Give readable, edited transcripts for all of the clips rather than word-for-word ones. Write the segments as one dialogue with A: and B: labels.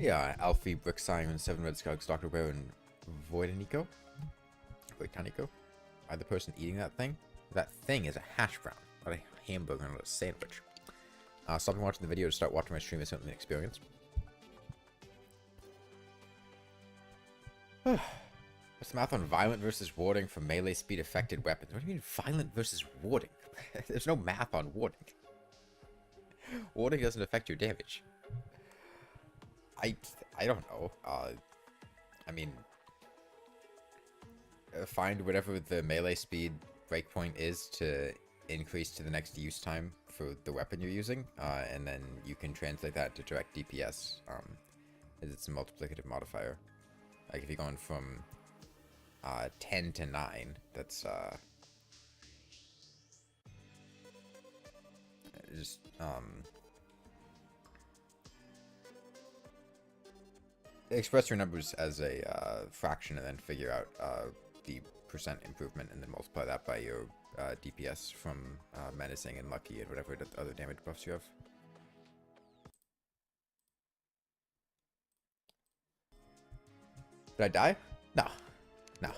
A: Yeah, Alfie, Brick Simon, Seven Red Skunks, Dr. Bear, and Voidanico. Voidanico? Are the person eating that thing? That thing is a hash brown, not a hamburger, not a sandwich. Stop watching the video to start watching my stream as something experience. What's the math on violent versus warding for melee speed affected weapons? What do you mean violent versus warding? There's no math on warding. Warding doesn't affect your damage. I don't know. I mean, find whatever the melee speed breakpoint is to increase to the next use time for the weapon you're using, and then you can translate that to direct DPS, as it's a multiplicative modifier. Like if you're going from 10 to 9, that's just express your numbers as a fraction and then figure out the percent improvement and then multiply that by your DPS from menacing and lucky and whatever other damage buffs you have. Did I die? No. No.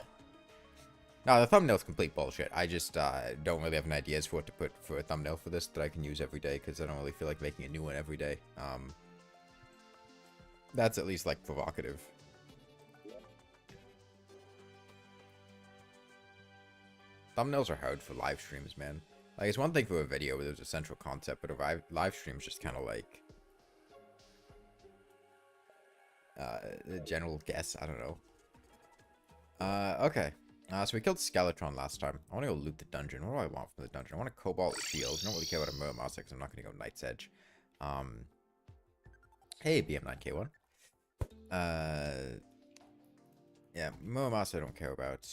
A: No, the thumbnail's complete bullshit. I just don't really have an idea as for what to put for a thumbnail for this that I can use every day, because I don't really feel like making a new one every day. That's at least, like, provocative. Thumbnails are hard for live streams, man. Like, it's one thing for a video where there's a central concept, but a live stream's just kind of like a general guess. I don't know. Okay. So we killed Skeletron last time. I want to go loot the dungeon. What do I want from the dungeon? I want a Cobalt Shield. I don't really care about a Muramasa because I'm not going to go Knight's Edge. Hey, BM9K1. Yeah, Muramasa I don't care about.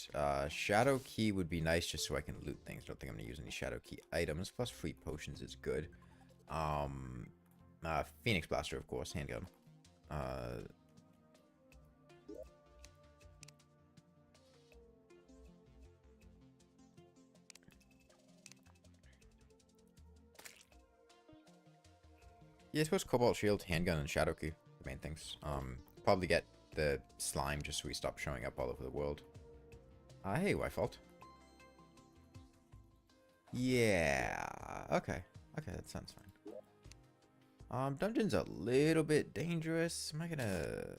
A: Shadow Key would be nice just so I can loot things. I don't think I'm going to use any Shadow Key items. Plus free potions is good. Phoenix Blaster, of course. Handgun. Yeah, I suppose Cobalt Shield, Handgun, and Shadow Key. The main things. Probably get the slime just so we stop showing up all over the world. Hey, Wyfault. Yeah. Okay. Okay, that sounds fine. Dungeon's a little bit dangerous. Am I gonna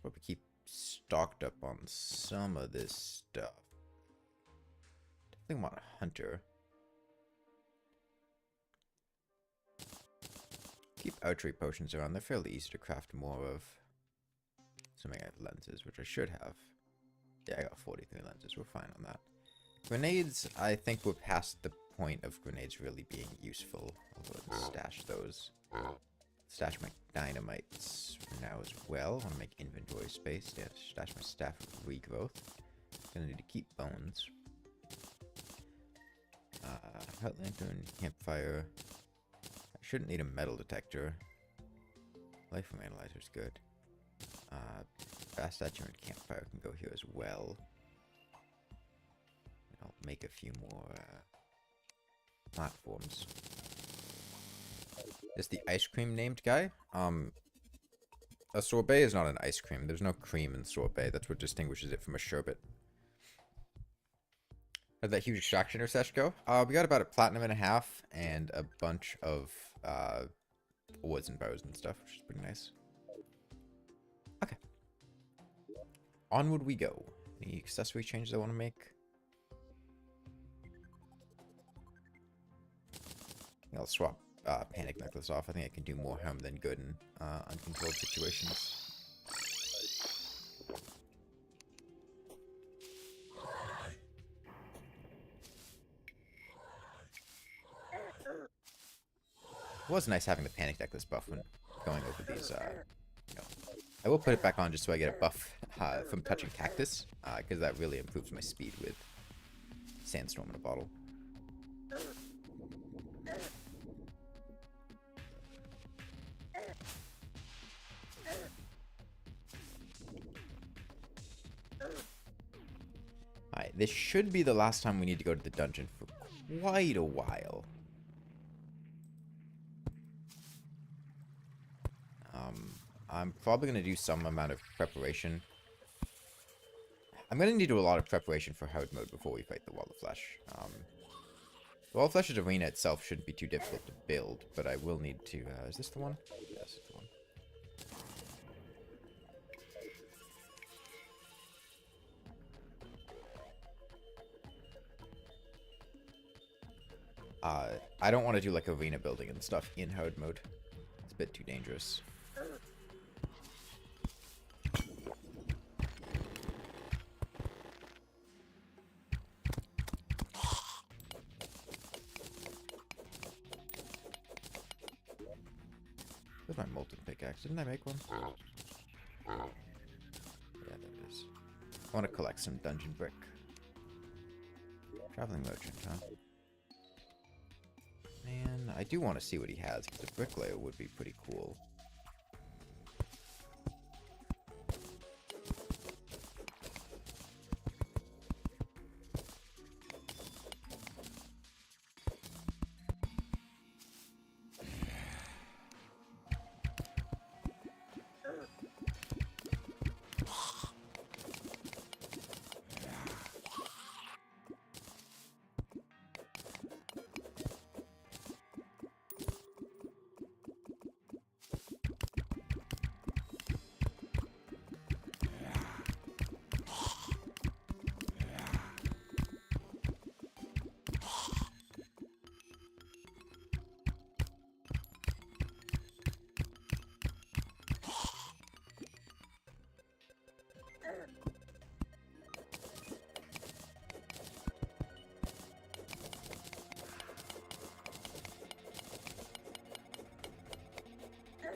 A: probably keep stocked up on some of this stuff? Definitely want a hunter. Keep archery potions around. They're fairly easy to craft more of. Assuming I have lenses, which I should have. Yeah, I got 43 lenses. We're fine on that. Grenades, I think we're past the point of grenades really being useful. I'll go ahead and stash those. Stash my dynamites for now as well. I want to make inventory space. Yeah, stash my staff of regrowth. Gonna need to keep bones. Hot lantern, campfire. I shouldn't need a metal detector. Life from analyzer is good. Fast attunement campfire can go here as well. I'll make a few more platforms. Is the ice cream named guy? A sorbet is not an ice cream. There's no cream in sorbet. That's what distinguishes it from a sherbet. How'd that huge extraction sesh go? We got about a platinum and a half and a bunch of woods and bows and stuff, which is pretty nice. Okay. Onward we go. Any accessory changes I want to make? I'll swap Panic Necklace off. I think I can do more harm than good in uncontrolled situations. It was nice having the Panic Necklace buff when going over these, you know. I will put it back on just so I get a buff from touching cactus, because that really improves my speed with Sandstorm in a bottle. Alright, this should be the last time we need to go to the dungeon for quite a while. I'm probably going to do some amount of preparation. I'm going to need to do a lot of preparation for hard mode before we fight the Wall of Flesh. The Wall of Flesh's arena itself shouldn't be too difficult to build, but I will need to... is this the one? Yes, it's the one. I don't want to do like arena building and stuff in hard mode. It's a bit too dangerous. Where's my molten pickaxe? Didn't I make one? Yeah, there it is. I want to collect some dungeon brick. Traveling merchant, huh? Man, I do want to see what he has, because a bricklayer would be pretty cool.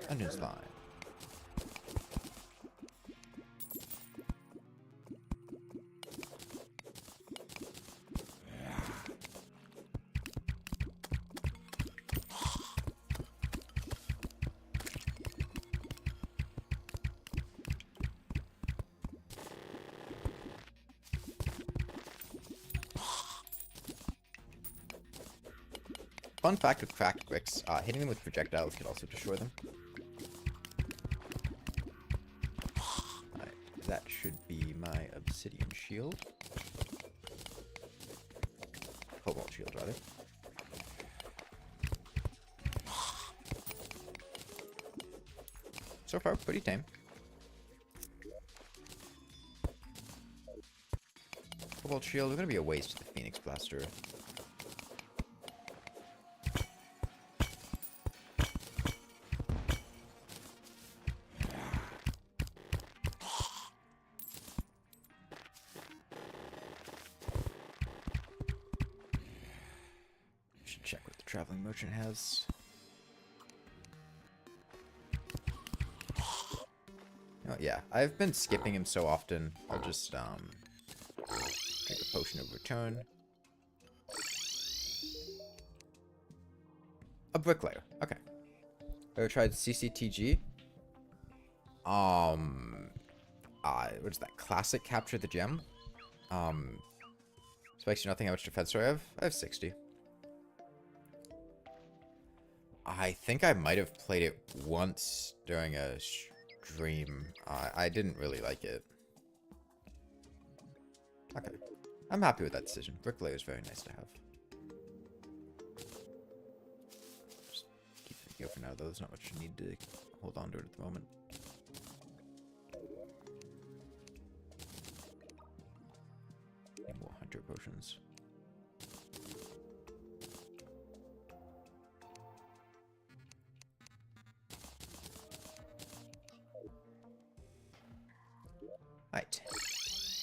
A: Dungeon slime. Fun fact with cracked bricks, hitting them with projectiles can also destroy them. Alright, that should be my obsidian shield. Cobalt shield, rather. So far, pretty tame. Cobalt shield, we're gonna be a waste to the Phoenix Blaster. Check what the traveling merchant has. Oh yeah, I've been skipping him so often. I'll just take a potion of return. A bricklayer. Okay. Ever tried CCTG? What's that? Classic capture the gem. Spikes you nothing. How much defense do I have? I have 60. I think I might have played it once during a stream. I didn't really like it. Okay. I'm happy with that decision. Bricklayer is very nice to have. Just keep it here for now, though. There's not much need to hold on to it at the moment. Need more hunter potions. Right,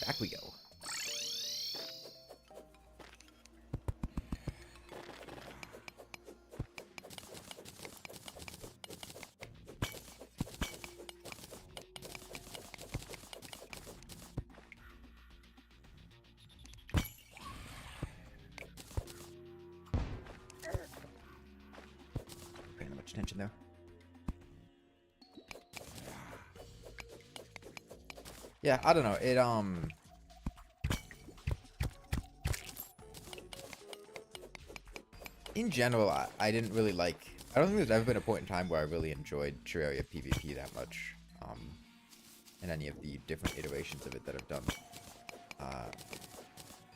A: back we go. Paying much attention there. Yeah, I don't know. It, in general, I didn't really like... I don't think there's ever been a point in time where I really enjoyed Terraria PvP that much. in any of the different iterations of it that I've done.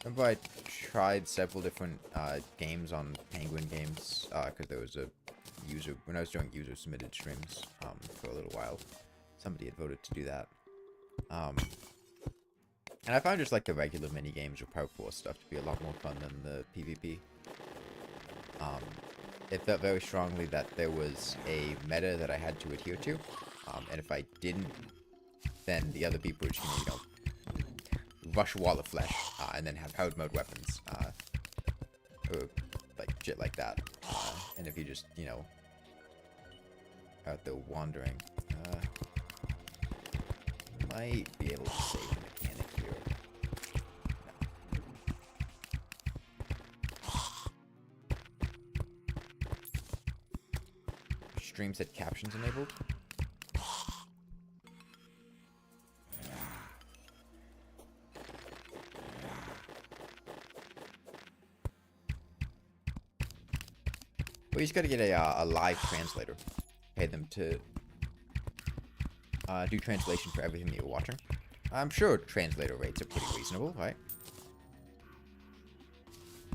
A: Remember I tried several different games on Penguin Games, because there was a user, when I was doing user-submitted streams for a little while, somebody had voted to do that. And I found just like the regular mini-games or Power Force stuff to be a lot more fun than the PvP. It felt very strongly that there was a meta that I had to adhere to, and if I didn't, then the other people were just gonna, you know, rush a wall of flesh, and then have hard mode weapons, or like shit like that. And if you just, you know, out there wandering, might be able to save a mechanic here. No. Stream set captions enabled. Well, you just gotta get a live translator. Pay them to do translation for everything that you're watching. I'm sure translator rates are pretty reasonable, right?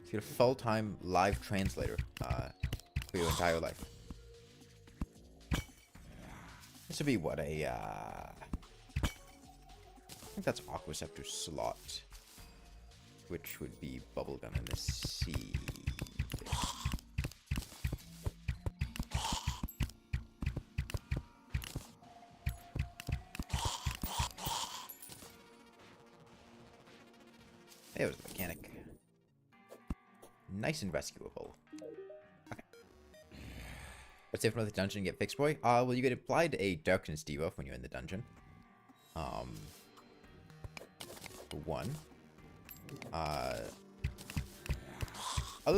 A: So get a full-time live translator for your entire life. This would be what, I think that's Aquaceptor slot, which would be bubblegum in the sea. There was the mechanic. Nice and rescuable. Okay. Let's see if another dungeon get fixed, boy. Well, you get applied a darkness debuff when you're in the dungeon. For one. Other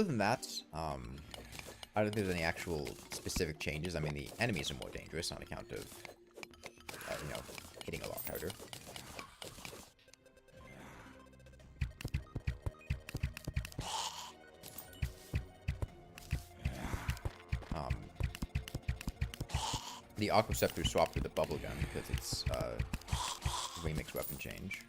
A: than that, I don't think there's any actual specific changes. I mean, the enemies are more dangerous on account of, you know, hitting a lot harder. The Aquaceptor swapped with the bubblegum because it's remix weapon change.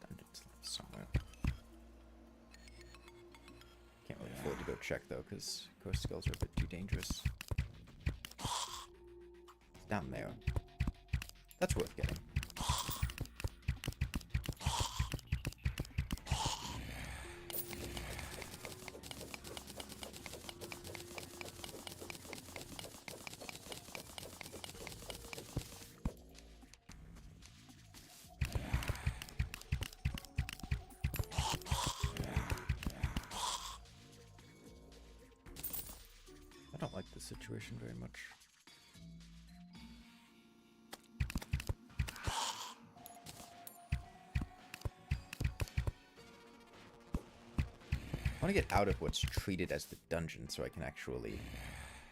A: Dungeon's somewhere. Can't really afford to go check though, because ghost skulls are a bit too dangerous. It's down there. That's worth getting. I don't like this situation very much. I want to get out of what's treated as the dungeon so I can actually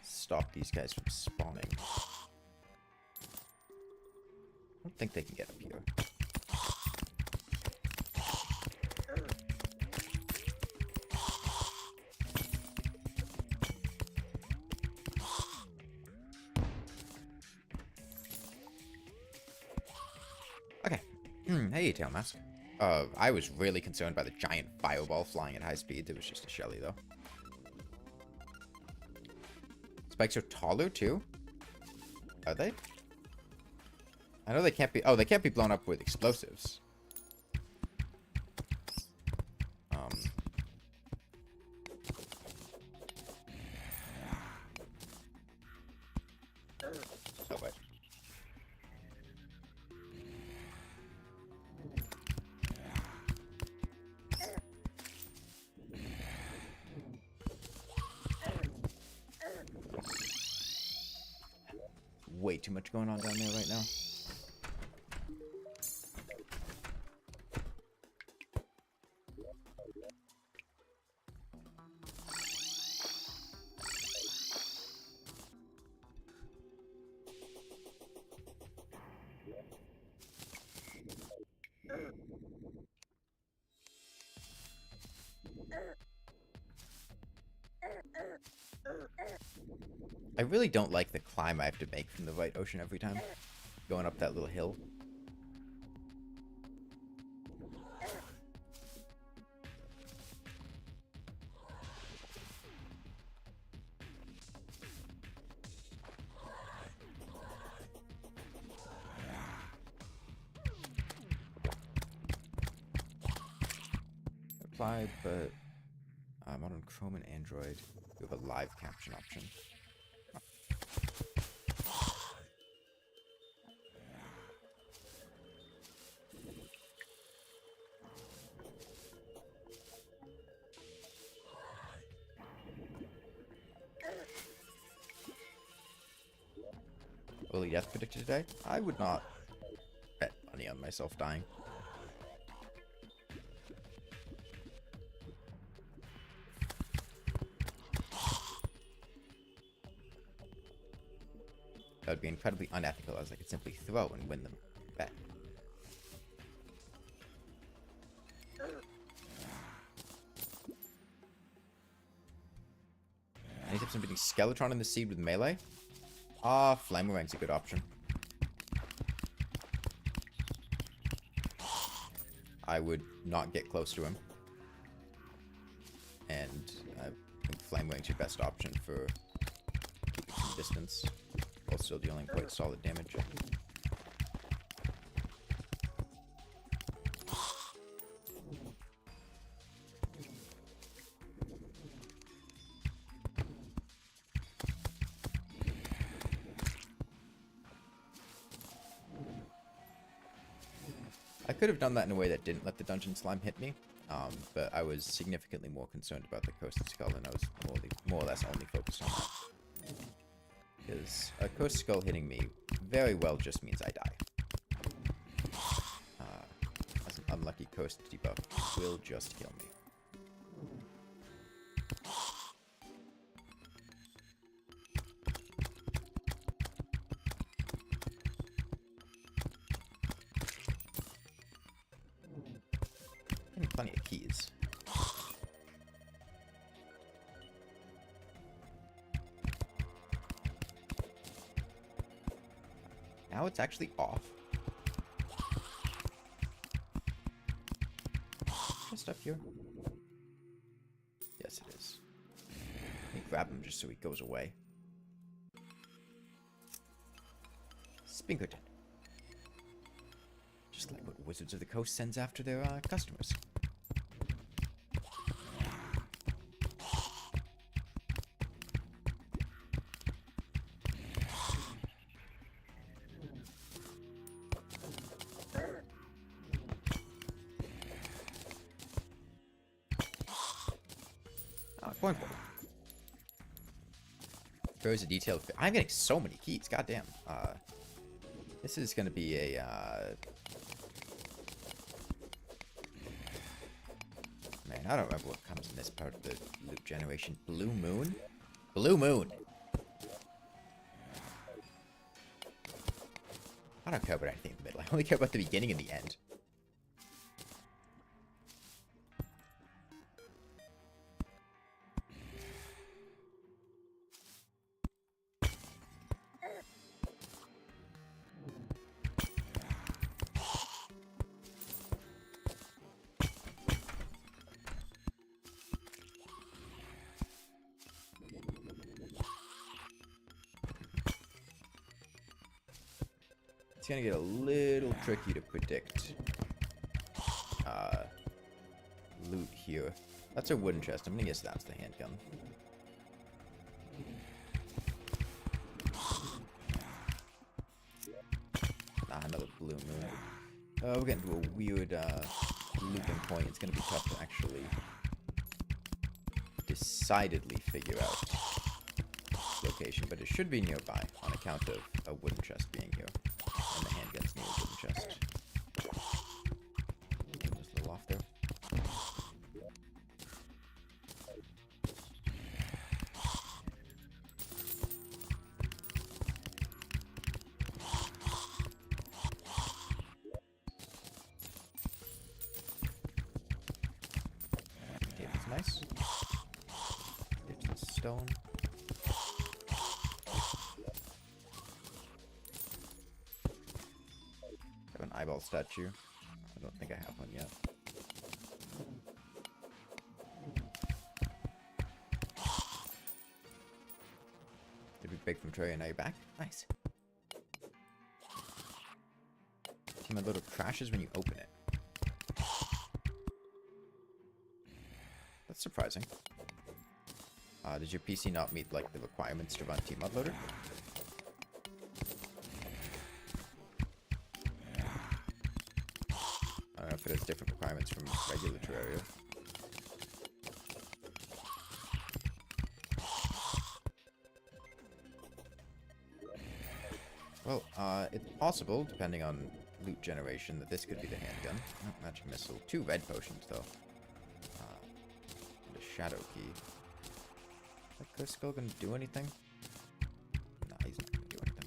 A: stop these guys from spawning. I don't think they can get up here. Okay. Hey, Tailmask. I was really concerned by the giant fireball flying at high speed. It was just a Shelly, though. Spikes are taller, too? Are they? I know they can't be... Oh, they can't be blown up with explosives. Oh, wait. Way too much going on down there right now. I really don't like the climb I have to make from the White Ocean every time. Going up that little hill. Apply, but I'm on Chrome and Android. You have a live caption option. Early death predicted today? I would not bet money on myself dying. That would be incredibly unethical, as I could simply throw and win them back. Any tips on beating Skeletron in the seed with melee? Flamerang's a good option. I would not get close to him. And I think Flamerang's your best option for keeping some distance, while still dealing quite solid damage. I could have done that in a way that didn't let the dungeon slime hit me, but I was significantly more concerned about the Coasted Skull, and I was more or less only focused on that. Because a Coasted Skull hitting me very well just means I die. As an unlucky Coasted debuff will just kill me. Plenty of keys. Now it's actually off. Just up here. Yes, it is. Let me grab him just so he goes away. Spinkerton. Just like what Wizards of the Coast sends after their customers. Point for it. There's a detailed. I'm getting so many keys. Goddamn. This is going to be a. Man, I don't remember what comes in this part of the loop generation. Blue Moon? Blue Moon! I don't care about anything in the middle. I only care about the beginning and the end. It's gonna get a little tricky to predict loot here. That's a wooden chest. I'm gonna guess that's the handgun. Another blue moon. We're getting to a weird looping point. It's gonna be tough to actually decidedly figure out location, but it should be nearby on account of a wooden chest being here. And the handgun's near a wooden chest. Just a little off there. Okay, that's nice. Get to the stone. eyeball statue. I don't think I have one yet. Did we break from Terraria? Now you're back? Nice. See, my little crashes when you open it. That's surprising. Does your PC not meet, like, the requirements to run Tmod Loader? I don't know if it has different requirements from regular Terraria. Well, it's possible, depending on loot generation, that this could be the handgun. Oh, magic missile. 2 red potions, though. And a shadow key. Is that Ghost Skull gonna do anything? Nah, he's not gonna do anything.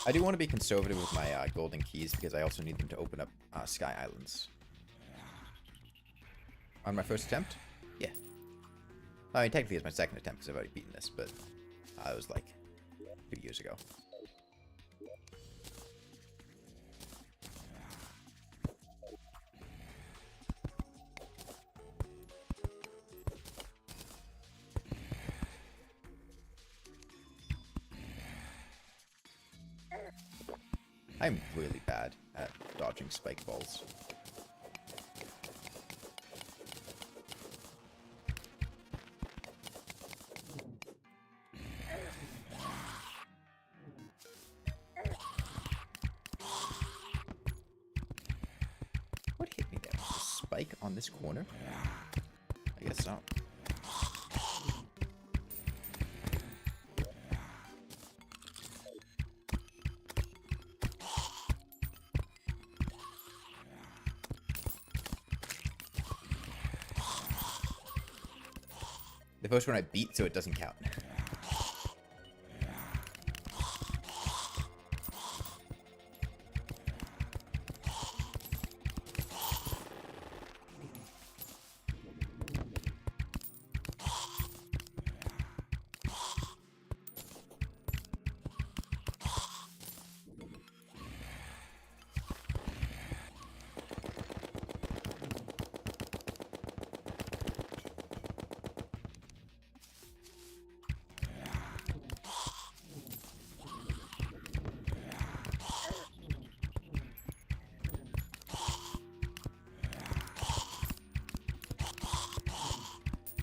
A: I do want to be conservative with my golden keys because I also need them to open up Sky Islands. On my first attempt? Yeah. I mean, technically it's my second attempt because I've already beaten this, but it was like 2 years ago. I'm really bad at dodging spike balls. What hit me there? A spike on this corner? I guess so. The first one I beat, so it doesn't count.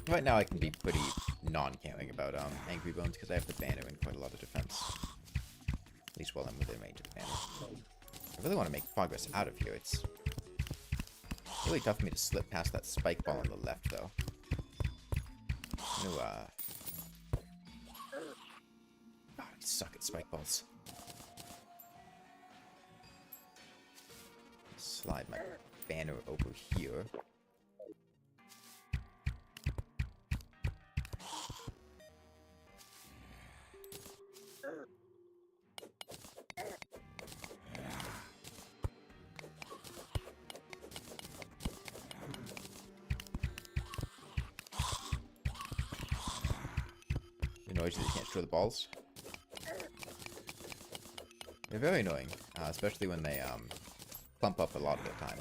A: Right now I can be pretty non-caring about Angry Bones because I have the banner and quite a lot of defense. At least while I'm within range of the banner. I really want to make progress out of here. It's really tough for me to slip past that spike ball on the left, though. No, God, I suck at spike balls. Slide my banner over here. Noise that you can't throw the balls. They're very annoying, especially when they clump up a lot of the time.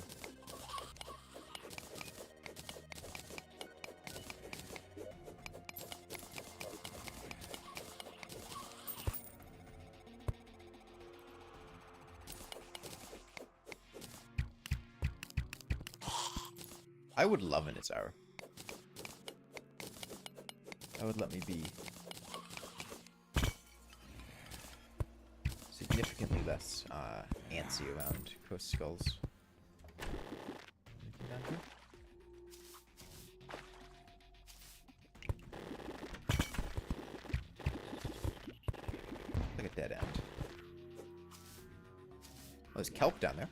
A: I would love an Izar. That would let me be significantly less antsy around Ghost Skulls. Anything down here? Like a dead end. Oh, there's kelp down there.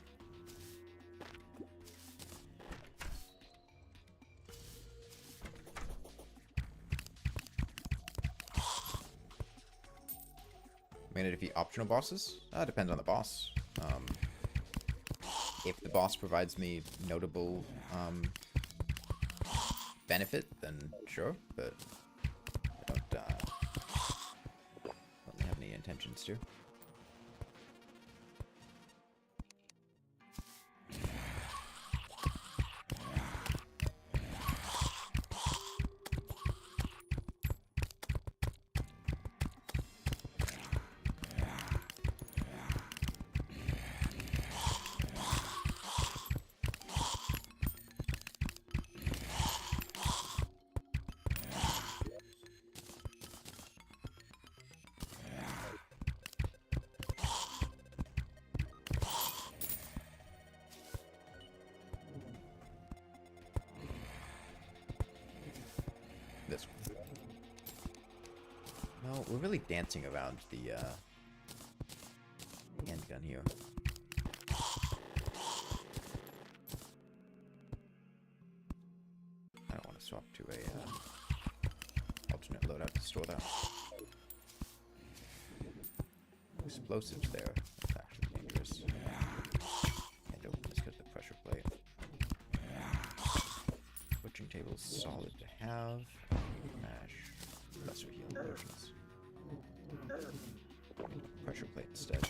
A: May it defeat optional bosses? Depends on the boss. if the boss provides me notable benefit, then sure, but I don't really have any intentions to. This one. No, we're really dancing around the handgun here. I don't want to swap to a alternate loadout to store that. Explosives there. That's actually dangerous. Can't open this because of the pressure plate. Butchering table's solid to have. Mash. Lesser healing potions. Pressure plate instead.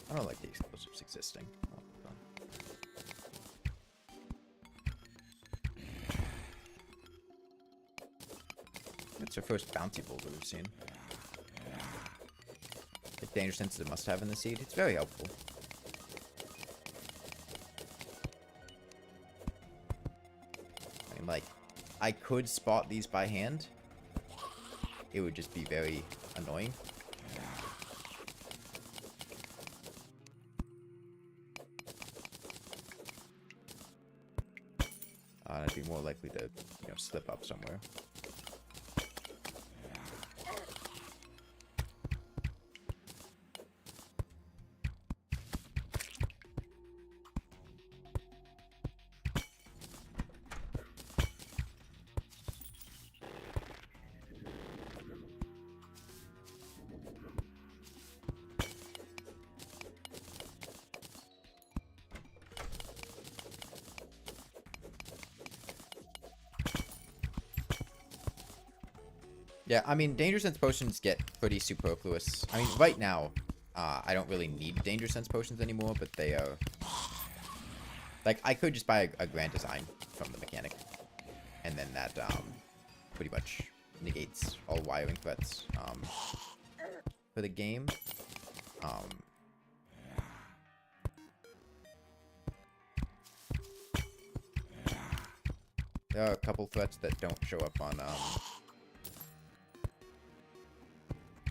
A: I don't like the explosives existing. Oh, it's our first bouncy boulder we've seen. The danger sense it must have in the seed. It's very helpful. I mean, like, I could spot these by hand. It would just be very annoying. I'd be more likely to, slip up somewhere. Yeah, I mean, Danger Sense potions get pretty superfluous. I mean, right now, I don't really need Danger Sense potions anymore, but they are... Like, I could just buy a Grand Design from the mechanic, and then that pretty much negates all wiring threats for the game. There are a couple threats that don't show up on...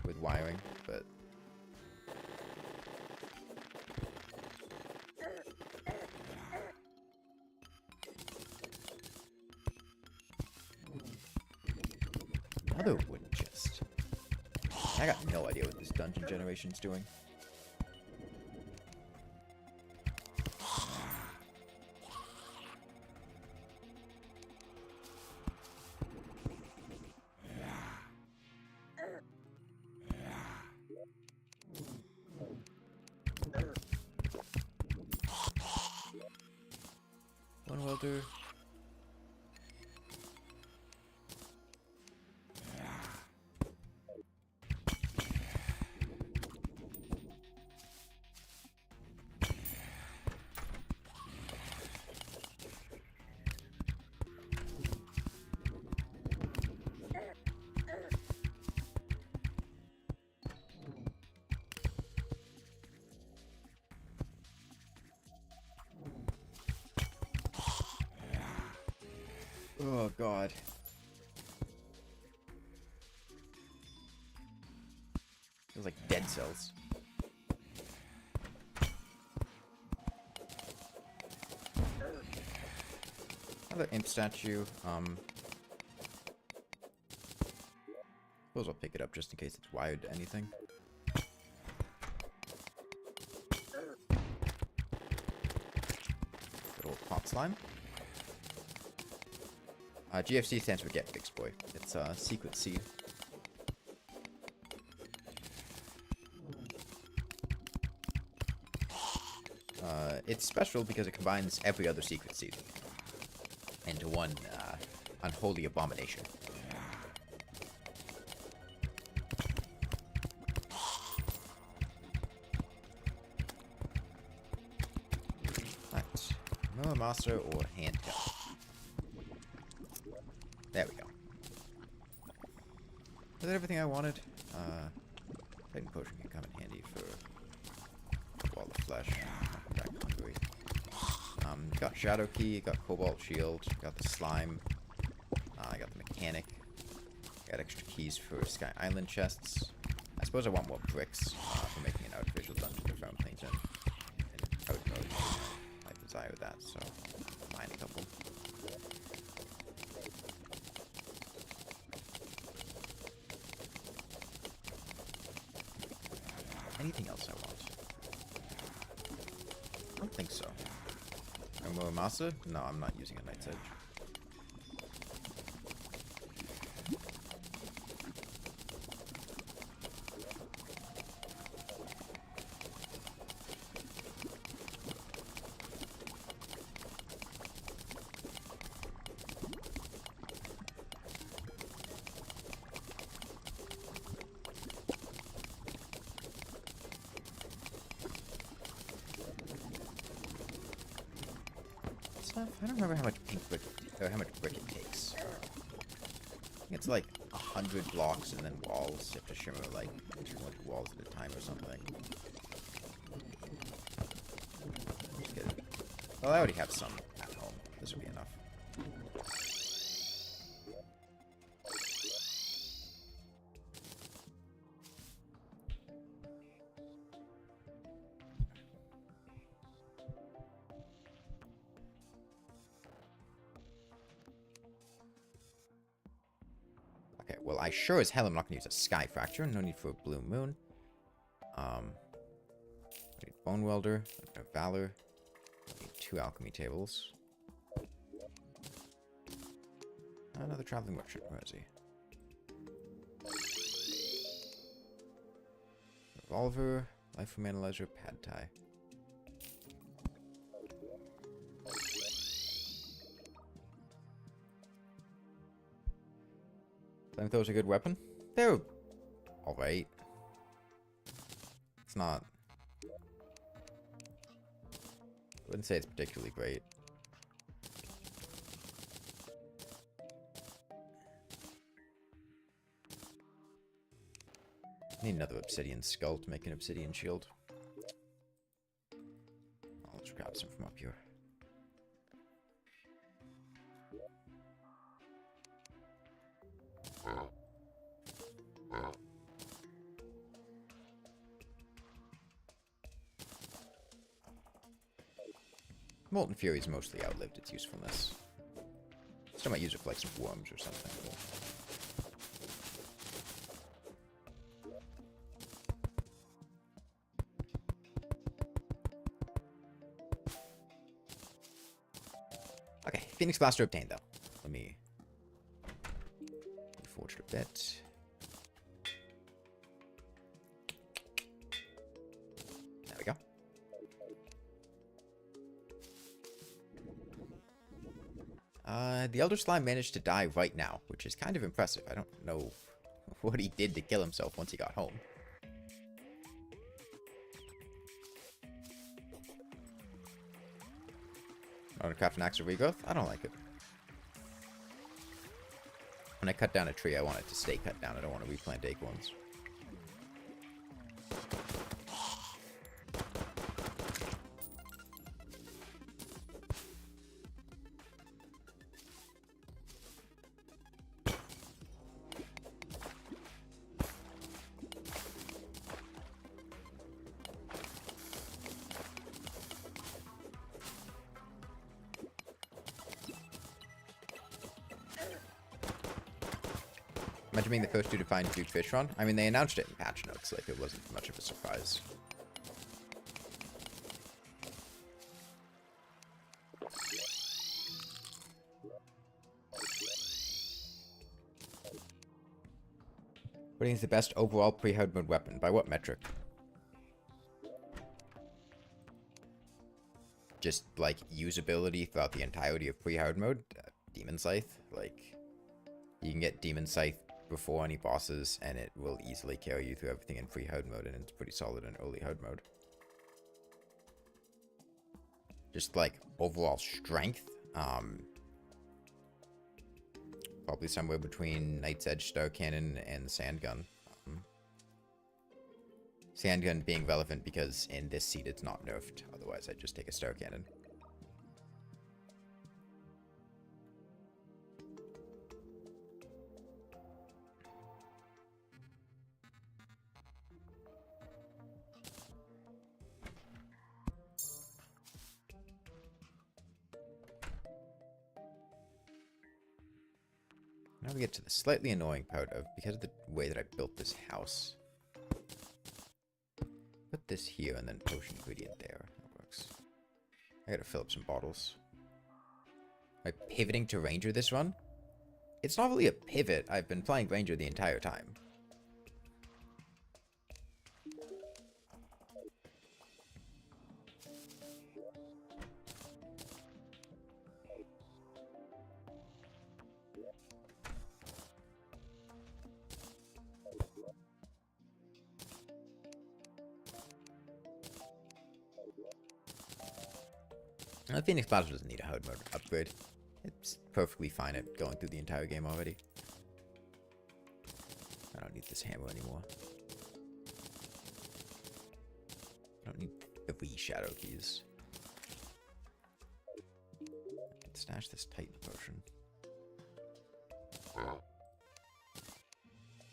A: with wiring, but another wooden chest. I got no idea what this dungeon generation's doing. One welder. Oh god. Feels like dead cells. Another imp statue. Suppose I'll pick it up just in case it's wired to anything. Good old pot slime. GFC stands for Get Fixed Boy. It's a secret seed. It's special because it combines every other secret seed into one unholy abomination. Right. Mower Master or handcuff. There we go. Is that everything I wanted? Titan Potion can come in handy for Wall of Flesh. I'm back hungry. Got Shadow Key, got Cobalt Shield, got the Slime, I got the Mechanic, got extra keys for Sky Island chests. I suppose I want more bricks for making an artificial dungeon to farm things in. And I would really I desire that, so I'll mine a couple. Anything else I want? I don't think so. Masa? No, I'm not using a Night's Edge. I don't remember how much pink brick, or how much brick it takes. I think it's like 100 blocks and then walls. You have to shimmer like 200 walls at a time or something. Just get it. Well, I already have some at home. This will be enough. Well, I sure as hell am not going to use a Sky Fracture. No need for a Blue Moon. I need Bone Welder. I need Valor. I need 2 Alchemy Tables. Another Traveling Merchant. Where is he? Revolver. Life from Analyzer. Pad Thai. Flamethrow's a good weapon. They're alright. It's not... I wouldn't say it's particularly great. Need another obsidian skull to make an obsidian shield. I'll just grab some from up here. Molten Fury's mostly outlived its usefulness. Still might use it for like some worms or something cool. Okay, Phoenix Blaster obtained though. Let me forge a bit. There we go. The Elder Slime managed to die right now, which is kind of impressive. I don't know what he did to kill himself once he got home. I want to craft an axe of regrowth? I don't like it. When I cut down a tree, I want it to stay cut down. I don't want to replant acorns. Imagine being the first two to find Duke Fishron. I mean, they announced it in patch notes, like it wasn't much of a surprise. What is the best overall pre-hard mode weapon? By what metric? Just, like, usability throughout the entirety of pre-hard mode? Demon Scythe? Like, you can get Demon Scythe before any bosses, and it will easily carry you through everything in pre-hard mode, and it's pretty solid in early hard mode. Just, like, overall strength, probably somewhere between Knight's Edge, Star Cannon, and Sandgun. Sandgun being relevant because in this seed it's not nerfed, otherwise I'd just take a Star Cannon. Now we get to the slightly annoying part of, because of the way that I built this house. Put this here and then potion ingredient there. That works. I gotta fill up some bottles. Am I pivoting to Ranger this run? It's not really a pivot. I've been playing Ranger the entire time. Phoenix Plaza doesn't need a hard mode upgrade. It's perfectly fine at going through the entire game already. I don't need this hammer anymore. I don't need 3 shadow keys. I can stash this Titan potion.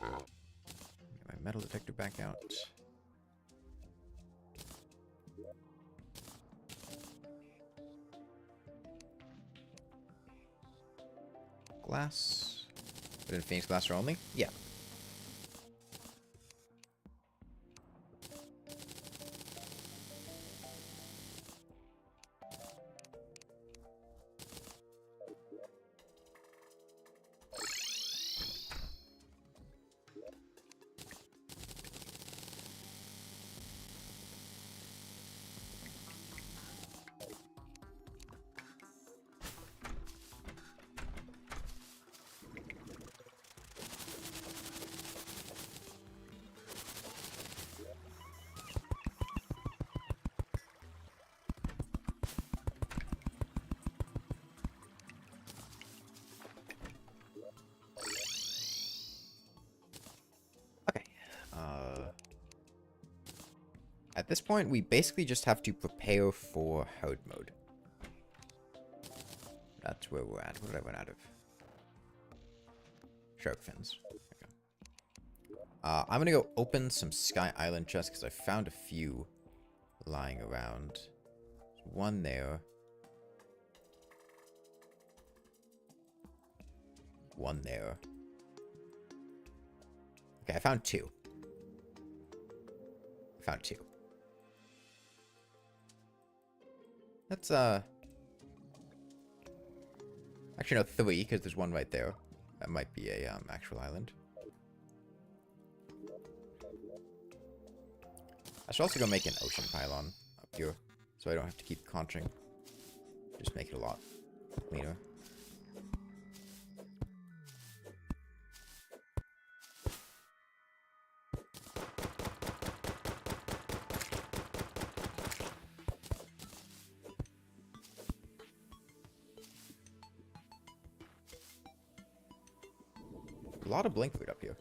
A: Get my metal detector back out. Glass. Put in Phoenix Blaster only? Yeah. At this point, we basically just have to prepare for hard mode. That's where we're at. What did I run out of? Shark fins. Okay. I'm gonna go open some Sky Island chests because I found a few lying around. There's one there. One there. Okay, I found 2. I found 2. That's, actually, no, 3, because there's one right there. That might be a, actual island. I should also go make an ocean pylon up here, so I don't have to keep conching. Just make it a lot cleaner. A lot of blink food up here.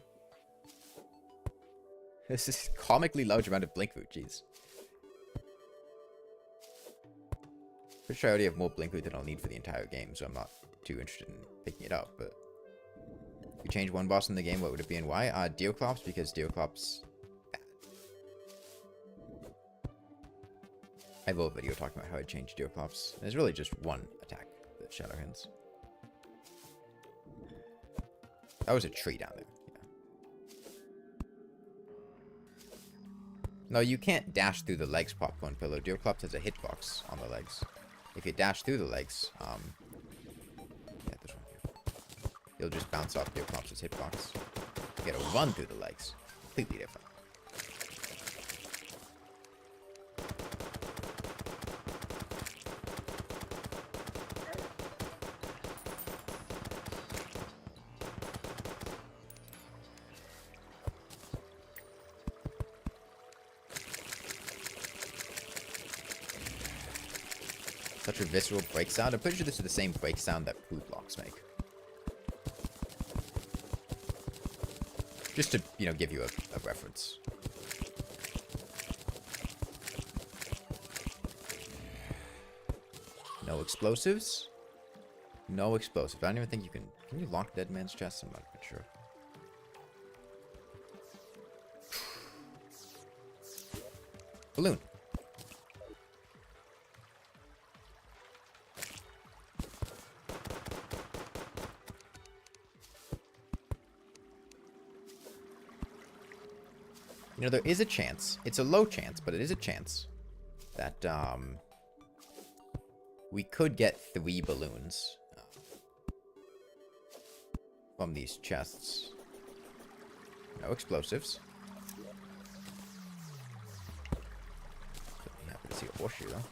A: This is comically large amount of blink food, jeez. Pretty sure I already have more blink food than I'll need for the entire game, so I'm not too interested in picking it up, but... If you change one boss in the game, what would it be and why? Deerclops, because Deerclops... bad. I have a video talking about how I changed Deerclops. There's really just one attack, the Shadow Hands. That was a tree down there. Yeah. No, you can't dash through the legs, Popcorn Pillow. Deerclops has a hitbox on the legs. If you dash through the legs, yeah, this one here. You'll just bounce off Deerclops' hitbox. You gotta run through the legs. Completely different. Such a visceral break sound. I'm pretty sure this is the same break sound that poo blocks make. Just to, you know, give you a reference. No explosives? No explosives. I don't even think you can... Can you lock Dead Man's chest? I'm not even sure. Balloon. You know, there is a chance. It's a low chance, but it is a chance that, we could get 3 balloons from these chests. No explosives. I'm happy to see a horseshoe, though.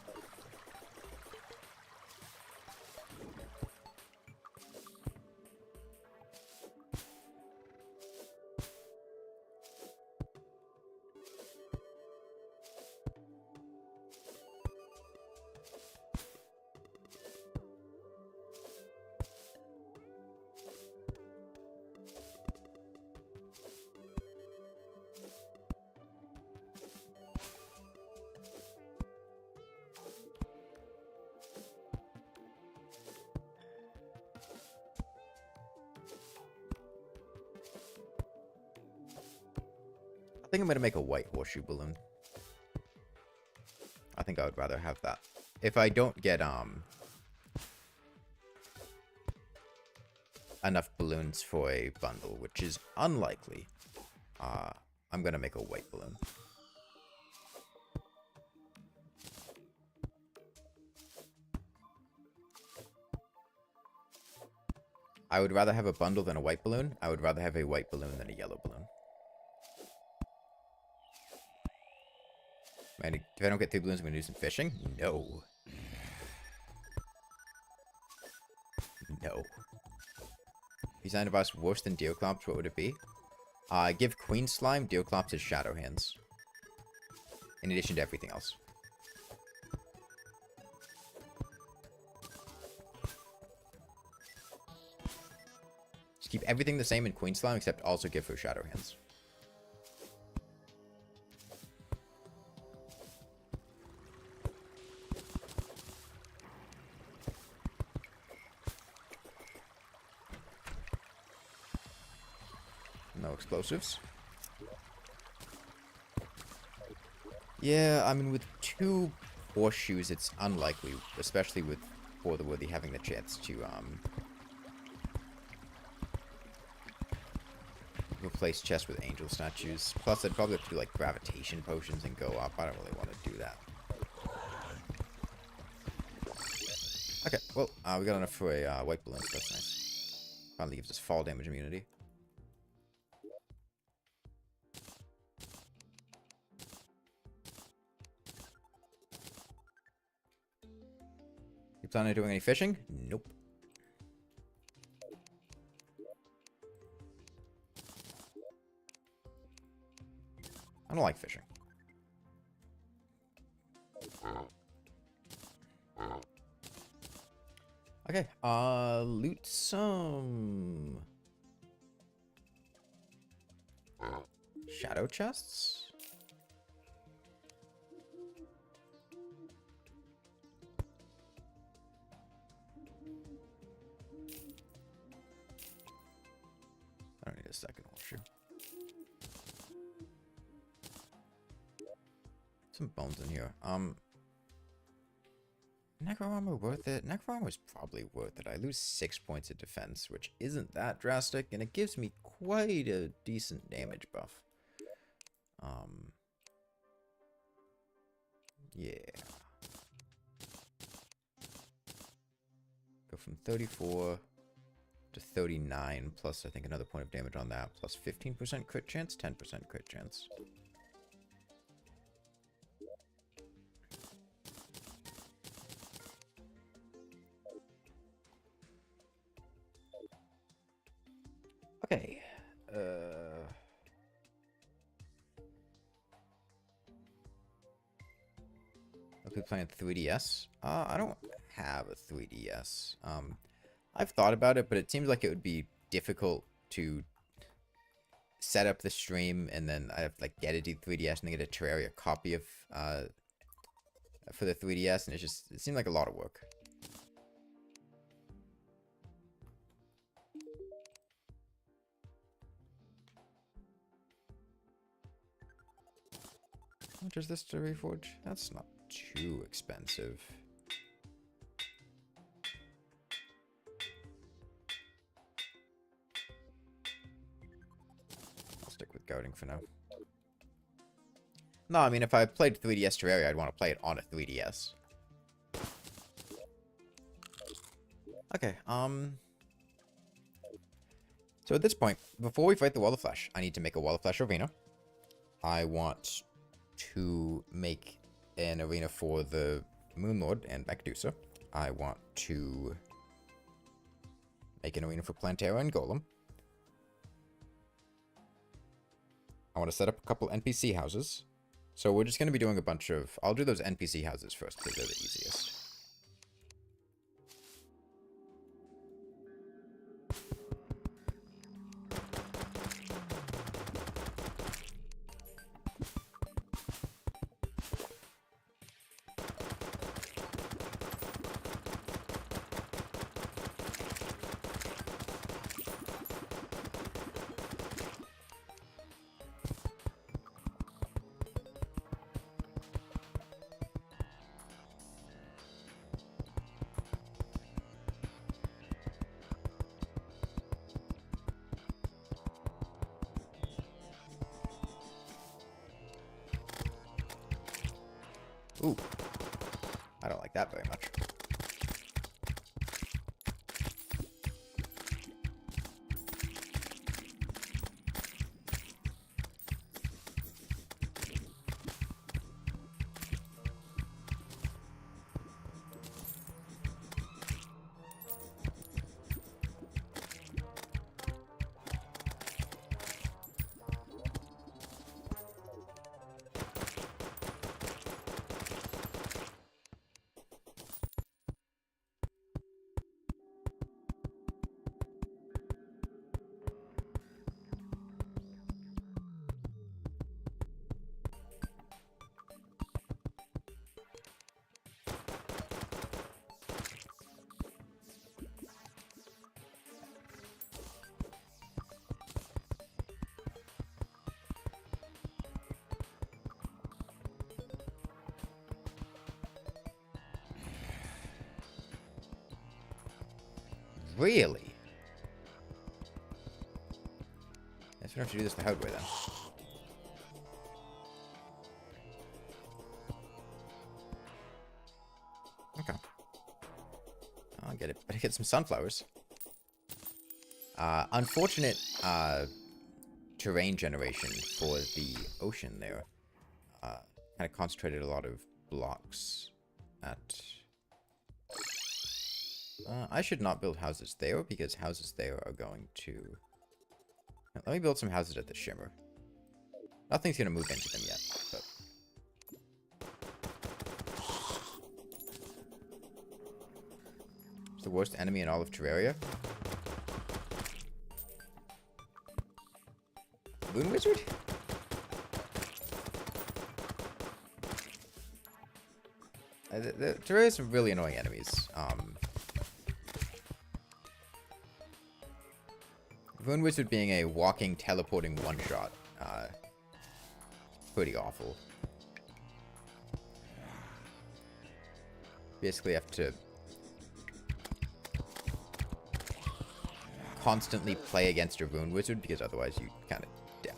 A: I think I'm going to make a white horseshoe balloon. I think I would rather have that. If I don't get enough balloons for a bundle, which is unlikely, I'm going to make a white balloon. I would rather have a bundle than a white balloon. I would rather have a white balloon than a yellow balloon. Man, if I don't get 3 balloons, I'm going to do some fishing? No. No. If you signed a boss worse than Deerclops, what would it be? Give Queen Slime Deerclops his Shadow Hands. In addition to everything else. Just keep everything the same in Queen Slime, except also give her Shadow Hands. No explosives. Yeah, I mean, with 2 horseshoes, it's unlikely, especially with For the Worthy having the chance to, replace chests with angel statues. Plus, I'd probably have to do, like, gravitation potions and go up. I don't really want to do that. Okay, well, we got enough for a white balloon, so that's nice. Finally gives us fall damage immunity. You planning on doing any fishing? Nope. I don't like fishing. Okay, loot some shadow chests. I don't need a second horseshoe. Some bones in here. Necro armor worth it? Necro armor is probably worth it. I lose 6 points of defense, which isn't that drastic, and it gives me quite a decent damage buff. Yeah. Go from 34 to 39, plus I think another point of damage on that, plus 15% crit chance, 10% crit chance. Okay. Okay, playing 3DS. I don't have a 3DS. I've thought about it, but it seems like it would be difficult to set up the stream and then I have to like get a 3DS and then get a Terraria copy of for the 3DS, and it seemed like a lot of work. How much is this to reforge? That's not too expensive. I'll stick with goading for now. No, I mean, if I played 3DS Terraria, I'd want to play it on a 3DS. Okay, so at this point, before we fight the Wall of Flesh, I need to make a Wall of Flesh arena. I want to make an arena for the Moon Lord and Medusa. I want to make an arena for Plantera and Golem. I want to set up a couple NPC houses. So we're just going to be doing a bunch of... I'll do those NPC houses first because they're the easiest. Ooh. I don't like that very much. Really? I guess we have to do this the hard way then. Okay. I'll get it. Better get some sunflowers. Unfortunate terrain generation for the ocean there. Kind of concentrated a lot of blocks at... I should not build houses there, because houses there are going to... Let me build some houses at the Shimmer. Nothing's going to move into them yet, but... It's the worst enemy in all of Terraria. Moon Wizard? Terraria has some really annoying enemies. Moon Wizard being a walking, teleporting one-shot. Pretty awful. Basically have to constantly play against a Rune Wizard, because otherwise you kind of die.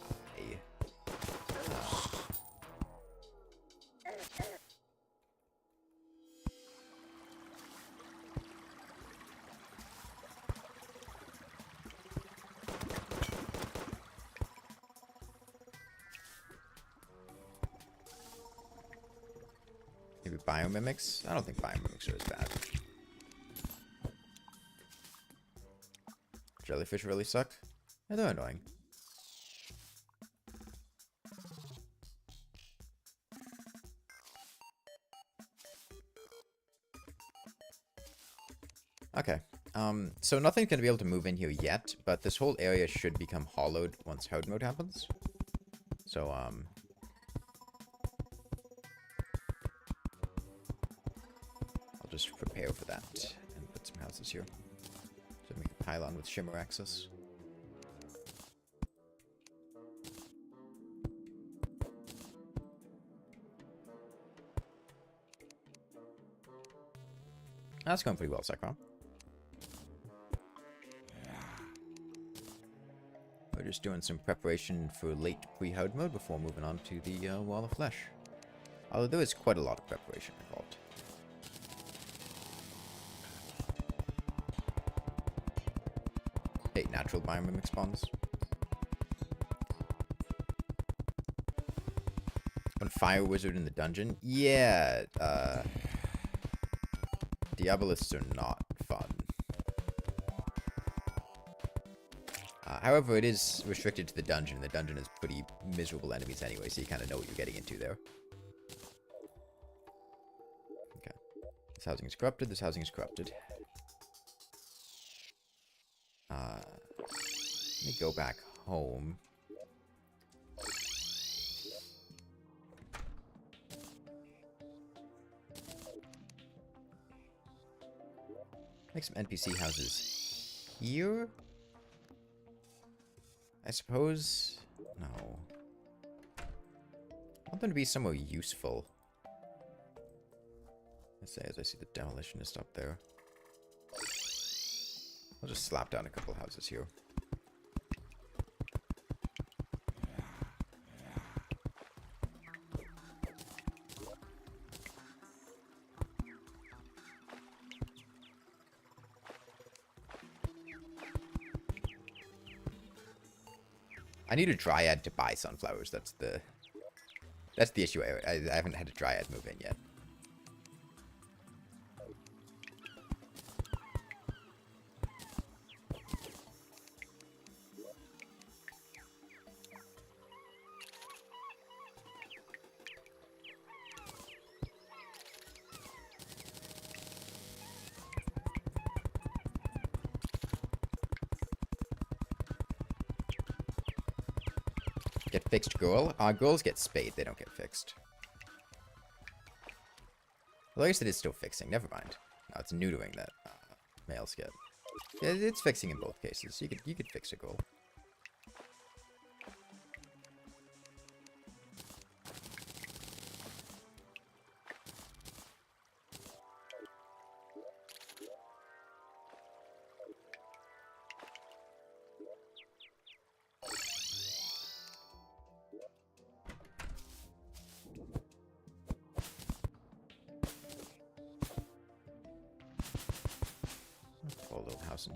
A: biomimics? I don't think biomimics are as bad. Jellyfish really suck. Yeah, they're annoying. Okay. So nothing's going to be able to move in here yet, but this whole area should become hollowed once hard mode happens. So, I'll just prepare for that and put some houses here. So we can pylon with shimmer access. That's going pretty well, Cyclone. We're just doing some preparation for late pre-hard mode before moving on to the Wall of Flesh. Although there is quite a lot of preparation involved. 8 natural biomimic spawns. One fire wizard in the dungeon? Yeah, Diabolists are not fun. However, it is restricted to the dungeon. The dungeon is pretty miserable enemies anyway, so you kind of know what you're getting into there. Okay. This housing is corrupted. This housing is corrupted. Let me go back home. Make some NPC houses here. I suppose... No. I want them to be somewhere useful. Let's say as I see the demolitionist up there. I'll just slap down a couple houses here. I need a dryad to buy sunflowers. That's the issue. I haven't had a dryad move in yet. Get fixed, girl. Girls get spayed. They don't get fixed. Well, I guess it is still fixing. Never mind. No, it's neutering that males get. Yeah, it's fixing in both cases. You could fix a girl.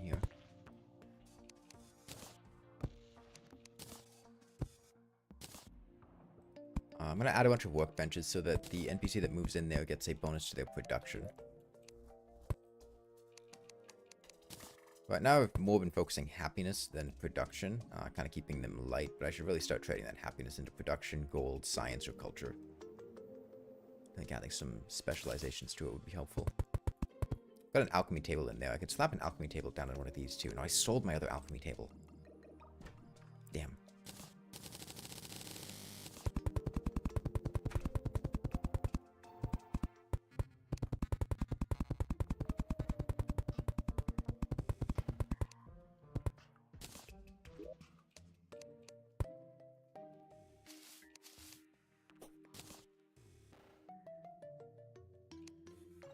A: In here. I'm going to add a bunch of workbenches so that the NPC that moves in there gets a bonus to their production. Right now I've more been focusing happiness than production, kind of keeping them light, but I should really start trading that happiness into production, gold, science, or culture. I think adding some specializations to it would be helpful. Got an alchemy table in there. I could slap an alchemy table down on one of these too. No, I sold my other alchemy table. Damn.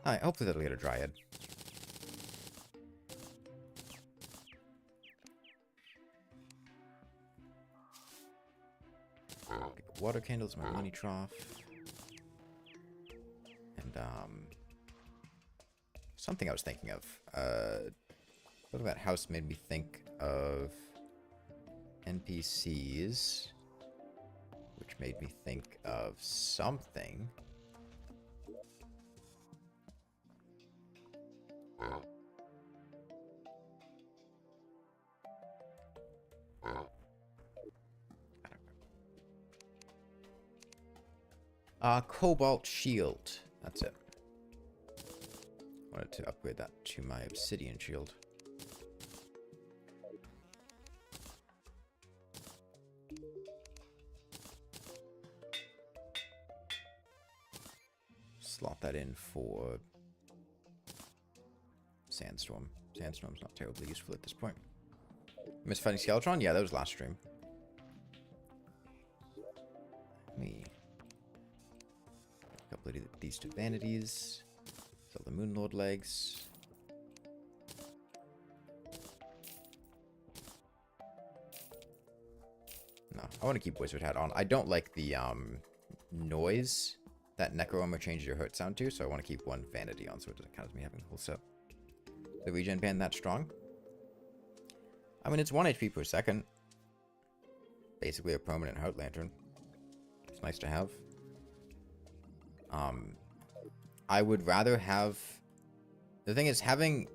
A: Alright, hopefully that'll get a dryad. Water candles, my money trough. And, something I was thinking of. What about house made me think of NPCs, which made me think of something. Cobalt shield. That's it. Wanted to upgrade that to my obsidian shield. Slot that in for Sandstorm. Sandstorm's not terribly useful at this point. Miss fighting Skeletron? Yeah, that was last stream. Me. A couple of these two vanities. Sell the Moonlord legs. No, I want to keep Wizard Hat on. I don't like the noise that Necro Armor changes your hurt sound to, so I want to keep one vanity on so it doesn't count as me having the whole set. The regen band that strong? I mean, it's 1 HP per second. Basically a permanent Heart Lantern. It's nice to have. I would rather have... The thing is, having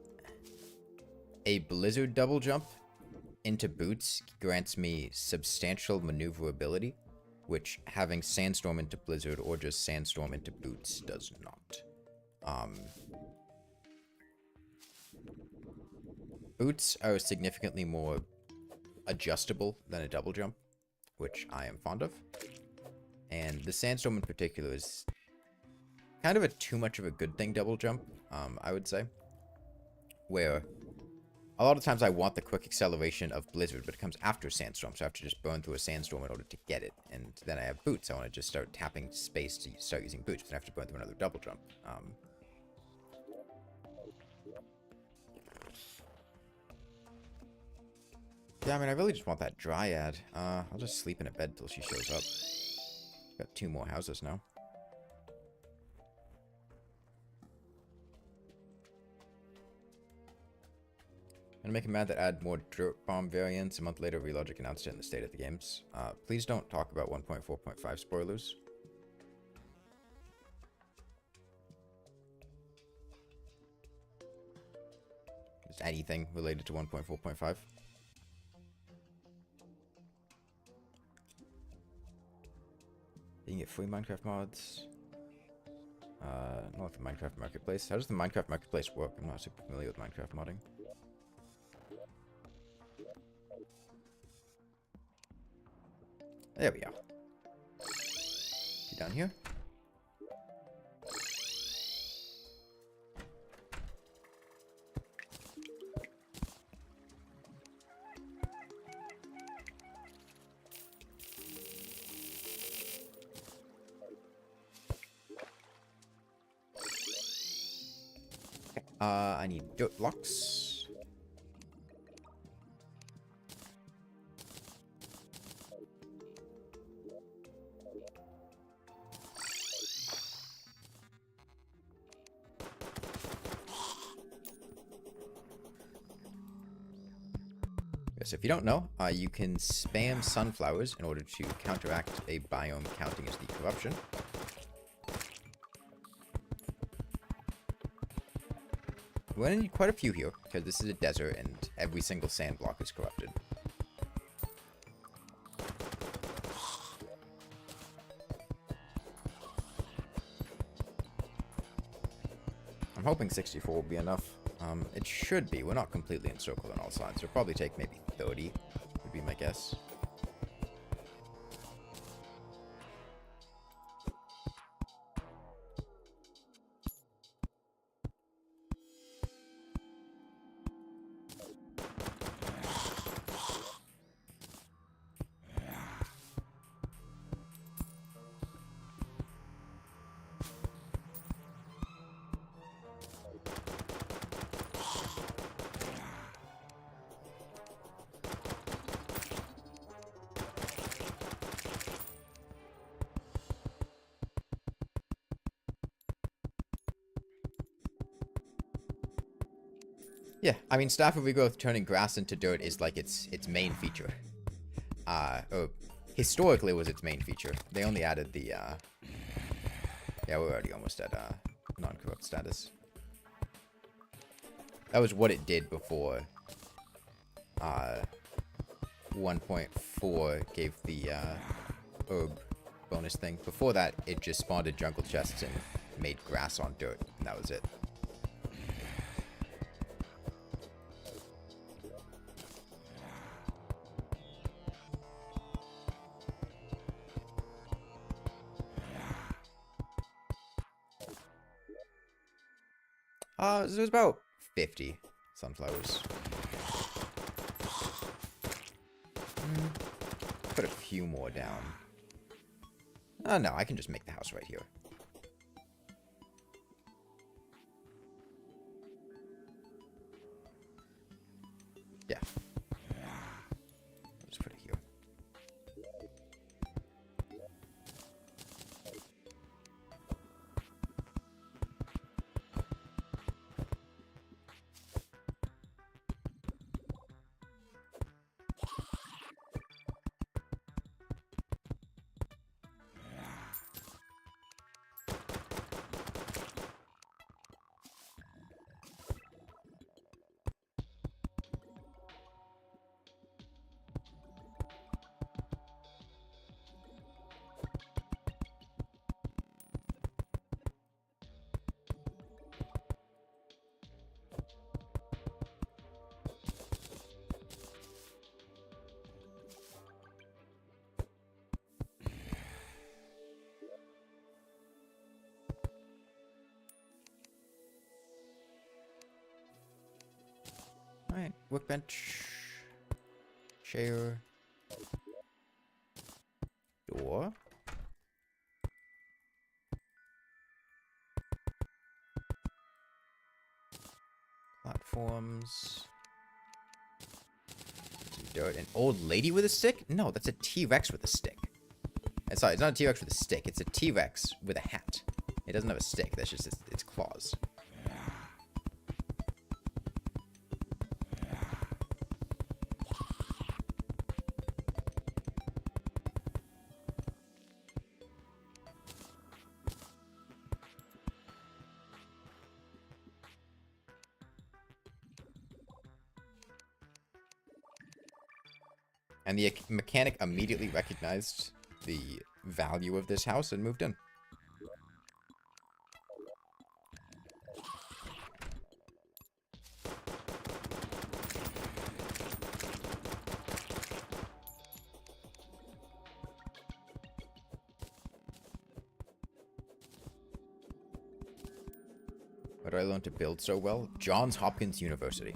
A: a Blizzard double jump into boots grants me substantial maneuverability, which having Sandstorm into Blizzard or just Sandstorm into boots does not. Boots are significantly more adjustable than a double jump, which I am fond of. And the Sandstorm in particular is kind of a too much of a good thing double jump, I would say. Where a lot of times I want the quick acceleration of Blizzard, but it comes after Sandstorm, so I have to just burn through a Sandstorm in order to get it. And then I have boots. I want to just start tapping space to start using boots, but I have to burn through another double jump. Yeah, I mean, I really just want that Dryad. I'll just sleep in a bed till she shows up. Got 2 more houses now. Gonna make him mad that add more Dirt Bomb variants. A month later, Relogic announced it in the State of the Games. Please don't talk about 1.4.5 spoilers. Just anything related to 1.4.5. You can get free Minecraft mods. Not the Minecraft Marketplace. How does the Minecraft Marketplace work? I'm not super familiar with Minecraft modding. There we are. You down here? I need dirt blocks. Yes, if you don't know, you can spam sunflowers in order to counteract a biome counting as the corruption. We're gonna need quite a few here, because this is a desert and every single sand block is corrupted. I'm hoping 64 will be enough. It should be. We're not completely encircled on all sides. It'll probably take maybe 30, would be my guess. Yeah, I mean, Staff of Regrowth turning grass into dirt is like its main feature. Or historically was its main feature. They only added the, yeah, we're already almost at, non-corrupt status. That was what it did before 1.4 gave the herb bonus thing. Before that, it just spawned in jungle chests and made grass on dirt, and that was it. So it was about 50 sunflowers. Put a few more down. Oh no, I can just make the house right here. Yeah. Let's put it here. Alright, workbench, chair, door, platforms, some dirt, an old lady with a stick? No, that's a T-Rex with a stick. Sorry, it's not a T-Rex with a stick, it's a T-Rex with a hat. It doesn't have a stick, that's just its claws. And the mechanic immediately recognized the value of this house and moved in. Where do I learn to build so well? Johns Hopkins University.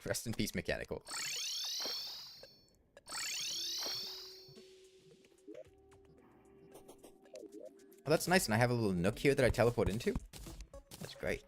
A: Rest in peace, mechanical. Oh, that's nice, and I have a little nook here that I teleport into. That's great.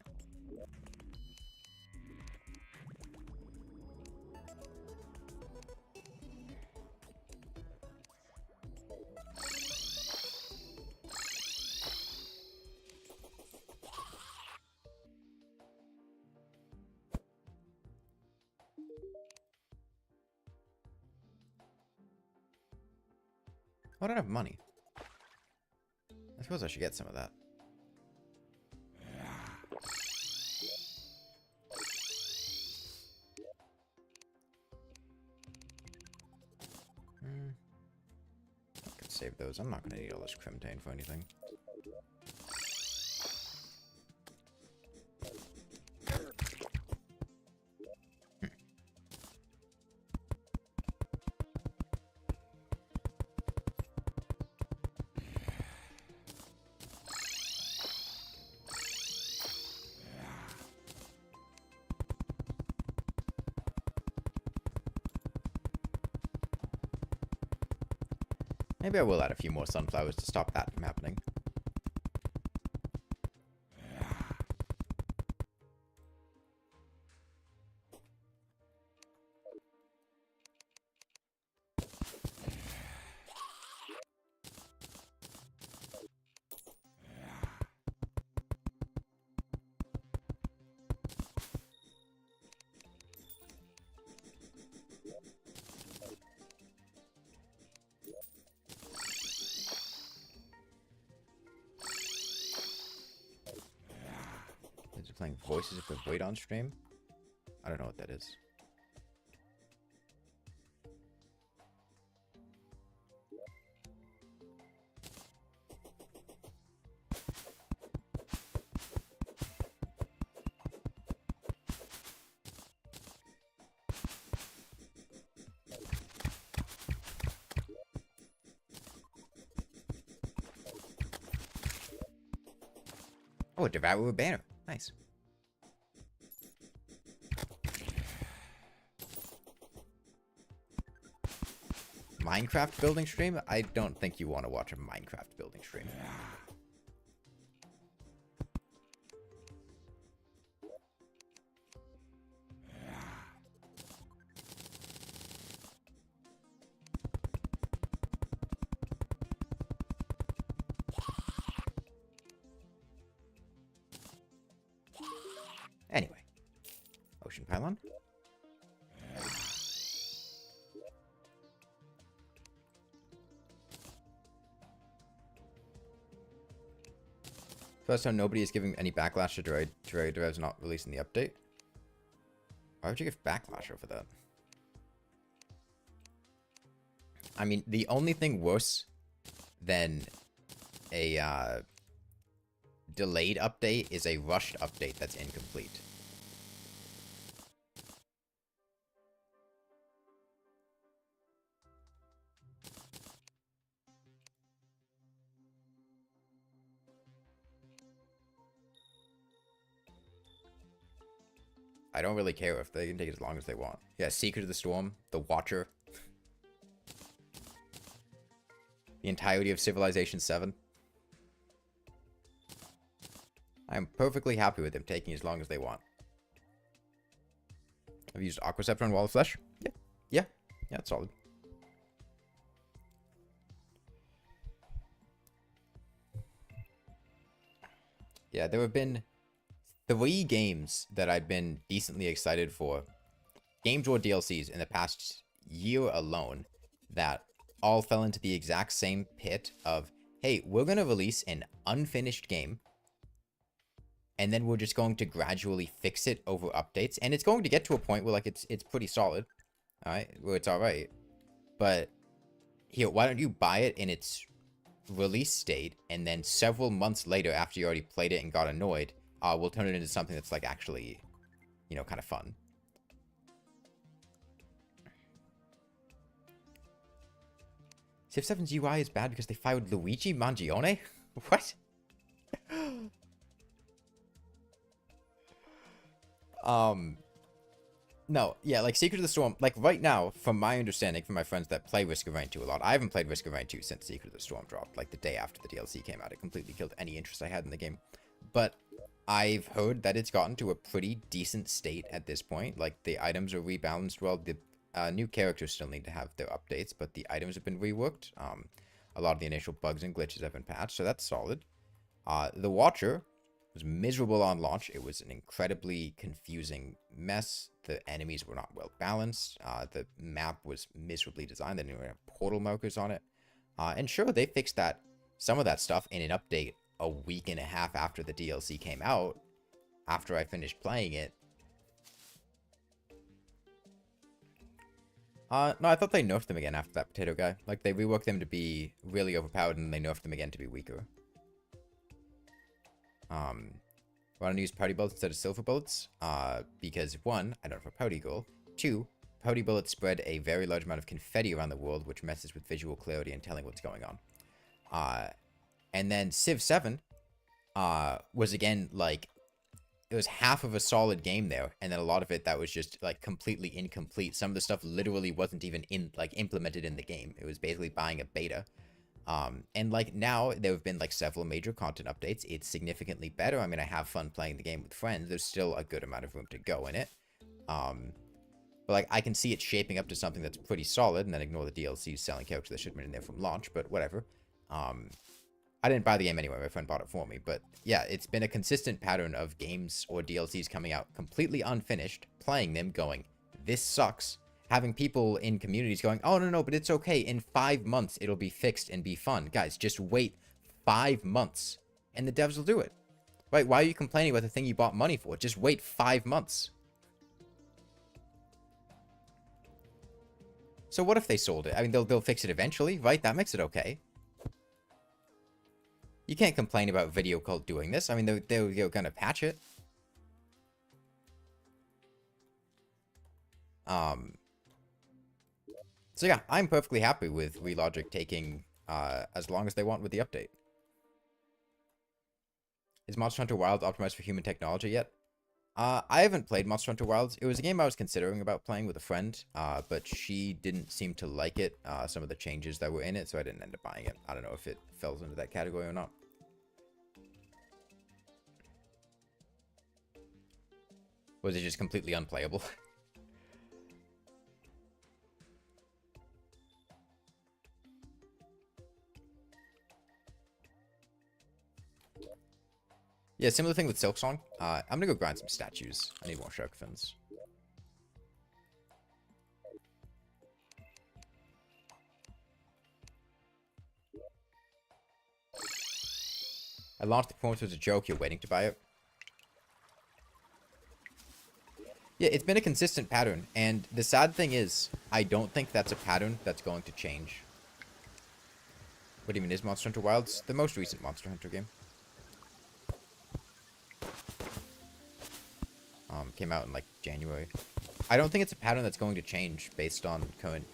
A: I don't have money. I suppose I should get some of that. I could save those. I'm not going to need all this crimtane for anything. Maybe I will add a few more sunflowers to stop that from happening. playing Voices of the Void on stream. I don't know what that is. Oh, a Devourer banner. Nice. Minecraft building stream? I don't think you want to watch a Minecraft building stream. Anyway. Ocean Pylon. First time nobody is giving any backlash to Terraria devs not releasing the update. Why would you give backlash over that? I mean, the only thing worse than a delayed update is a rushed update that's incomplete. I don't really care if they can take it as long as they want. Yeah, Secret of the Storm, The Watcher. The entirety of Civilization 7. I'm perfectly happy with them taking as long as they want. I've used Aquaceptor on Wall of Flesh. Yeah, it's solid. Yeah, there have been 3 games that I've been decently excited for. Games or DLCs in the past year alone that all fell into the exact same pit of, hey, we're going to release an unfinished game, and then we're just going to gradually fix it over updates, and it's going to get to a point where, like, it's pretty solid, alright, where it's alright, but here, why don't you buy it in its release state, and then several months later, after you already played it and got annoyed, we'll turn it into something that's, like, actually, you know, kind of fun. Civ 7's UI is bad because they fired Luigi Mangione? What? No, yeah, like, Secret of the Storm, like, right now, from my understanding, from my friends that play Risk of Rain 2 a lot, I haven't played Risk of Rain 2 since Secret of the Storm dropped, like, the day after the DLC came out. It completely killed any interest I had in the game. But I've heard that it's gotten to a pretty decent state at this point. Like, the items are rebalanced well. The new characters still need to have their updates, but the items have been reworked. A lot of the initial bugs and glitches have been patched, so that's solid. The Watcher was miserable on launch. It was an incredibly confusing mess. The enemies were not well balanced. The map was miserably designed. They didn't even have portal markers on it. And sure, they fixed that, some of that stuff in an update a week and a half after the DLC came out, after I finished playing it. No, I thought they nerfed them again after that potato guy. Like, they reworked them to be really overpowered, and they nerfed them again to be weaker. Why don't I use party bullets instead of silver bullets? Because 1, I don't have a party goal. 2, party bullets spread a very large amount of confetti around the world, which messes with visual clarity and telling what's going on. And then Civ 7 was, again, like, it was half of a solid game there, and then a lot of it that was just, like, completely incomplete. Some of the stuff literally wasn't even, implemented in the game. It was basically buying a beta. And, like, now there have been, like, several major content updates. It's significantly better. I mean, I have fun playing the game with friends. There's still a good amount of room to go in it. But, like, I can see it shaping up to something that's pretty solid, and then ignore the DLCs selling characters that should have been in there from launch, but whatever. I didn't buy the game anyway. My friend bought it for me. But, yeah, it's been a consistent pattern of games or DLCs coming out completely unfinished, playing them, going, this sucks. Having people in communities going, oh, no, but it's okay. In 5 months, it'll be fixed and be fun. Guys, just wait 5 months, and the devs will do it. Right, why are you complaining about the thing you bought money for? Just wait 5 months. So what if they sold it? I mean, they'll fix it eventually, right? That makes it okay. You can't complain about Video Cult doing this. I mean, they're gonna patch it. So yeah, I'm perfectly happy with Relogic taking as long as they want with the update. Is Monster Hunter Wilds optimized for human technology yet? I haven't played Monster Hunter Wilds. It was a game I was considering about playing with a friend, but she didn't seem to like it, some of the changes that were in it, so I didn't end up buying it. I don't know if it falls into that category or not. Was it just completely unplayable? Yeah, similar thing with Silksong. I'm gonna go grind some statues. I need more shark fins. I launched the performance was a joke. You're waiting to buy it. Yeah, it's been a consistent pattern, and the sad thing is, I don't think that's a pattern that's going to change. What even is Monster Hunter Wilds? The most recent Monster Hunter game. Came out in like January. I don't think it's a pattern that's going to change based on current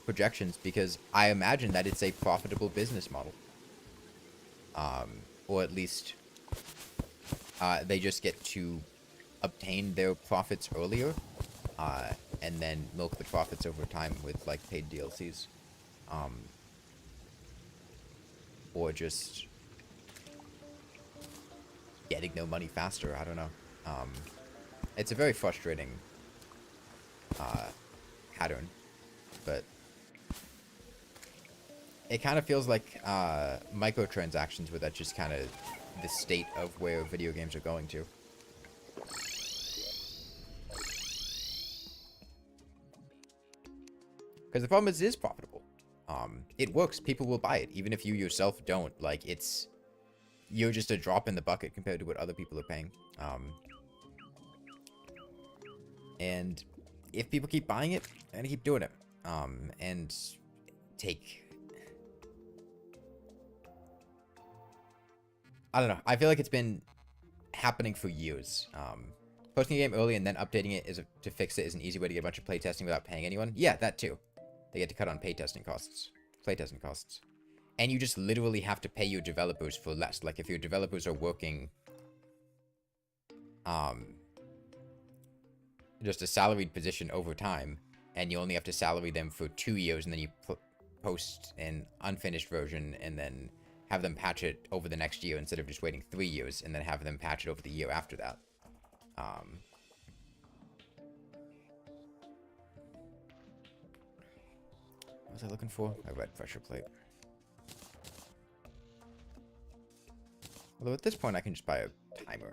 A: projections, because I imagine that it's a profitable business model. Or at least they just get to obtain their profits earlier, and then milk the profits over time with like paid DLCs, or just getting no money faster. I don't know. It's a very frustrating pattern, but it kind of feels like microtransactions, where that's just kind of the state of where video games are going to. Because the problem is, it is profitable. It works. People will buy it, even if you yourself don't. Like, you're just a drop in the bucket compared to what other people are paying. And if people keep buying it, they're gonna keep doing it. And I don't know. I feel like it's been happening for years. Posting a game early and then updating it to fix it is an easy way to get a bunch of playtesting without paying anyone. Yeah, that too. They get to cut on playtesting costs. And you just literally have to pay your developers for less. Like, if your developers are working just a salaried position over time, and you only have to salary them for 2 years, and then you post an unfinished version, and then have them patch it over the next year instead of just waiting 3 years, and then have them patch it over the year after that. What was I looking for? A red pressure plate. Although at this point I can just buy a timer.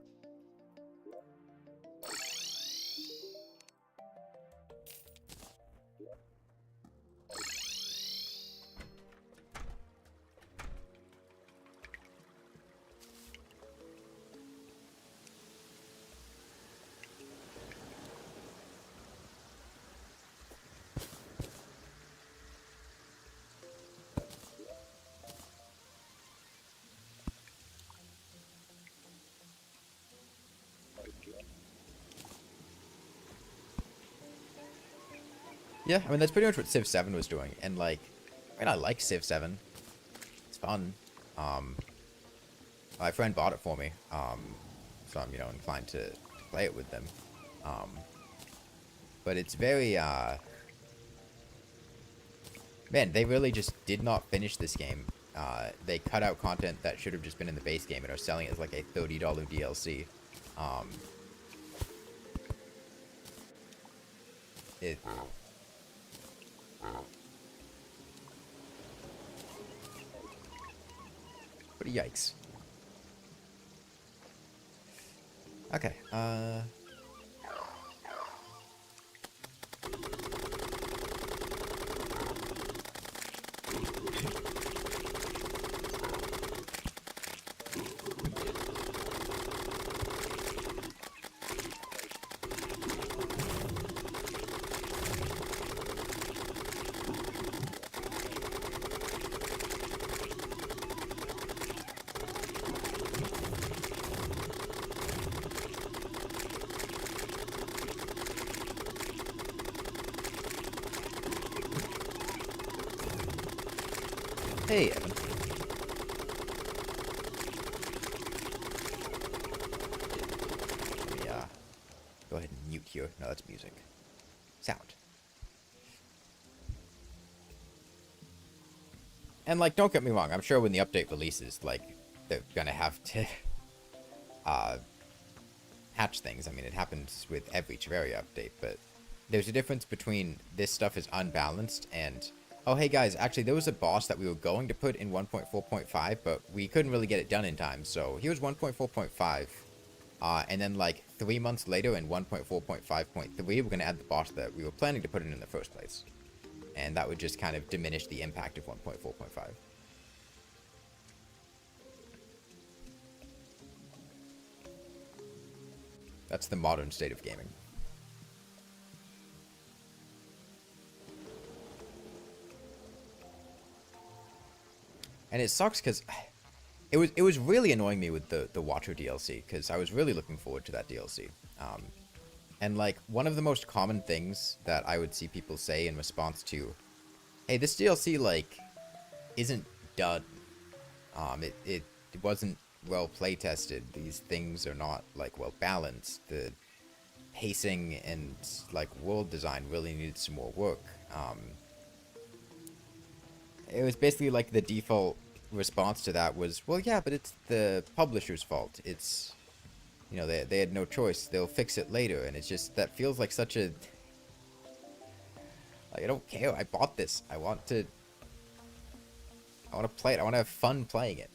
A: Yeah, I mean, that's pretty much what Civ 7 was doing, and like, I mean, I like Civ 7. It's fun. My friend bought it for me, so I'm, inclined to play it with them. But it's very, man, they really just did not finish this game. They cut out content that should have just been in the base game and are selling it as like a $30 DLC. But yikes. Okay, Hey, Evan. Let me, go ahead and mute here. No, that's music. Sound. And, like, don't get me wrong. I'm sure when the update releases, like, they're gonna have to, patch things. I mean, it happens with every Terraria update, but there's a difference between this stuff is unbalanced and, oh, hey, guys, actually, there was a boss that we were going to put in 1.4.5, but we couldn't really get it done in time, so here's 1.4.5, and then, like, 3 months later in 1.4.5.3, we're going to add the boss that we were planning to put in the first place. And that would just kind of diminish the impact of 1.4.5. That's the modern state of gaming. And it sucks because it was really annoying me with the Watcher DLC, because I was really looking forward to that DLC. And, like, one of the most common things that I would see people say in response to, hey, this DLC, like, isn't done. It wasn't well play-tested. These things are not, like, well balanced. The pacing and, like, world design really needed some more work. It was basically, like, the default response to that was, well, yeah, but it's the publisher's fault. It's... You know, they had no choice. They'll fix it later. And it's just, that feels like such a... Like, I don't care. I bought this. I want to play it. I want to have fun playing it.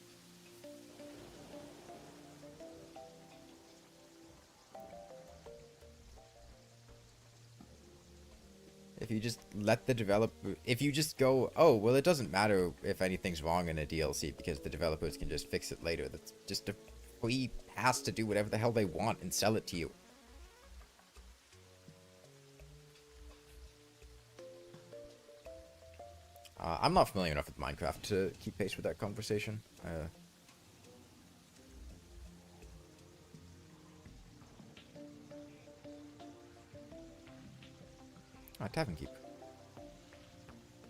A: If you just let the developer... If you just go, oh, well, it doesn't matter if anything's wrong in a DLC because the developers can just fix it later. That's just a free pass to do whatever the hell they want and sell it to you. I'm not familiar enough with Minecraft to keep pace with that conversation. Tavern Keep.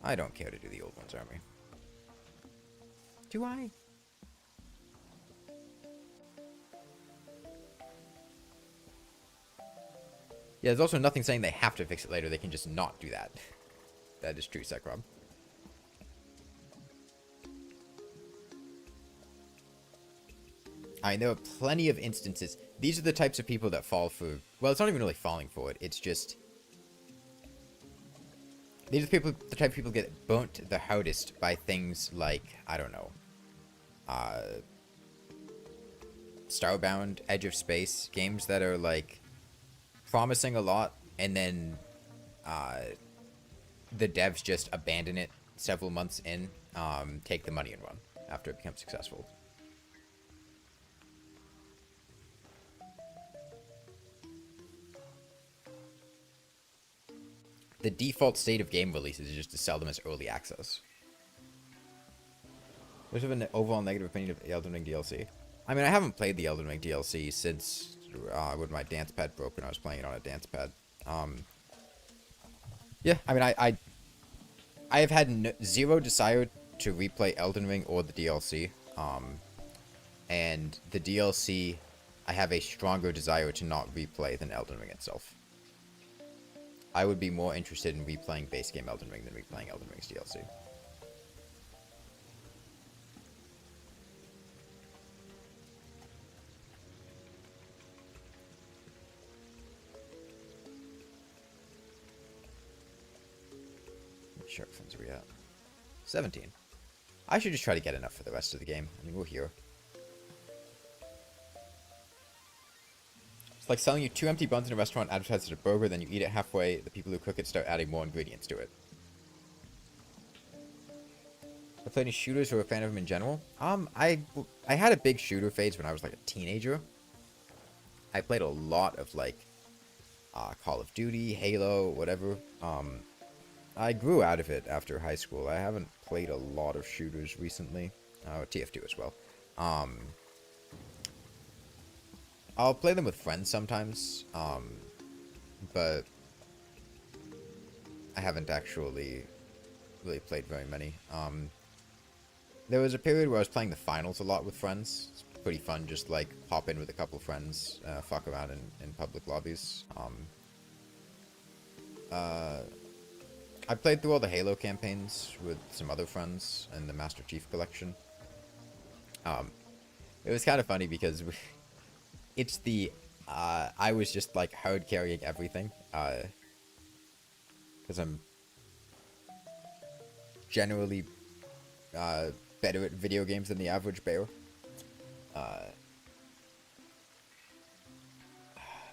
A: I don't care to do the old ones, army. Do I? Yeah, there's also nothing saying they have to fix it later. They can just not do that. That is true, Sekrob. I mean, there are plenty of instances. These are the types of people that fall for... Well, it's not even really falling for it. It's just... These are the type of people get burnt the hardest by things like, I don't know, Starbound, Edge of Space, games that are, like, promising a lot, and then the devs just abandon it several months in, take the money and run after it becomes successful. The default state of game releases is just to sell them as early access. What's an overall negative opinion of Elden Ring DLC? I mean, I haven't played the Elden Ring DLC since when my dance pad broke and I was playing it on a dance pad. Yeah, I mean, I have had zero desire to replay Elden Ring or the DLC. And the DLC, I have a stronger desire to not replay than Elden Ring itself. I would be more interested in replaying base game Elden Ring than replaying Elden Ring's DLC. What shark fins are we at? 17. I should just try to get enough for the rest of the game. I mean, we're here. It's like selling you 2 empty buns in a restaurant advertised as a burger, then you eat it halfway, the people who cook it start adding more ingredients to it. I play any shooters or a fan of them in general? I had a big shooter phase when I was like a teenager. I played a lot of like Call of Duty, Halo, whatever. I grew out of it after high school. I haven't played a lot of shooters recently. TF2 as well. I'll play them with friends sometimes, but I haven't actually really played very many. There was a period where I was playing the finals a lot with friends. It's pretty fun, just like pop in with a couple friends, fuck around in public lobbies. I played through all the Halo campaigns with some other friends in the Master Chief Collection. It was kind of funny because it's the I was just like hard carrying everything because I'm generally better at video games than the average bear.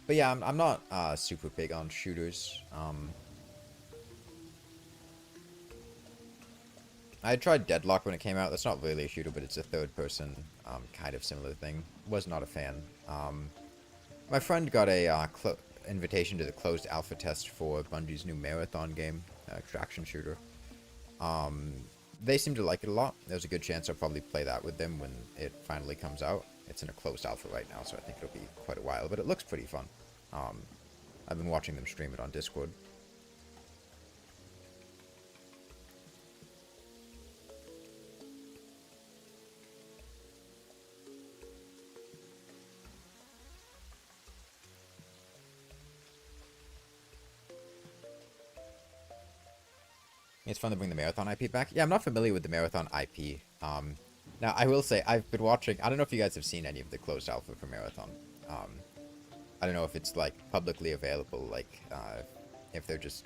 A: But yeah, I'm not super big on shooters. I tried Deadlock when it came out. That's not really a shooter, but it's a third-person kind of similar thing. Was not a fan. My friend got a invitation to the closed alpha test for Bungie's new Marathon game, extraction shooter. They seem to like it a lot. There's a good chance I'll probably play that with them when it finally comes out. It's in a closed alpha right now, so I think it'll be quite a while, but it looks pretty fun. I've been watching them stream it on Discord. It's fun to bring the Marathon IP back. Yeah, I'm not familiar with the Marathon IP. Now, I will say, I've been watching... I don't know if you guys have seen any of the closed alpha for Marathon. I don't know if it's, like, publicly available, like, if they're just...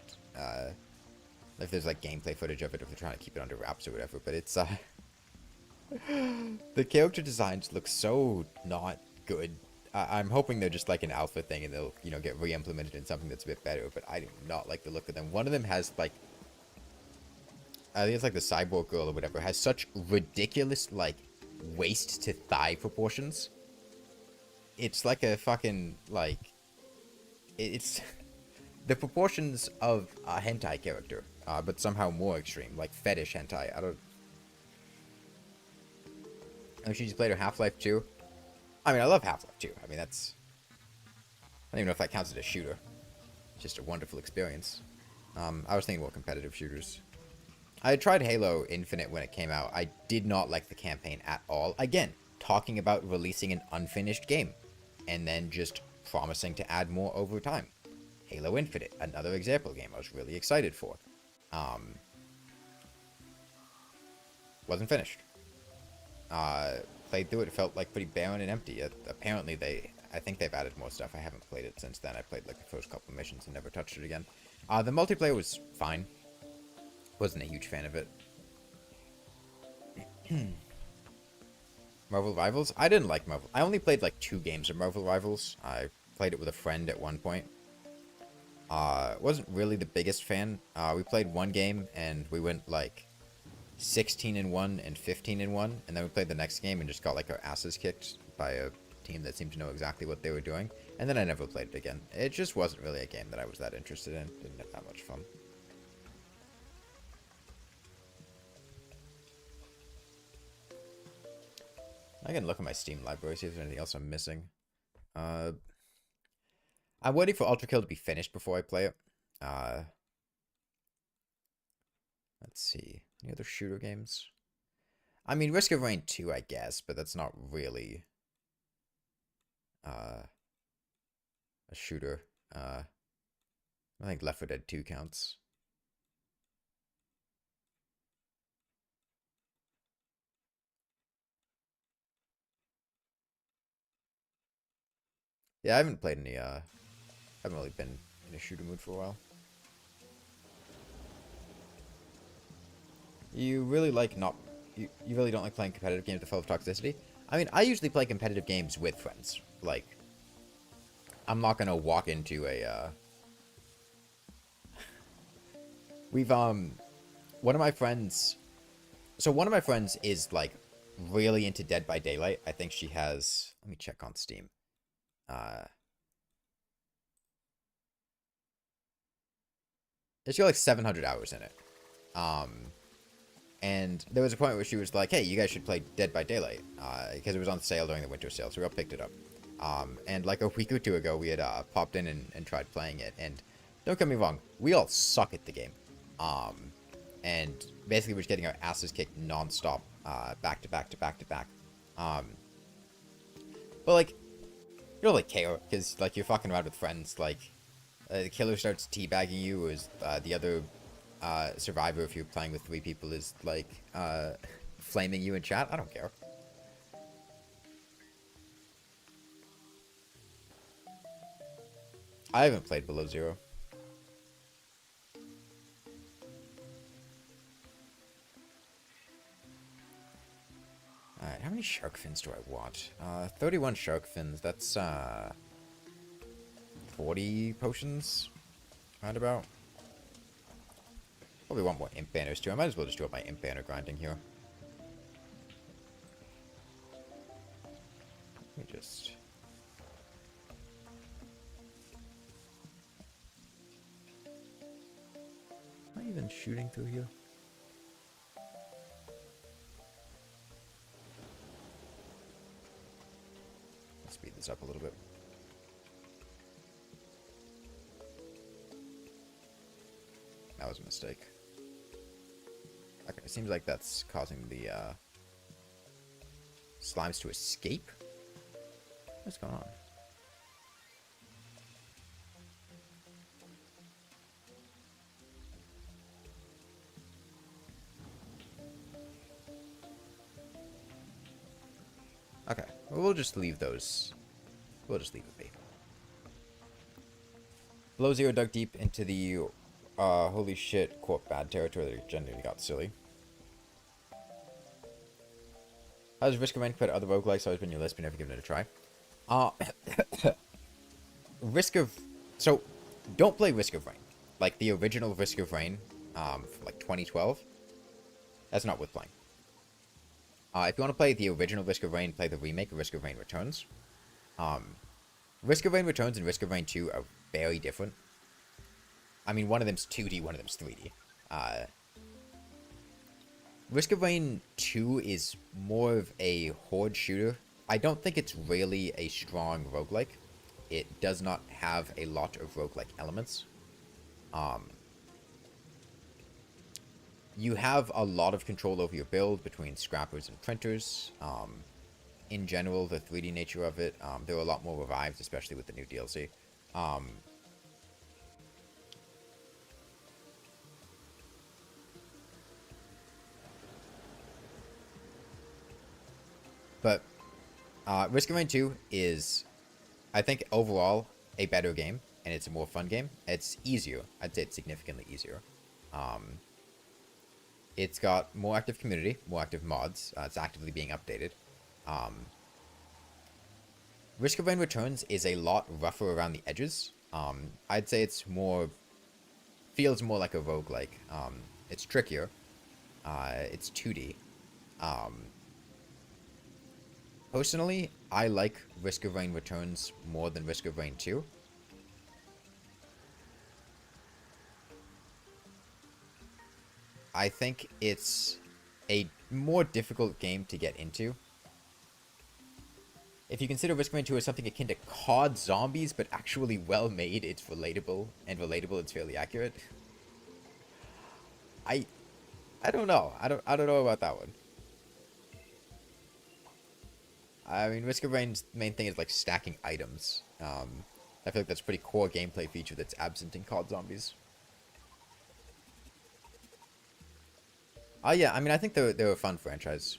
A: if there's, like, gameplay footage of it, if they're trying to keep it under wraps or whatever, but it's, the character designs look so not good. I'm hoping they're just, like, an alpha thing and they'll, you know, get re-implemented in something that's a bit better, but I do not like the look of them. One of them has, like... I think it's like the cyborg girl or whatever, has such ridiculous, like, waist to thigh proportions. It's like a fucking, like, it's the proportions of a hentai character, but somehow more extreme, like fetish hentai. I don't know. She just played her Half-Life 2. I mean, I love Half-Life 2. I mean, that's, I don't even know if that counts as a shooter. It's just a wonderful experience. I was thinking about competitive shooters. I tried Halo Infinite when it came out. I did not like the campaign at all. Again, talking about releasing an unfinished game and then just promising to add more over time. Halo Infinite, another example game I was really excited for. Wasn't finished. Played through it, felt like pretty barren and empty. Apparently I think they've added more stuff. I haven't played it since then. I played like the first couple of missions and never touched it again. The multiplayer was fine. Wasn't a huge fan of it. Marvel Rivals? I didn't like Marvel. I only played like 2 games of Marvel Rivals. I played it with a friend at one point. Wasn't really the biggest fan. We played one game and we went like 16-1 and 15-1, and then we played the next game and just got like our asses kicked by a team that seemed to know exactly what they were doing. And then I never played it again. It just wasn't really a game that I was that interested in. Didn't have that much fun. I can look at my Steam library, see if there's anything else I'm missing. I'm waiting for Ultra Kill to be finished before I play it. Let's see. Any other shooter games? I mean, Risk of Rain 2, I guess, but that's not really a shooter. I think Left 4 Dead 2 counts. Yeah, I haven't played any, haven't really been in a shooter mood for a while. You really like you really don't like playing competitive games that are full of toxicity? I mean, I usually play competitive games with friends. Like, I'm not gonna walk into a, we've, one of my friends, so one of my friends is, like, really into Dead by Daylight. I think she has, let me check on Steam. She's got like 700 hours in it. And there was a point where she was like, hey, you guys should play Dead by Daylight. Because it was on sale during the winter sale, so we all picked it up. And like a week or two ago, we had popped in and tried playing it. And don't get me wrong, we all suck at the game. And basically we're just getting our asses kicked non-stop. back to back to back to back. But like, you don't like care because like you're fucking around with friends. Like, the killer starts teabagging you, or is the other survivor, if you're playing with 3 people, is like flaming you in chat. I don't care. I haven't played Below Zero. Alright, how many shark fins do I want? 31 shark fins. That's 40 potions, roundabout. Probably want more imp banners too. I might as well just do up my imp banner grinding here. Let me just... Am I even shooting through here? Let's speed this up a little bit. That was a mistake. Okay, it seems like that's causing the slimes to escape. What's going on? Okay, well, we'll just leave those. We'll just leave it be. Below Zero dug deep into the holy shit quote bad territory that generally got silly. How does Risk of Rain compared to other roguelikes? Always been your list, but never given it a try. Risk of... So, don't play Risk of Rain. Like, the original Risk of Rain, from, like, 2012. That's not worth playing. If you want to play the original Risk of Rain, play the remake of Risk of Rain Returns. Risk of Rain Returns and Risk of Rain 2 are very different. I mean, one of them's 2D, one of them's 3D. Risk of Rain 2 is more of a horde shooter. I don't think it's really a strong roguelike. It does not have a lot of roguelike elements. You have a lot of control over your build between scrappers and printers. In general, the 3D nature of it, there are a lot more revives, especially with the new DLC. But Risk of Rain 2 is, I think, overall a better game, and it's a more fun game. It's easier. I'd say it's significantly easier. It's got more active community, more active mods. It's actively being updated. Risk of Rain Returns is a lot rougher around the edges. I'd say it's more... feels more like a roguelike. It's trickier. It's 2D. Personally, I like Risk of Rain Returns more than Risk of Rain 2. I think it's a more difficult game to get into. If you consider Risk of Rain 2 as something akin to COD Zombies, but actually well made, it's relatable, and it's fairly accurate. I don't know. I don't know about that one. I mean, Risk of Rain's main thing is like stacking items. I feel like that's a pretty core gameplay feature that's absent in COD Zombies. Yeah, I mean, I think they're a fun franchise.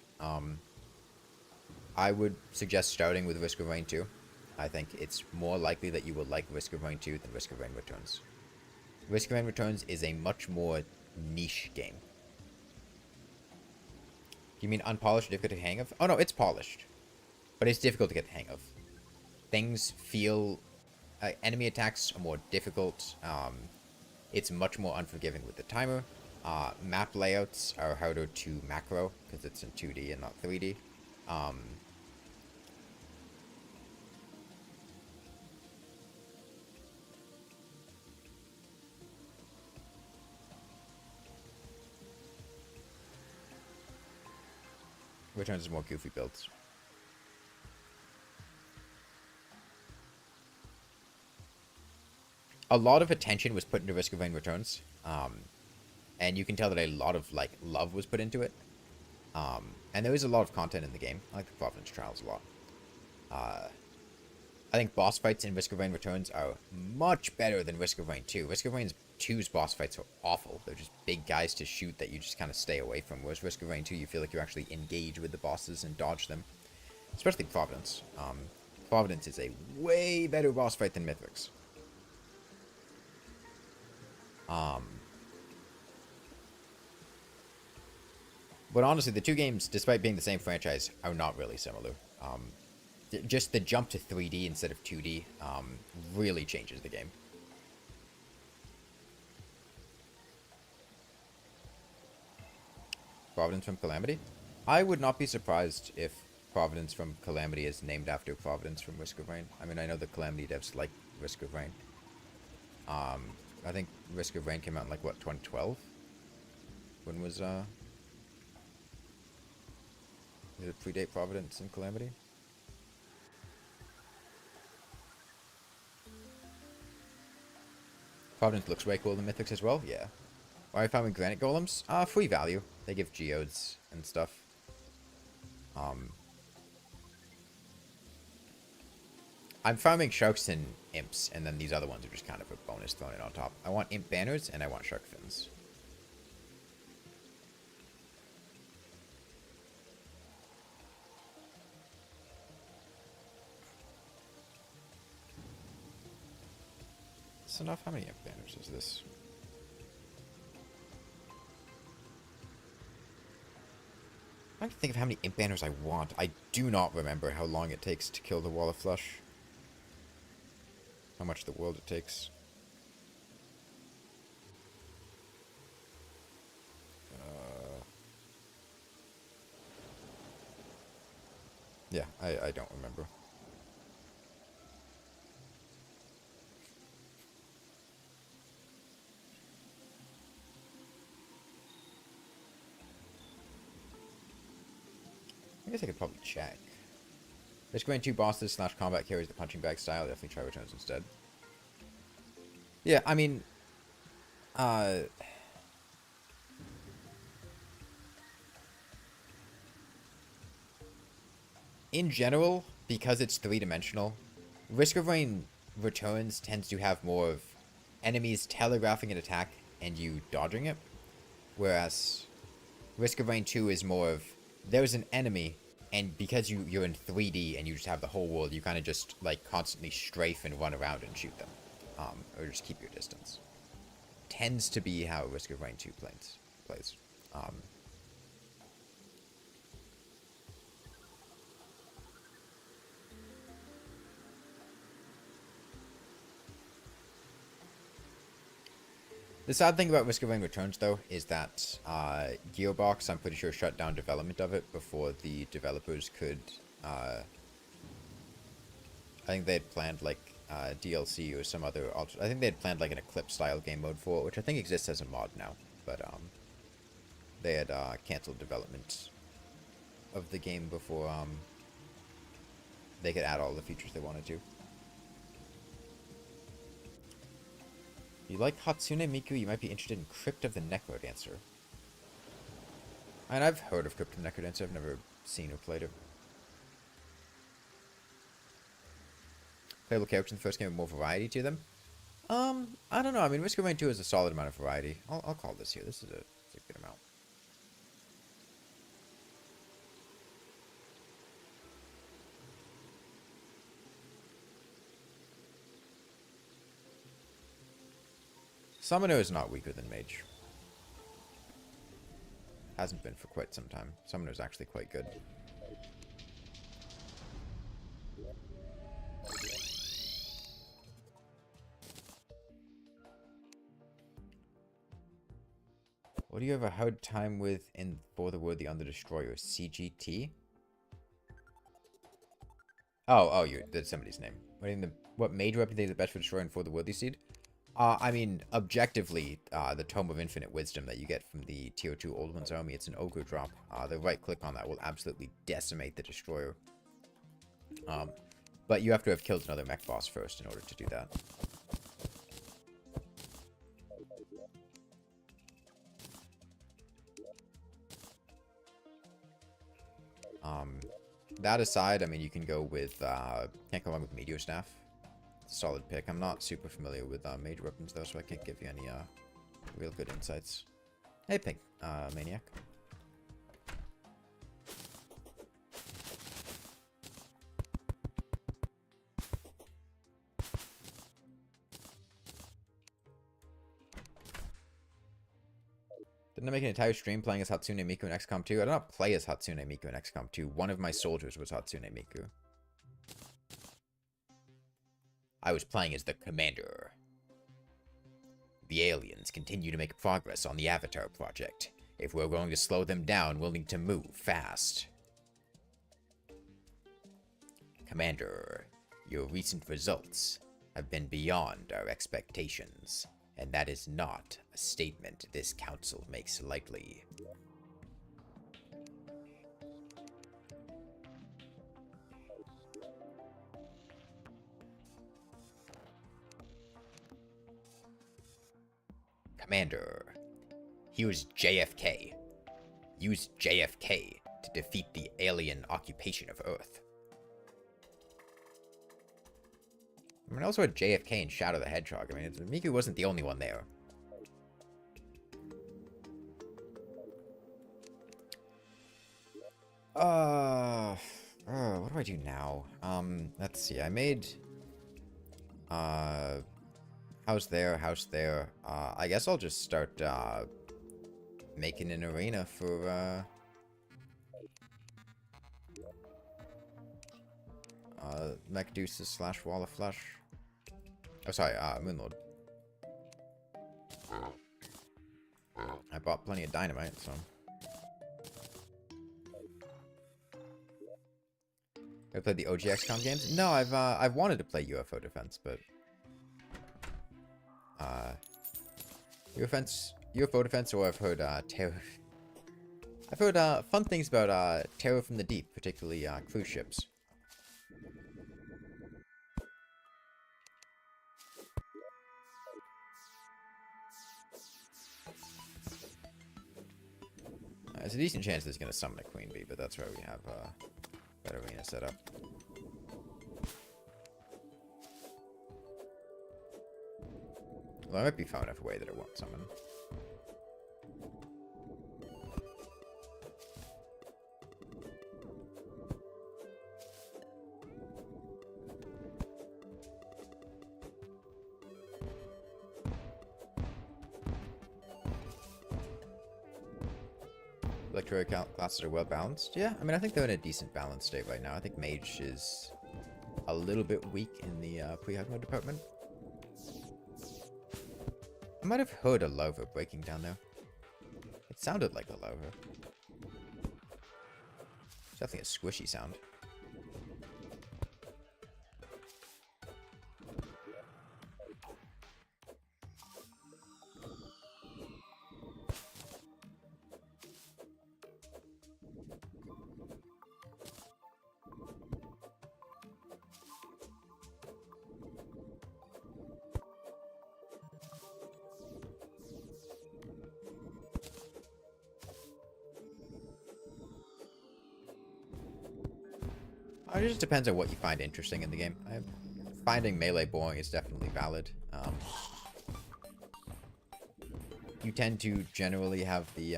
A: I would suggest starting with Risk of Rain 2. I think it's more likely that you will like Risk of Rain 2 than Risk of Rain Returns. Risk of Rain Returns is a much more niche game. Do you mean unpolished, difficult to hang of? Oh no, it's polished. But it's difficult to get the hang of. Things feel... enemy attacks are more difficult. It's much more unforgiving with the timer. Map layouts are harder to macro, because it's in 2D and not 3D. Returns is more goofy builds. A lot of attention was put into Risk of Rain Returns, and you can tell that a lot of like love was put into it. And there is a lot of content in the game. I like the Providence Trials a lot. I think boss fights in Risk of Rain Returns are much better than Risk of Rain 2. Risk of Rain 2's boss fights are awful. They're just big guys to shoot that you just kind of stay away from. Whereas Risk of Rain 2, you feel like you actually engage with the bosses and dodge them. Especially Providence. Providence is a way better boss fight than Mythrix. But honestly, the two games, despite being the same franchise, are not really similar. Just the jump to 3D instead of 2D really changes the game. Providence from Calamity? I would not be surprised if Providence from Calamity is named after Providence from Risk of Rain. I mean, I know the Calamity devs like Risk of Rain. I think Risk of Rain came out in, like, what, 2012? When was, did it predate Providence and Calamity? Providence looks way cooler than Mythics as well, yeah. Why are you farming granite golems? Free value. They give geodes and stuff. I'm farming sharks and imps, and then these other ones are just kind of a bonus thrown in on top. I want imp banners, and I want shark fins. That's enough. How many imp banners is this? I have to think of how many imp banners I want. I do not remember how long it takes to kill the Wall of Flesh. How much the world it takes. Yeah, I don't remember. I guess I could probably check. Risk Rain 2 bosses / combat carries the punching bag style. Definitely try Returns instead. Yeah, I mean, in general, because it's three-dimensional, Risk of Rain Returns tends to have more of enemies telegraphing an attack and you dodging it, whereas Risk of Rain 2 is more of there's an enemy, and because you're in 3D and you just have the whole world, you kind of just like constantly strafe and run around and shoot them, or just keep your distance. Tends to be how Risk of Rain 2 plays. The sad thing about Risk of Rain Returns, though, is that Gearbox, I'm pretty sure, shut down development of it before the developers could... I think they had planned, like, DLC or some other... I think they had planned, like, an Eclipse-style game mode for it, which I think exists as a mod now. But, they had canceled development of the game before they could add all the features they wanted to. You like Hatsune Miku, you might be interested in Crypt of the Necrodancer. And I've heard of Crypt of the Necrodancer, I've never seen or played it. Playable characters in the first game with more variety to them? I don't know, I mean, Risk of Rain 2 has a solid amount of variety. I'll call this here, this is a good amount. Summoner is not weaker than Mage. Hasn't been for quite some time. Summoner is actually quite good. What do you have a hard time with in For the Worthy on the Destroyer? CGT? Oh, that's somebody's name. What mage weapon is the best for destroying For the Worthy Seed? I mean, objectively, the Tome of Infinite Wisdom that you get from the Tier 2 Old One's Army, it's an Ogre drop. The right click on that will absolutely decimate the Destroyer. But you have to have killed another mech boss first in order to do that. that aside, I mean, you can go with, can't go wrong with Meteor Staff. Solid pick. I'm not super familiar with major weapons, though, so I can't give you any real good insights. Hey, Pink Maniac. Didn't I make an entire stream playing as Hatsune Miku in XCOM 2? I did not play as Hatsune Miku in XCOM 2. One of my soldiers was Hatsune Miku. I was playing as the commander. The aliens continue to make progress on the Avatar project. If we're going to slow them down, we'll need to move fast. Commander, your recent results have been beyond our expectations, and that is not a statement this council makes lightly. Commander, here's JFK. Use JFK to defeat the alien occupation of Earth. I mean, I also had JFK and Shadow the Hedgehog. I mean, Miku wasn't the only one there. What do I do now? Let's see. I made, house there. I guess I'll just start, making an arena for, Mech-Deuces / Wall of Flesh. Oh, sorry, Moonlord. I bought plenty of dynamite, so... I played the OG XCOM games? No, I've wanted to play UFO Defense, but... UFO Defense, or I've heard, Terror... I've heard, fun things about, Terror from the Deep, particularly, cruise ships. There's a decent chance there's going to summon a Queen Bee, but that's why we have that arena set up. Well, I might be far enough away that it won't summon. Electro classes are well balanced. Yeah, I mean, I think they're in a decent balance state right now. I think Mage is a little bit weak in the pre-hard mode department. I might have heard a lava breaking down there. It sounded like a lava. It's definitely a squishy sound. It just depends on what you find interesting in the game. Finding melee boring is definitely valid. You tend to generally have the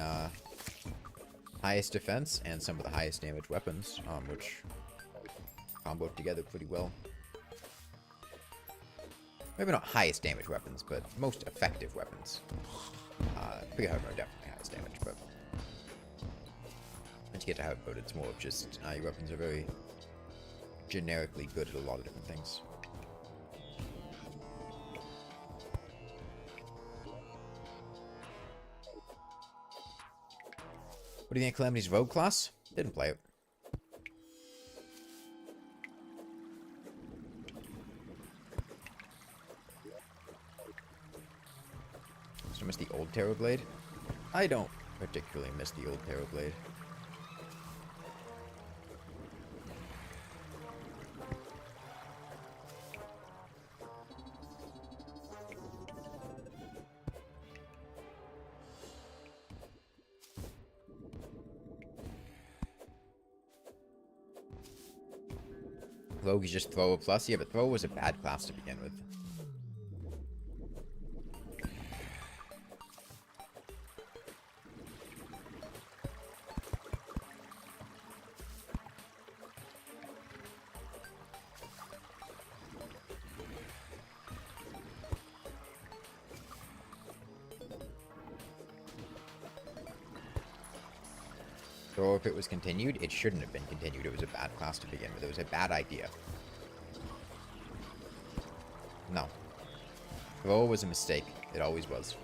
A: highest defense and some of the highest damage weapons, which combo together pretty well. Maybe not highest damage weapons, but most effective weapons. Pre-hard mode definitely highest damage, but once you get to hard mode, it's more of just your weapons are very generically good at a lot of different things. What do you think of Calamity's Rogue class? Didn't play it. So I miss the old Terror Blade? I don't particularly miss the old Terror Blade. Rogue is just Thrower plus. Yeah, but Thrower was a bad class to begin with. Or if it was continued, it shouldn't have been continued. It was a bad class to begin with. It was a bad idea. No. Thrower was a mistake. It always was.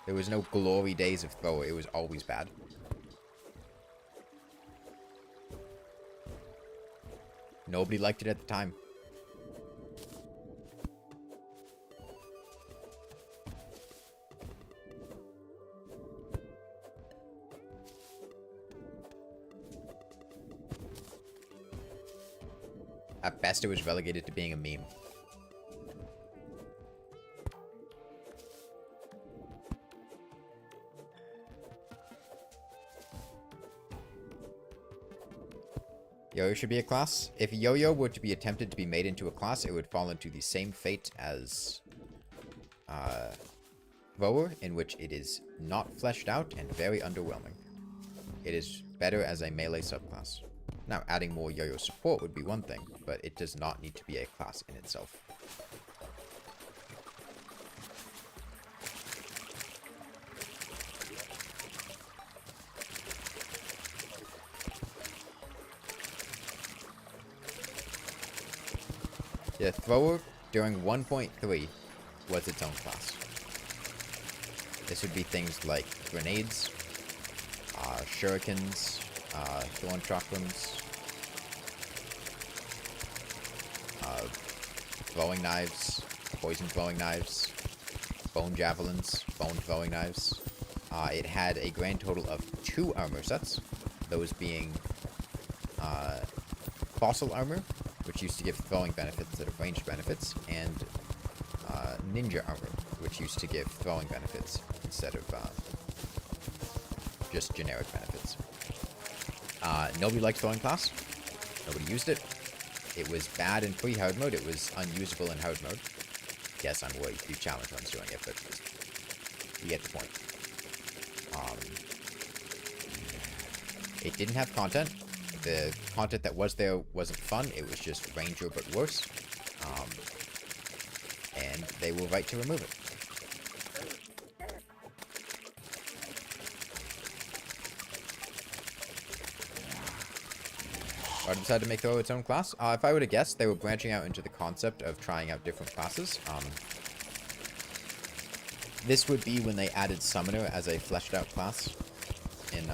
A: There was no glory days of Thrower. It was always bad. Nobody liked it at the time. At best, it was relegated to being a meme. Yo-Yo should be a class. If Yo-Yo were to be attempted to be made into a class, it would fall into the same fate as Thrower, in which it is not fleshed out and very underwhelming. It is better as a melee subclass. Now, adding more Yo-Yo support would be one thing, but it does not need to be a class in itself. Yeah, Thrower during 1.3 was its own class. This would be things like grenades, shurikens, thorn chakrams, throwing knives, poison throwing knives, bone javelins, bone throwing knives. It had a grand total of 2 armor sets, those being fossil armor, which used to give throwing benefits instead of ranged benefits, and ninja armor, which used to give throwing benefits instead of just generic benefits. Nobody liked throwing class. Nobody used it. It was bad in pre-hard mode. It was unusable in hard mode. Yes, I'm aware you do challenge runs doing it, but you get the point. It didn't have content. The content that was there wasn't fun. It was just Ranger, but worse. And they were right to remove it. Why decided to make Thrower its own class? If I were to guess, they were branching out into the concept of trying out different classes. This would be when they added Summoner as a fleshed out class in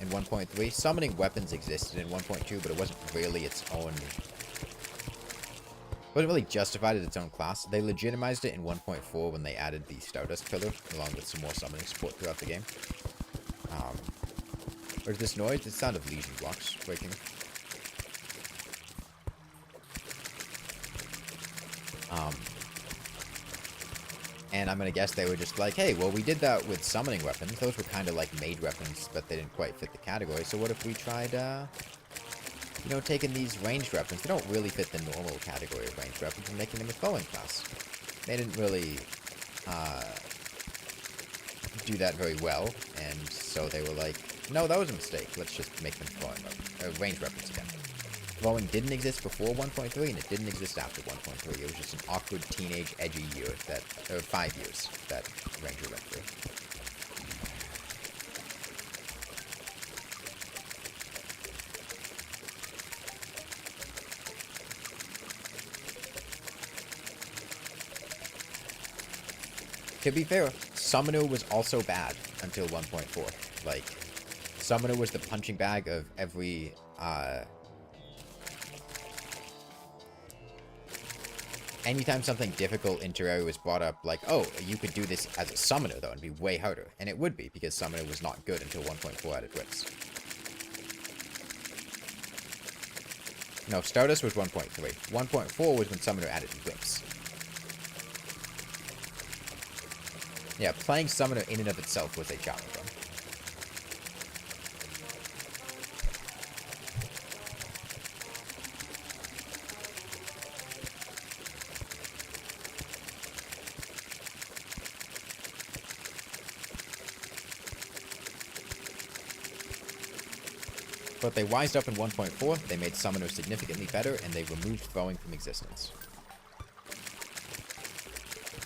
A: 1.3. Summoning weapons existed in 1.2, but it wasn't really its own... It wasn't really justified as its own class. They legitimized it in 1.4 when they added the Stardust Pillar, along with some more summoning support throughout the game. Where's this noise? It's the sound of Legion blocks breaking. And I'm gonna guess they were just like, hey, well, we did that with summoning weapons. Those were kind of like made weapons, but they didn't quite fit the category. So what if we tried, you know, taking these ranged weapons? They don't really fit the normal category of ranged weapons and making them a throwing class. They didn't really do that very well, and so they were like, no, that was a mistake. Let's just make them throwing ranged weapons again. Throwing didn't exist before 1.3, and it didn't exist after 1.3. It was just an awkward, teenage, edgy year that, 5 years that Ranger went through. To be fair, Summoner was also bad until 1.4. Like, Summoner was the punching bag of every, anytime something difficult in Terraria was brought up, like, oh, you could do this as a Summoner, though, and be way harder. And it would be, because Summoner was not good until 1.4 added whips. No, Stardust was 1.3. 1.4 was when Summoner added whips. Yeah, playing Summoner in and of itself was a challenge run. But they wised up in 1.4, they made Summoner significantly better, and they removed throwing from existence.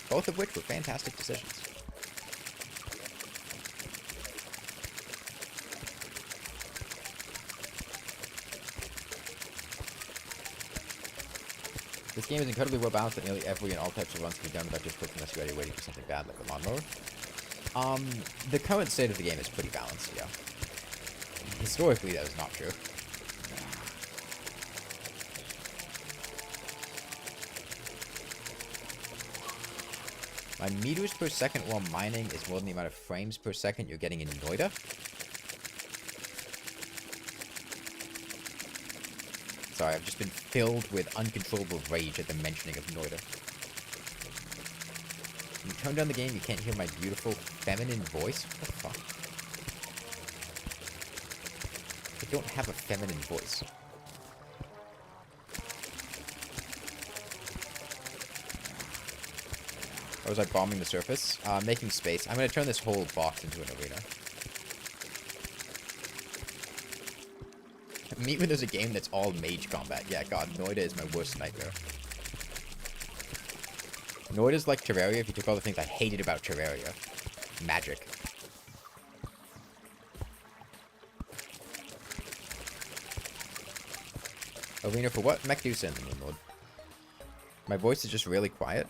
A: Both of which were fantastic decisions. This game is incredibly well balanced, that nearly every and all types of runs can be done without just clicking unless you're already waiting for something bad like a lawnmower. The current state of the game is pretty balanced, yeah. Historically, that is not true. My meters per second while mining is more than the amount of frames per second you're getting in Noida. Sorry, I've just been filled with uncontrollable rage at the mentioning of Noida. When you turn down the game, you can't hear my beautiful feminine voice? What the fuck? I don't have a feminine voice. Or was I bombing the surface? Making space. I'm going to turn this whole box into an arena. Meet when there's a game that's all mage combat. Yeah, god, Noida is my worst nightmare. Noida's like Terraria if you took all the things I hated about Terraria. Magic. Arena for what? Medusa in the moon mode. My voice is just really quiet.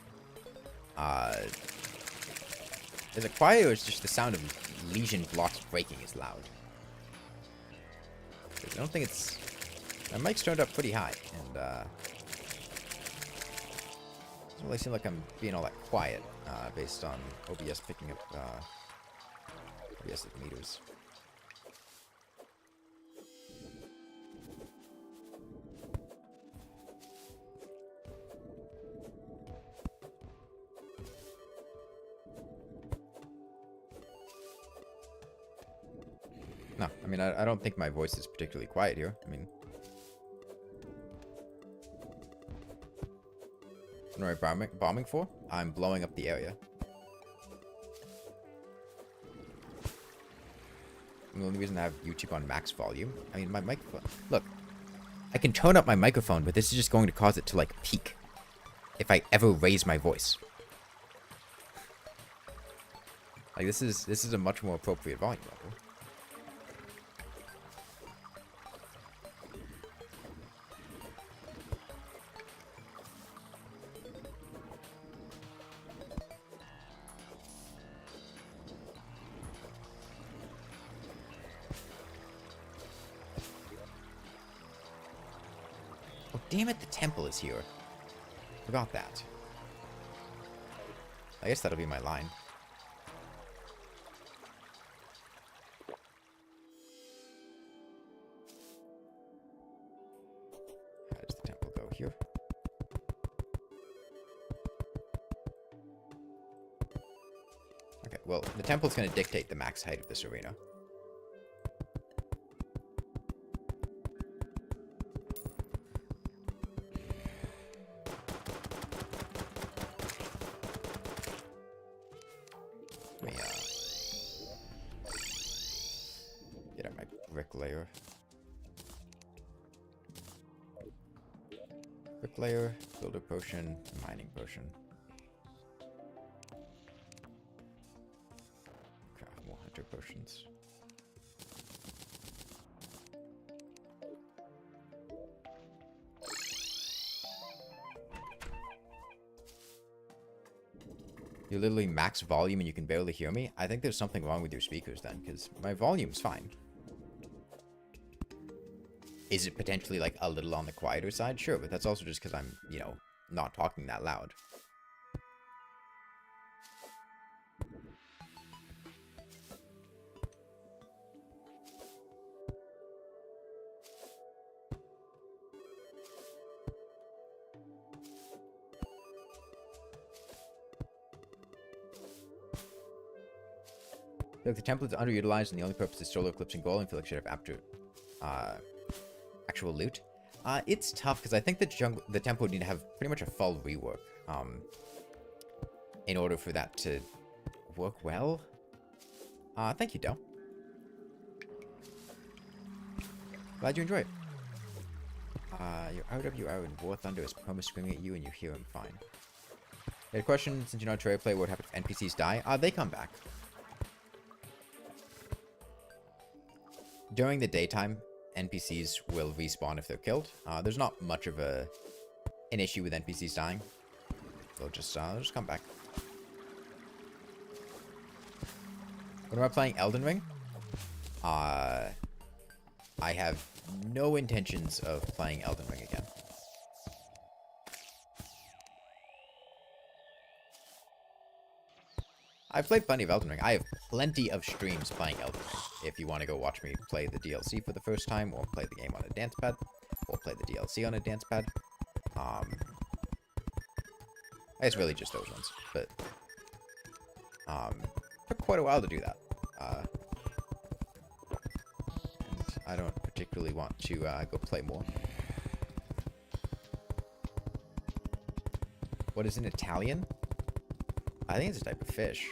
A: Is it quiet or is just the sound of Legion blocks breaking is loud? I don't think it's... My mic's turned up pretty high, and, doesn't really seem like I'm being all that quiet, based on OBS picking up, OBS meters. No, I mean, I don't think my voice is particularly quiet here. I mean... What am I bombing for? I'm blowing up the area. And the only reason I have YouTube on max volume... I mean, my microphone... Look, I can tone up my microphone, but this is just going to cause it to, like, peak. If I ever raise my voice. Like, this is a much more appropriate volume level. Damn it, the temple is here. Forgot that. I guess that'll be my line. How does the temple go here? Okay, well, the temple's going to dictate the max height of this arena. Bricklayer, builder potion, mining potion. Craft more hunter potions. You're literally max volume and you can barely hear me? I think there's something wrong with your speakers then, because my volume's fine. Is it potentially, like, a little on the quieter side? Sure, but that's also just because I'm, you know, not talking that loud. Look, the template's underutilized and the only purpose is solar eclipse and goal, and feel like should have after, actual loot. It's tough because I think the tempo would need to have pretty much a full rework in order for that to work well. Thank you, Del. Glad you enjoy it. Your RWR in War Thunder is perma-screaming at you and you hear him fine. You had a question, since you're not a Terraria player, what happens if NPCs die? They come back. During the daytime, NPCs will respawn if they're killed. There's not much of an issue with NPCs dying. They'll just come back. When we're playing Elden Ring, I have no intentions of playing Elden Ring again. I've played plenty of Elden Ring. I have plenty of streams playing Elden Ring. If you want to go watch me play the DLC for the first time, or play the game on a dance pad, or play the DLC on a dance pad. It's really just those ones. But took quite a while to do that. And I don't particularly want to go play more. What is an Italian? I think it's a type of fish.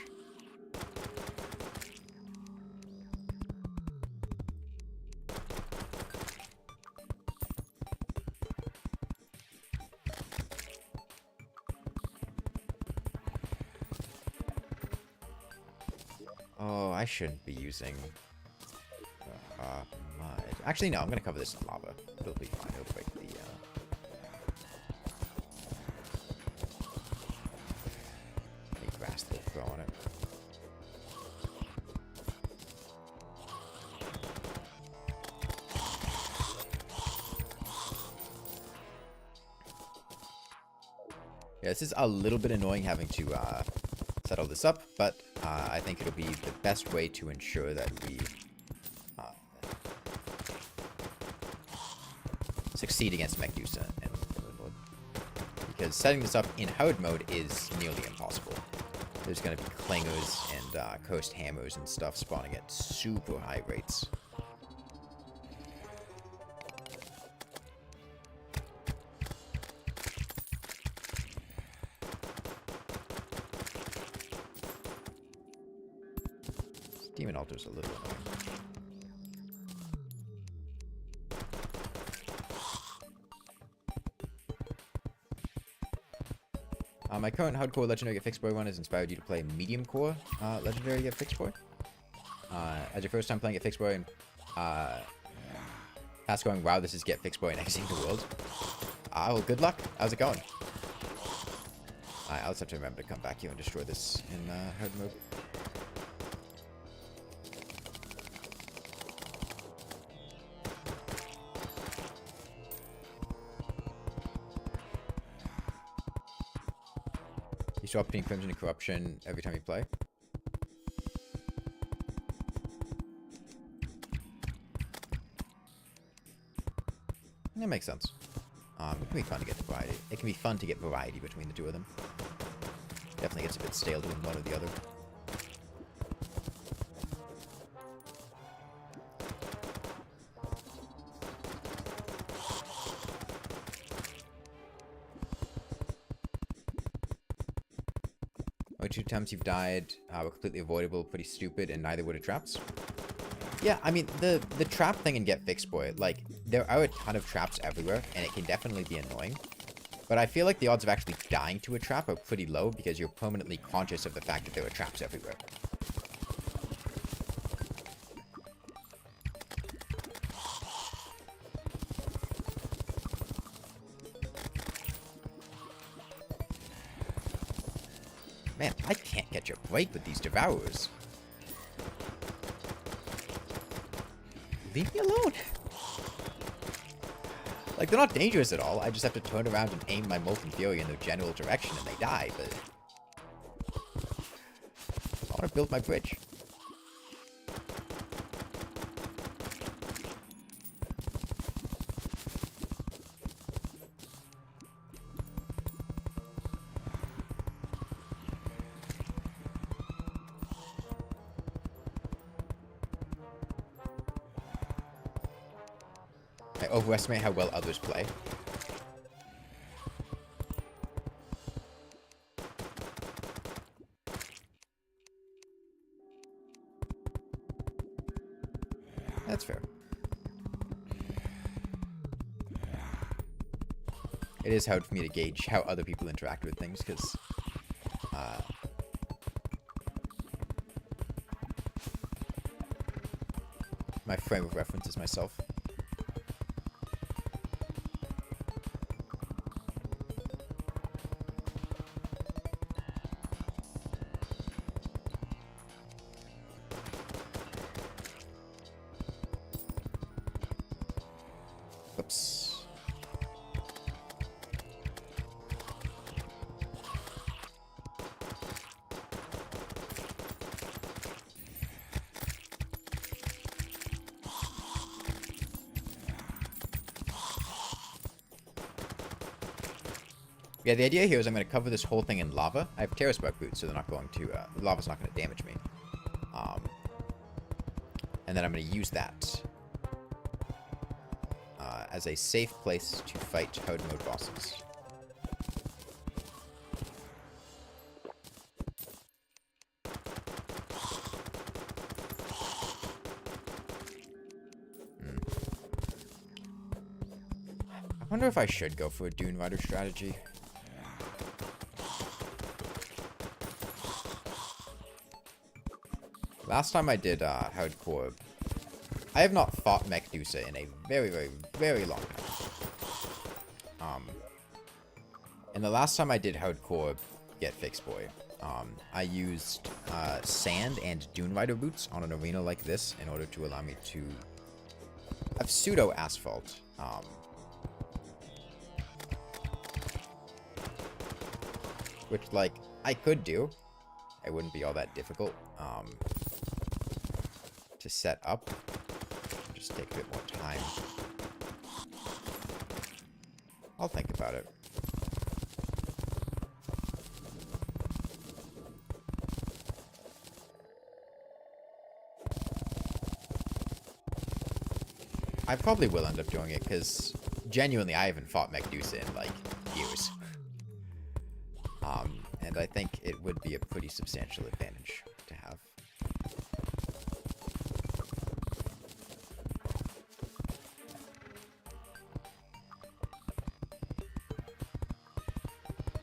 A: Oh, I shouldn't be using mud. Actually, no, I'm going to cover this in lava. It'll be fine. It'll break the... grass that will grow on it. Yeah, this is a little bit annoying having to settle this up, but I think it'll be the best way to ensure that we succeed against Medusa and because setting this up in hard mode is nearly impossible. There's going to be clangers and cursed hammers and stuff spawning at super high rates. Demon Altar's a little annoying. My current hardcore legendary get fixed boy run has inspired you to play medium core legendary get fixed boy. As your first time playing get fixed boy and past going, wow, this is get fixed boy and exiting the world. Well, good luck. How's it going? I'll just have to remember to come back here and destroy this in hard mode. You swap between Crimson and Corruption every time you play. That makes sense. It can be fun to get variety. It can be fun to get variety between the two of them. Definitely gets a bit stale doing one or the other. Two times you've died were completely avoidable, pretty stupid, and neither were the traps. Yeah, I mean, the trap thing in Get Fixed Boy, like, there are a ton of traps everywhere, and it can definitely be annoying. But I feel like the odds of actually dying to a trap are pretty low, because you're permanently conscious of the fact that there are traps everywhere. Man, I can't catch a break with these Devourers. Leave me alone. Like, they're not dangerous at all. I just have to turn around and aim my Molten Fury in their general direction and they die, but... I want to build my bridge. I overestimate how well others play. That's fair. it is hard for me to gauge how other people interact with things, because my frame of reference is myself. Oops. Yeah, the idea here is I'm going to cover this whole thing in lava. I have Terraspark boots, so they're not going to, the lava's not going to damage me. And then I'm going to use that as a safe place to fight hard mode bosses. I wonder if I should go for a Dune Rider strategy. Last time I did hardcore, I have not fought Medusa in a very, very, very long time. And the last time I did hardcore Get Fixed Boy, I used sand and Dune Rider boots on an arena like this in order to allow me to have pseudo asphalt. Which, like, I could do. It wouldn't be all that difficult to set up. Just take a bit more time. I'll think about it. I probably will end up doing it, because genuinely I haven't fought Medusa in, like, years. And I think it would be a pretty substantial advantage to have.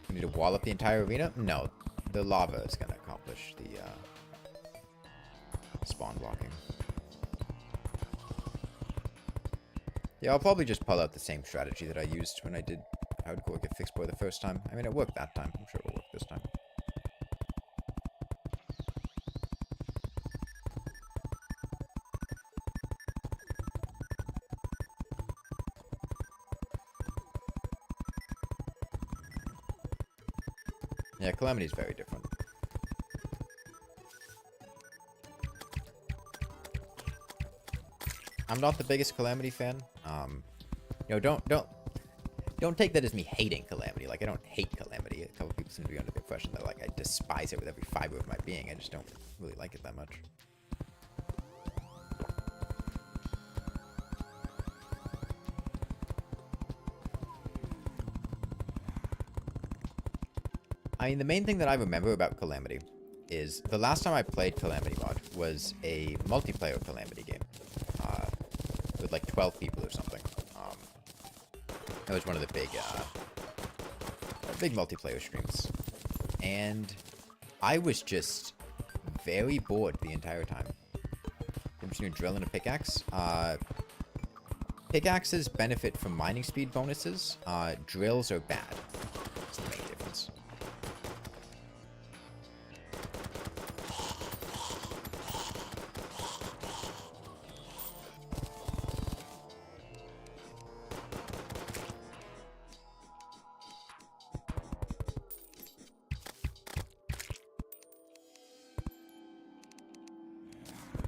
A: We need to wall up the entire arena? No, the lava is going to accomplish the spawn blocking. Yeah, I'll probably just pull out the same strategy that I used when I did hardcore Get Fixed Boy the first time. I mean, it worked that time. I'm sure it will work this time. Yeah, Calamity is very different. I'm not the biggest Calamity fan. You know, don't take that as me hating Calamity. Like, I don't hate Calamity. A couple people seem to be under the impression that, like, I despise it with every fiber of my being. I just don't really like it that much. I mean, the main thing that I remember about Calamity is the last time I played Calamity mod was a multiplayer Calamity game. With like 12 people or something. It was one of the big multiplayer streams. And I was just very bored the entire time. I'm just gonna drill in a pickaxe. Pickaxes benefit from mining speed bonuses. Drills are bad. That's the main difference.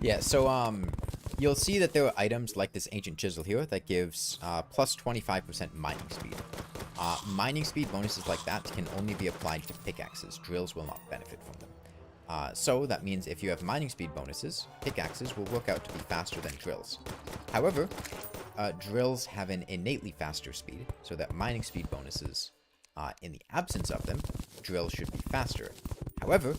A: Yeah, so, you'll see that there are items like this Ancient Chisel here that gives, plus 25% mining speed. Mining speed bonuses like that can only be applied to pickaxes. Drills will not benefit from them. So, that means if you have mining speed bonuses, pickaxes will work out to be faster than drills. However, drills have an innately faster speed, so that mining speed bonuses, in the absence of them, drills should be faster. However,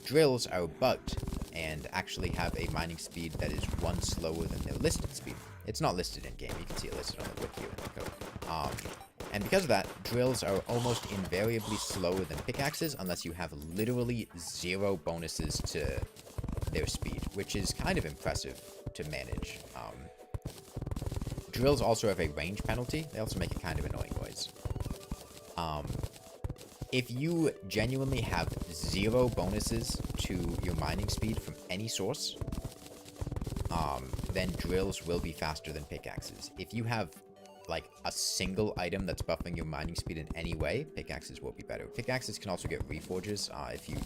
A: drills are bugged and actually have a mining speed that is 1 slower than their listed speed. It's not listed in-game. You can see it listed on the wiki in the code. And because of that, drills are almost invariably slower than pickaxes unless you have literally 0 bonuses to their speed, which is kind of impressive to manage. Drills also have a range penalty. They also make a kind of annoying noise. If you genuinely have 0 bonuses to your mining speed from any source, then drills will be faster than pickaxes. If you have, like, a single item that's buffing your mining speed in any way, pickaxes will be better. Pickaxes can also get reforges. If you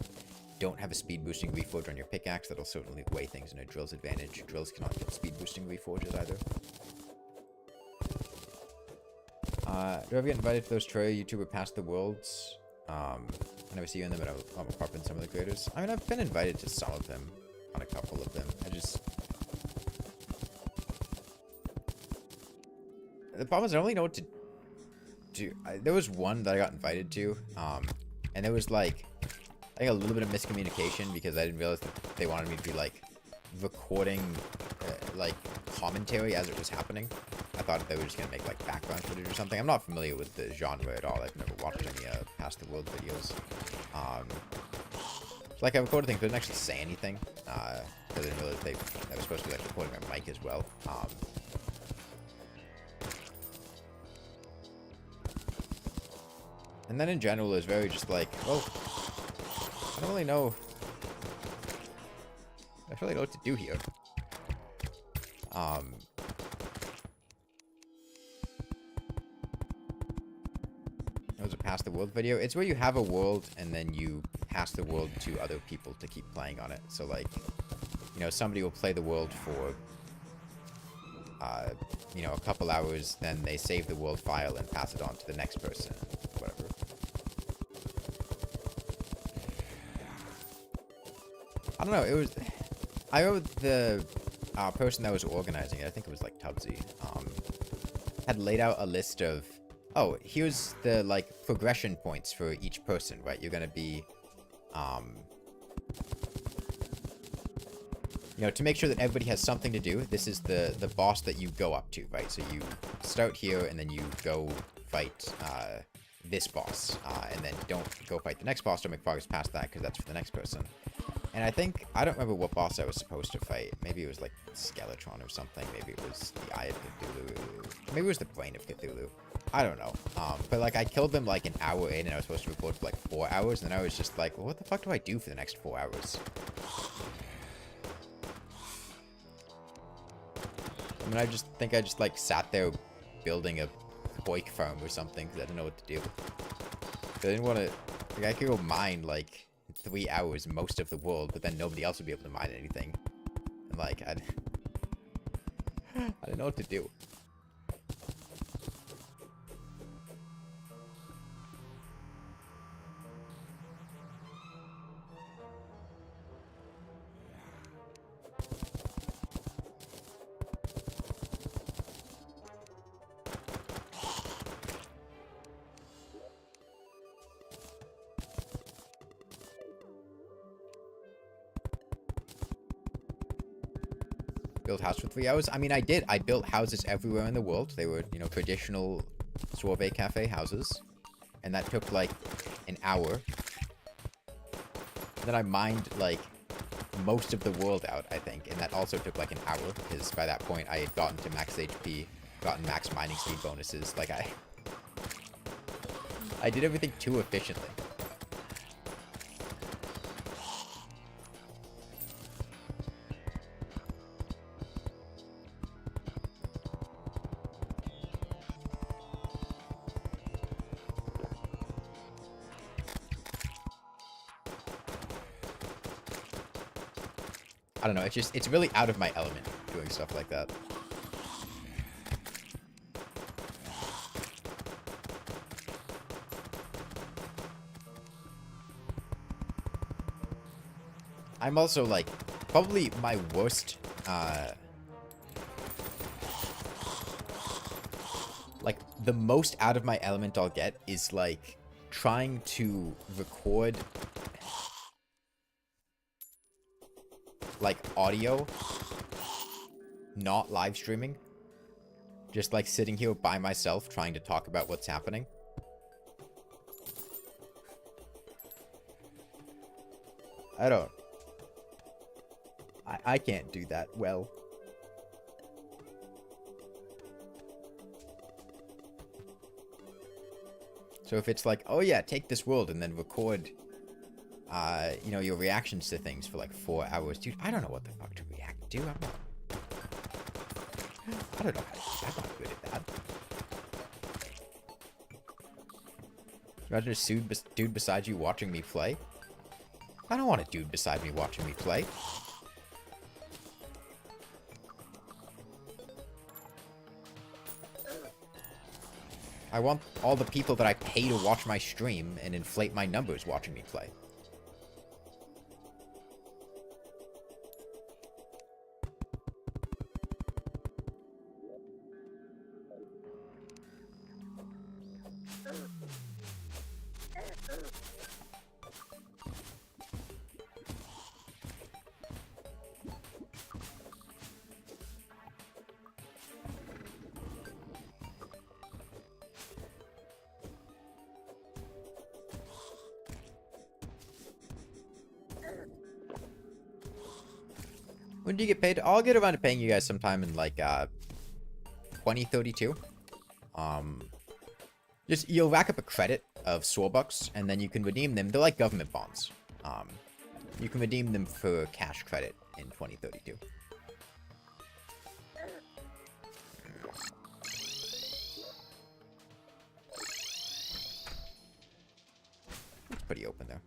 A: don't have a speed boosting reforge on your pickaxe, that'll certainly weigh things in a drill's advantage. Drills cannot get speed boosting reforges either. Do I ever get invited to those Terraria YouTuber Past the Worlds? I never see you in them, but I'm pop in some of the creators. I mean, I've been invited to some of them, on a couple of them. The problem is I don't really know what to do. There was one that I got invited to, and there was, like, I think a little bit of miscommunication because I didn't realize that they wanted me to be, like, recording, like, commentary as it was happening. I thought they were just gonna make, like, background footage or something. I'm not familiar with the genre at all. I've never watched any, Past the World videos. Like, I recorded things, but I didn't actually say anything, because I didn't realize they were supposed to be, like, recording my mic as well. And then in general, it was very just like, well, I don't really know. I don't really know what to do here. It was a Pass the World video. It's where you have a world and then you pass the world to other people to keep playing on it. So, like, you know, somebody will play the world for, you know, a couple hours, then they save the world file and pass it on to the next person, whatever. I don't know, it was... I remember the person that was organizing it, I think it was, like, Tubbsy, had laid out a list of... Oh, here's the, like, progression points for each person, right? You're gonna be, you know, to make sure that everybody has something to do, this is the boss that you go up to, right? So you start here, and then you go fight, this boss, and then don't go fight the next boss, don't make progress past that, because that's for the next person. And I think, I don't remember what boss I was supposed to fight. Maybe it was, like, Skeletron or something. Maybe it was the Eye of Cthulhu. Maybe it was the Brain of Cthulhu. I don't know. But, like, I killed them, like, an hour in, and I was supposed to record for, like, 4 hours, and then I was just like, well, what the fuck do I do for the next 4 hours? I mean, I just think I just, like, sat there building a Poik farm or something, because I didn't know what to do. I didn't want to... Like, I could go mine, like... 3 hours most of the world, but then nobody else would be able to mine anything. And, like, I didn't know what to do. Build house for 3 hours? I mean, I did. I built houses everywhere in the world. They were, you know, traditional Sorbet cafe houses. And that took, like, an hour. Then I mined, like, most of the world out, I think. And that also took, like, an hour. Because by that point, I had gotten to max HP, gotten max mining speed bonuses. Like, I did everything too efficiently. I don't know, it's really out of my element doing stuff like that. I'm also, like, probably my worst, like, the most out of my element I'll get is, like, trying to record... like, audio, not live streaming, Just like sitting here by myself trying to talk about what's happening. I can't do that well. So if it's like, oh yeah, take this world and then record, you know, your reactions to things for like 4 hours. Dude, I don't know what the fuck to react to. I don't know how to do that. I'm not good at that. Imagine a dude beside you watching me play. I don't want a dude beside me watching me play. I want all the people that I pay to watch my stream and inflate my numbers watching me play. When do you get paid? I'll get around to paying you guys sometime in like 2032. Just you'll rack up a credit of Sorbucks and then you can redeem them. They're like government bonds. You can redeem them for cash credit in 2032. It's pretty open there.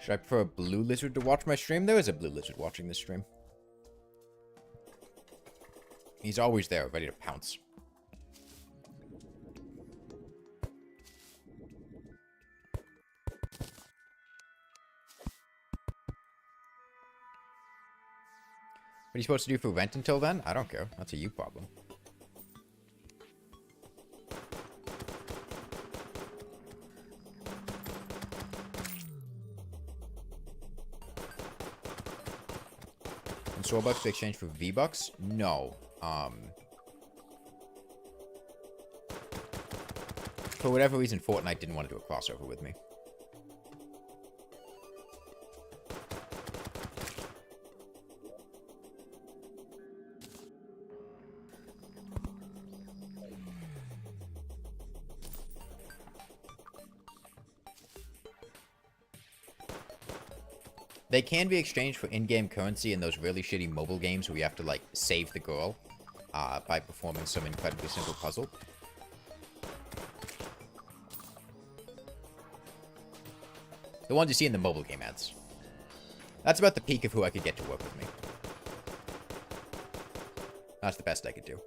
A: Should I prefer a blue lizard to watch my stream? There is a blue lizard watching this stream. He's always there, ready to pounce. What are you supposed to do for rent until then? I don't care. That's a you problem. Sorbucks to exchange for V-Bucks? No. For whatever reason, Fortnite didn't want to do a crossover with me. They can be exchanged for in-game currency in those really shitty mobile games where you have to, like, save the girl by performing some incredibly simple puzzle. The ones you see in the mobile game ads. That's about the peak of who I could get to work with me. That's the best I could do.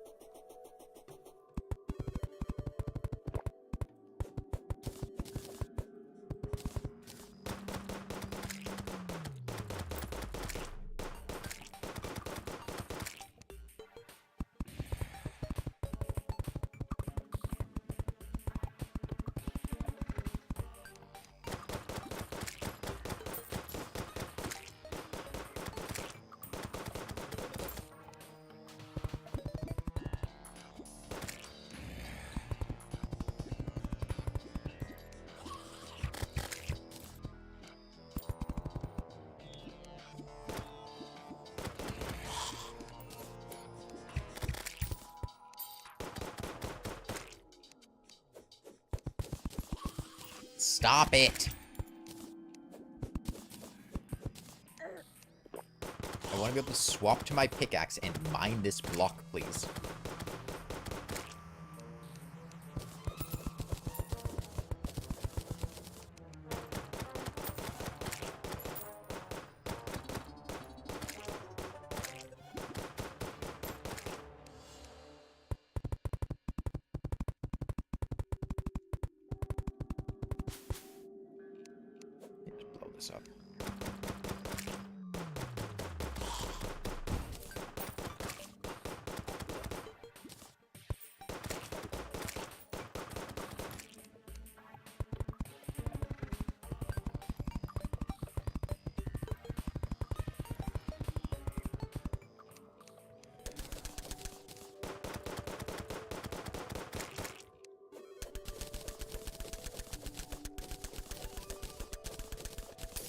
A: Stop it! I want to be able to swap to my pickaxe and mine this block, please. Up.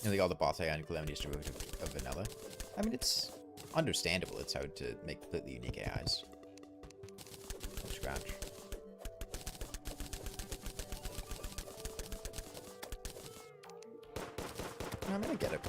A: Nearly all the boss AI and Calamity is derivative of vanilla. I mean, it's understandable. It's hard to make completely unique AIs from scratch. No, I'm gonna get it.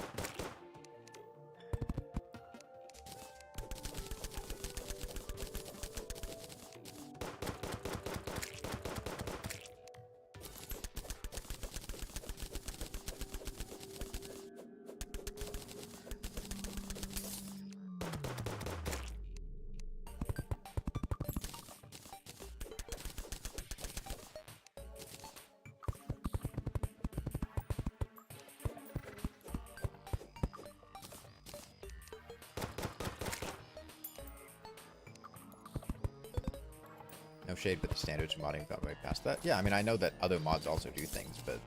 A: No shade, but the standards of modding got right past that. Yeah, I mean, I know that other mods also do things, but...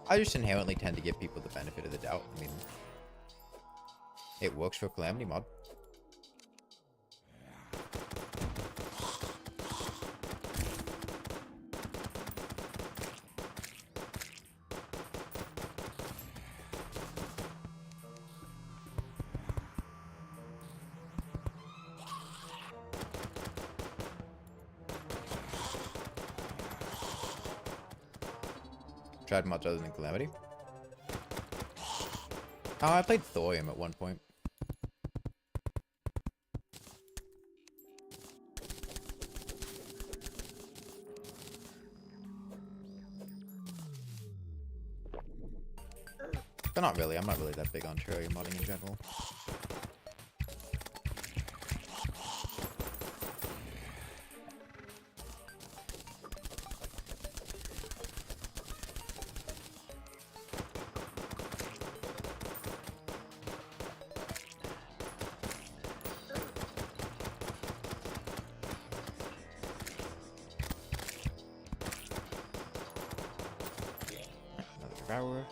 A: I just inherently tend to give people the benefit of the doubt. I mean, it works for Calamity mod. Tried mods other than Calamity. Oh, I played Thorium at one point. But not really. I'm not really that big on Terraria modding in general. Another Devourer.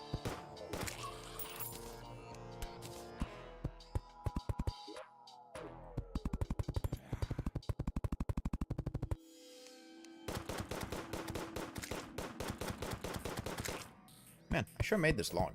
A: Man, I sure made this long.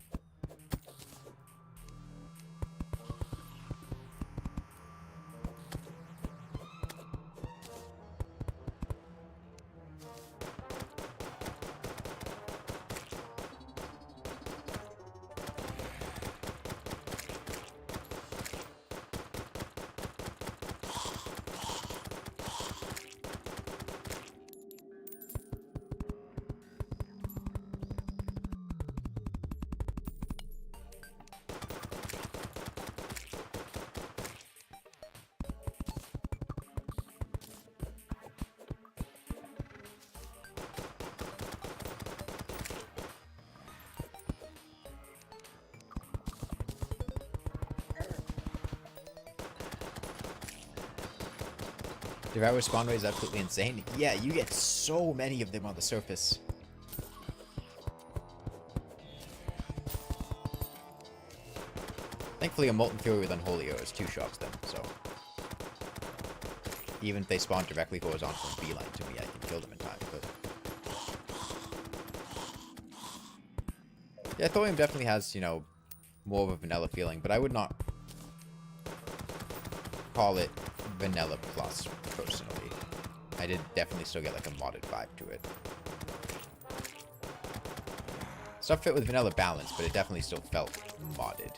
A: Devour spawn rate is absolutely insane. Yeah, you get so many of them on the surface. Thankfully, a Molten Fury with Unholy Arrows two-shots them, so... Even if they spawn directly horizontal and beeline to me, I can kill them in time, but... Yeah, Thorium definitely has, you know, more of a vanilla feeling, but I would not call it vanilla plus, personally. I did definitely still get like a modded vibe to it. Stuff fit with vanilla balance, but it definitely still felt modded.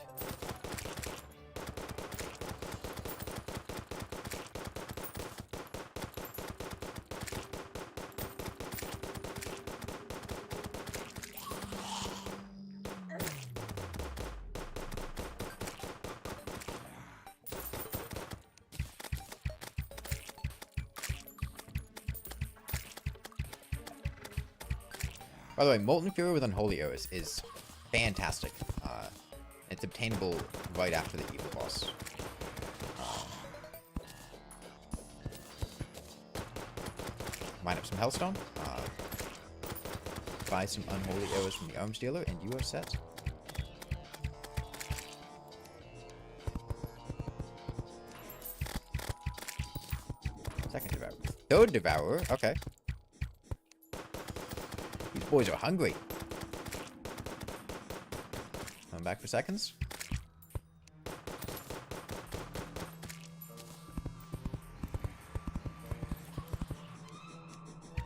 A: By the way, Molten Fury with Unholy Arrows is fantastic. It's obtainable right after the evil boss. Mine up some Hellstone. Buy some Unholy Arrows from the Arms Dealer, and you are set. Second Devour. Toad Devourer? Okay. These boys are hungry. Come back for seconds.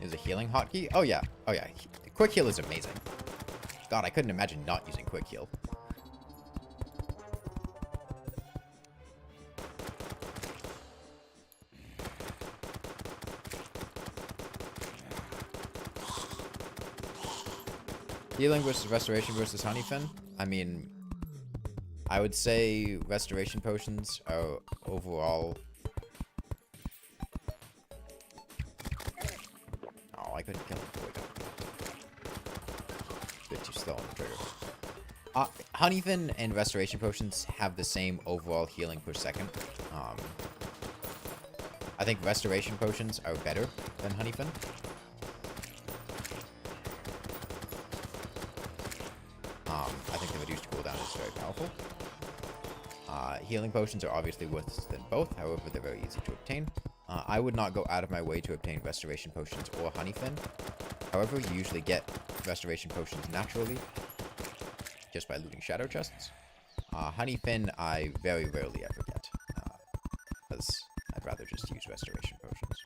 A: Is a healing hotkey? Oh yeah. Oh yeah. Quick heal is amazing. God, I couldn't imagine not using quick heal. Healing versus restoration versus honeyfin? I mean, I would say restoration potions are overall... Oh, I couldn't kill him before he got... Bit too slow on the trigger. Honeyfin and restoration potions have the same overall healing per second. I think restoration potions are better than honeyfin. I think the reduced cooldown is very powerful. Healing potions are obviously worse than both, however, they're very easy to obtain. I would not go out of my way to obtain restoration potions or honeyfin. However, you usually get restoration potions naturally, just by looting shadow chests. Honeyfin, I very rarely ever get, because I'd rather just use restoration potions.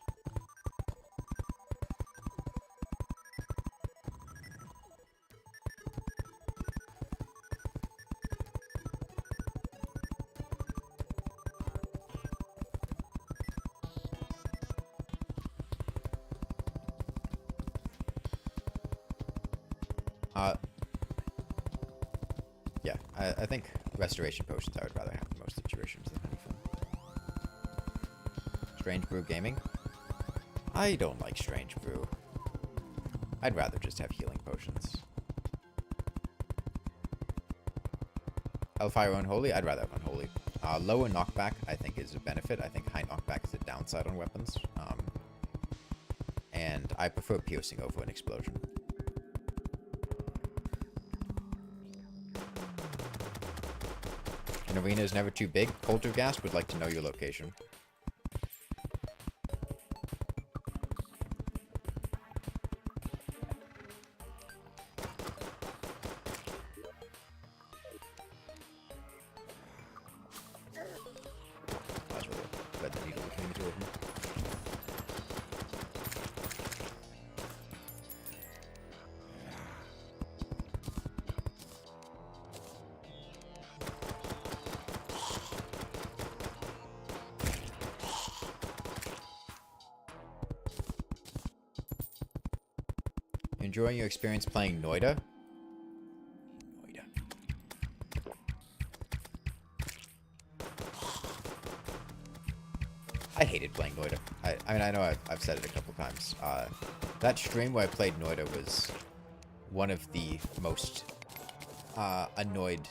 A: Yeah, I think restoration potions I would rather have in most situations than honeyfin. Strange Brew Gaming? I don't like Strange Brew. I'd rather just have healing potions. Hellfire Unholy? I'd rather have Unholy. Lower knockback, I think, is a benefit. I think high knockback is a downside on weapons. And I prefer piercing over an explosion. An arena is never too big. Poltergeist would like to know your location. Might as well thread the needle between the two of them. Enjoying your experience playing Noida? Noida. I hated playing Noida. I mean, I know I've said it a couple times. That stream where I played Noida was one of the most annoyed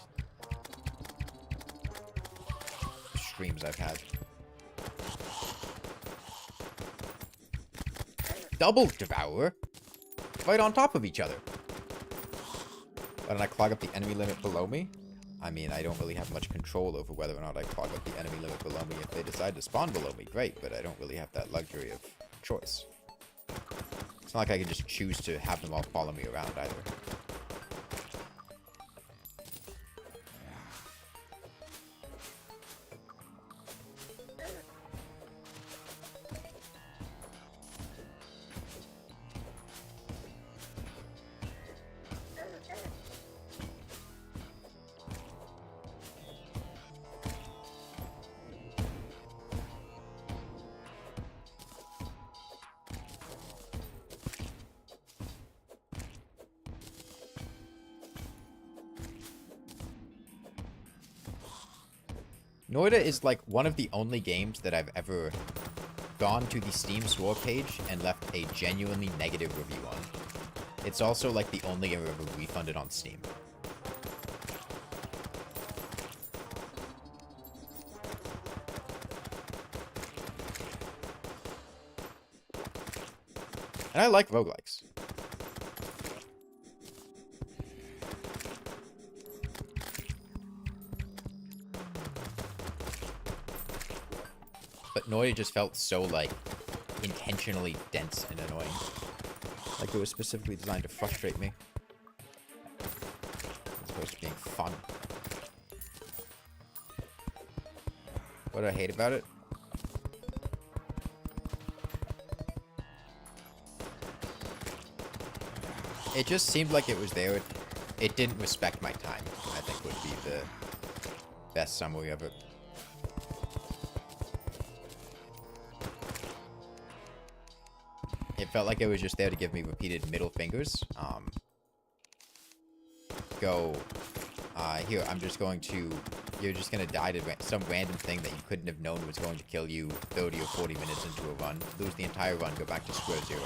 A: streams I've had. Double Devourer? Right on top of each other. Why don't I clog up the enemy limit below me? I mean, I don't really have much control over whether or not I clog up the enemy limit below me. If they decide to spawn below me, great, but I don't really have that luxury of choice. It's not like I can just choose to have them all follow me around either. Noida is like one of the only games that I've ever gone to the Steam store page and left a genuinely negative review on. It's also like the only game I've ever refunded on Steam. And I like roguelikes. But Noida just felt so, like, intentionally dense and annoying. Like it was specifically designed to frustrate me. As opposed to being fun. What do I hate about it? It just seemed like it was there. It didn't respect my time, I think would be the best summary of it. It felt like it was just there to give me repeated middle fingers. Here, I'm just going to... You're just going to die to some random thing that you couldn't have known was going to kill you 30 or 40 minutes into a run. Lose the entire run, go back to square zero.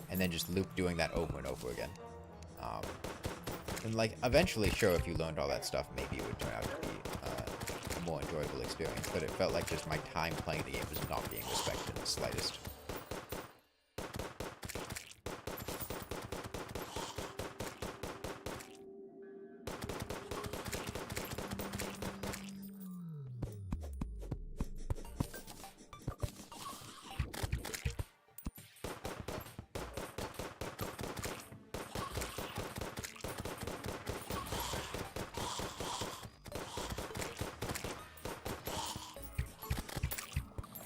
A: And then just loop doing that over and over again. And, like, eventually, sure, if you learned all that stuff, maybe it would turn out to be a more enjoyable experience. But it felt like just my time playing the game was not being respected in the slightest.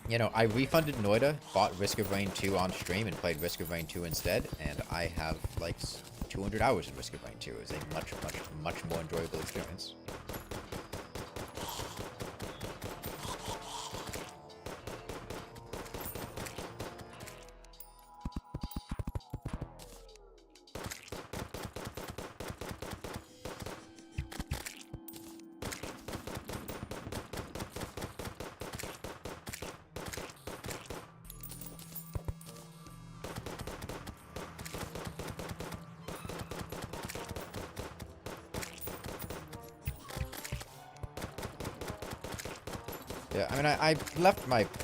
A: You know, I refunded Noida, bought Risk of Rain 2 on stream, and played Risk of Rain 2 instead, and I have, like, 200 hours in Risk of Rain 2. It was a much, much, much more enjoyable experience. Yeah, I mean,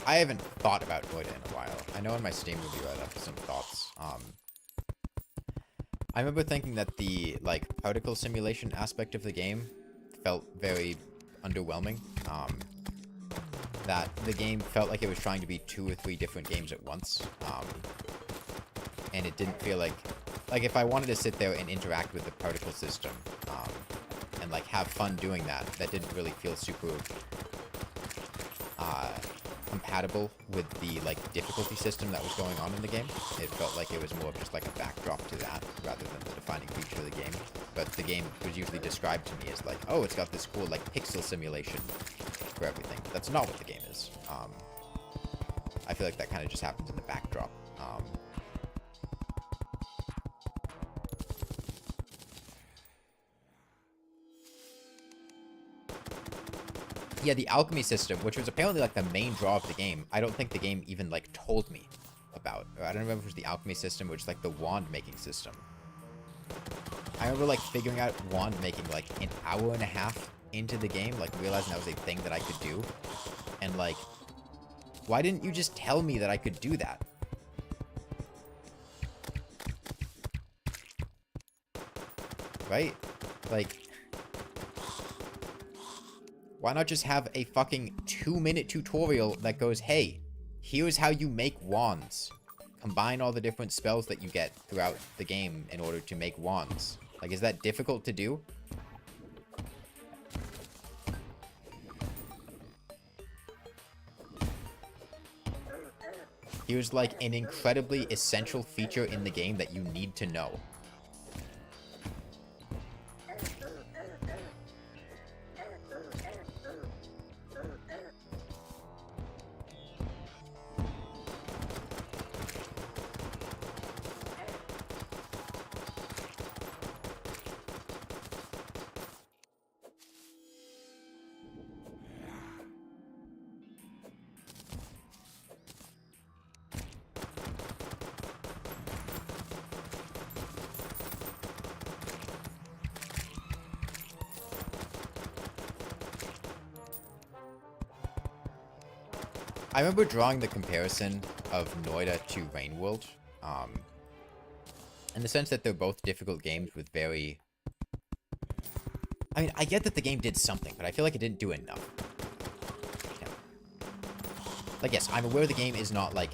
A: I haven't thought about Noida in a while. I know in my Steam review I left some thoughts. I remember thinking that the, like, particle simulation aspect of the game felt very underwhelming. That the game felt like it was trying to be 2 or 3 different games at once. And it didn't feel like if I wanted to sit there and interact with the particle system, and, like, have fun doing that, that didn't really feel super compatible with the, like, difficulty system that was going on in the game. It felt like it was more of just like a backdrop to that rather than the defining feature of the game. But the game was usually described to me as like, oh, it's got this cool, like, pixel simulation for everything. But that's not what the game is. I feel like that kind of just happens in the backdrop. Yeah, the alchemy system, which was apparently, like, the main draw of the game, I don't think the game even, like, told me about. I don't remember if it was the alchemy system, which is, like, the wand-making system. I remember, like, figuring out wand-making, like, an hour and a half into the game, like, realizing that was a thing that I could do. And, like, why didn't you just tell me that I could do that? Right? Like... Why not just have a fucking 2-minute tutorial that goes, hey, here's how you make wands. Combine all the different spells that you get throughout the game in order to make wands. Like, is that difficult to do? Here's, like, an incredibly essential feature in the game that you need to know. I remember drawing the comparison of Noida to Rainworld, in the sense that they're both difficult games with very... I mean, I get that the game did something, but I feel like it didn't do enough. Yeah. Like, yes, I'm aware the game is not, like...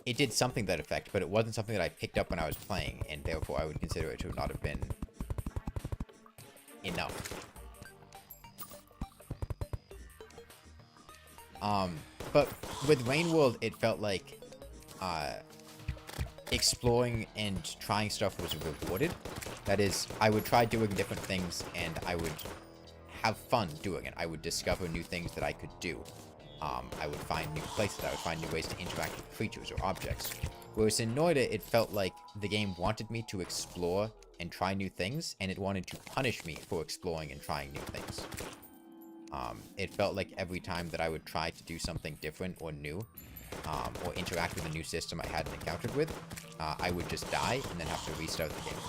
A: It did something to that effect, but it wasn't something that I picked up when I was playing, and therefore I would consider it to not have been enough. But with Rain World, it felt like, exploring and trying stuff was rewarded. That is, I would try doing different things, and I would have fun doing it. I would discover new things that I could do. I would find new places. I would find new ways to interact with creatures or objects. Whereas in Noida, it felt like the game wanted me to explore and try new things, and it wanted to punish me for exploring and trying new things. It felt like every time that I would try to do something different or new, or interact with a new system I hadn't encountered with, I would just die and then have to restart the game.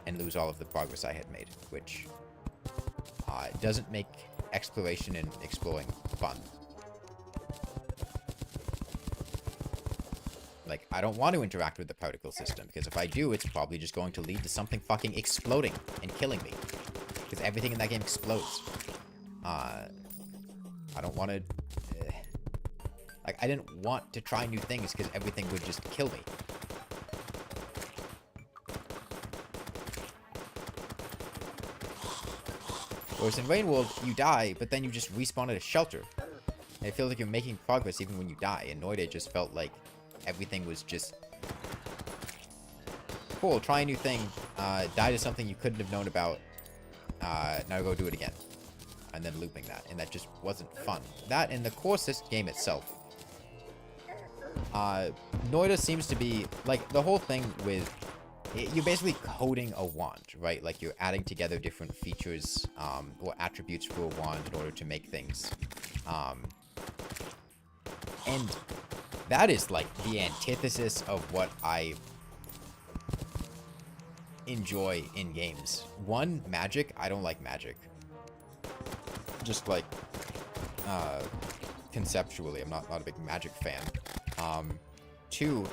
A: And lose all of the progress I had made, which doesn't make exploration and exploring fun. Like, I don't want to interact with the particle system, because if I do, it's probably just going to lead to something fucking exploding and killing me. Because everything in that game explodes. I don't want to... like, I didn't want to try new things, because everything would just kill me. Whereas in Rain World, you die, but then you just respawn at a shelter. And it feels like you're making progress even when you die. In Noida, it just felt like everything was just... cool, try a new thing, die to something you couldn't have known about, now go do it again. And then looping that, and that just wasn't fun. That and the core game itself. Noida seems to be, like, the whole thing with... you're basically coding a wand, right? Like, you're adding together different features, or attributes for a wand in order to make things. And that is, like, the antithesis of what I enjoy in games. One, magic. I don't like magic. Just, like, conceptually, I'm not a big magic fan. Two,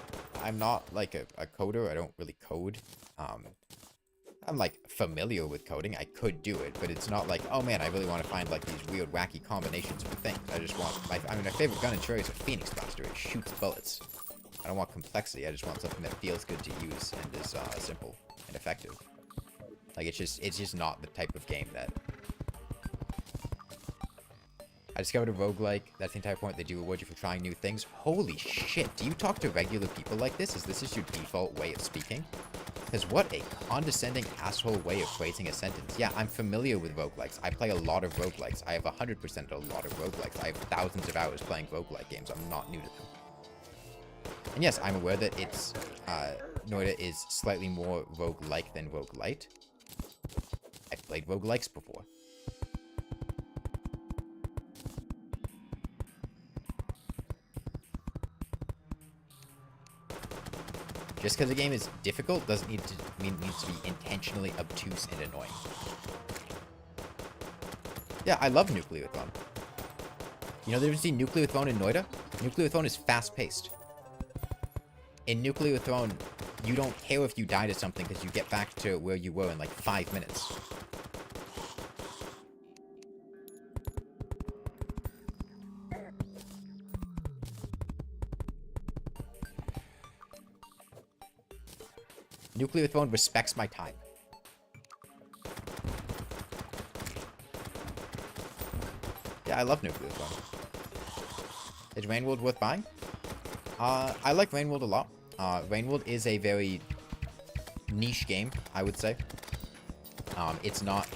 A: I'm not, like, a coder. I don't really code. I'm, like, familiar with coding. I could do it, but it's not like, oh, man, I really want to find, like, these weird, wacky combinations of things. I just want... my favorite gun in Terraria is a Phoenix Blaster. It shoots bullets. I don't want complexity. I just want something that feels good to use and is, simple and effective. Like, it's just not the type of game that... I discovered a roguelike. That's the entire point. They do reward you for trying new things. Holy shit. Do you talk to regular people like this? Is this just your default way of speaking? Because what a condescending asshole way of phrasing a sentence. Yeah, I'm familiar with roguelikes. I play a lot of roguelikes. I have 100% a lot of roguelikes. I have thousands of hours playing roguelike games. I'm not new to them. And yes, I'm aware that it's... Noida is slightly more roguelike than roguelite. I've played roguelikes before. Just because a game is difficult doesn't mean it needs to be intentionally obtuse and annoying. Yeah, I love Nucleathone. You know, there's seen Nucleathone in Noida? Nucleathone is fast-paced. In Nucleathone, you don't care if you die to something because you get back to where you were in like 5 minutes. Nucleathone respects my time. Yeah, I love Nucleathone. Is Rainworld worth buying? I like Rainworld a lot. Rainworld is a very niche game, I would say. It's not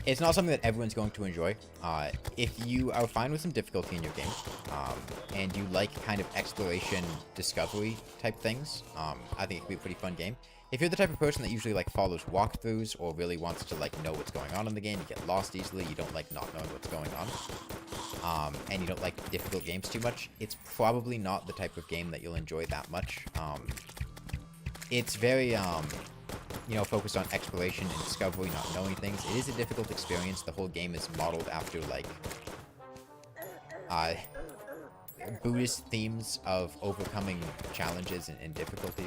A: something that everyone's going to enjoy. If you are fine with some difficulty in your game, and you like kind of exploration, discovery type things, I think it could be a pretty fun game. If you're the type of person that usually like follows walkthroughs or really wants to like know what's going on in the game, you get lost easily, you don't like not knowing what's going on, and you don't like difficult games too much, it's probably not the type of game that you'll enjoy that much. It's very, you know, focused on exploration and discovery, not knowing things. It is a difficult experience. The whole game is modeled after, like, Buddhist themes of overcoming challenges and difficulty.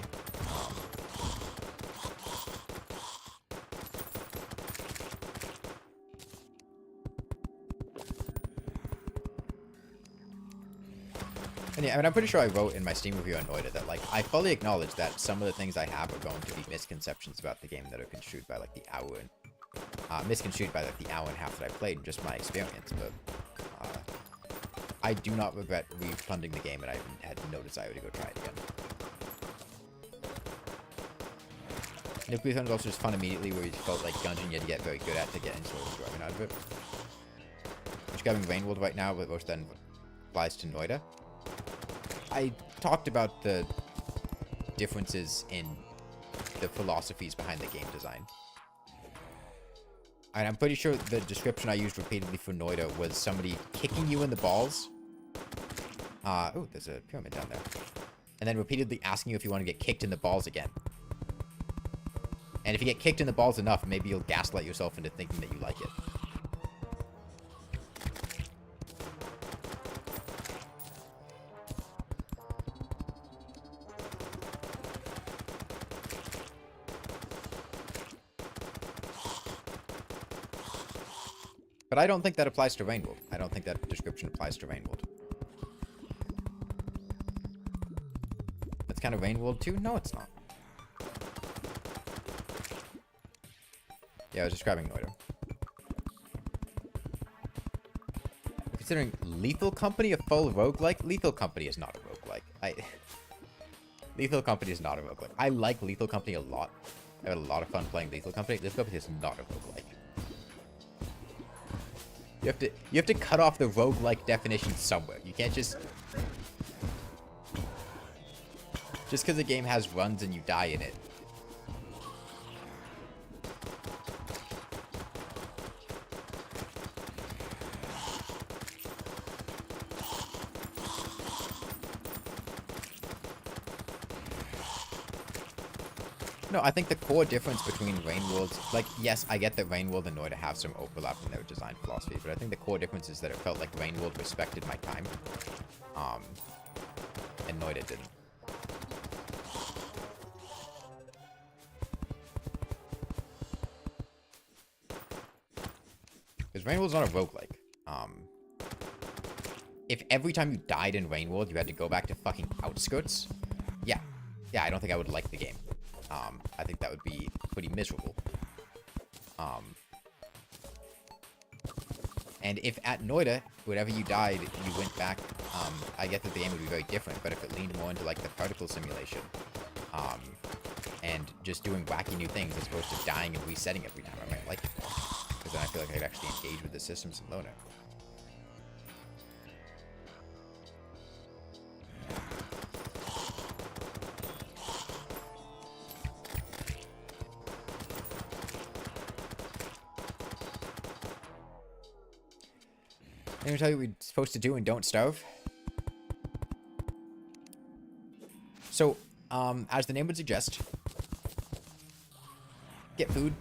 A: And yeah, I mean, I'm pretty sure I wrote in my Steam review on Noida that, like, I fully acknowledge that some of the things I have are going to be misconceptions about the game that are construed by, like, the hour and, misconstrued by, like, the hour and a half that I played and just my experience, but, I do not regret refunding the game, and I had no desire to go try it again. Nuclear Thunder is also just fun immediately, where you felt like dungeon you had to get very good at to get any sort of enjoyment out of it. I'm just grabbing Rainworld right now, but most then applies to Noida. I talked about the differences in the philosophies behind the game design. And I'm pretty sure the description I used repeatedly for Noida was somebody kicking you in the balls. Oh, there's a pyramid down there. And then repeatedly asking you if you want to get kicked in the balls again. And if you get kicked in the balls enough, maybe you'll gaslight yourself into thinking that you like it. But I don't think that applies to Rainworld. I don't think that description applies to Rainworld. That's kind of Rainworld too? No, it's not. Yeah, I was describing Noida. Considering Lethal Company a full roguelike? Lethal Company is not a roguelike. Lethal Company is not a roguelike. I like Lethal Company a lot. I had a lot of fun playing Lethal Company. Lethal Company is not a roguelike. You have to cut off the roguelike definition somewhere. You can't just because the game has runs and you die in it. No, I think the core difference between Rainworlds, like, yes, I get that Rainworld and Noida have some overlap in their design philosophy, but I think the core difference is that it felt like Rainworld respected my time, and Noida didn't. Because Rainworld's not a roguelike. If every time you died in Rainworld, you had to go back to fucking Outskirts, yeah, I don't think I would like the game. I think that would be pretty miserable. And if at Noida, whenever you died, you went back, I get that the game would be very different, but if it leaned more into, like, the particle simulation, and just doing wacky new things as opposed to dying and resetting every time, I might like it more. Because then I feel like I could actually engage with the systems and learn it. Let me tell you what we're supposed to do and don't starve. So, as the name would suggest, get food.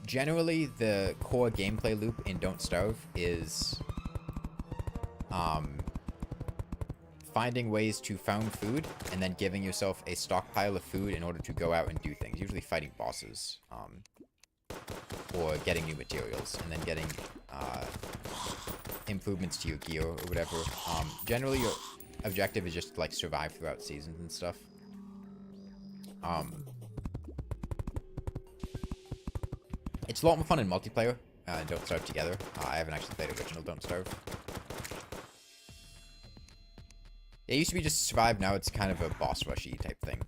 A: Generally, the core gameplay loop in Don't Starve is finding ways to found food and then giving yourself a stockpile of food in order to go out and do things. Usually fighting bosses, or getting new materials, and then getting improvements to your gear or whatever. Generally, your objective is just to, like, survive throughout seasons and stuff. It's a lot more fun in multiplayer. Don't Starve together. I haven't actually played original Don't Starve. It used to be just survive. Now it's kind of a boss rushy type thing.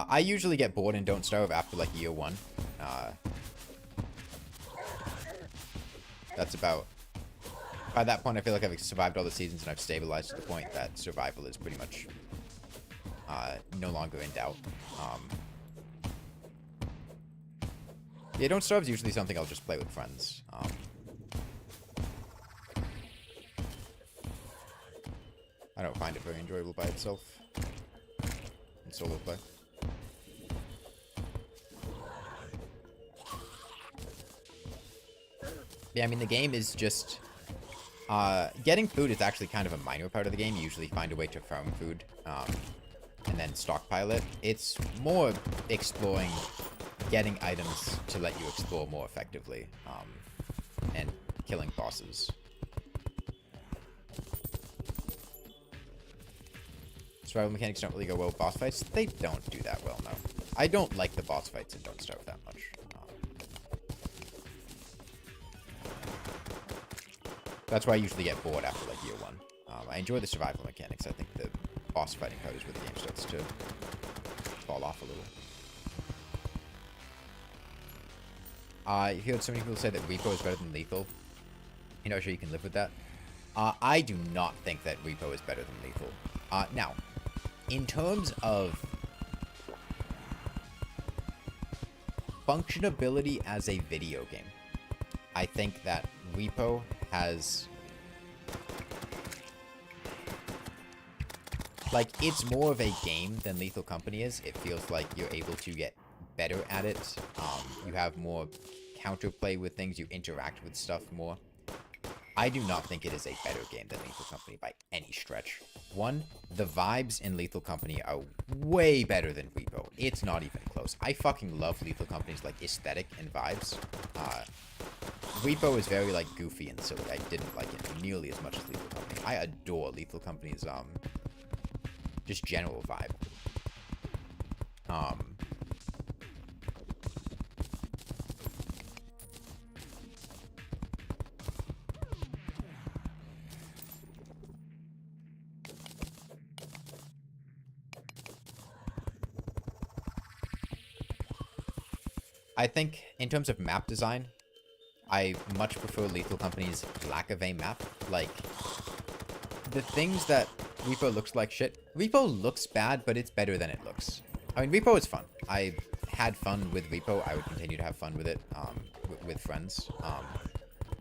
A: I usually get bored and Don't Starve after, like, year 1. That's about... By that point, I feel like I've survived all the seasons and I've stabilized to the point that survival is pretty much no longer in doubt. Yeah, Don't Starve is usually something I'll just play with friends. I don't find it very enjoyable by itself in solo play. Yeah, I mean, the game is just... getting food is actually kind of a minor part of the game. You usually find a way to farm food, and then stockpile it. It's more exploring getting items to let you explore more effectively, and killing bosses. Survival mechanics don't really go well with boss fights. They don't do that well, no. I don't like the boss fights in Don't Starve that much. That's why I usually get bored after, like, year 1. I enjoy the survival mechanics. I think the boss fighting part is where the game starts to fall off a little. You heard so many people say that Repo is better than Lethal. You're not sure you can live with that? I do not think that Repo is better than Lethal. Now, in terms of functionability as a video game, I think that Repo has... like, it's more of a game than Lethal Company is. It feels like you're able to get better at it. You have more counterplay with things. You interact with stuff more. I do not think it is a better game than Lethal Company by any stretch. One, the vibes in Lethal Company are way better than Repo. It's not even close. I fucking love Lethal Company's, like, aesthetic and vibes. Repo is very, like, goofy and silly. I didn't like it nearly as much as Lethal Company. I adore Lethal Company's, just general vibe. I think, in terms of map design, I much prefer Lethal Company's lack of a map. Like, the things that Repo looks like shit. Repo looks bad, but it's better than it looks. I mean, Repo is fun. I had fun with Repo. I would continue to have fun with it, with friends.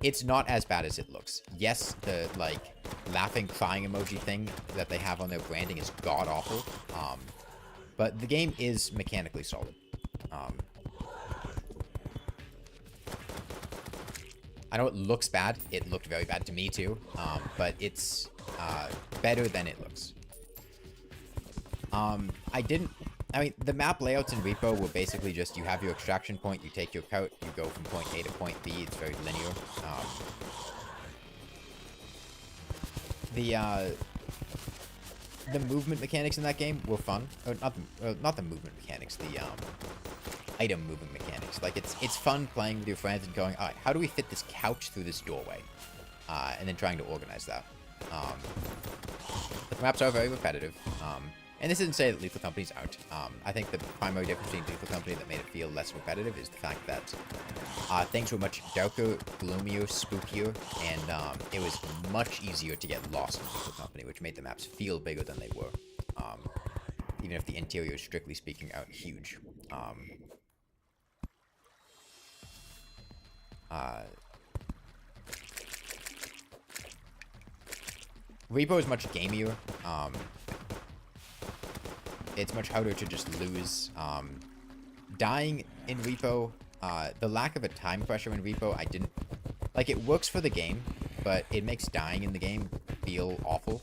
A: It's not as bad as it looks. Yes, the, like, laughing, crying emoji thing that they have on their branding is god-awful. But the game is mechanically solid. I know it looks bad. It looked very bad to me, too. But it's better than it looks. I mean, the map layouts in Repo were basically just, you have your extraction point, you take your coat, you go from point A to point B. It's very linear. The movement mechanics in that game were fun. Or not the movement mechanics, the item movement mechanics. Like, it's fun playing with your friends and going, alright, how do we fit this couch through this doorway? And then trying to organize that. But the maps are very repetitive. And this isn't to say that Lethal Companies aren't. I think the primary difference between Lethal Company that made it feel less repetitive is the fact that things were much darker, gloomier, spookier, and it was much easier to get lost in Lethal Company, which made the maps feel bigger than they were. Even if the interiors, strictly speaking, aren't huge. Repo is much gamier. It's much harder to just lose. Dying in Repo, the lack of a time pressure in Repo, I didn't... like, it works for the game, but it makes dying in the game feel awful.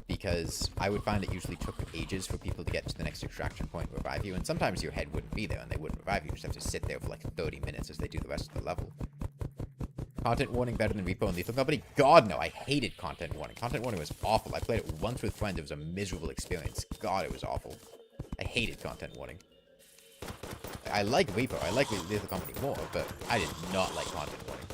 A: Because I would find it usually took ages for people to get to the next extraction point and revive you, and sometimes your head wouldn't be there and they wouldn't revive you. You just have to sit there for like 30 minutes as they do the rest of the level. Content warning better than Repo and Lethal Company? God, no. I hated content warning. Content warning was awful. I played it once with friends. It was a miserable experience. God, it was awful. I hated content warning. I like Repo. I like Lethal Company more, but I did not like content warning.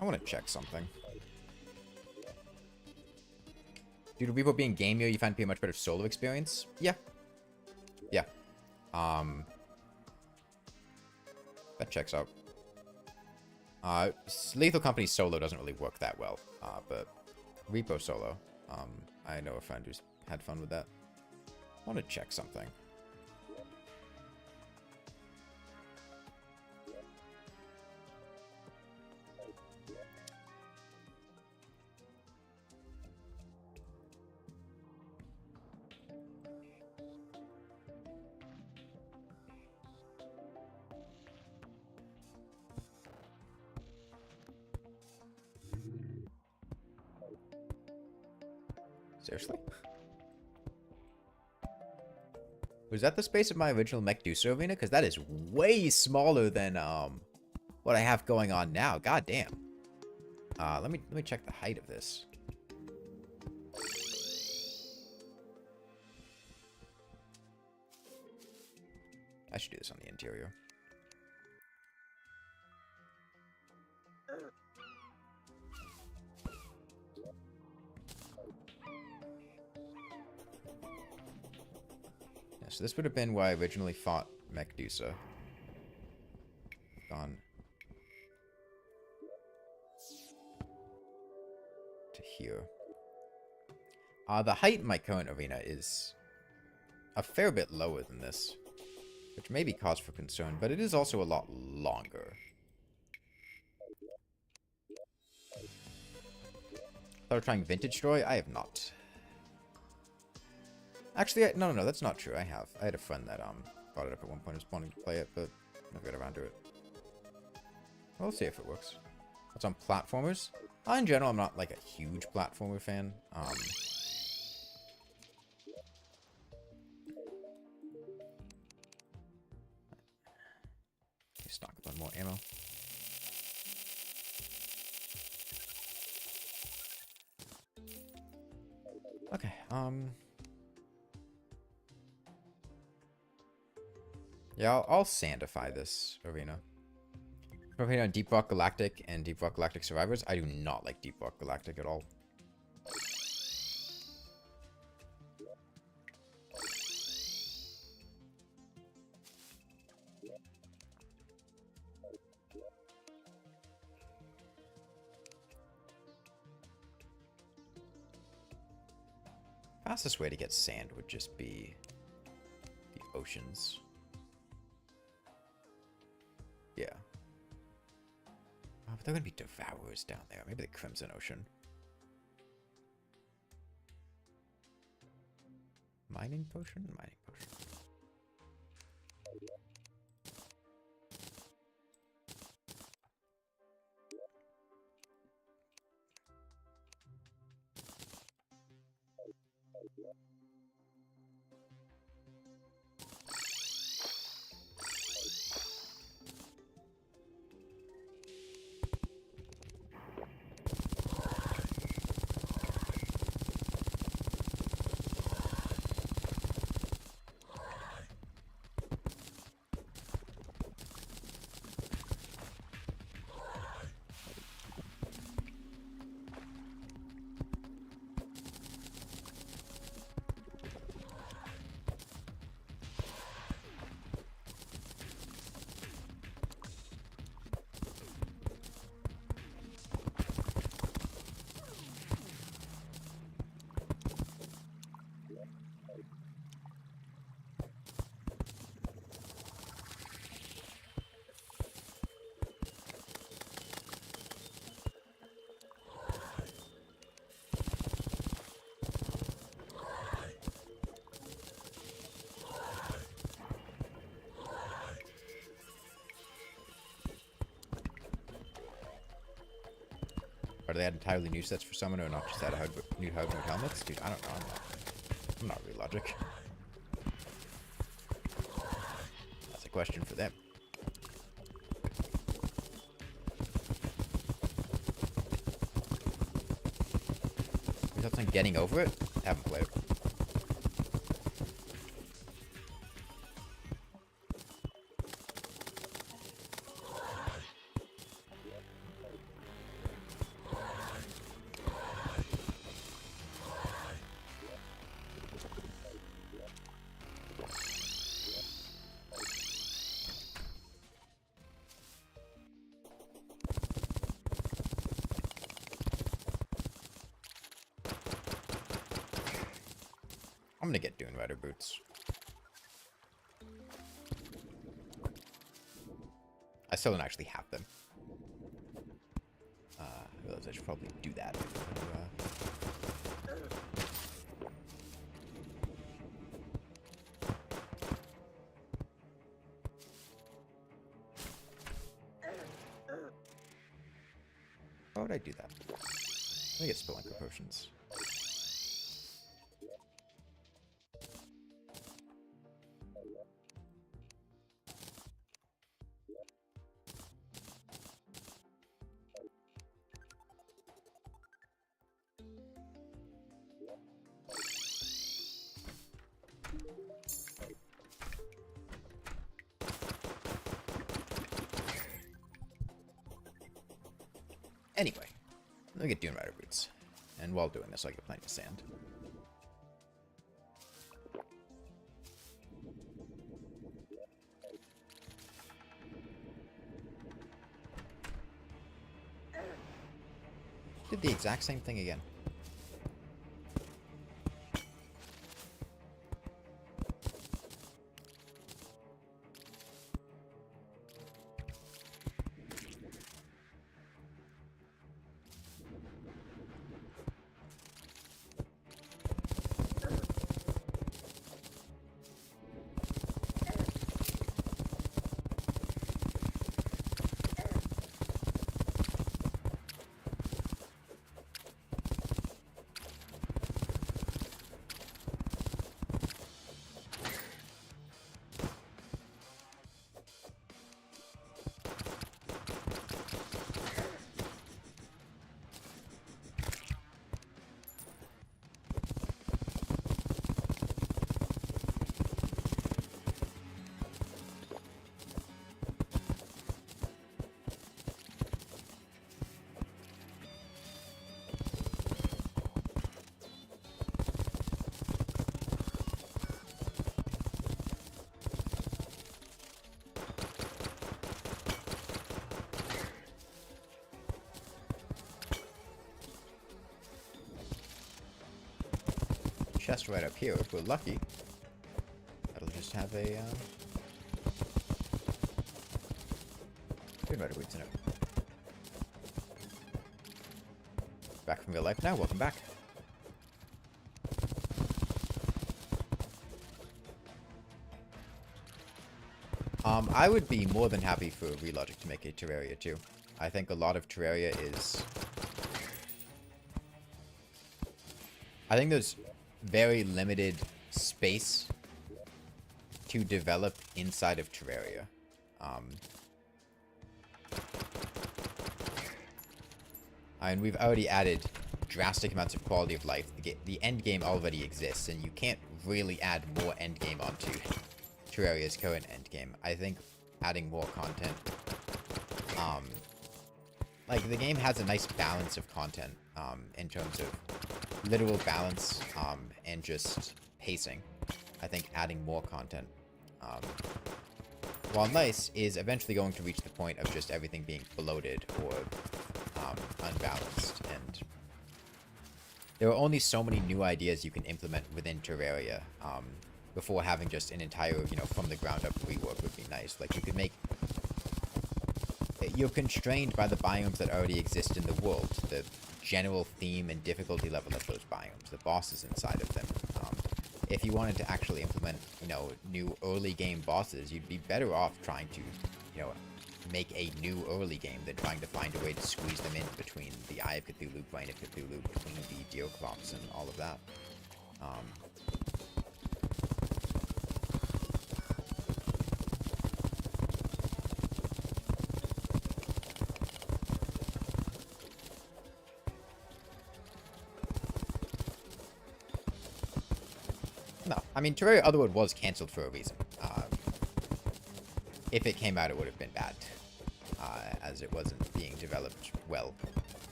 A: I want to check something. Due to Repo being gamier, you find it to be a much better solo experience? Yeah. Yeah. That checks out. Lethal Company solo doesn't really work that well. But Repo solo, I know a friend who's had fun with that. I want to check something. Seriously? Was that the space of my original Medusa arena? Because that is way smaller than what I have going on now. God damn. Let me check the height of this. I should do this on the interior. Yeah, so this would have been where I originally fought Medusa. Gone to here. The height in my current arena is a fair bit lower than this, which may be cause for concern, but it is also a lot longer. Thought of trying Vintage Story? I have not. Actually, no, that's not true. I have. I had a friend that brought it up at one point, was wanting to play it, but never got around to it. We'll see if it works. What's on platformers? In general, I'm not like a huge platformer fan. Stock up on more ammo. Okay, yeah, I'll sandify this arena. Propane on Deep Rock Galactic and Deep Rock Galactic Survivors. I do not like Deep Rock Galactic at all. Fastest way to get sand would just be the oceans. Yeah. Oh, but they're gonna be devourers down there. Maybe the Crimson Ocean. Mining potion? Mining potion. Or do they add entirely new sets for Summoner or not just add new hardwood helmets? Dude, I don't know. I'm not really logic. That's a question for them. Your thoughts on getting over it? Haven't played it. I'm gonna get Dune Rider boots. I still don't actually have them. I realize I should probably do that. Why would I do that? I think it's Spelunker potions. Let me get Dune Rider boots. And while doing this, I'll get plenty of sand. Did the exact same thing again. Chest right up here. If we're lucky, that'll just have a Dune Rider boots in it. Back from real life now. Welcome back. I would be more than happy for Relogic to make a Terraria too. I think a lot of Terraria is... I think there's very limited space to develop inside of Terraria. And we've already added drastic amounts of quality of life. The end game already exists, and you can't really add more end game onto Terraria's current end game. I think adding more content, like the game has a nice balance of content, in terms of literal balance, and just pacing. I think adding more content, while nice, is eventually going to reach the point of just everything being bloated or unbalanced, and there are only so many new ideas you can implement within Terraria, before having just an entire, from the ground up rework would be nice. Like, you could make... You're constrained by the biomes that already exist in the world, the general theme and difficulty level of those biomes, the bosses inside of them. If you wanted to actually implement, new early game bosses, you'd be better off trying to, make a new early game than trying to find a way to squeeze them in between the Eye of Cthulhu, Brain of Cthulhu, between the Deerclops and all of that. No, I mean, Terraria Otherworld was cancelled for a reason. If it came out, it would have been bad, as it wasn't being developed well.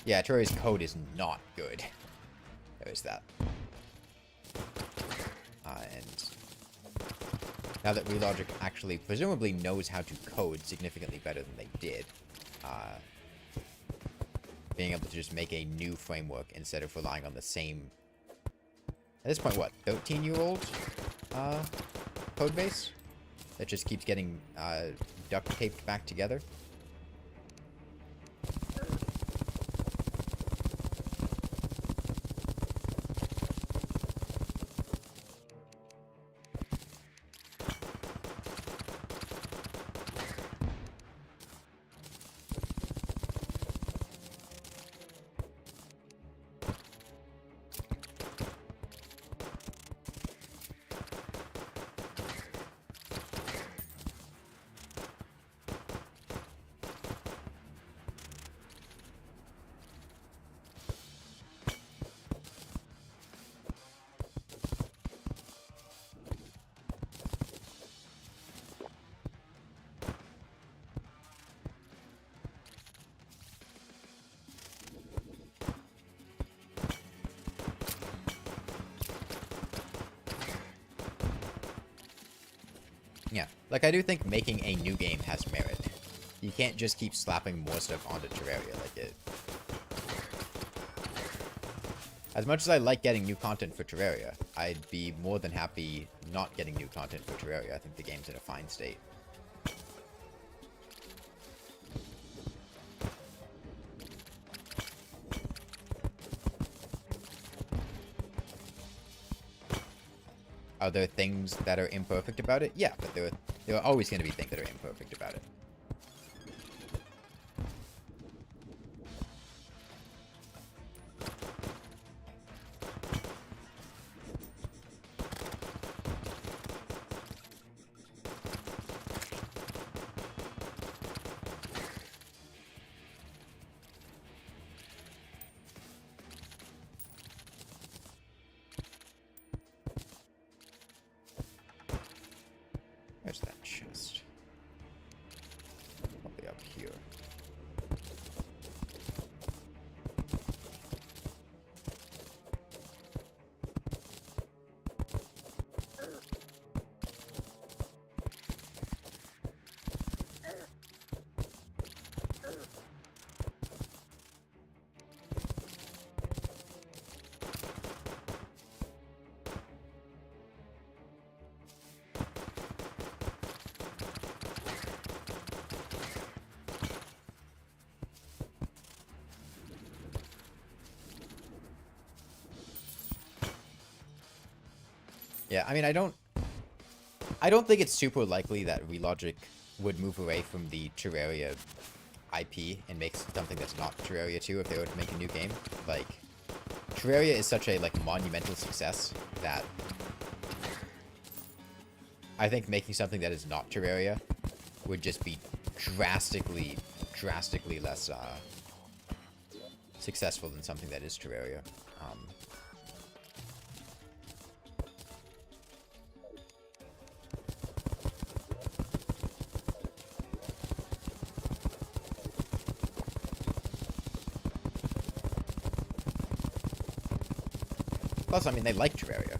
A: Yeah, Terraria's code is not good. There is that. And now that Relogic actually presumably knows how to code significantly better than they did, being able to just make a new framework instead of relying on the same, at this point, what, 13-year-old code base that just keeps getting duct taped back together? Like, I do think making a new game has merit. You can't just keep slapping more stuff onto Terraria. Like, it... As much as I like getting new content for Terraria, I'd be more than happy not getting new content for Terraria. I think the game's in a fine state. Are there things that are imperfect about it? Yeah, but there are always going to be things that are imperfect about it. Where's that chest? Probably up here. Yeah, I mean, I don't think it's super likely that Relogic would move away from the Terraria IP and make something that's not Terraria 2 if they were to make a new game. Like, Terraria is such a, like, monumental success that I think making something that is not Terraria would just be drastically less successful than something that is Terraria. Plus, I mean, they like Terraria.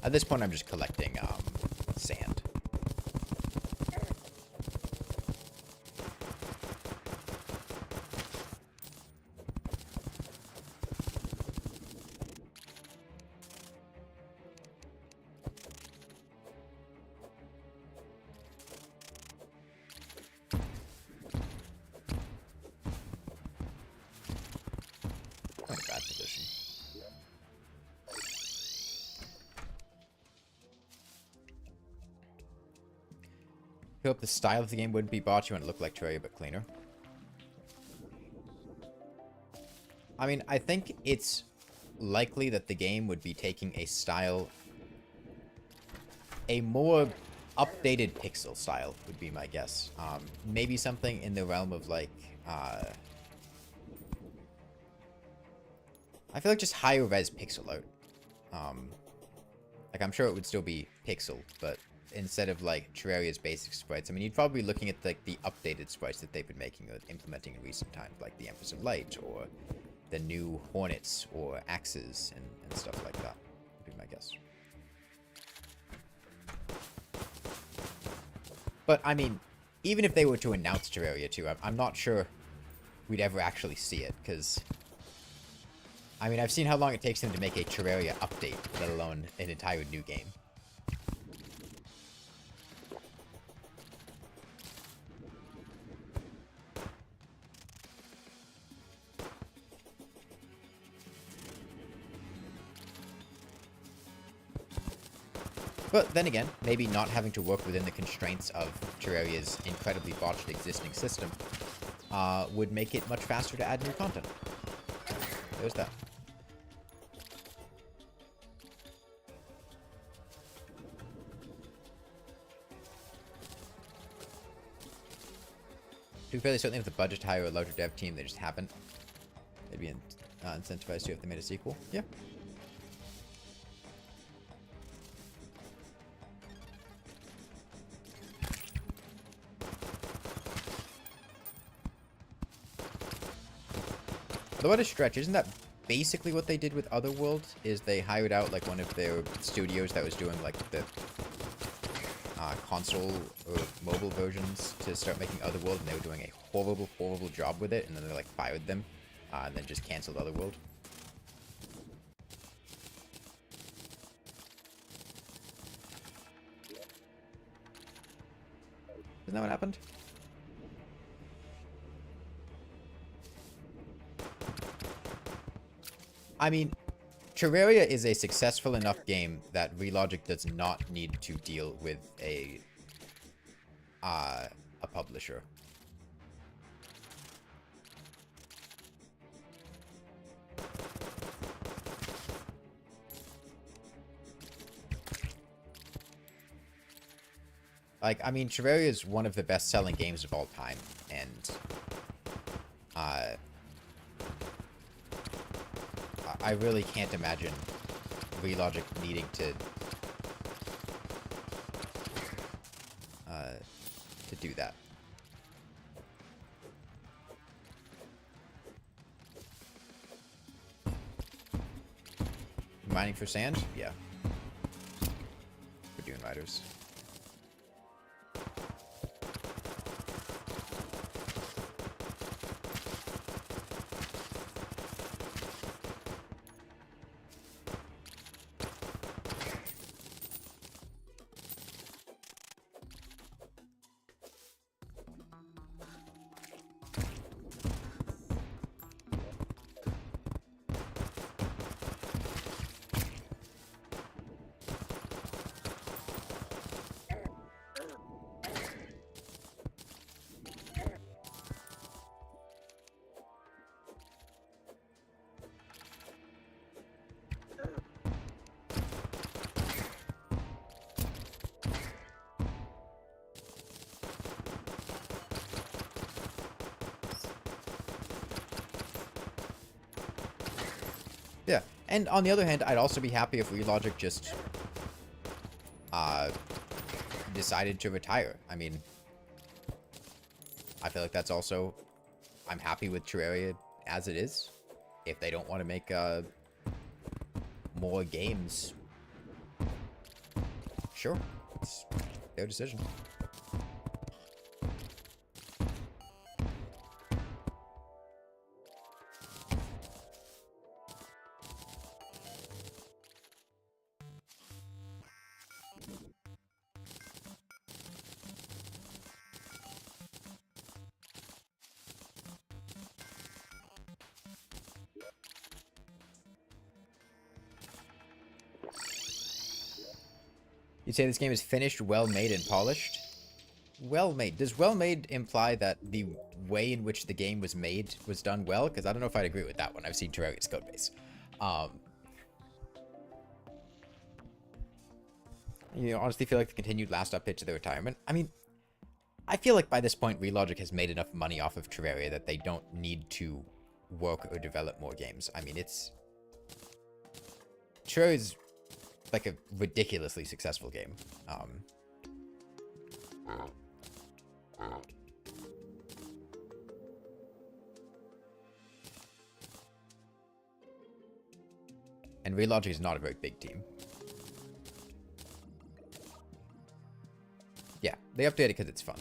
A: At this point, I'm just collecting sand. I'm in a bad position. I hope the style of the game wouldn't be botchy when it looked like Terraria, but cleaner. I mean, I think it's likely that the game would be taking a style... a more updated pixel style would be my guess. Maybe something in the realm of, like, I feel like just higher res pixel art. Like, I'm sure it would still be pixel, but instead of, like, Terraria's basic sprites, I mean, you'd probably be looking at, like, the updated sprites that they've been making or implementing in recent times, like the Empress of Light, or the new Hornets, or Axes, and stuff like that, would be my guess. But, I mean, even if they were to announce Terraria 2, I'm not sure we'd ever actually see it, because... I mean, I've seen how long it takes them to make a Terraria update, let alone an entire new game. But then again, maybe not having to work within the constraints of Terraria's incredibly botched existing system would make it much faster to add new content. There's that. To be fair, they certainly have the budget to hire a larger dev team. They just haven't. They'd be incentivized to if they made a sequel. Yeah. Although at a stretch, isn't that basically what they did with Otherworld? Is they hired out like one of their studios that was doing like the console or mobile versions to start making Otherworld, and they were doing a horrible, horrible job with it, and then they like fired them, and then just canceled Otherworld. Isn't that what happened? I mean, Terraria is a successful enough game that Relogic does not need to deal with a publisher. Like, I mean, Terraria is one of the best-selling games of all time, and I really can't imagine Relogic needing to do that. Mining for sand? Yeah. We're doing riders. Yeah, and on the other hand, I'd also be happy if Relogic just decided to retire. I mean, I feel like that's also... I'm happy with Terraria as it is. If they don't want to make more games, sure, it's their decision. You'd say this game is finished, well-made, and polished? Well-made. Does well-made imply that the way in which the game was made was done well? Because I don't know if I'd agree with that one. I've seen Terraria's codebase. You honestly feel like the continued last update to the retirement? I mean, I feel like by this point, Relogic has made enough money off of Terraria that they don't need to work or develop more games. I mean, it's... Terraria's like a ridiculously successful game. And Relogic is not a very big team. Yeah, they update it because it's fun.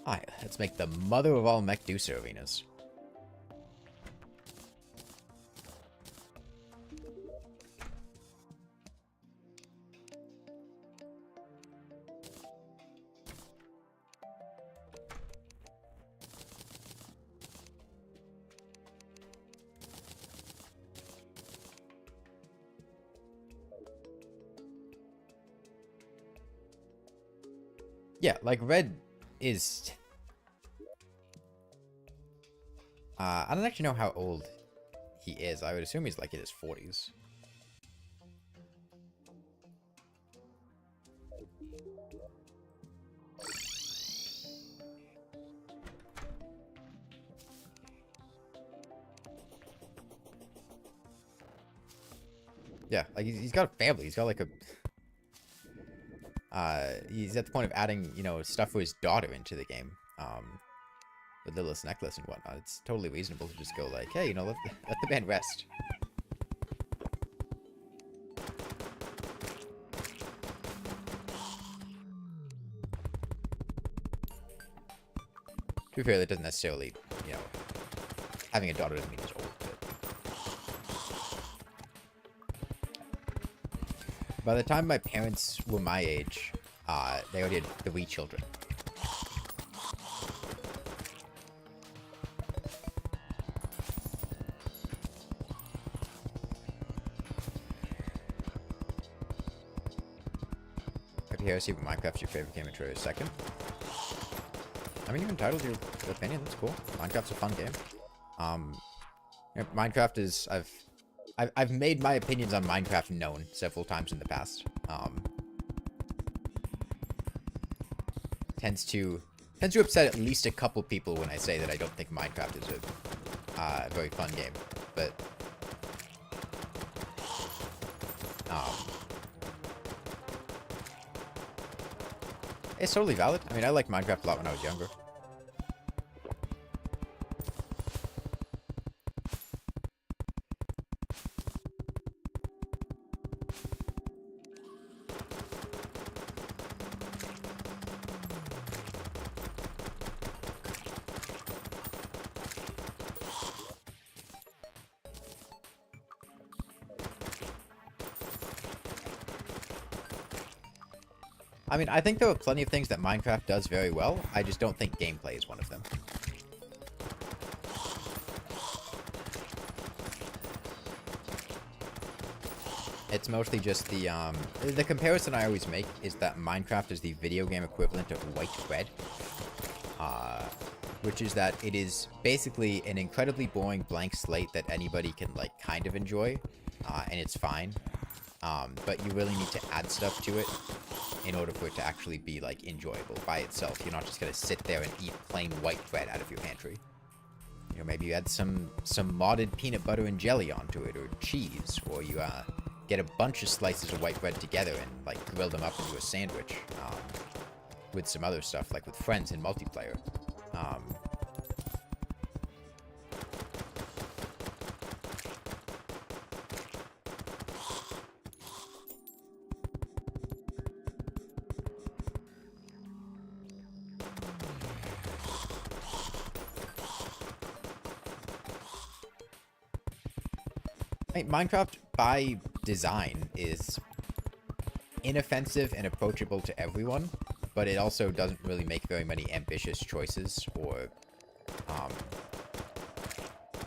A: Alright, let's make the mother of all Mechdusa arenas. Yeah, like red is... I don't actually know how old he is. I would assume he's like in his 40s. Yeah, like he's got a family. He's got like a... he's at the point of adding, you know, stuff for his daughter into the game. With Lilith's necklace and whatnot. It's totally reasonable to just go like, hey, you know, let the man rest. To be fair, that doesn't necessarily, you know, having a daughter doesn't mean he's old, but... By the time my parents were my age, they already had 3 children. Heresy, but Minecraft's your favorite game in Terraria second. I mean, you're entitled to your opinion. That's cool. Minecraft's a fun game. You know, Minecraft is... I've made my opinions on Minecraft known several times in the past. Tends to upset at least a couple people when I say that I don't think Minecraft is a very fun game. But it's totally valid. I mean, I liked Minecraft a lot when I was younger. I mean, I think there are plenty of things that Minecraft does very well. I just don't think gameplay is one of them. It's mostly just the comparison I always make is that Minecraft is the video game equivalent of white bread. Which is that it is basically an incredibly boring blank slate that anybody can, like, kind of enjoy. And it's fine. But you really need to add stuff to it in order for it to actually be, like, enjoyable by itself. You're not just gonna sit there and eat plain white bread out of your pantry. You know, maybe you add some modded peanut butter and jelly onto it, or cheese, or you get a bunch of slices of white bread together and, like, grill them up into a sandwich with some other stuff, like with friends in multiplayer. Minecraft, by design, is inoffensive and approachable to everyone, but it also doesn't really make very many ambitious choices or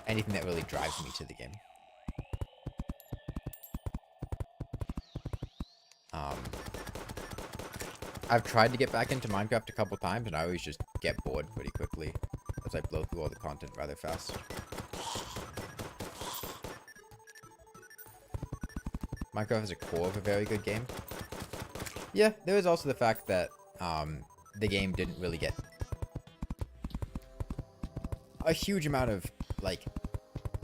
A: anything that really drives me to the game. I've tried to get back into Minecraft a couple times, and I always just get bored pretty quickly as I blow through all the content rather fast. Minecraft has a core of a very good game. Yeah, there is also the fact that the game didn't really get a huge amount of, like,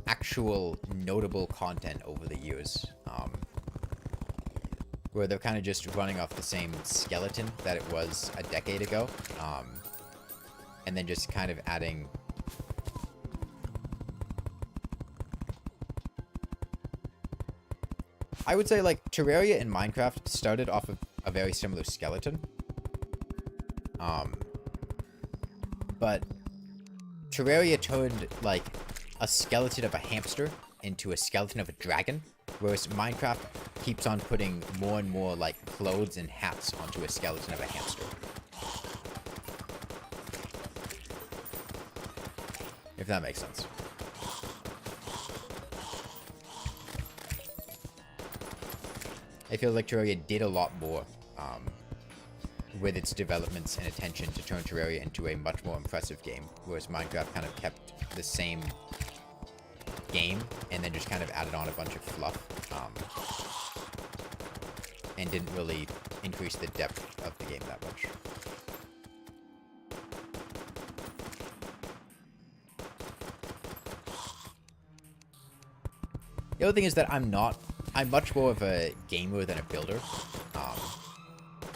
A: actual notable content over the years. Where they're kind of just running off the same skeleton that it was a decade ago. And then just kind of adding... I would say, like, Terraria and Minecraft started off of a very similar skeleton. but Terraria turned, like, a skeleton of a hamster into a skeleton of a dragon, whereas Minecraft keeps on putting more and more, like, clothes and hats onto a skeleton of a hamster. If that makes sense. I feel like Terraria did a lot more with its developments and attention to turn Terraria into a much more impressive game, whereas Minecraft kind of kept the same game and then just kind of added on a bunch of fluff and didn't really increase the depth of the game that much. The other thing is that I'm much more of a gamer than a builder.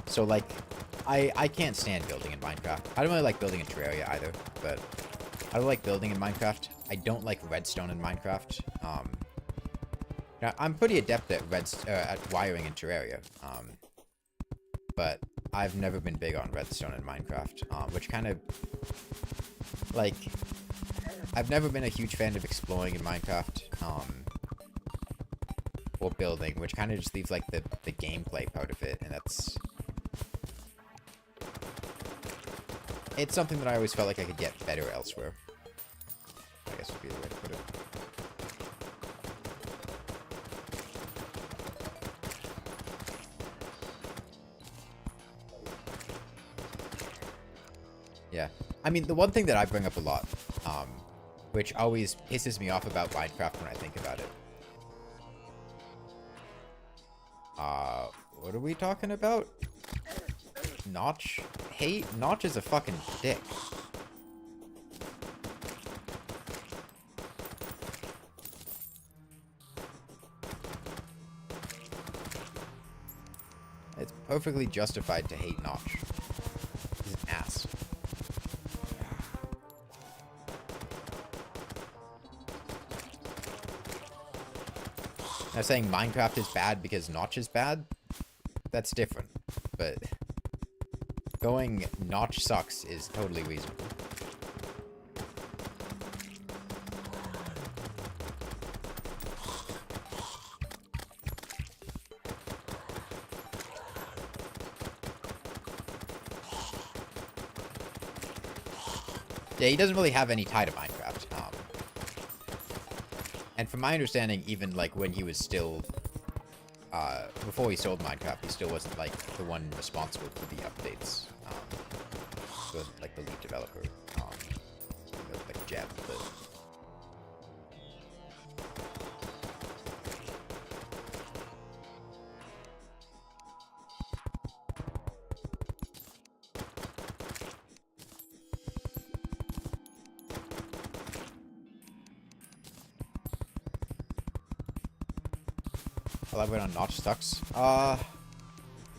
A: So, like, I can't stand building in Minecraft. I don't really like building in Terraria either, but I don't like building in Minecraft. I don't like redstone in Minecraft. Now, I'm pretty adept at wiring in Terraria, but I've never been big on redstone in Minecraft, which kind of, like, I've never been a huge fan of exploring in Minecraft, or building, which kind of just leaves, like, the gameplay part of it, and that's... It's something that I always felt like I could get better elsewhere. I guess would be the way to put it. Yeah. I mean, the one thing that I bring up a lot, which always pisses me off about Minecraft when I think about it. What are we talking about? Notch? Hey, Notch is a fucking dick. It's perfectly justified to hate Notch. He's an ass. Now saying Minecraft is bad because Notch is bad? That's different. But going Notch sucks is totally reasonable. Yeah, he doesn't really have any tie to Minecraft. And from my understanding, even, like, when he was still... before he sold Minecraft, he still wasn't, like, the one responsible for the updates. He wasn't, like, the lead developer. Like, Jeb, but... Elaborate on Notch sucks. I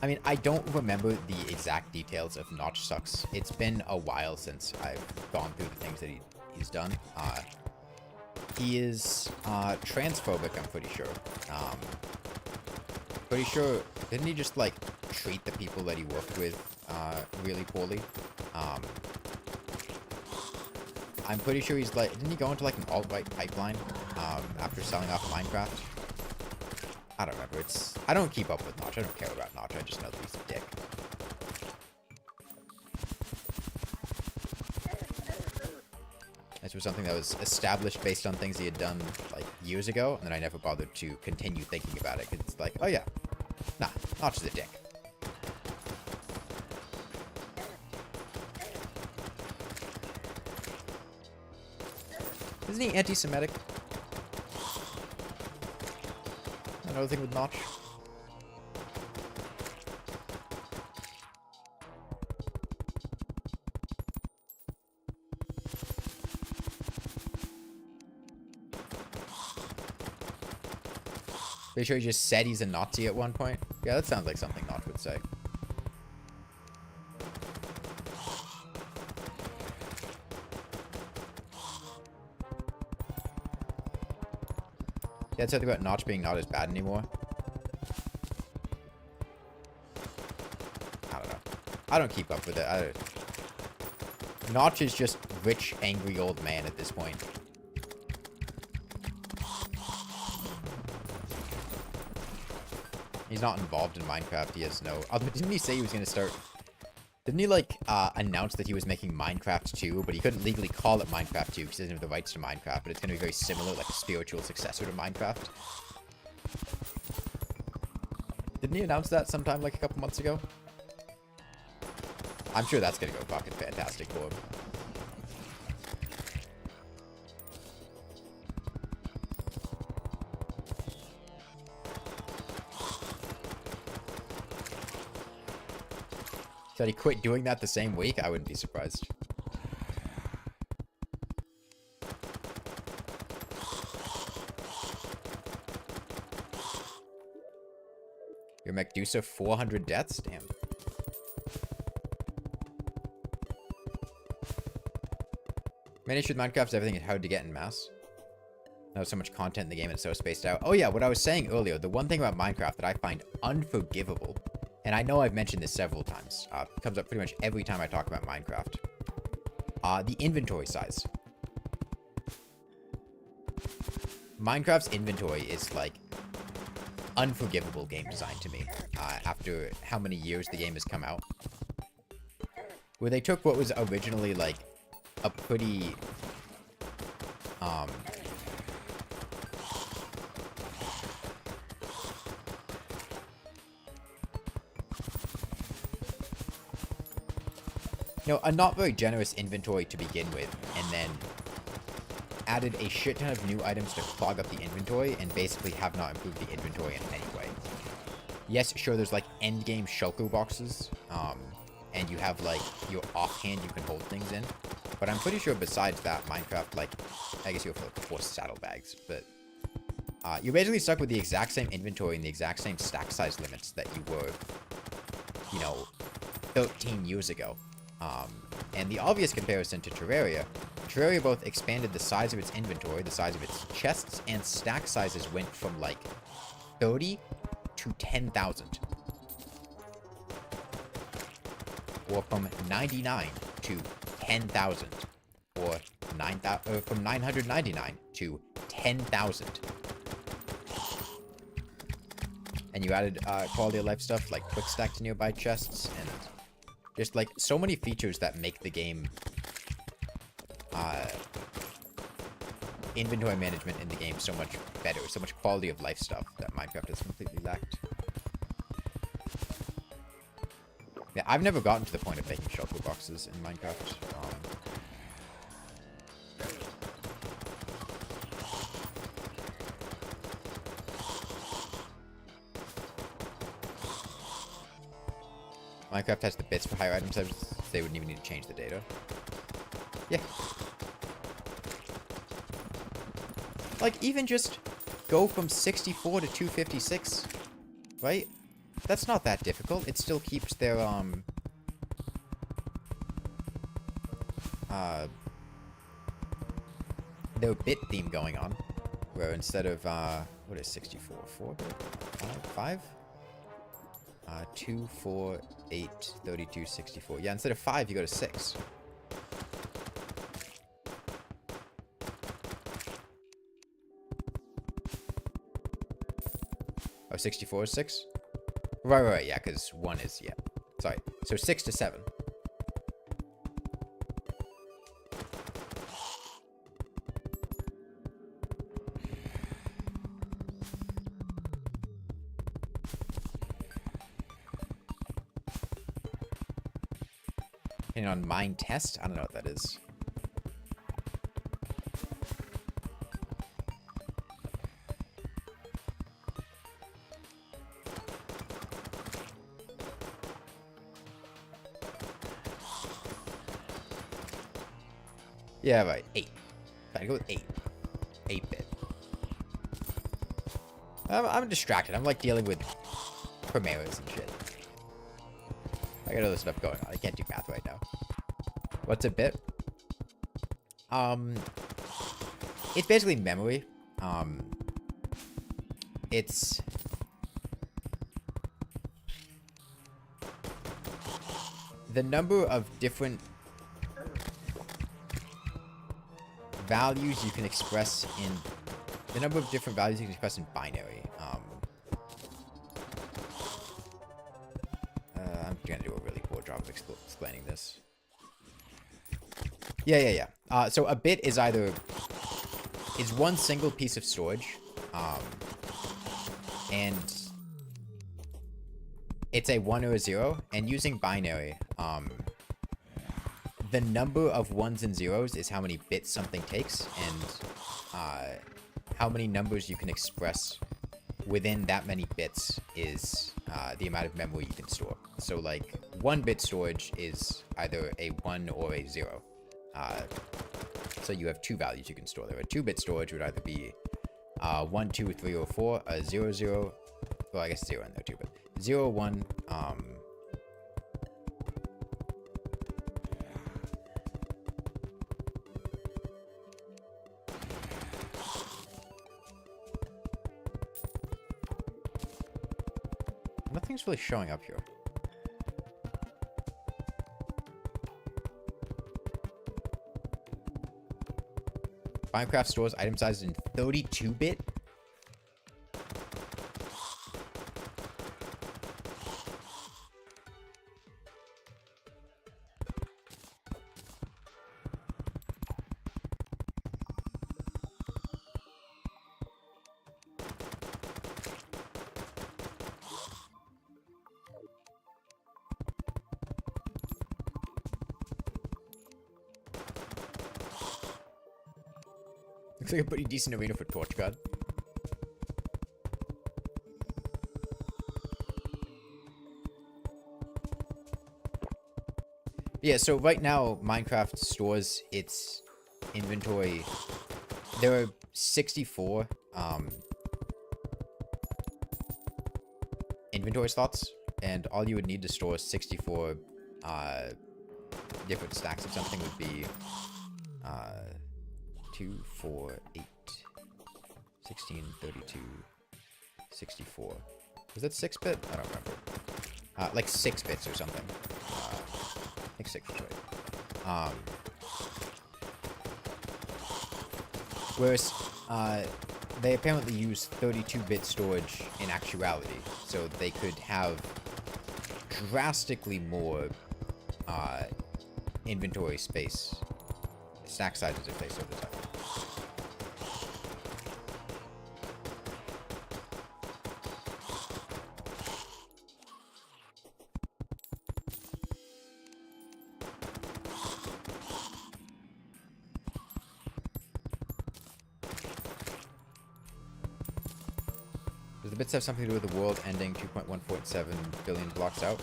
A: mean, I don't remember the exact details of Notch sucks. It's been a while since I've gone through the things that he's done. He is transphobic, I'm pretty sure. Pretty sure, didn't he just, like, treat the people that he worked with really poorly? I'm pretty sure he's, like, didn't he go into, like, an alt-right pipeline after selling off Minecraft? I don't remember. I don't keep up with Notch. I don't care about Notch. I just know that he's a dick. This was something that was established based on things he had done, like, years ago, and then I never bothered to continue thinking about it, because it's like, oh yeah, nah, Notch is a dick. Isn't he anti-Semitic? Another thing with Notch. Pretty sure he just said he's a Nazi at one point. Yeah, that sounds like something Notch would say. Yeah, it's something about Notch being not as bad anymore. I don't know. I don't keep up with it. Notch is just rich, angry old man at this point. He's not involved in Minecraft. He has no... Although, didn't he say he was going to start... Didn't he, like, announce that he was making Minecraft 2, but he couldn't legally call it Minecraft 2 because he doesn't have the rights to Minecraft, but it's going to be very similar, like a spiritual successor to Minecraft. Didn't he announce that sometime, like, a couple months ago? I'm sure that's going to go fucking fantastic for him. Said he quit doing that the same week? I wouldn't be surprised. Your Medusa 400 deaths? Damn. Main issue with Minecraft is everything is hard to get in mass. There's so much content in the game and it's so spaced out. Oh yeah, what I was saying earlier, the one thing about Minecraft that I find unforgivable, and I know I've mentioned this several times, it comes up pretty much every time I talk about Minecraft, the inventory size. Minecraft's inventory is, like, unforgivable game design to me, after how many years the game has come out. Where they took what was originally, like, a pretty, you know, a not very generous inventory to begin with, and then added a shit ton of new items to clog up the inventory, and basically have not improved the inventory in any way. Yes, sure, there's, like, endgame shulker boxes, and you have, like, your offhand you can hold things in. But I'm pretty sure besides that, Minecraft, like, I guess you have, like, 4 saddlebags, but you're basically stuck with the exact same inventory and the exact same stack size limits that you were, you know, 13 years ago. And the obvious comparison to Terraria, Terraria both expanded the size of its inventory, the size of its chests, and stack sizes went from, like, 30 to 10,000. Or from 99 to 10,000. Or from 999 to 10,000. And you added quality of life stuff like quick stack to nearby chests, and just, like, so many features that make the game, inventory management in the game so much better, so much quality of life stuff that Minecraft has completely lacked. Yeah, I've never gotten to the point of making shulker boxes in Minecraft. Minecraft has the bits for higher item sizes, so they wouldn't even need to change the data. Yeah. Like, even just go from 64 to 256, right? That's not that difficult. It still keeps their, their bit theme going on. Where instead of, what is 64? 4 bit? 5? 2, 4, 8, 32, 64. Yeah, instead of 5, you go to 6. Oh, 64 is 6? Right, yeah, because 1 is, yeah. Sorry. So 6 to 7. And on mine test? I don't know what that is. Yeah, right. 8. Gotta go with 8. 8-bit. I'm distracted. I'm, like, dealing with Primeras and shit. I got other stuff going on. I can't do math right now. What's a bit? It's basically memory. It's the number of different values you can express in... The number of different values you can express in binary. I'm gonna do a really poor job of explaining this. Yeah. So a bit is either... It's one single piece of storage. And... It's a 1 or a 0. And using binary, the number of 1s and 0s is how many bits something takes. And how many numbers you can express within that many bits is the amount of memory you can store. So, like, 1-bit storage is either a 1 or a 0. So you have 2 values you can store there. A 2-bit storage would either be 1, 2, 3, or 4. A 0, 0... Well, I guess 0 in there too, but 0, 1... Nothing's really showing up here. Minecraft stores item sizes in 32-bit? Looks like a pretty decent arena for Torch God. Yeah, so right now, Minecraft stores its inventory. There are 64 inventory slots, and all you would need to store 64 different stacks of something would be 2, 4, 8, 16, 32, 64. Was that 6-bit? I don't remember. Like 6 bits or something. I think 6 was right. Whereas, they apparently use 32-bit storage in actuality, so they could have drastically more inventory space, stack sizes if they so desire. Does the bits have something to do with the world ending 2.147 billion blocks out?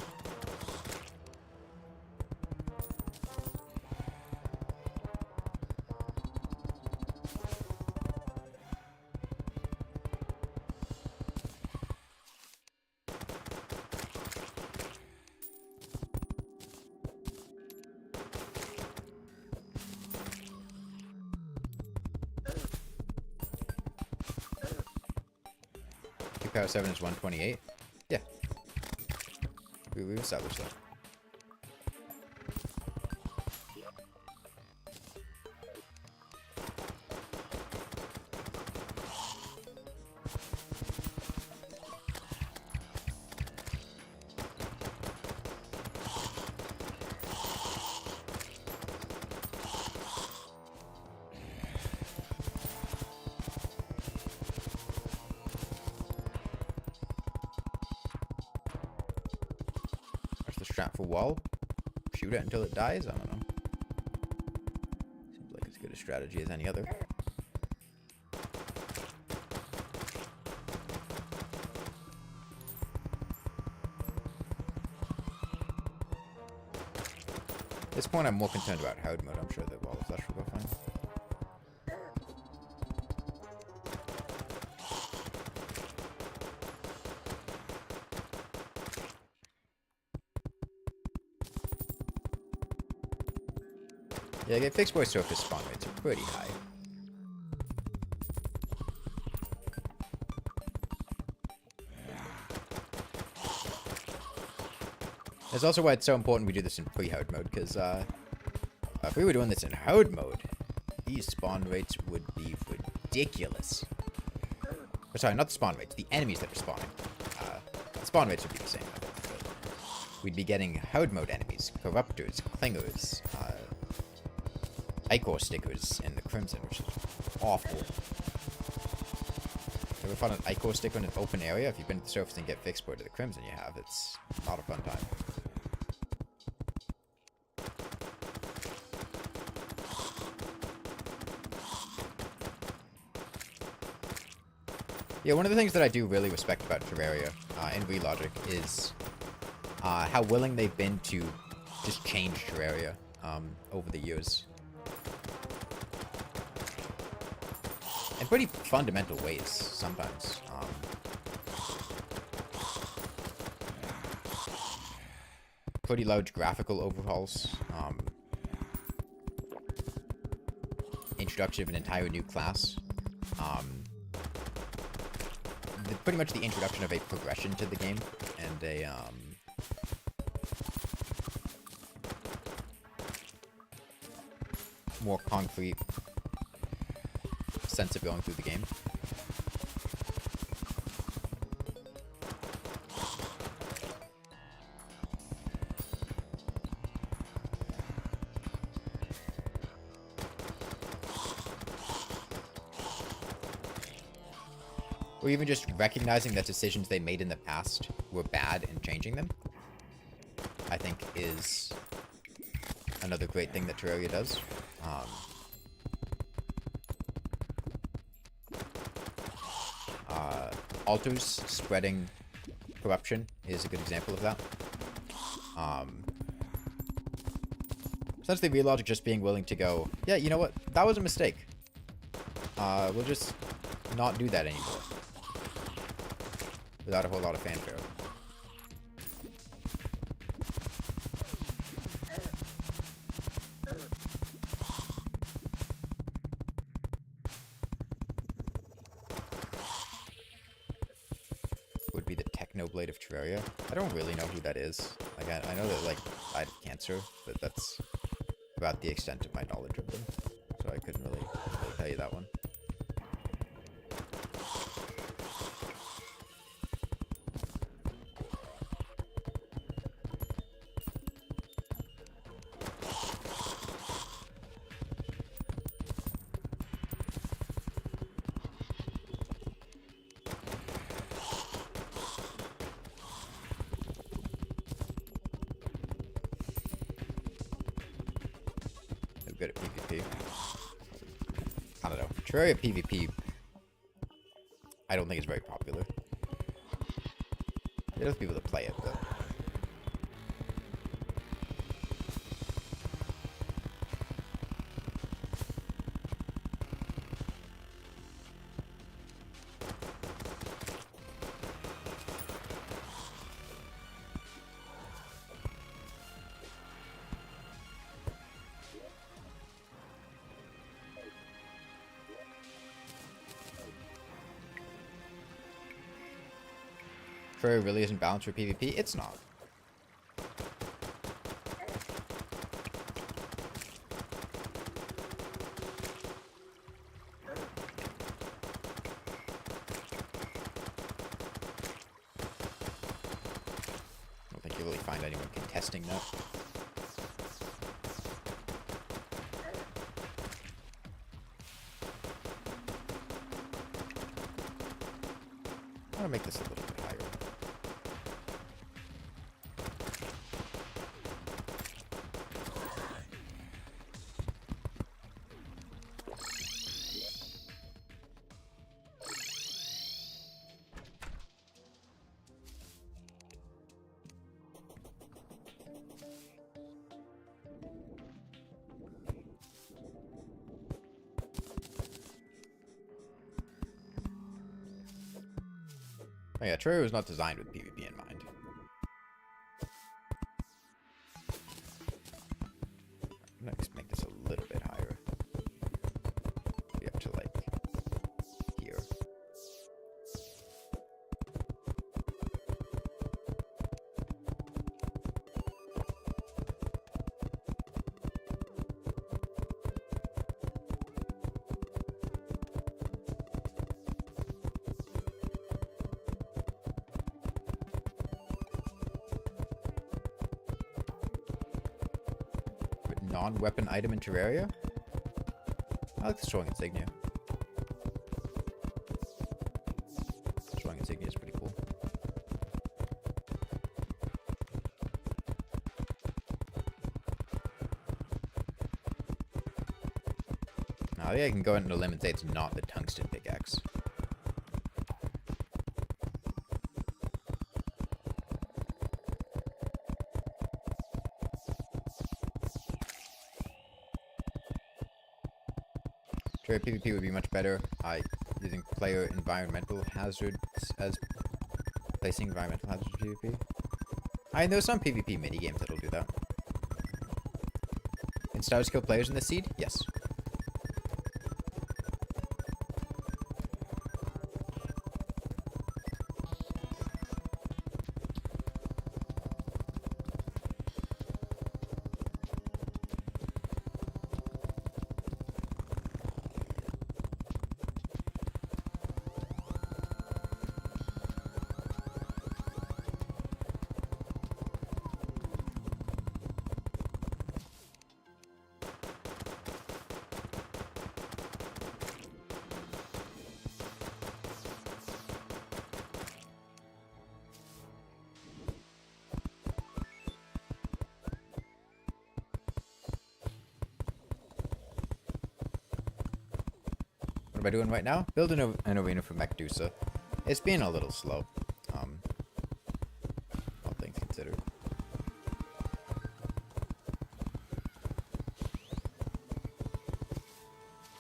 A: Power 7 is 128. Yeah. We've established that. Strat for wall. Shoot it until it dies? I don't know. Seems like as good a strategy as any other. At this point, I'm more concerned about hard mode. I'm sure the wall of flesh will go fine. Yeah, get fixed boy surface spawn rates are pretty high. That's also why it's so important we do this in pre-hard mode, because if we were doing this in hard mode, these spawn rates would be ridiculous. Or, sorry, not the spawn rates, the enemies that are spawning. The spawn rates would be the same. We'd be getting hard mode enemies, corruptors, clingers, ichor stickers in the Crimson, which is awful. Ever found an ichor sticker in an open area? If you've been to the surface and get fixed to the Crimson, you have. It's not a fun time. Yeah, one of the things that I do really respect about Terraria and Relogic is how willing they've been to just change Terraria over the years. In pretty fundamental ways, sometimes. Pretty large graphical overhauls. Introduction of an entire new class. Pretty much the introduction of a progression to the game, and a, more concrete sense of going through the game. Or even just recognizing that decisions they made in the past were bad and changing them, I think is another great thing that Terraria does. Altars spreading corruption is a good example of that. Essentially, Relogic just being willing to go, yeah, you know what, that was a mistake. We'll just not do that anymore. Without a whole lot of fanfare. Would be the Technoblade of Terraria. I don't really know who that is. Like, I know that, like, died of cancer, but that's about the extent of my knowledge of them. So I couldn't really tell you that one. Good at PvP. I don't know. Terraria PvP, I don't think it's very popular. There's people that play it, though. Terraria really isn't balanced for PvP? It's not. I don't think you'll really find anyone contesting that. I want to make this a little bit higher. Oh yeah, Terraria was not designed with PvP in mind. I'm gonna just make this a little bit higher. Maybe up to like here. non-weapon item in Terraria? I like the strong insignia. Strong insignia is pretty cool. Now, yeah, I can go into the limb and say it's not the tungsten pickaxe. Terraria PvP would be much better using player environmental hazards as placing environmental hazards in PvP. I know some PvP minigames that'll do that. Can stars kill players in the seed? Yes. What am I doing right now? Building an arena for Medusa. It's been a little slow, all things considered.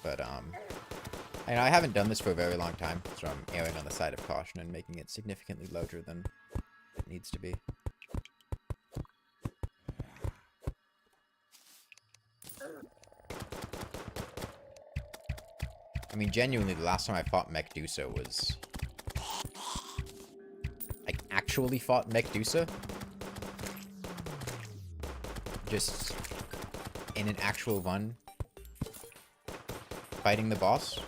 A: But, I haven't done this for a very long time, so I'm erring on the side of caution and making it significantly larger than it needs to be. I mean, genuinely, the last time I fought Medusa was... like, actually fought Medusa? Just in an actual run, fighting the boss.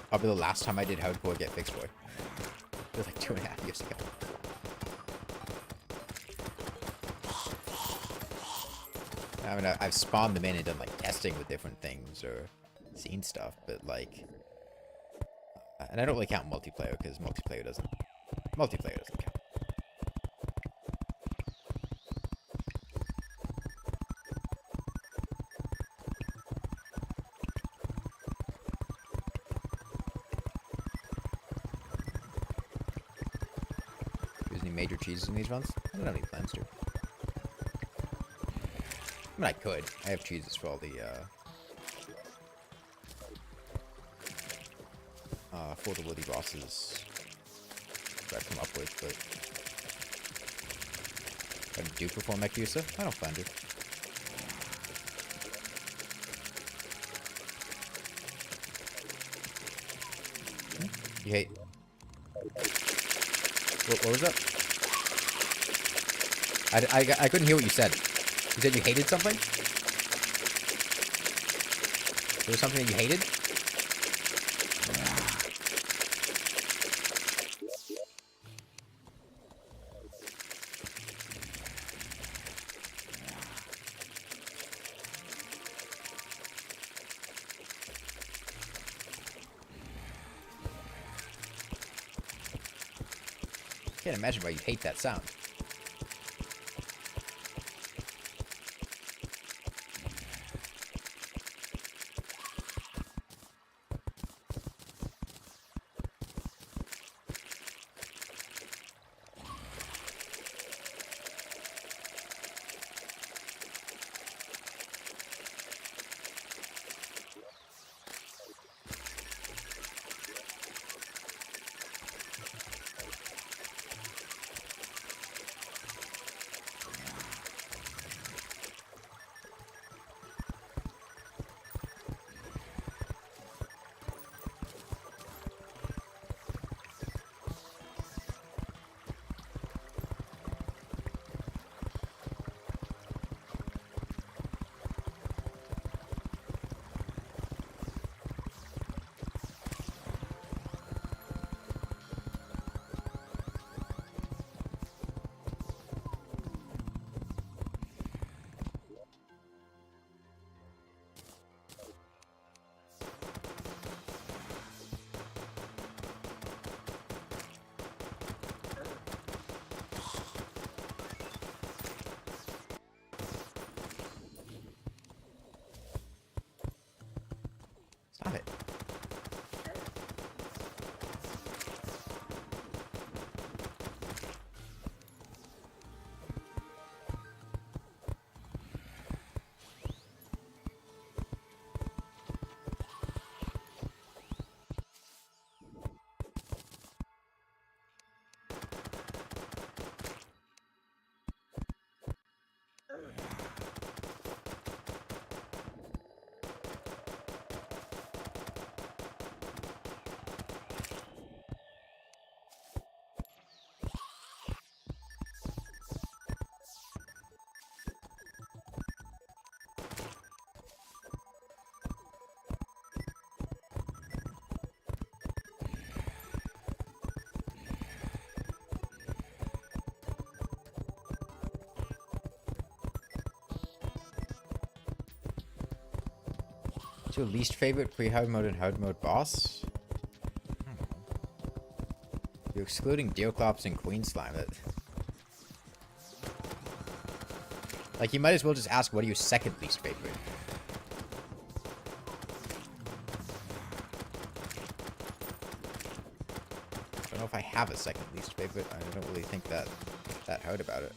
A: Probably the last time I did hardcore Get Fixed Boy. It was like 2.5 years ago. I mean, I've spawned them in and done, like, testing with different things, or seen stuff, but, like... and I don't really count multiplayer, because multiplayer doesn't count. There's any major cheeses in these runs? I don't have any plans to. I mean, I could. I have cheeses for all the, for the Woody bosses that I've come up with, but I do perform Medusa. I don't find it. You hate... What was that? I couldn't hear what you said. You said you hated something? There was something that you hated? Can't imagine why you hate that sound. What's your least favorite pre-hard mode and hard mode boss? I don't know. You're excluding Deerclops and Queen Slime. Like, you might as well just ask, what are your second least favorite? I don't know if I have a second least favorite. I don't really think that hard about it.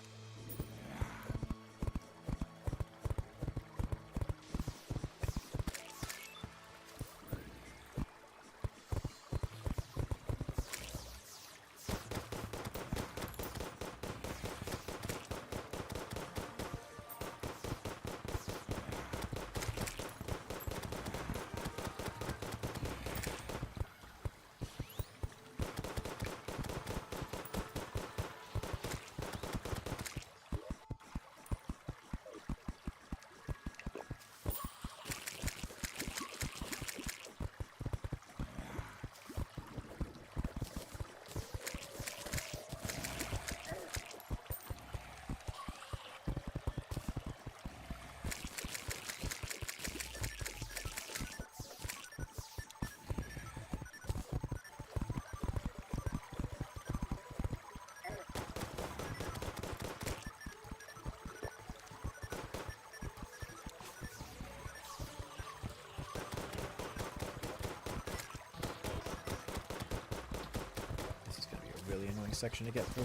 A: Really annoying section to get through.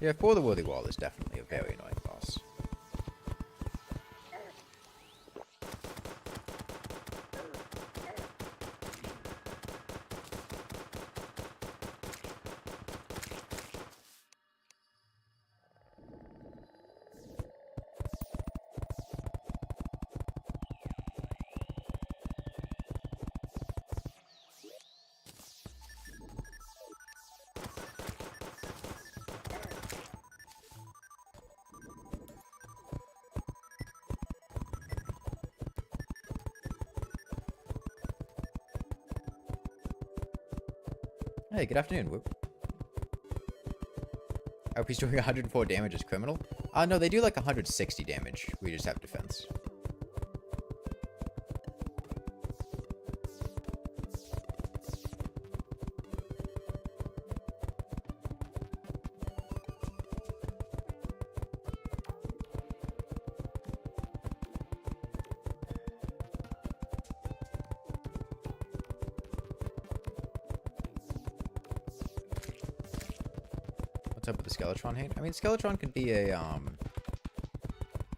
A: Yeah, For the Worthy Wall is definitely a very annoying boss. Hey, good afternoon, Whoop. I hope he's doing 104 damage as criminal. No, they do like 160 damage. We just have defense. Up with the Skeletron hate. I mean, Skeletron could be a,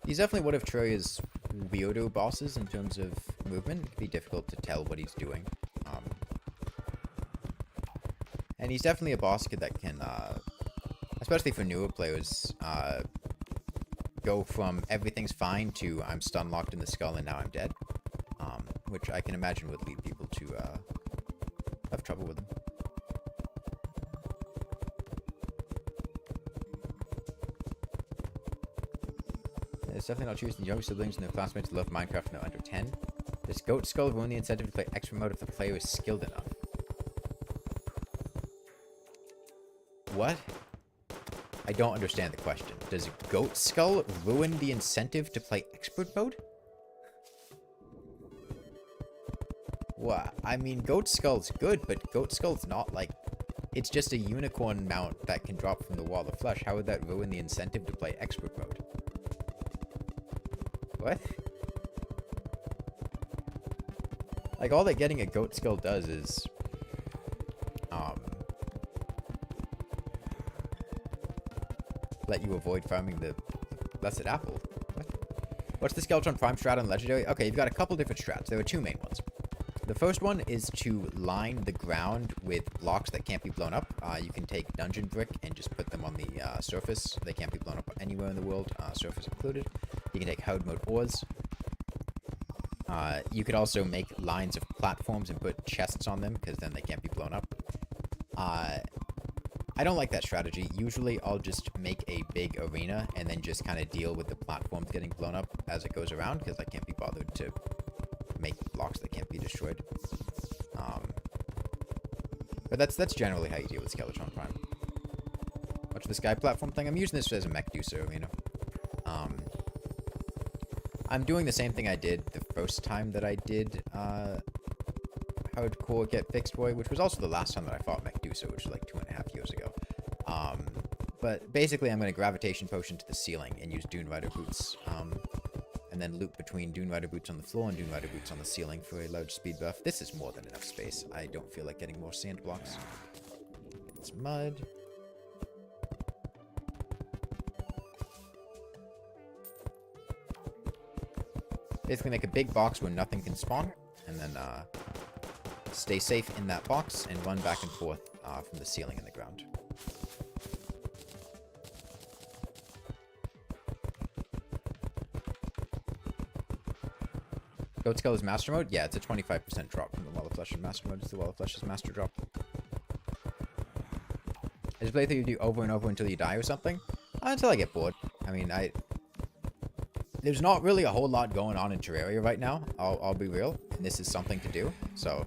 A: he's definitely one of Terraria's weirdo bosses in terms of movement. It can be difficult to tell what he's doing. And he's definitely a boss that can, especially for newer players, go from everything's fine to I'm stun locked in the skull and now I'm dead. Which I can imagine would lead people to, have trouble with him. It's definitely not choosing younger siblings and their classmates to love Minecraft and they're under 10. This goat skull will ruin the incentive to play expert mode if the player is skilled enough. What? I don't understand the question. Does goat skull ruin the incentive to play expert mode? What? I mean, goat skull's good, but goat skull's not like... It's just a unicorn mount that can drop from the wall of flesh. How would that ruin the incentive to play expert mode? What? Like, all that getting a goat skull does is, let you avoid farming the blessed apple. What? What's the Skeleton Prime strat on Legendary? Okay, you've got a couple different strats. There are two main ones. The first one is to line the ground with blocks that can't be blown up. You can take Dungeon Brick and just put them on the surface. They can't be blown up anywhere in the world, surface included. You can take hard mode ores. You could also make lines of platforms and put chests on them, because then they can't be blown up. I don't like that strategy. Usually I'll just make a big arena and then just kind of deal with the platforms getting blown up as it goes around, because I can't be bothered to make blocks that can't be destroyed. But that's generally how you deal with Skeletron Prime. Watch the sky platform thing. I'm using this as a Medusa arena. I'm doing the same thing I did the first time that I did Hardcore Get Fixed Boy, which was also the last time that I fought Medusa, which was like 2.5 years ago. But basically I'm going to Gravitation Potion to the ceiling and use Dune Rider Boots. And then loop between Dune Rider Boots on the floor and Dune Rider Boots on the ceiling for a large speed buff. This is more than enough space. I don't feel like getting more sand blocks. It's mud. Basically make a big box where nothing can spawn, and then stay safe in that box and run back and forth from the ceiling and the ground. Goat Skull is Master Mode? Yeah, it's a 25% drop from the Wall of Flesh in Master Mode. It's the Wall of Flesh's Master Drop. I just play through you do over and over until you die or something? Until I get bored. I mean, there's not really a whole lot going on in Terraria right now. I'll be real. And this is something to do. So,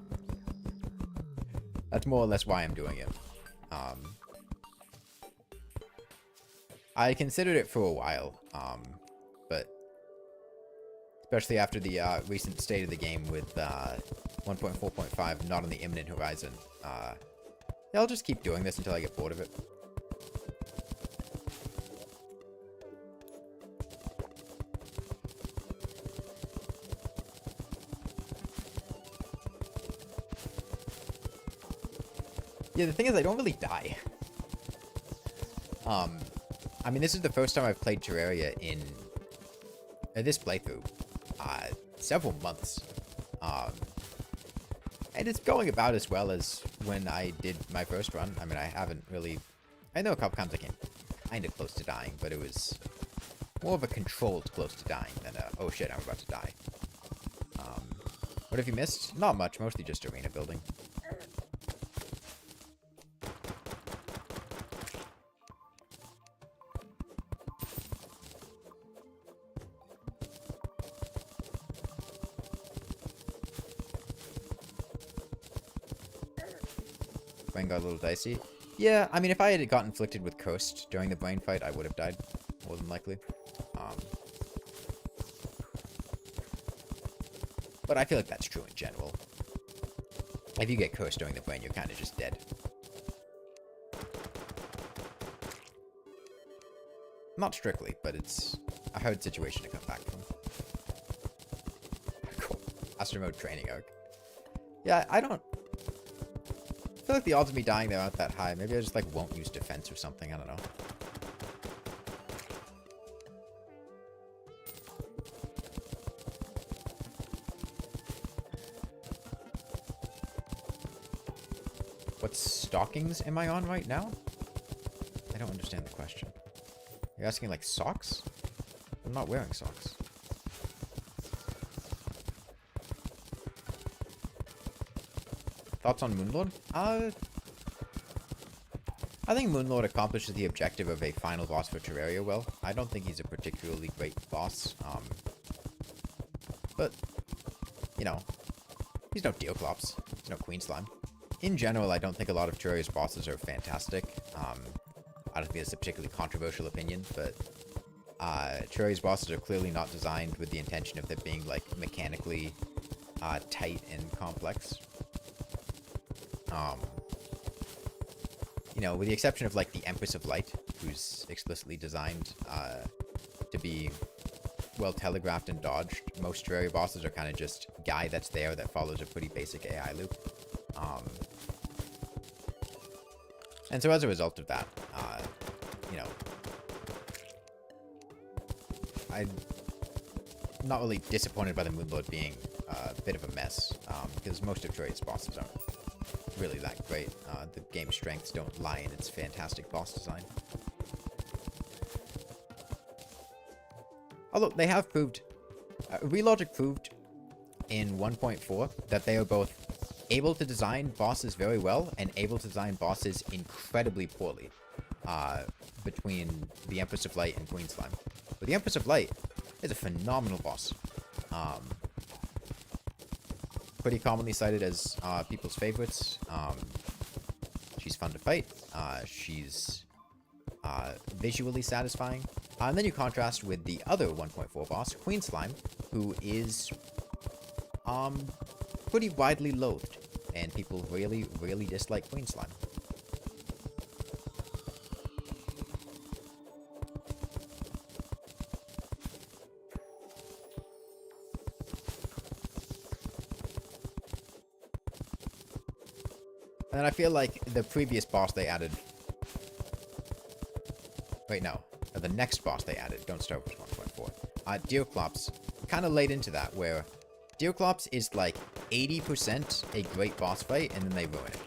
A: that's more or less why I'm doing it. I considered it for a while. But especially after the recent state of the game with 1.4.5 not on the imminent horizon. Yeah, I'll just keep doing this until I get bored of it. Yeah, the thing is, I don't really die. I mean, this is the first time I've played Terraria in this playthrough. Several months. And it's going about as well as when I did my first run. I mean, I haven't really... I know a couple times I came kind of close to dying, but it was more of a controlled close to dying than a, oh shit, I'm about to die. What have you missed? Not much, mostly just arena building. Brain got a little dicey. Yeah, I mean, if I had gotten inflicted with Cursed during the brain fight, I would have died, more than likely. But I feel like that's true in general. If you get Cursed during the brain, you're kind of just dead. Not strictly, but it's a hard situation to come back from. Cool. Astro Mode training arc. Yeah, I don't... I feel like the odds of me dying there aren't that high. Maybe I just, like, won't use defense or something. I don't know. What stockings am I on right now? I don't understand the question. You're asking, like, socks? I'm not wearing socks. Thoughts on Moonlord? I think Moonlord accomplishes the objective of a final boss for Terraria well. I don't think he's a particularly great boss. But, you know, he's no Deoclops. He's no Queen Slime. In general, I don't think a lot of Terraria's bosses are fantastic. I don't think that's a particularly controversial opinion, but Terraria's bosses are clearly not designed with the intention of them being, like, mechanically tight and complex. You know, with the exception of, like, the Empress of Light, who's explicitly designed to be well telegraphed and dodged, most Terraria bosses are kind of just guy that's there that follows a pretty basic AI loop. And so as a result of that, you know, not really disappointed by the Moonlord being a bit of a mess, because most of Terraria's bosses aren't really that great. The game strengths don't lie in its fantastic boss design. Although they have proved, Relogic proved in 1.4 that they are both able to design bosses very well and able to design bosses incredibly poorly, between the Empress of Light and Queen Slime. But the Empress of Light is a phenomenal boss. Pretty commonly cited as people's favorites. She's fun to fight. She's visually satisfying. And then you contrast with the other 1.4 boss, Queen Slime, who is pretty widely loathed, and people really, really dislike Queen Slime. And I feel like the previous boss they added... Wait, no. The next boss they added, don't start with 1.4. Deerclops kind of laid into that, where Deerclops is like 80% a great boss fight, and then they ruin it.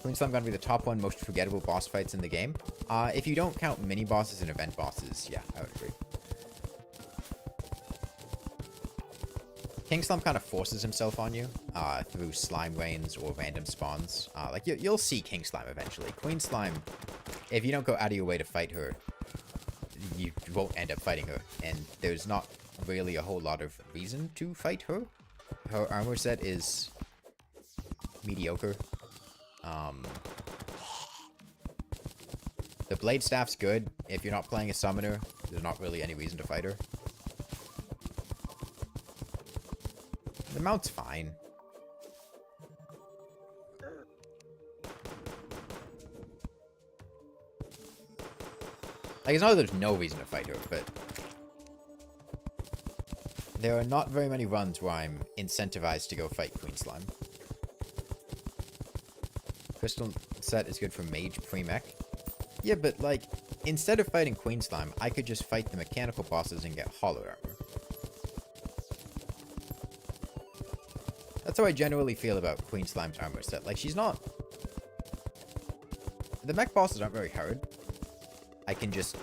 A: Queen Slime gonna be the top one most forgettable boss fights in the game. If you don't count mini bosses and event bosses, yeah, I would agree. King Slime kind of forces himself on you through slime rains or random spawns. Like, you'll see King Slime eventually. Queen Slime, if you don't go out of your way to fight her, you won't end up fighting her. And there's not really a whole lot of reason to fight her. Her armor set is mediocre. The Blade Staff's good. If you're not playing a summoner, there's not really any reason to fight her. The mount's fine. Like, it's not that there's no reason to fight her, but there are not very many runs where I'm incentivized to go fight Queen Slime. Crystal set is good for mage pre-mech. Yeah, but, like, instead of fighting Queen Slime, I could just fight the mechanical bosses and get hollowed armor. That's how I generally feel about Queen Slime's armor set. Like, she's not... The mech bosses aren't very hard. I can just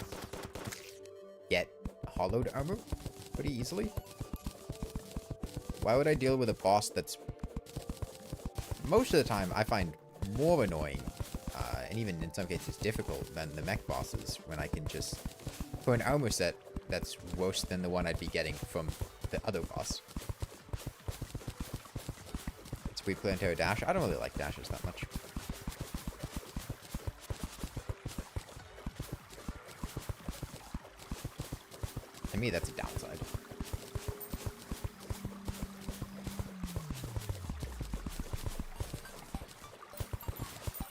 A: get hollowed armor pretty easily. Why would I deal with a boss that's... Most of the time, I find more annoying, and even in some cases difficult, than the mech bosses, when I can just... For an armor set that's worse than the one I'd be getting from the other boss. We play on Terra Dash. I don't really like dashes that much. To me, that's a downside.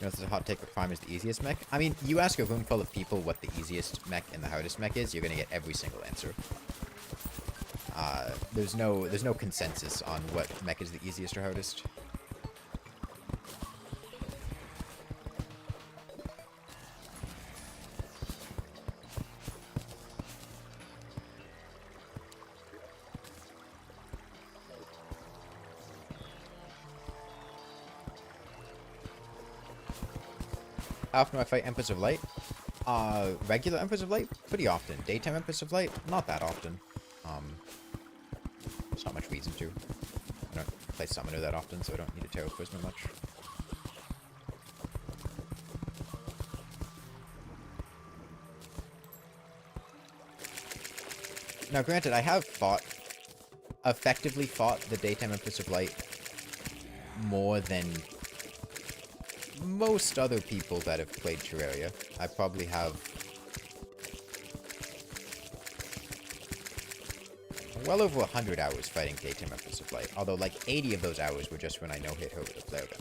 A: You know, it's a hot take that Prime is the easiest mech. I mean, you ask a room full of people what the easiest mech and the hardest mech is, you're gonna get every single answer. There's no consensus on what mech is the easiest or hardest. How often do I fight Empress of Light? Regular Empress of Light? Pretty often. Daytime Empress of Light? Not that often. There's not much reason to. I don't play Summoner that often, so I don't need a Tarot Prisma much. Now, granted, I have effectively fought the Daytime Empress of Light more than most other people that have played Terraria. I probably have well over 100 hours fighting Daytime Empress of Light, although like 80 of those hours were just when I no-hit her with a flare gun.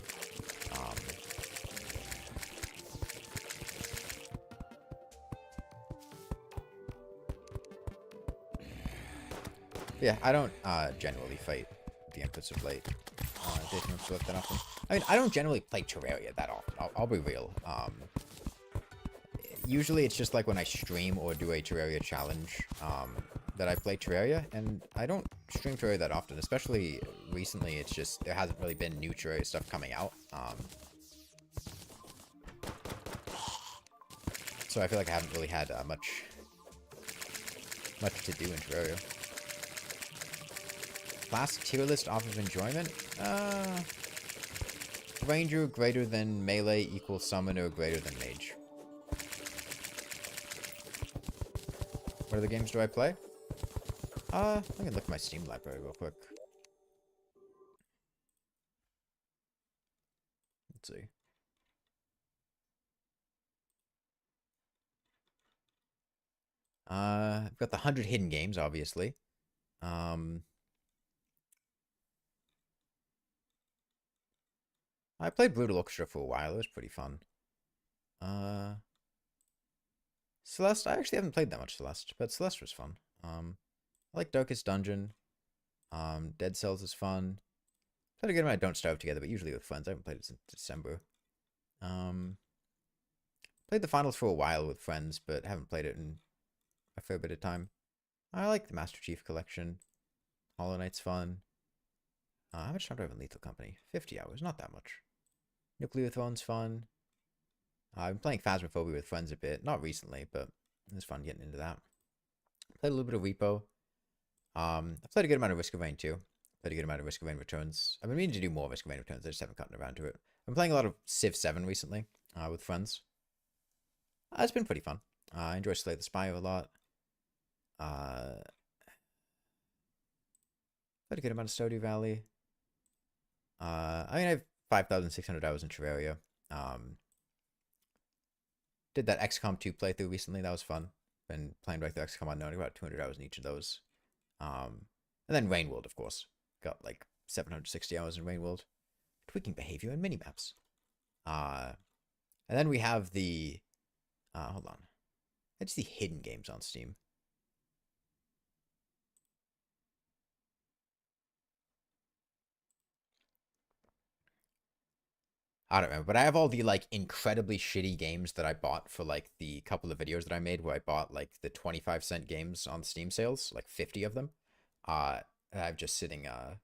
A: Yeah, I don't generally fight the Empress of Light. Daytime Empress of Light that often. I mean, I don't generally play Terraria that often. I'll be real. usually it's just like when I stream or do a Terraria challenge that I play Terraria, and I don't stream Terraria that often, especially recently. It's just there hasn't really been new Terraria stuff coming out. So I feel like I haven't really had much to do in Terraria. Class tier list off of enjoyment? Ranger greater than melee equals summoner greater than mage. What other games do I play? I can look at my Steam library real quick. Let's see. I've got the 100 hidden games, obviously. I played Brutal Orchestra for a while. It was pretty fun. Celeste, I actually haven't played that much Celeste, but Celeste was fun. I like Darkest Dungeon. Dead Cells is fun. Played a good amount of Don't Starve Together, but usually with friends. I haven't played it since December. Played the finals for a while with friends, but haven't played it in a fair bit of time. I like the Master Chief Collection. Hollow Knight's fun. How much time do I have in Lethal Company? 50 hours, not that much. Nuclear Throne's fun. I've been playing Phasmophobia with friends a bit. Not recently, but it was fun getting into that. Played a little bit of Repo. I played a good amount of Risk of Rain too. Played a good amount of Risk of Rain Returns. I've been meaning to do more Risk of Rain Returns. I just haven't gotten around to it. I've been playing a lot of Civ 7 recently with friends. It's been pretty fun. I enjoy Slay the Spire a lot. Played a good amount of Stardew Valley. I mean, I have 5,600 hours in Terraria. Did that XCOM 2 playthrough recently. That was fun. Been playing right through XCOM Unknown. About 200 hours in each of those. And then Rainworld, of course. Got like 760 hours in Rainworld. Tweaking behavior and minimaps. And then we have the... hold on. It's the hidden games on Steam. I don't remember, but I have all the like incredibly shitty games that I bought for like the couple of videos that I made where I bought like the 25-cent games on Steam sales, like 50 of them. I'm just sitting on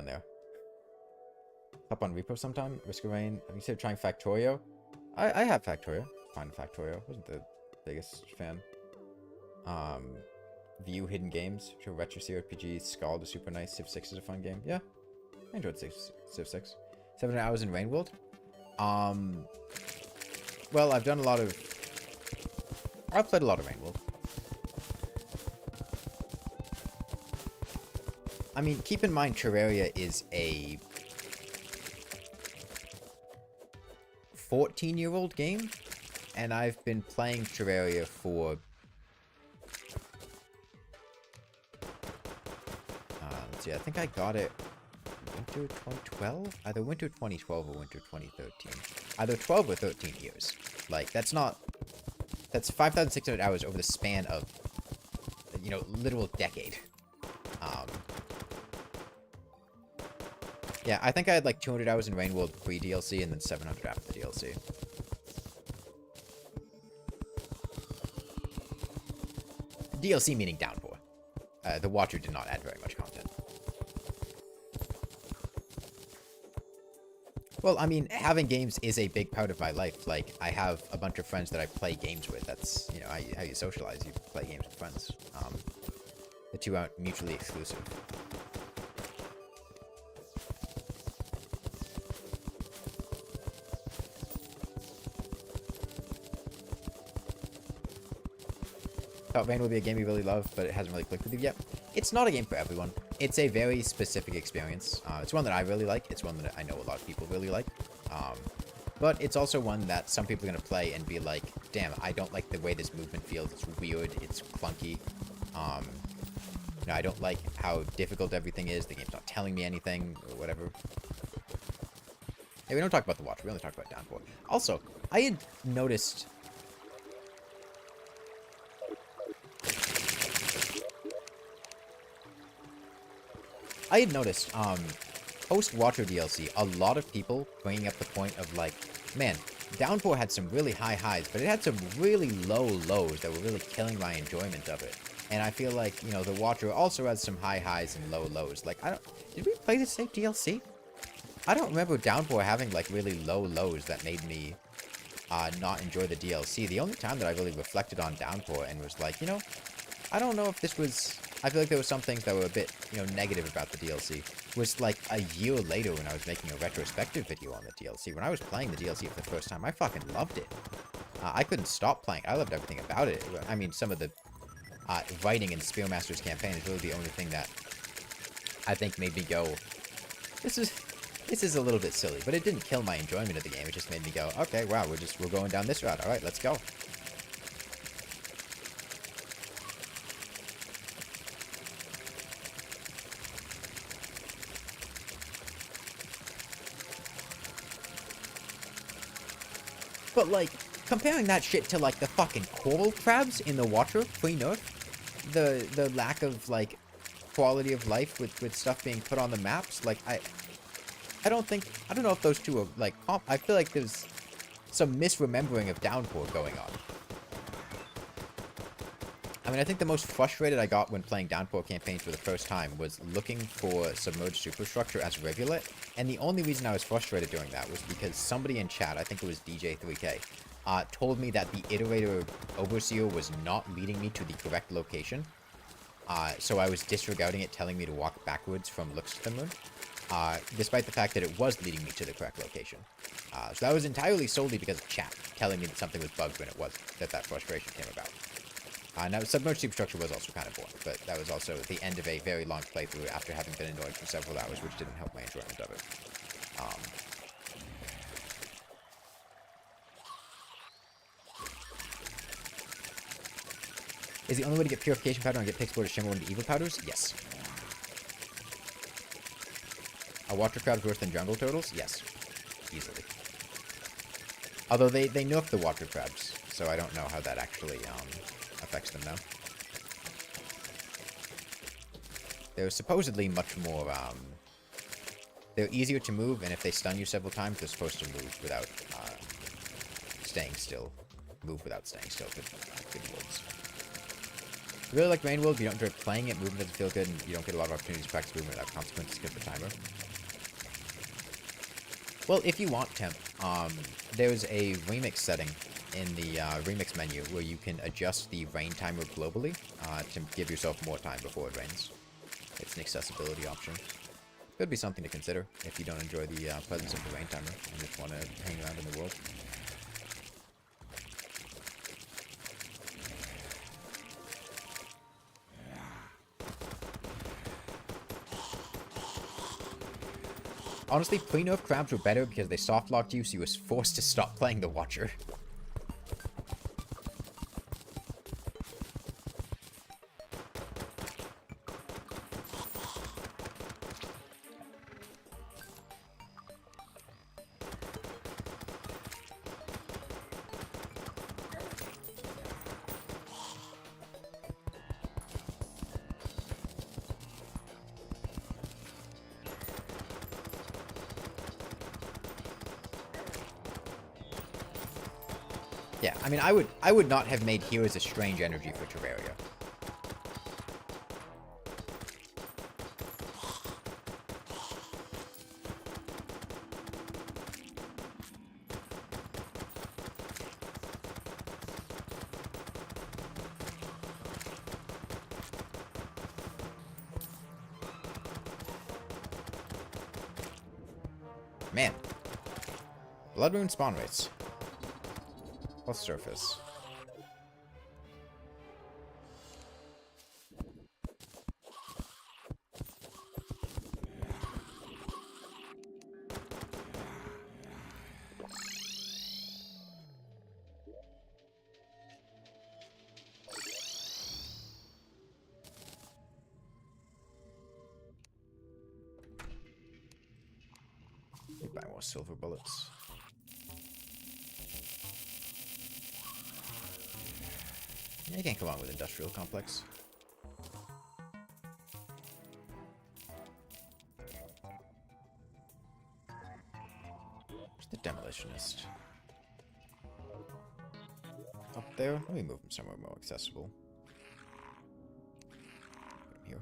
A: there. Up on Repo sometime. Risk of Rain. Have you said trying Factorio? I have Factorio. Fine Factorio. Wasn't the biggest fan. View hidden games. Show Retro CRPG. Scald is super nice. Civ 6 is a fun game. Yeah. I enjoyed Civ 6. 7 hours in Rainworld. Well, I've played a lot of Rainworld. I mean, keep in mind Terraria is a 14-year-old game, and I've been playing Terraria for let's see, I think I got it winter 2012? Either winter 2012 or winter 2013. Either 12 or 13 years. Like, that's 5,600 hours over the span of, literal decade. Yeah, I think I had like 200 hours in Rainworld pre-DLC and then 700 after the DLC. DLC meaning Downpour. The Watcher did not add very much content. Well, I mean, having games is a big part of my life. Like, I have a bunch of friends that I play games with. That's, how you socialize. You play games with friends. The two aren't mutually exclusive. Thought Rain would be a game you really love, but it hasn't really clicked with you yet. It's not a game for everyone. It's a very specific experience. It's one that I really like. It's one that I know a lot of people really like. But it's also one that some people are going to play and be like, damn, I don't like the way this movement feels. It's weird. It's clunky. I don't like how difficult everything is. The game's not telling me anything or whatever. Hey, we don't talk about the Watch. We only talk about Downpour. Also, I had noticed... post-Water DLC, a lot of people bringing up the point of like, man, Downpour had some really high highs, but it had some really low lows that were really killing my enjoyment of it. And I feel like, you know, the Water also has some high highs and low lows. Like, did we play the same DLC? I don't remember Downpour having like really low lows that made me not enjoy the DLC. The only time that I really reflected on Downpour and was like, you know, I don't know if this was... I feel like there were some things that were a bit, you know, negative about the DLC. Was like a year later when I was making a retrospective video on the DLC. When I was playing the DLC for the first time, I fucking loved it. I couldn't stop playing. I loved everything about it. I mean, some of the writing in Spearmaster's campaign is really the only thing that I think made me go, this is a little bit silly, but it didn't kill my enjoyment of the game. It just made me go, okay, wow, we're going down this route. All right, let's go. But, like, comparing that shit to, like, the fucking coral crabs in the water pre-nerf, the lack of, like, quality of life with stuff being put on the maps, like, I don't know if those two are, like, I feel like there's some misremembering of Downpour going on. I mean, I think the most frustrated I got when playing Downpour campaigns for the first time was looking for Submerged Superstructure as Rivulet, and the only reason I was frustrated doing that was because somebody in chat, I think it was DJ3K, told me that the Iterator Overseer was not leading me to the correct location, so I was disregarding it telling me to walk backwards from Looks to the Moon, despite the fact that it was leading me to the correct location. So that was entirely solely because of chat telling me that something was bugged when it was that frustration came about. Now, Submerged Superstructure was also kind of boring, but that was also the end of a very long playthrough after having been annoyed for several hours, which didn't help my enjoyment of it. Is the only way to get Purification Powder and get Pixel to shimmer into Evil Powders? Yes. Are Water Crabs worse than Jungle Turtles? Yes. Easily. Although they nerfed the Water Crabs, so I don't know how that actually, affects them now. They're supposedly much more, they're easier to move, and if they stun you several times, they're supposed to move without, staying still. Move without staying still. Good words. I really like Rain World, but you don't enjoy playing it, movement doesn't feel good, and you don't get a lot of opportunities to practice movement without consequences because of the timer. Well, if you want, Temp, there's a remix setting in the remix menu where you can adjust the rain timer globally to give yourself more time before it rains. It's an accessibility option. Could be something to consider if you don't enjoy the presence of the rain timer and just want to hang around in the world. Honestly, pre-nerf crabs were better because they soft-locked you, so you was forced to stop playing the Watcher. Yeah, I mean, I would not have made Heroes a strange energy for Terraria. Man. Blood Moon spawn rates. Plus surface. Let me buy more silver bullets. Yeah, you can't go wrong with Industrial Complex. demolitionist. Up there? Let me move him somewhere more accessible. Put him here.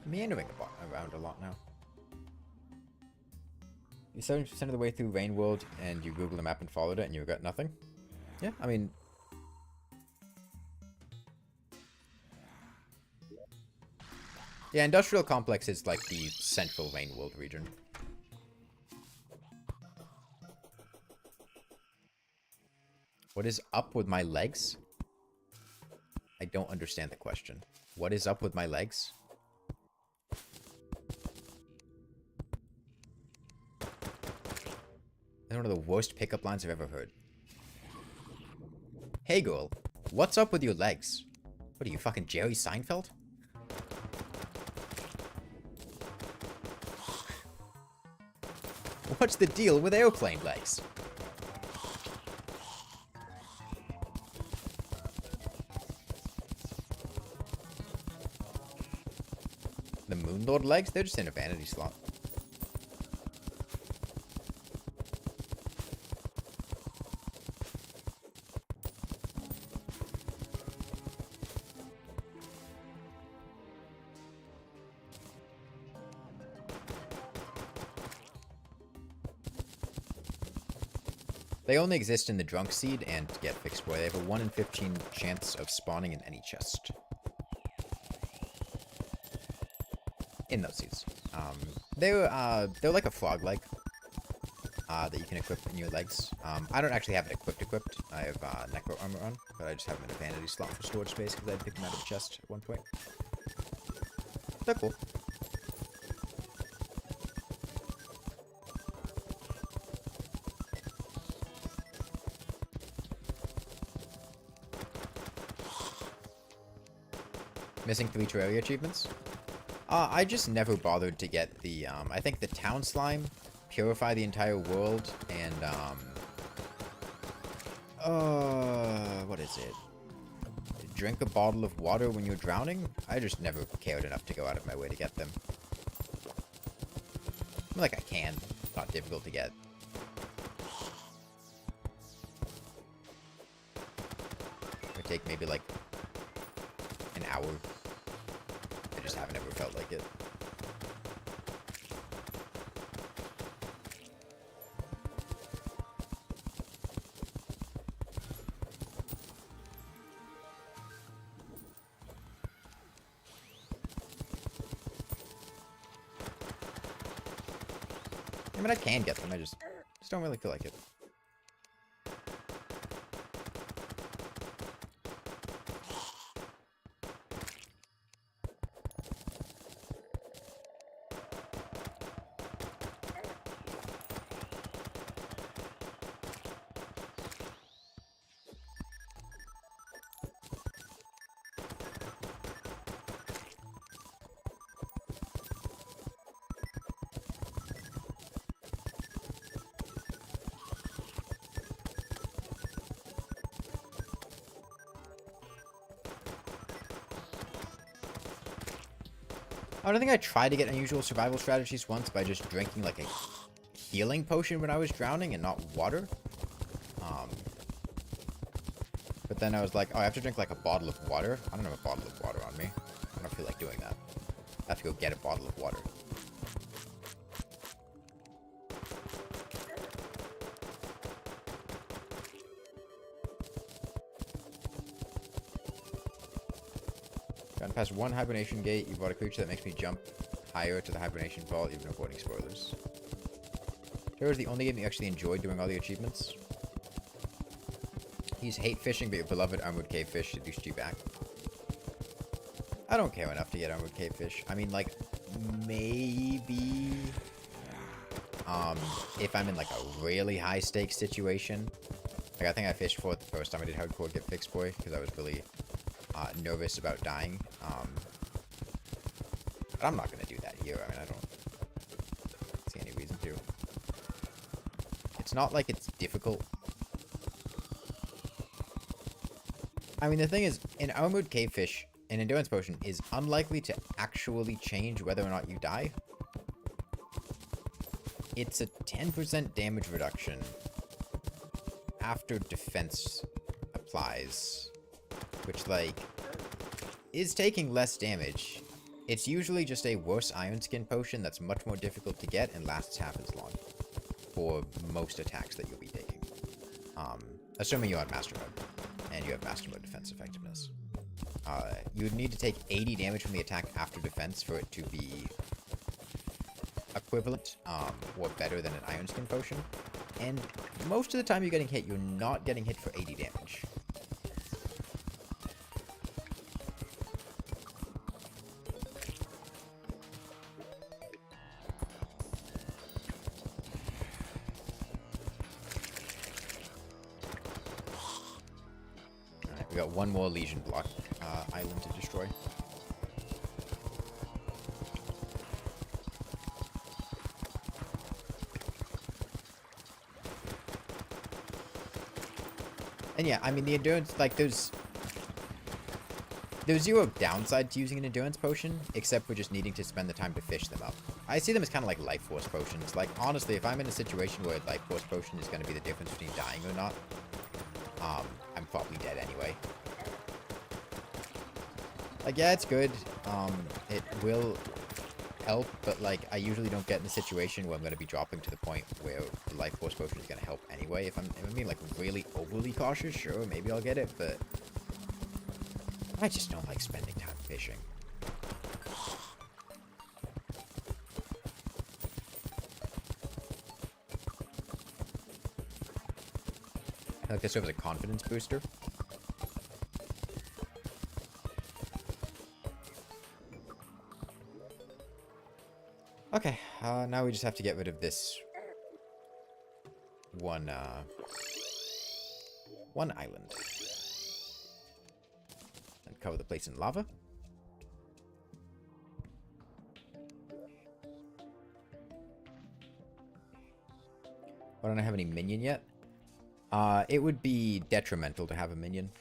A: Meandering around a lot now. You're 70% of the way through Rain World and you Googled a map and followed it and you got nothing? Yeah, I mean... Yeah, Industrial Complex is like the central Rain World region. What is up with my legs? I don't understand the question. What is up with my legs? That's one of the worst pickup lines I've ever heard. Hey girl, what's up with your legs? What are you, fucking Jerry Seinfeld? What's the deal with airplane legs? The Moon Lord legs? They're just in a vanity slot. They only exist in the Drunk Seed and Get Fixed Boy. They have a 1 in 15 chance of spawning in any chest. In those seeds. They're like a frog leg that you can equip in your legs. I don't actually have it equipped. I have Necro Armor on, but I just have them in a vanity slot for storage space because I picked them out of the chest at one point. They're cool. Missing 3 Terraria achievements? I just never bothered to get the, I think the Town Slime, Purify the Entire World, and, what is it? Drink a bottle of water when you're drowning? I just never cared enough to go out of my way to get them. I mean, like, I can. It's not difficult to get. It would take maybe, like, an hour. I just haven't ever felt like it. I mean, I can get them, I just don't really feel like it. I don't think I tried to get unusual survival strategies once by just drinking like a healing potion when I was drowning and not water. But then I was like, oh, I have to drink like a bottle of water. I don't have a bottle of water on me. I don't feel like doing that. I have to go get a bottle of water. Gotten past 1 hibernation gate, you bought a creature that makes me jump higher to the hibernation vault, even avoiding spoilers. Terraria is the only game you actually enjoyed doing all the achievements. He's hate fishing, but your beloved Armored Cave Fish seduced you back. I don't care enough to get Armored Cave Fish. I mean, like, maybe... if I'm in, like, a really high-stakes situation. Like, I think I fished for it the first time I did Hardcore Get Fixed Boy, because I was really... nervous about dying. But I'm not going to do that here. I mean, I don't see any reason to. It's not like it's difficult. I mean, the thing is, an armored cavefish, an endurance potion, is unlikely to actually change whether or not you die. It's a 10% damage reduction after defense applies, which, like, is taking less damage. It's usually just a worse Iron Skin potion that's much more difficult to get and lasts half as long for most attacks that you'll be taking. Assuming you're on Master Mode, and you have Master Mode defense effectiveness. You would need to take 80 damage from the attack after defense for it to be equivalent, or better than an Iron Skin potion. And most of the time you're getting hit, you're not getting hit for 80 damage. Alright, we got one more Legion block island to destroy. And yeah, I mean, the endurance, like, there's zero downside to using an endurance potion, except for just needing to spend the time to fish them up. I see them as kind of like life force potions. Like, honestly, if I'm in a situation where life force potion is going to be the difference between dying or not, I'm probably dead anyway. Like, yeah, it's good. It will help, but, like, I usually don't get in a situation where I'm going to be dropping to the point where the life force potion is going to help anyway. If I'm being, like, really overly cautious, sure, maybe I'll get it, but I just don't like spending time fishing. I like this serves as a confidence booster. Okay, now we just have to get rid of this one island. And cover the place in lava. Why don't I have any minion yet? It would be detrimental to have a minion.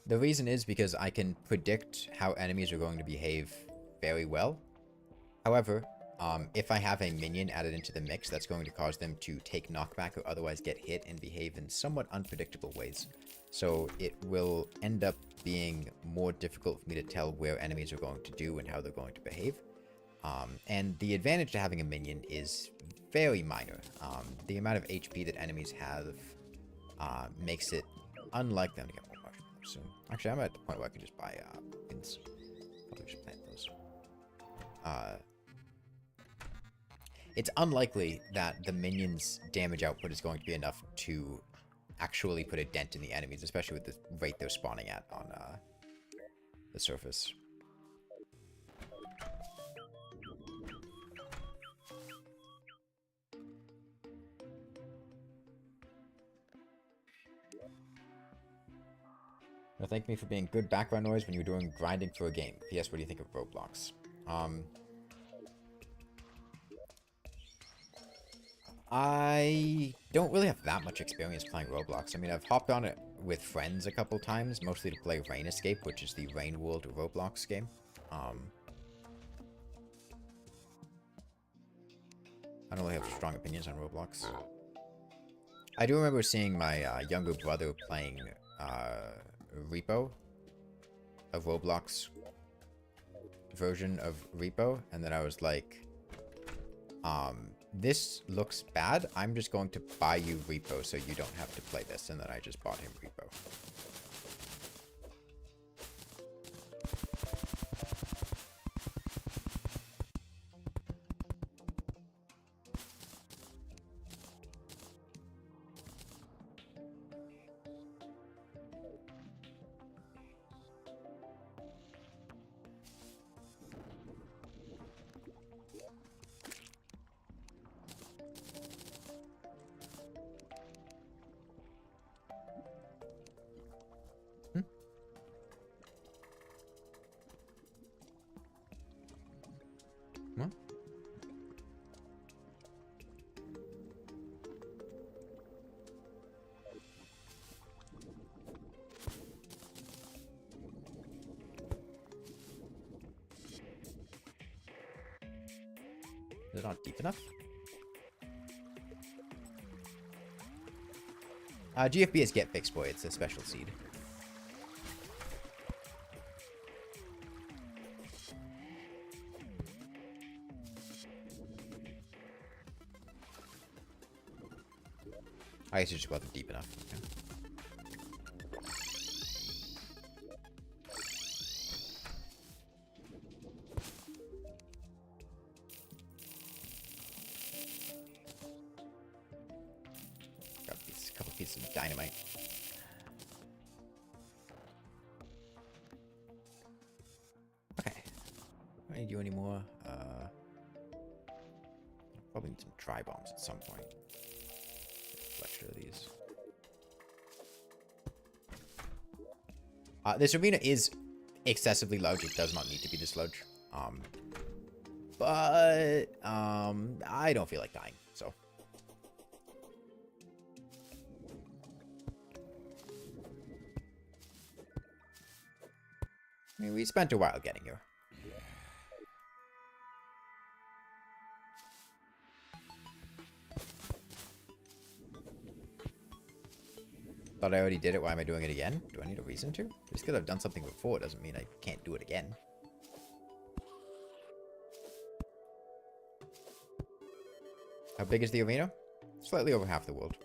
A: The reason is because I can predict how enemies are going to behave very well. However, if I have a minion added into the mix, that's going to cause them to take knockback or otherwise get hit and behave in somewhat unpredictable ways. So it will end up being more difficult for me to tell where enemies are going to do and how they're going to behave. And the advantage to having a minion is very minor. The amount of HP that enemies have makes it unlikely to get more mushroom soon. Actually, I'm at the point where I can just buy pins. Probably just plant those. It's unlikely that the minion's damage output is going to be enough to actually put a dent in the enemies, especially with the rate they're spawning at on the surface. Now, thank me for being good background noise when you're doing grinding for a game. P.S. What do you think of Roblox? I don't really have that much experience playing Roblox. I mean, I've hopped on it with friends a couple times, mostly to play Rain Escape, which is the Rain World Roblox game. I don't really have strong opinions on Roblox. I do remember seeing my younger brother playing Repo, a Roblox version of Repo, and then I was like, this looks bad. I'm just going to buy you Repo so you don't have to play this. And then I just bought him Repo. What? Is it not deep enough? GFB is Get Fixed Boy. It's a special seed. I guess it just wasn't deep enough. Okay. Got a couple pieces of dynamite. Okay. Do I need you anymore? Probably need some tri bombs at some point. Lecture of these. This arena is excessively large. It does not need to be this large. But I don't feel like dying, so. I mean, we spent a while getting here. Thought I already did it. Why am I doing it again? Do I need a reason to? Just because I've done something before doesn't mean I can't do it again. How big is the arena? Slightly over half the world.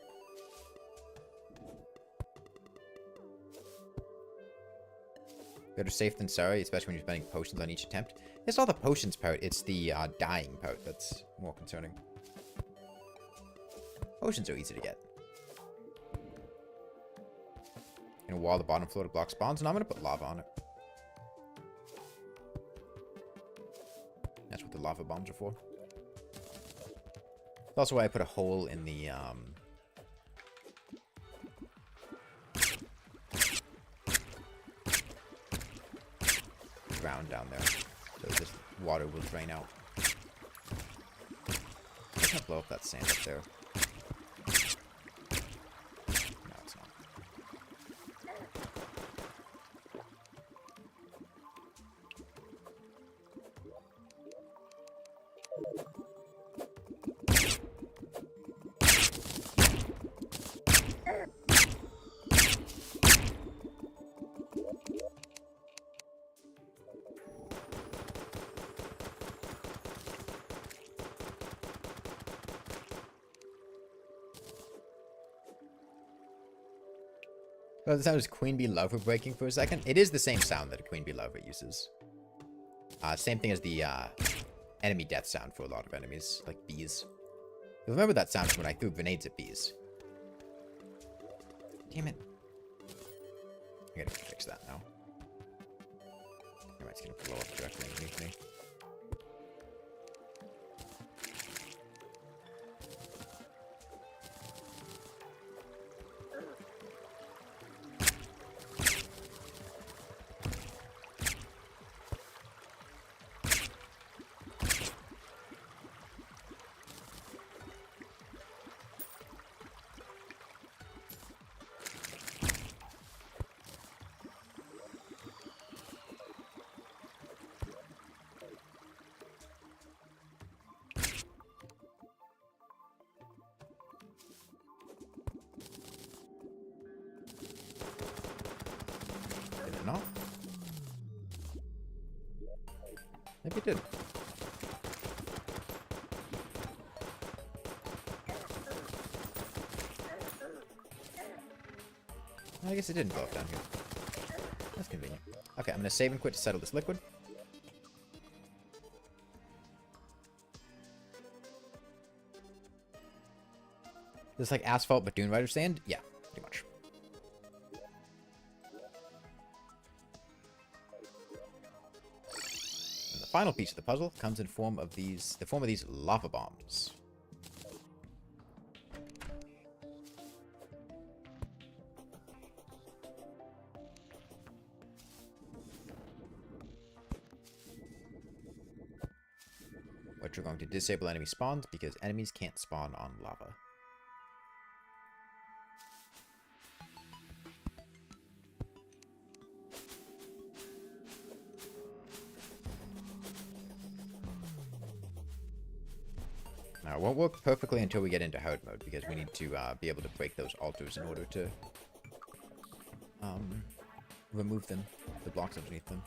A: Better safe than sorry, especially when you're spending potions on each attempt. It's not the potions part, it's the dying part that's more concerning. Potions are easy to get. And wall the bottom floor to block spawns, and I'm going to put lava on it. That's what the lava bombs are for. That's also why I put a hole in the ground down there, so this water will drain out. I'm gonna blow up that sand up there. No, it's not. Well, the sound is Queen Bee Lover breaking for a second. It is the same sound that a Queen Bee Lover uses. Same thing as the enemy death sound for a lot of enemies, like bees. You'll remember that sound when I threw grenades at bees. Damn it. I gotta fix that now. Alright, it's gonna blow up directly underneath me. Not? Maybe it did. I guess it didn't blow up down here. That's convenient. Okay, I'm going to save and quit to settle this liquid. This is like asphalt but Dune Rider sand? Yeah, pretty much. Final piece of the puzzle comes in the form of these lava bombs. Which are going to disable enemy spawns because enemies can't spawn on lava. Now, it won't work perfectly until we get into hard mode, because we need to be able to break those altars in order to remove them, the blocks underneath them.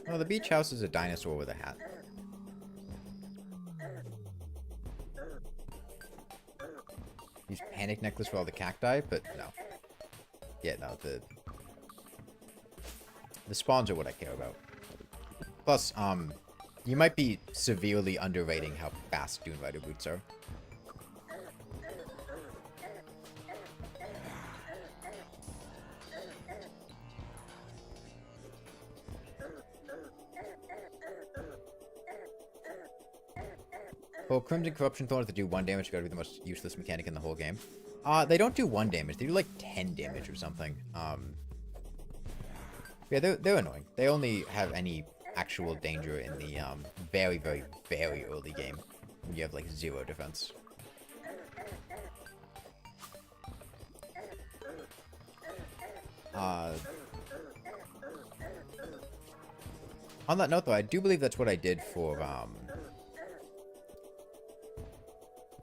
A: Oh, the beach house is a dinosaur with a hat. Use panic necklace for all the cacti, but no. Yeah, no, the spawns are what I care about. Plus, you might be severely underrating how fast Dune Rider boots are. Well, Crimson Corruption Thorns that do 1 damage gotta be the most useless mechanic in the whole game. They don't do 1 damage. They do like 10 damage or something. Yeah, they're annoying. They only have any actual danger in the very, very, very early game when you have like 0 defense. On that note, though, I do believe that's what I did for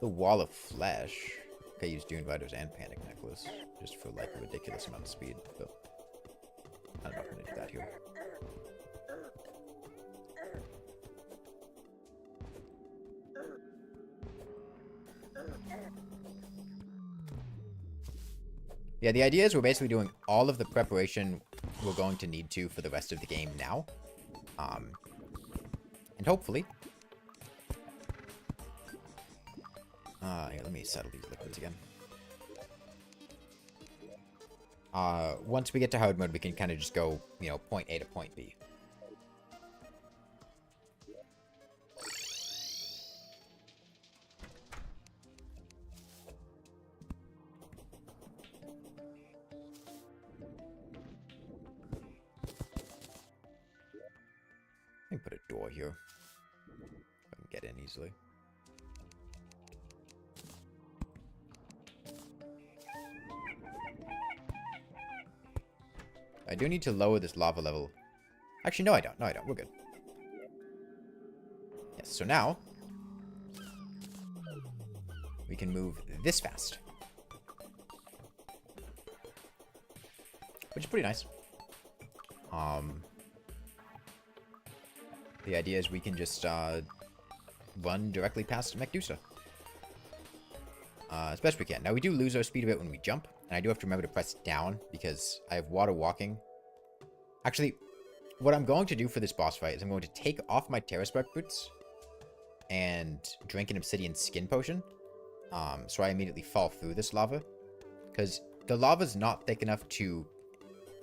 A: the Wall of Flesh. I used Dune Riders and Panic Necklace just for like a ridiculous amount of speed, but I don't know if I'm gonna do that here. Yeah, the idea is we're basically doing all of the preparation we're going to need to for the rest of the game now. And hopefully... here, let me settle these liquids again. Once we get to hard mode, we can kind of just go, you know, point A to point B. Let me put a door here. So I can get in easily. I do need to lower this lava level. Actually, no I don't. No I don't. We're good. Yes, so now we can move this fast. Which is pretty nice. The idea is we can just run directly past Medusa. As best we can. Now, we do lose our speed a bit when we jump, and I do have to remember to press down because I have water walking. Actually, what I'm going to do for this boss fight is I'm going to take off my Terraria boots and drink an obsidian skin potion, so I immediately fall through this lava, because the lava's not thick enough to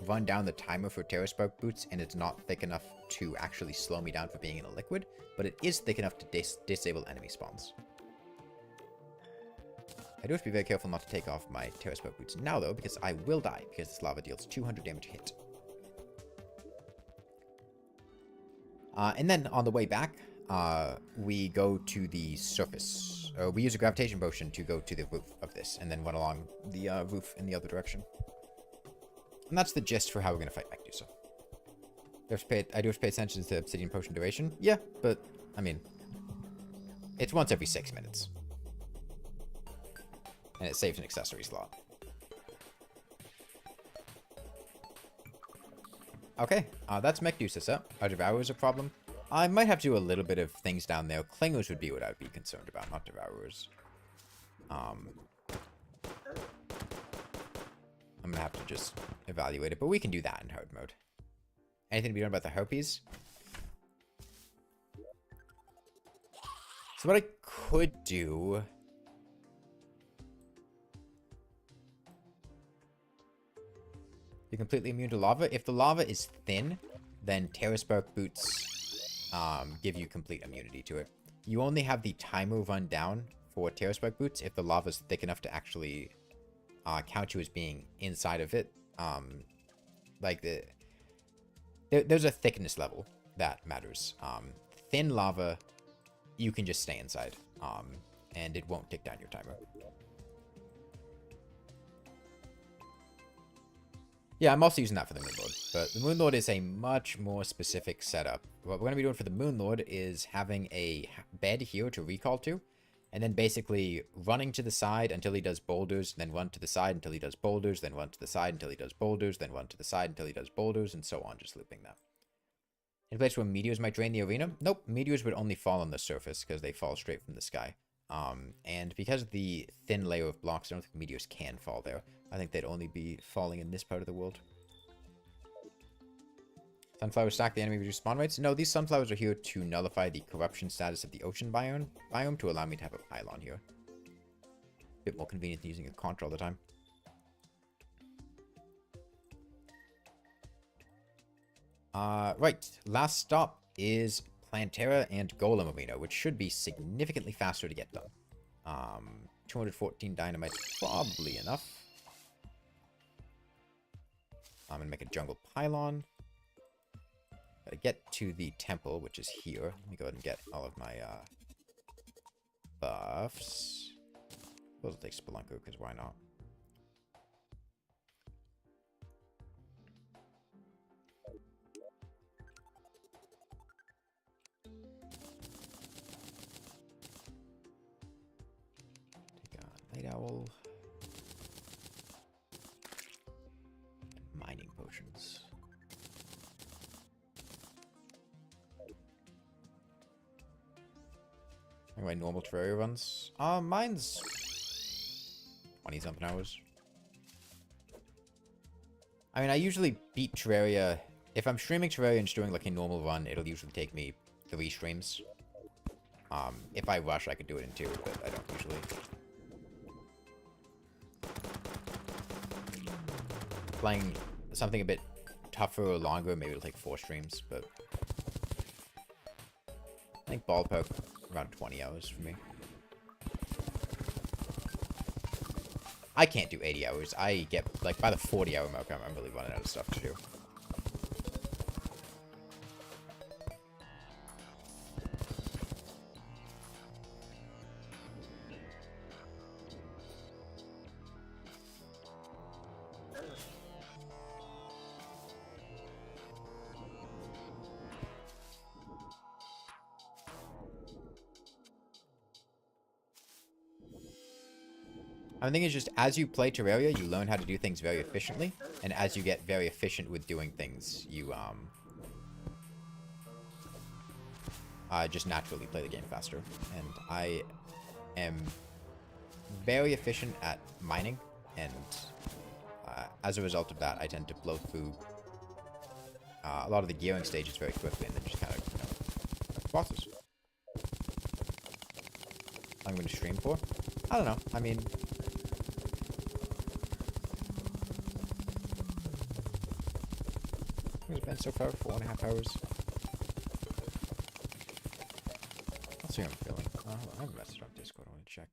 A: run down the timer for Terraria boots, and it's not thick enough to actually slow me down for being in a liquid, but it is thick enough to disable enemy spawns. I do have to be very careful not to take off my Terraria boots now, though, because I will die, because this lava deals 200 damage a hit. And then, on the way back, we go to the surface. We use a gravitation potion to go to the roof of this, and then run along the roof in the other direction. And that's the gist for how we're going to fight Medusa. I do have to pay attention to the obsidian potion duration. Yeah, but, I mean, it's once every 6 minutes. And it saves an accessory slot. Okay, that's Medusa set. Our Devourers a problem. I might have to do a little bit of things down there. Clingers would be what I'd be concerned about, not Devourers. I'm gonna have to just evaluate it, but we can do that in hard mode. Anything to be done about the Harpies? So what I could do... You're completely immune to lava. If the lava is thin, then Terraria boots give you complete immunity to it. You only have the timer run down for Terraria boots if the lava is thick enough to actually count you as being inside of it. There's a thickness level that matters. Thin lava, you can just stay inside. and it won't tick down your timer. Yeah, I'm also using that for the Moon Lord, but the Moon Lord is a much more specific setup. What we're going to be doing for the Moon Lord is having a bed here to recall to, and then basically running to the side until he does boulders, then run to the side until he does boulders, then run to the side until he does boulders, then run to the side until he does boulders, and so on, just looping that. In a place where meteors might drain the arena? Nope, meteors would only fall on the surface because they fall straight from the sky. And because of the thin layer of blocks, I don't think meteors can fall there. I think they'd only be falling in this part of the world. Sunflowers stack the enemy reduce spawn rates? No, these sunflowers are here to nullify the corruption status of the ocean biome to allow me to have a pylon here. Bit more convenient than using a contra all the time. Right, last stop is Plantera and Golem Arena, which should be significantly faster to get done. 214 dynamite's probably enough. I'm gonna make a jungle pylon. Gotta get to the temple, which is here. Let me go ahead and get all of my buffs. We'll take Spelunker, because why not? Take a Night Owl. Mining potions. My normal Terraria runs. Mine's 20-something hours. I mean, I usually beat Terraria. If I'm streaming Terraria and just doing like a normal run, it'll usually take me 3 streams. If I rush, I could do it in 2, but I don't usually. Playing something a bit tougher or longer, maybe it'll take 4 streams, but I think ballpark around 20 hours for me. I can't do 80 hours. I get, like, by the 40-hour mark, I'm really running out of stuff to do. I think it's just as you play Terraria, you learn how to do things very efficiently, and as you get very efficient with doing things, you just naturally play the game faster. And I am very efficient at mining, and as a result of that, I tend to blow through a lot of the gearing stages very quickly, and then just kind of, you know, bosses. I'm going to stream for? I don't know. I mean, it's been so far 4.5 hours. Let's see how I'm feeling. I have a message on Discord. I want to check.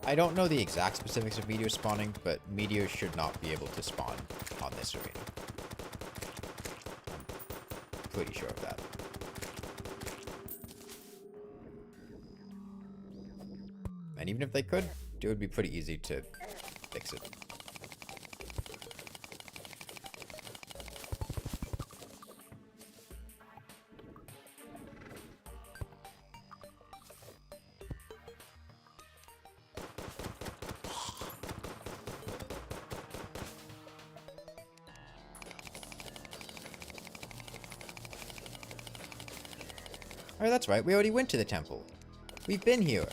A: I don't know the exact specifics of meteor spawning, but meteors should not be able to spawn on this arena. I'm pretty sure of that. And even if they could, it would be pretty easy to fix it. Oh, that's right. We already went to the temple. We've been here.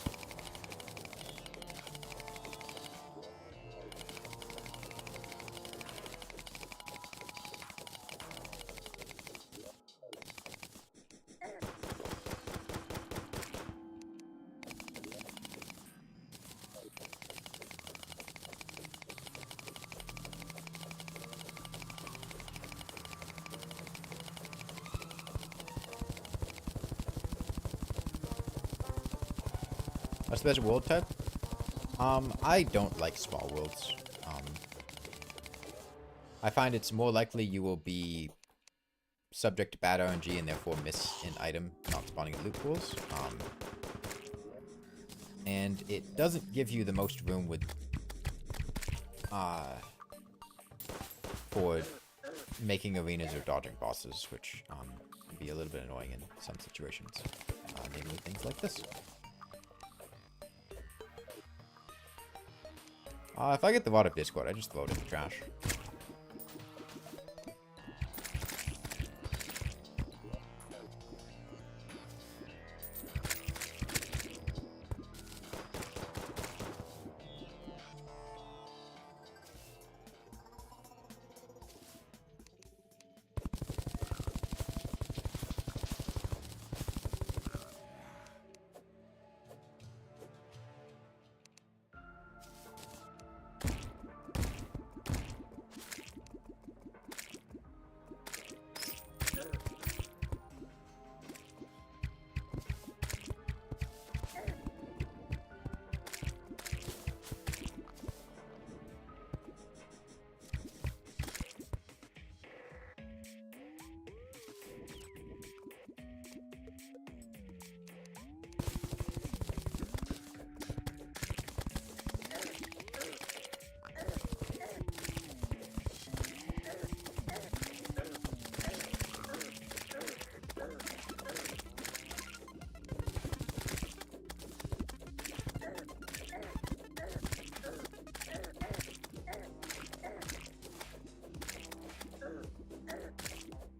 A: What's the best world type? I don't like small worlds. I find it's more likely you will be subject to bad RNG and therefore miss an item not spawning in loot pools. And it doesn't give you the most room with for making arenas or dodging bosses, which can be a little bit annoying in some situations. Namely things like this. If I get the Rod of Discord, I just throw it in the trash.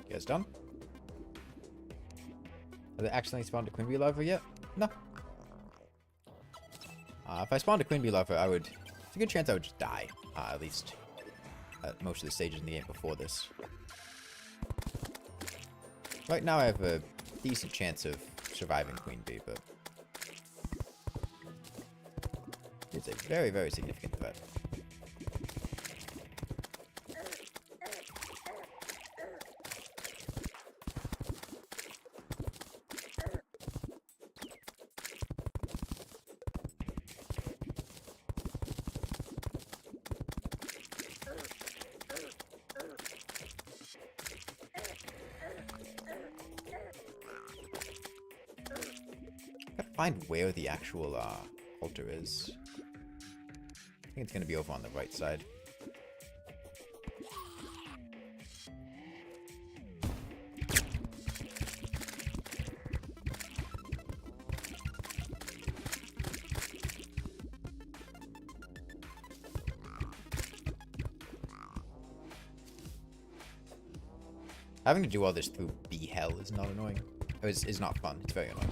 A: You guys done? Have they accidentally spawned a Queen Bee Larva yet? No. If I spawned a Queen Bee Larva, it's a good chance I would just die. At least at most of the stages in the game before this. Right now I have a decent chance of surviving Queen Bee, but it's a very, very significant threat. Find where the actual altar is. I think it's going to be over on the right side. Having to do all this through bee hell is not annoying. Is not fun. It's very annoying.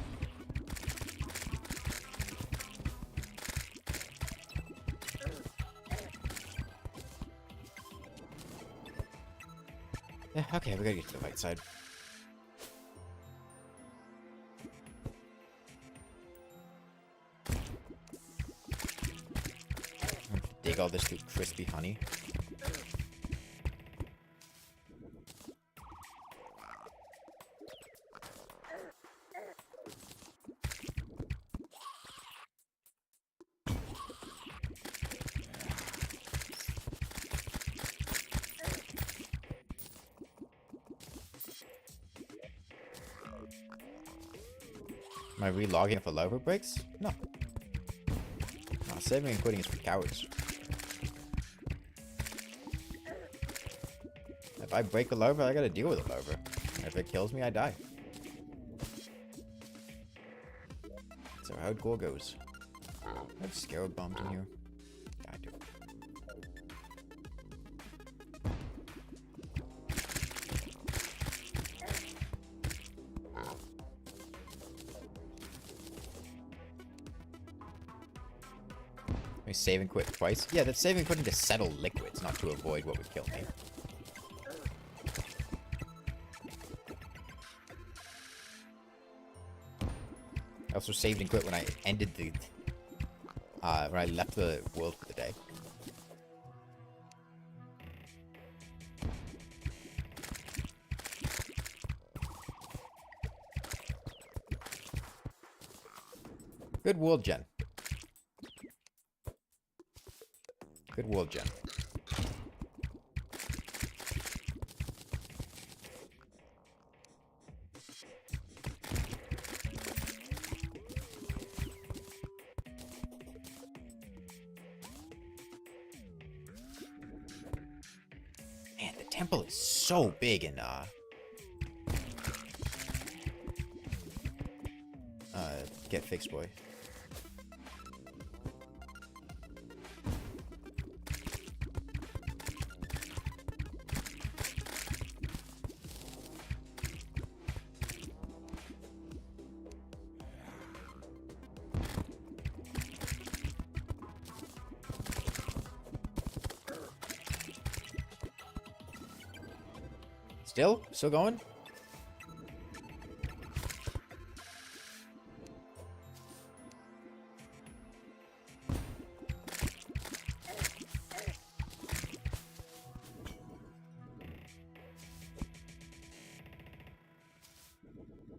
A: Yeah, okay, we gotta get to the right side. Dig all this through crispy honey. Am I re-logging if a larva breaks? No. No, saving and quitting is for cowards. If I break a larva, I gotta deal with a larva. If it kills me, I die. That's how hardcore goes. I have scarab bombs in here. Yeah, I do. save and quit twice? Yeah, that's save and quitting to settle liquids, not to avoid what would kill me. I also saved and quit when I ended the... when I left the world for the day. Good world gen. Good world gen. Man, the temple is so big in Get Fixed Boy. Still going?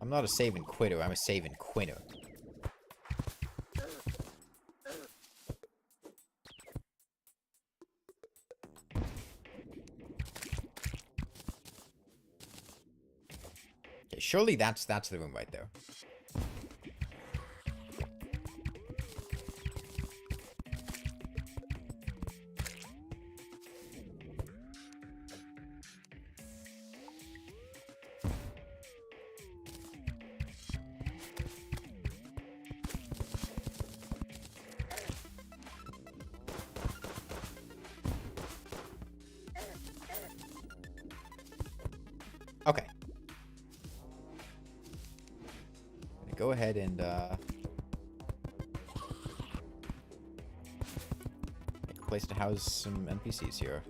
A: I'm not a save and quitter, I'm a save and quinner. Okay, surely that's the room right there. Okay. Go ahead and make a place to house some NPCs here.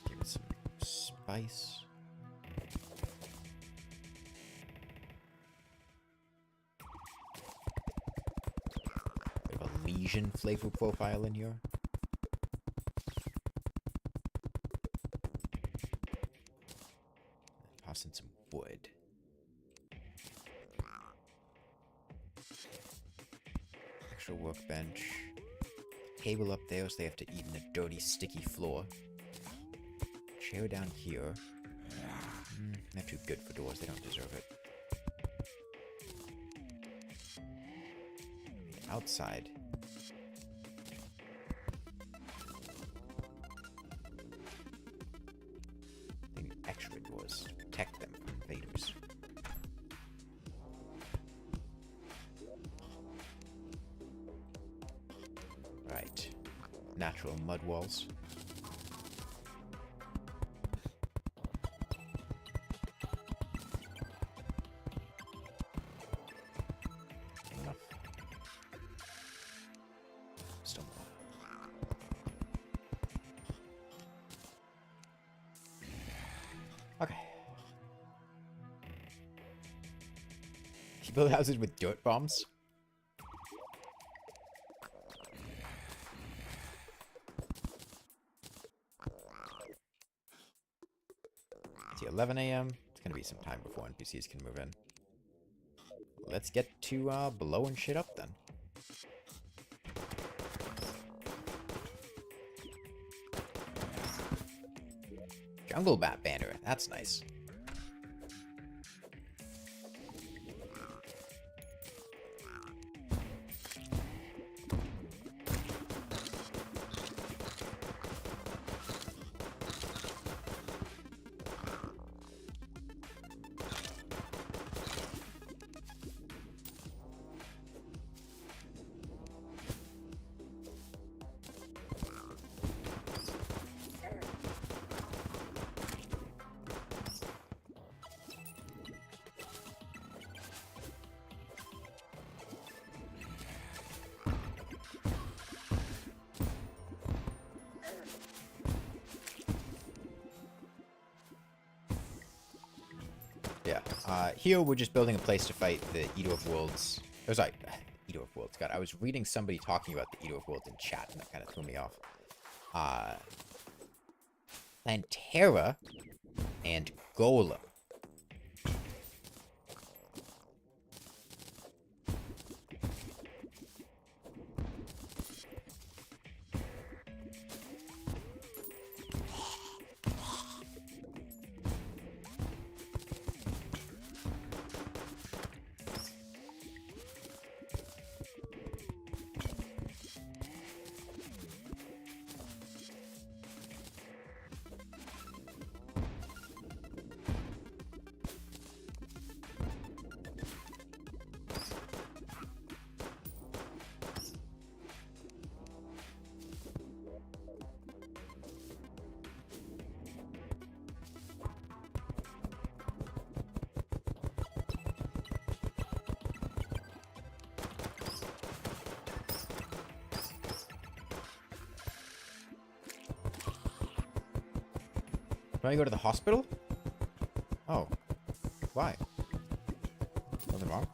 A: Give it some spice. Lesion flavor profile in here. Toss in some wood. Extra workbench. Table up there so they have to eat in a dirty, sticky floor. Chair down here. They're too good for doors, they don't deserve it. Outside. They need extra doors to protect them from invaders. Right. Natural mud walls. Okay. You build houses with dirt bombs? It's 11 a.m. It's gonna be some time before NPCs can move in. Let's get to blowing shit up then. Jungle Bat banner. That's nice. Here we're just building a place to fight the Eater of Worlds. Oh, sorry, Eater of Worlds. God, I was reading somebody talking about the Eater of Worlds in chat, and that kind of threw me off. Plantera and Golem. Want to go to the hospital? Oh. Why? Nothing wrong?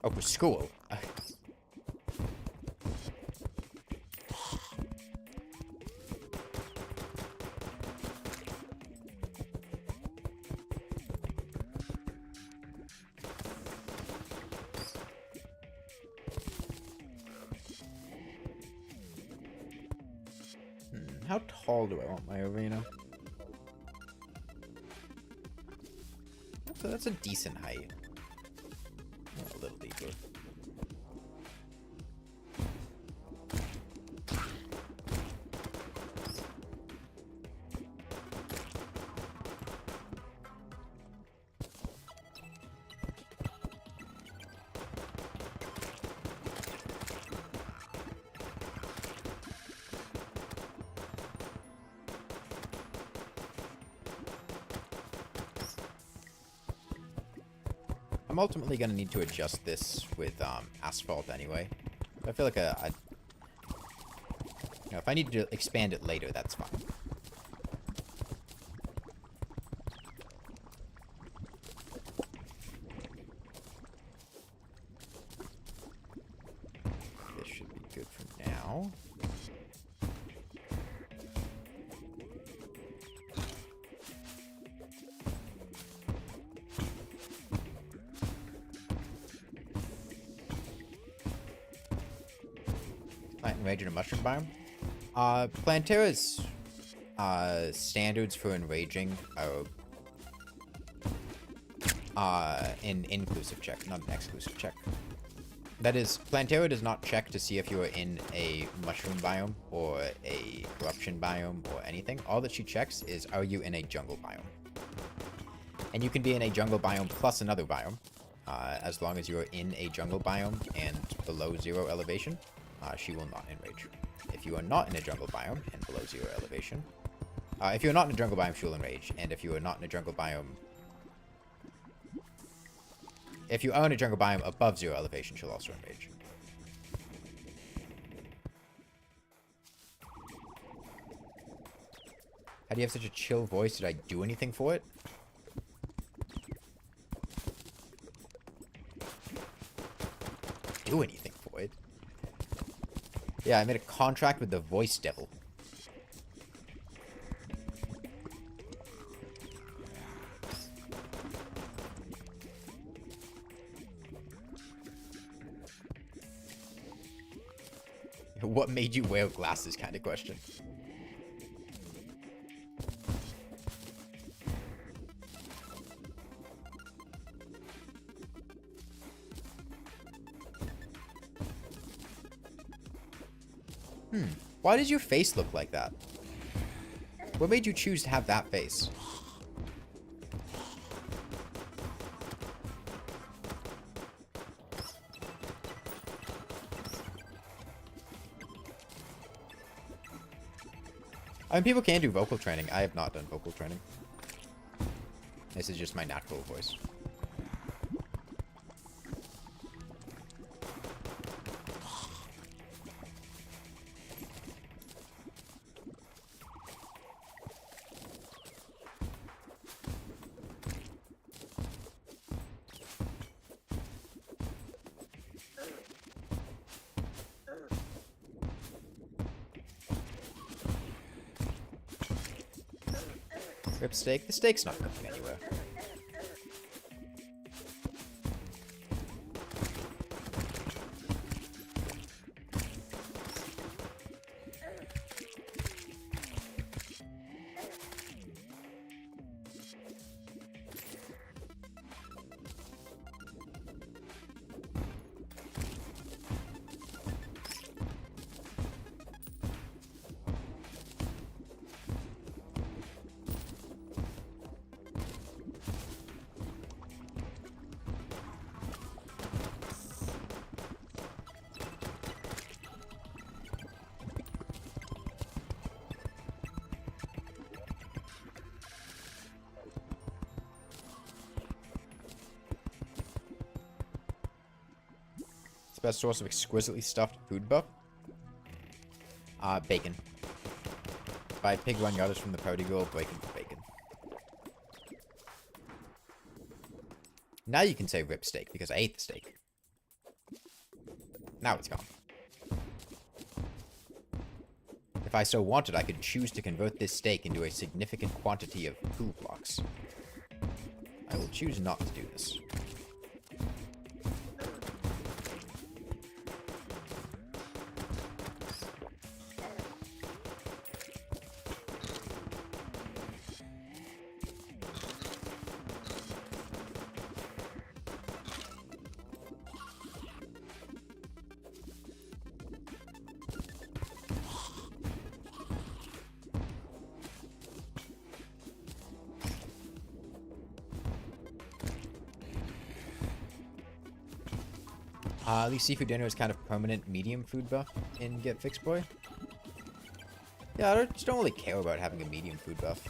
A: Oh, for school. How tall do I want my arena? That's a decent height. Oh, a little deeper. I'm ultimately going to need to adjust this with asphalt anyway. I feel like you know, if I need to expand it later, that's fine. This should be good for now. Plant and rage in a mushroom biome. Plantera's standards for enraging are an inclusive check, not an exclusive check. That is, Plantera does not check to see if you are in a mushroom biome or a corruption biome or anything. All that she checks is, are you in a jungle biome? And you can be in a jungle biome plus another biome, as long as you are in a jungle biome and below 0 elevation. She will not enrage. If you are not in a jungle biome and below 0 elevation, if you are not in a jungle biome, she will enrage. And if you are not in a jungle biome, if you are in a jungle biome above 0 elevation, she'll also enrage. How do you have such a chill voice? Did I do anything for it? Do anything for it? Yeah, I made a contract with the voice devil. What made you wear glasses kind of question. Why does your face look like that? What made you choose to have that face? I mean, people can do vocal training. I have not done vocal training. This is just my natural voice. Rip steak? The steak's not cooking anywhere. Best source of exquisitely stuffed food buff? Bacon. Buy pig 1 yardage from the party girl, bacon for bacon. Now you can say rip steak, because I ate the steak. Now it's gone. If I so wanted, I could choose to convert this steak into a significant quantity of food blocks. I will choose not to do this. At least seafood dinner is kind of permanent medium food buff in Get Fixed Boy. Yeah, I just don't really care about having a medium food buff.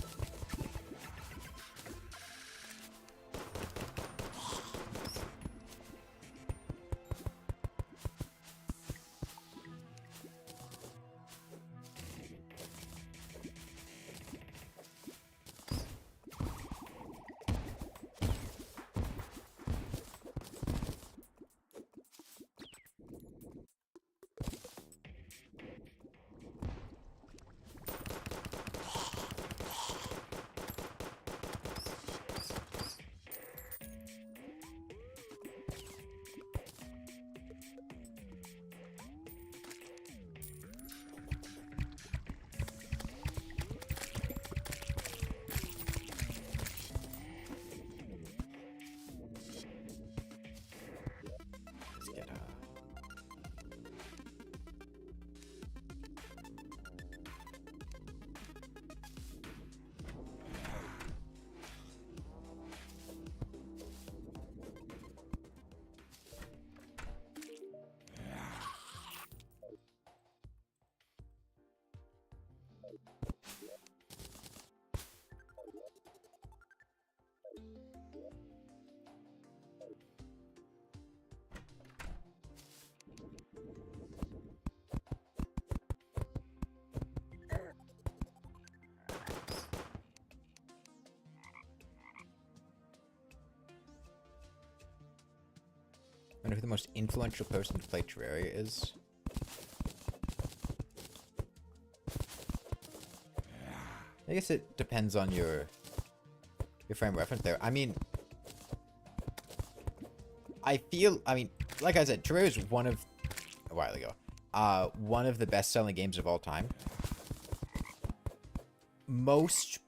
A: I wonder who the most influential person to play Terraria is. I guess it depends on your frame of reference there. I mean, I mean, like I said, Terraria is one of the best-selling games of all time. Most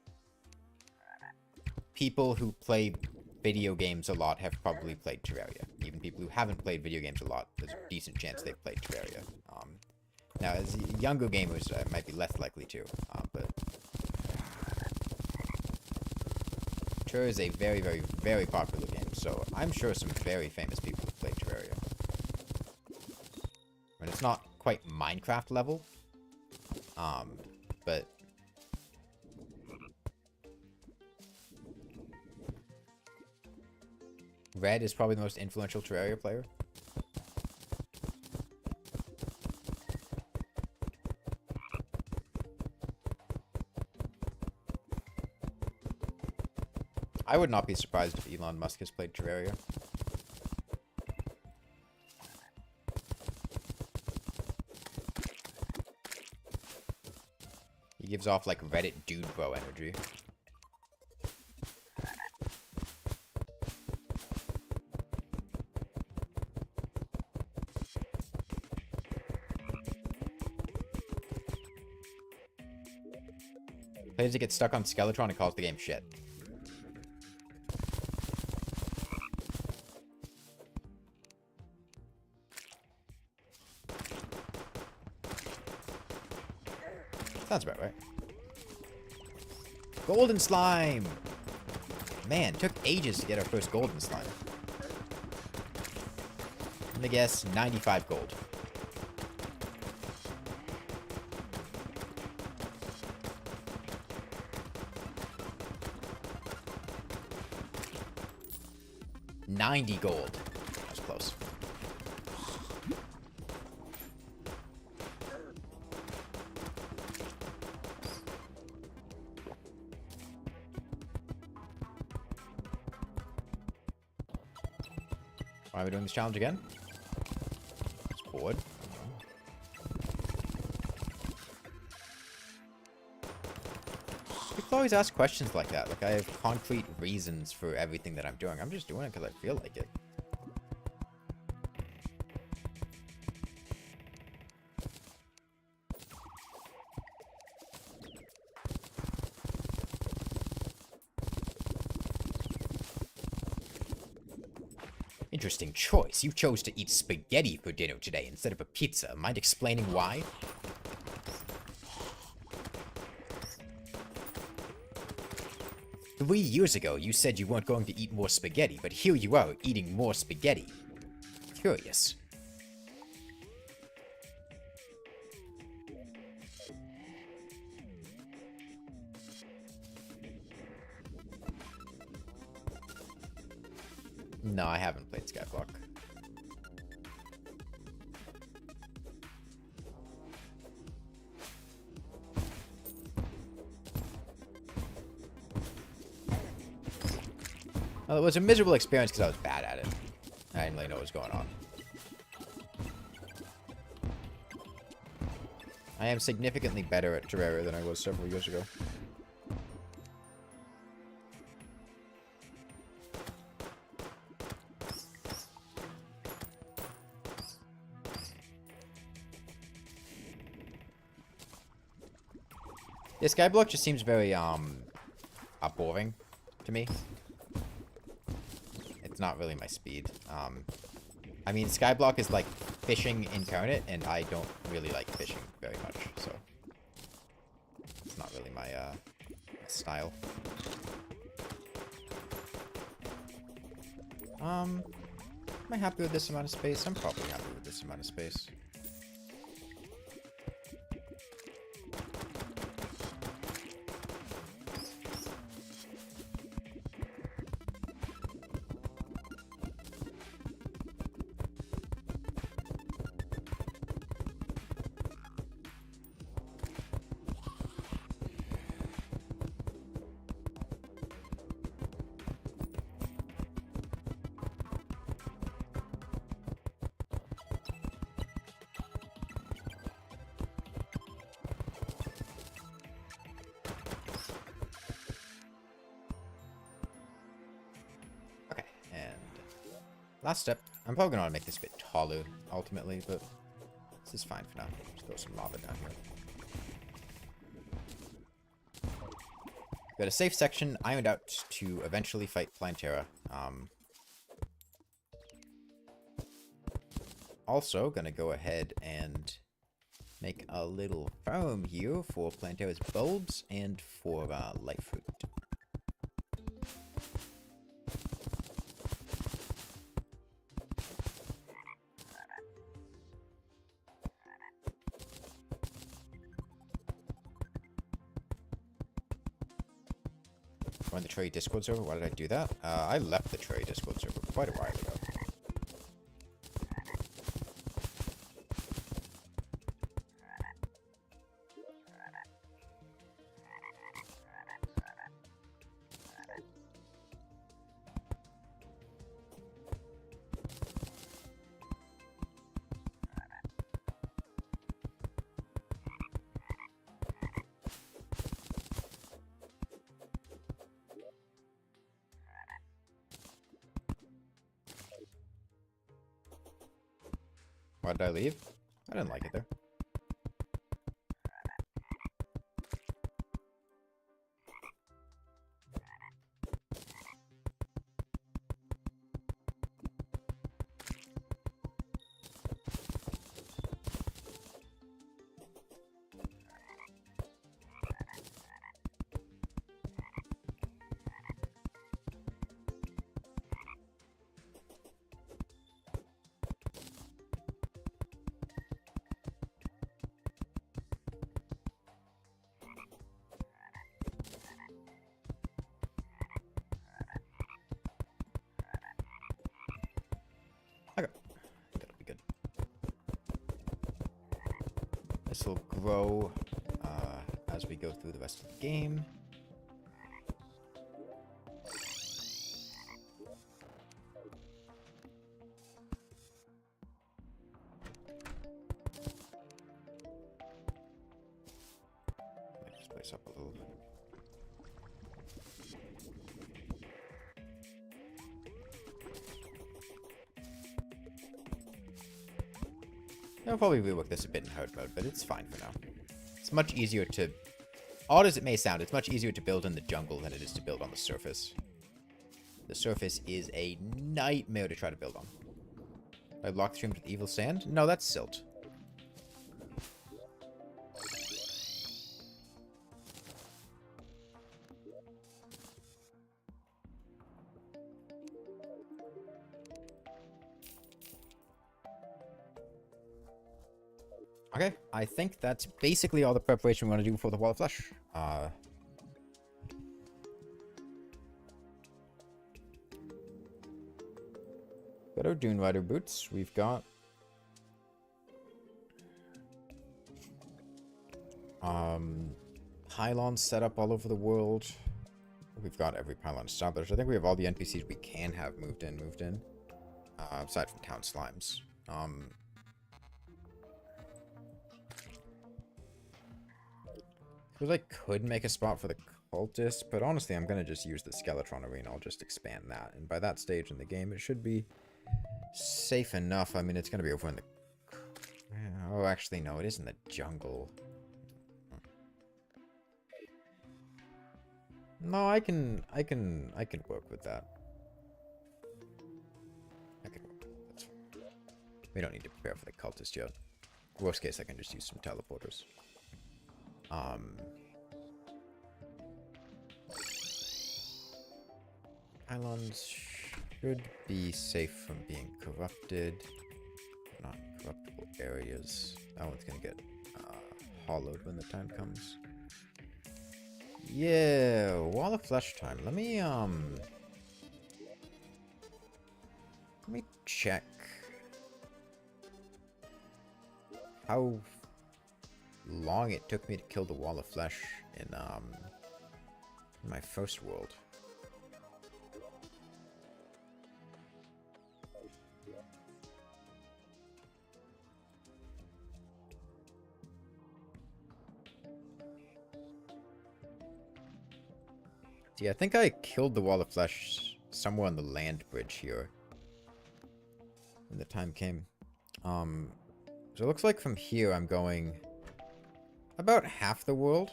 A: people who play video games a lot have probably played Terraria. Even people who haven't played video games a lot, there's a decent chance they've played Terraria. Now, as younger gamers, might be less likely to, but Terraria is a very, very, very popular game, so I'm sure some very famous people have played Terraria. I mean, it's not quite Minecraft level, but Red is probably the most influential Terraria player. I would not be surprised if Elon Musk has played Terraria. He gives off like Reddit dude bro energy. Players that get stuck on Skeletron and calls the game shit. Sounds about right. Golden slime! Man, took ages to get our first golden slime. I'm gonna guess 95 gold. $90 gold. That was close. Why are we doing this challenge again? It's bored. People always ask questions like that. Like, I have concrete reasons for everything that I'm doing. I'm just doing it because I feel like it. Interesting choice. You chose to eat spaghetti for dinner today instead of a pizza. Mind explaining why? Three years ago, you said you weren't going to eat more spaghetti, but here you are, eating more spaghetti. Curious. No, I haven't played Skyblock. Well, it was a miserable experience because I was bad at it. I didn't really know what was going on. I am significantly better at Terraria than I was several years ago. Yeah, Skyblock just seems very, boring to me. It's not really my speed. I mean, Skyblock is like fishing incarnate, and I don't really like fishing very much, so it's not really my, style. Am I happy with this amount of space? I'm probably happy with this amount of space. Last step. I'm probably going to make this a bit taller, ultimately, but this is fine for now. Just throw some lava down here. Got a safe section ironed out to eventually fight Plantera. Also, going to go ahead and make a little farm here for Plantera's bulbs and for life fruit. When the Terraria Discord server, why did I do that? I left the Terraria Discord server quite a while ago. Why did I leave? I didn't like it there. Okay, that'll be good. This will grow as we go through the rest of the game. Let me just place up a little bit. I'll probably rework this a bit in hard mode, but it's fine for now. It's much easier to... Odd as it may sound, it's much easier to build in the jungle than it is to build on the surface. The surface is a nightmare to try to build on. I block the stream with evil sand? No, that's silt. Okay, I think that's basically all the preparation we're going to do for the Wall of Flesh. Got our Dune Rider boots. We've got... pylons set up all over the world. We've got every pylon established. I think we have all the NPCs we can have moved in. Aside from town slimes. Because I could make a spot for the cultist, but honestly, I'm going to just use the Skeletron Arena. I'll just expand that. And by that stage in the game, it should be safe enough. I mean, it's going to be over in the... Oh, actually, no, it is in the jungle. No, I can work with that. I can work with that. That's fine. We don't need to prepare for the cultist yet. Worst case, I can just use some teleporters. Pylons should be safe from being corrupted. Not corruptible areas. That one's gonna get hollowed when the time comes. Yeah, Wall of Flesh time. Let me check how long it took me to kill the Wall of Flesh in my first world. Yeah, I think I killed the Wall of Flesh somewhere on the land bridge here when the time came. So it looks like from here I'm going about half the world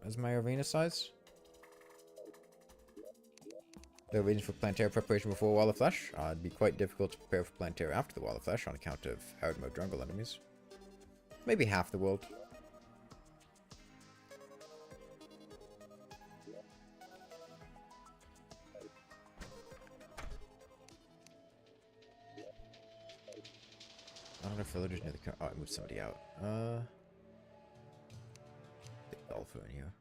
A: as my arena size. The reason for Planetary preparation before Wall of Flesh. It'd be quite difficult to prepare for Planetary after the Wall of Flesh on account of hard mode jungle enemies. Maybe half the world. I don't know if villagers near the car. Oh, I moved somebody out. The golfer in here.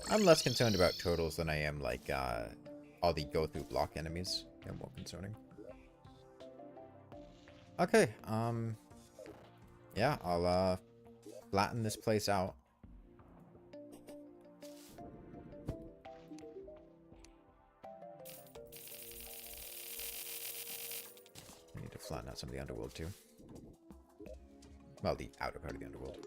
A: I'm less concerned about turtles than I am, like, all the go-through block enemies. They're more concerning. Okay, yeah, I'll, flatten this place out. I need to flatten out some of the underworld, too. Well, the outer part of the underworld.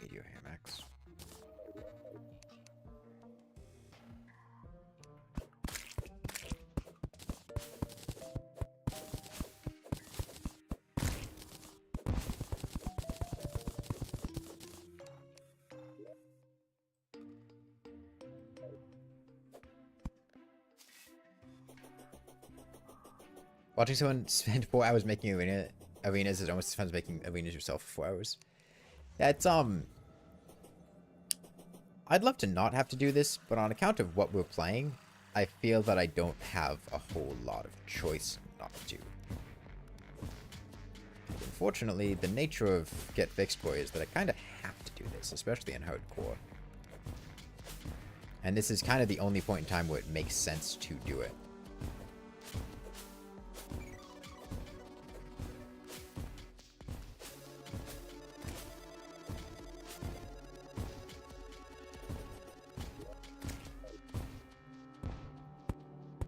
A: Meteor hammocks. Watching someone spend 4 hours making arenas is almost as fun as making arenas yourself for 4 hours. Yeah, it's, I'd love to not have to do this, but on account of what we're playing, I feel that I don't have a whole lot of choice not to. Unfortunately, the nature of Get Fixed Boy is that I kind of have to do this, especially in hardcore. And this is kind of the only point in time where it makes sense to do it.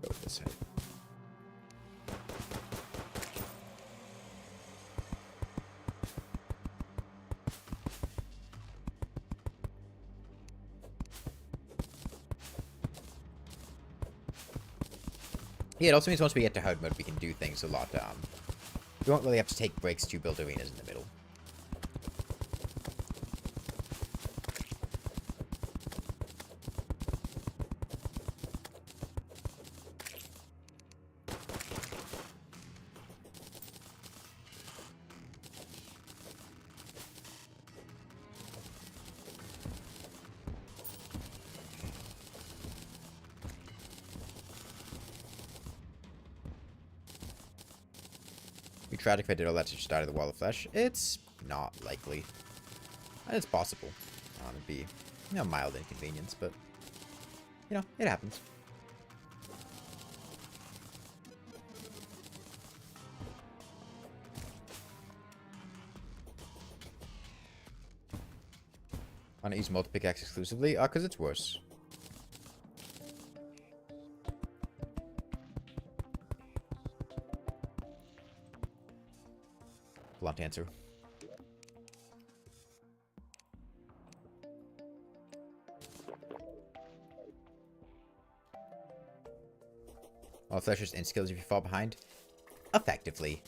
A: Go with this head. Yeah, it also means once we get to hard mode, we can do things a lot, we won't really have to take breaks to build arenas in the middle. Be tragic if I did all that to just die to the wall of flesh. It's not likely. It's possible. It'd be, you know, mild inconvenience, but, you know, it happens. Why not use multi-pickaxe exclusively? Because it's worse. Blunt answer. All fleshers insta-kills if you fall behind? Effectively.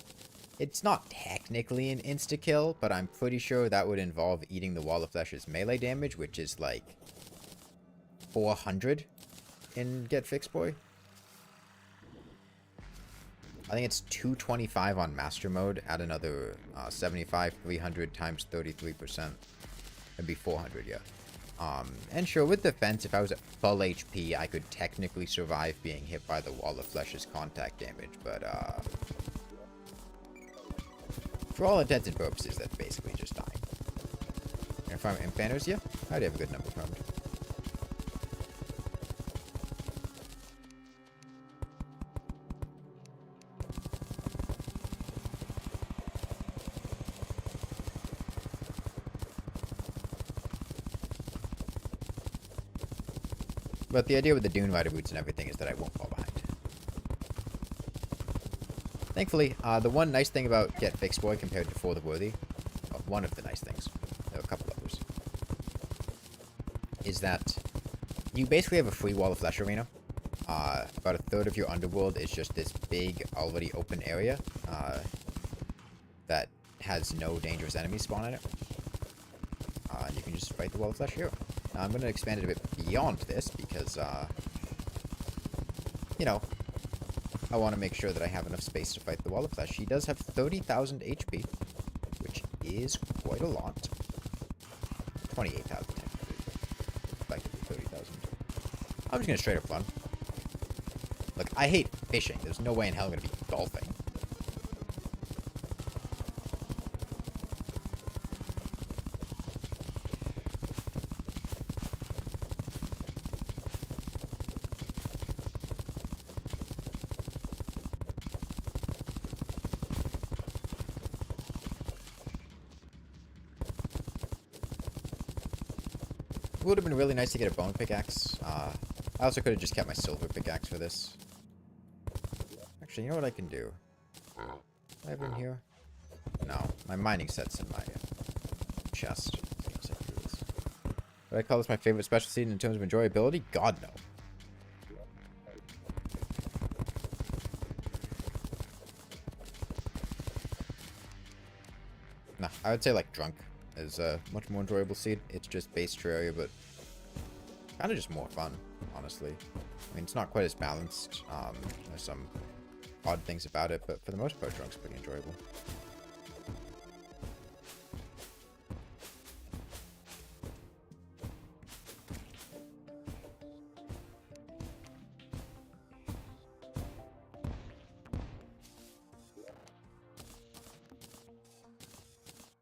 A: It's not technically an insta-kill, but I'm pretty sure that would involve eating the Wall of Flesh's melee damage, which is like 400 in Get Fixed Boy. I think it's 225 on Master Mode. Add another 75, 300 times 33%. It'd be 400, yeah. And sure, with defense, if I was at full HP, I could technically survive being hit by the Wall of Flesh's contact damage, but for all intents and purposes, that's basically just dying. And farm Implanters, yeah, I'd have a good number farmed. But the idea with the Dune Rider boots and everything is that I won't fall behind. Thankfully, the one nice thing about Get Fixed Boy compared to For the Worthy, well, one of the nice things, there are a couple others, is that you basically have a free Wall of Flesh arena. About a third of your underworld is just this big, already open area that has no dangerous enemies spawn in it. And you can just fight the Wall of Flesh here. Now, I'm going to expand it a bit beyond this because, you know, I want to make sure that I have enough space to fight the Wall of Flesh. He does have 30,000 HP. is quite a lot. 28,000. Effectively 30,000. I'm just gonna straight up run. Look, I hate fishing. There's no way in hell I'm gonna be golfing. It would have been really nice to get a bone pickaxe. I also could have just kept my silver pickaxe for this. Actually, you know what I can do? Do I have room here? No. My mining set's in my chest. Would I call this my favorite special seed in terms of enjoyability? God, no. No, I would say like drunk is a much more enjoyable seed. It's just base Terraria, but kind of just more fun, honestly. I mean, it's not quite as balanced. There's some odd things about it, but for the most part, drunk's pretty enjoyable.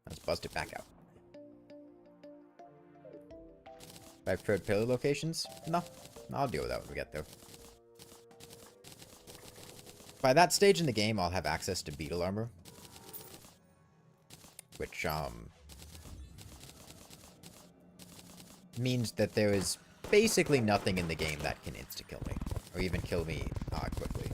A: Let's bust it back out. By preferred pillar locations? No. I'll deal with that when we get there. By that stage in the game, I'll have access to beetle armor. Which, means that there is basically nothing in the game that can insta-kill me. Or even kill me, quickly.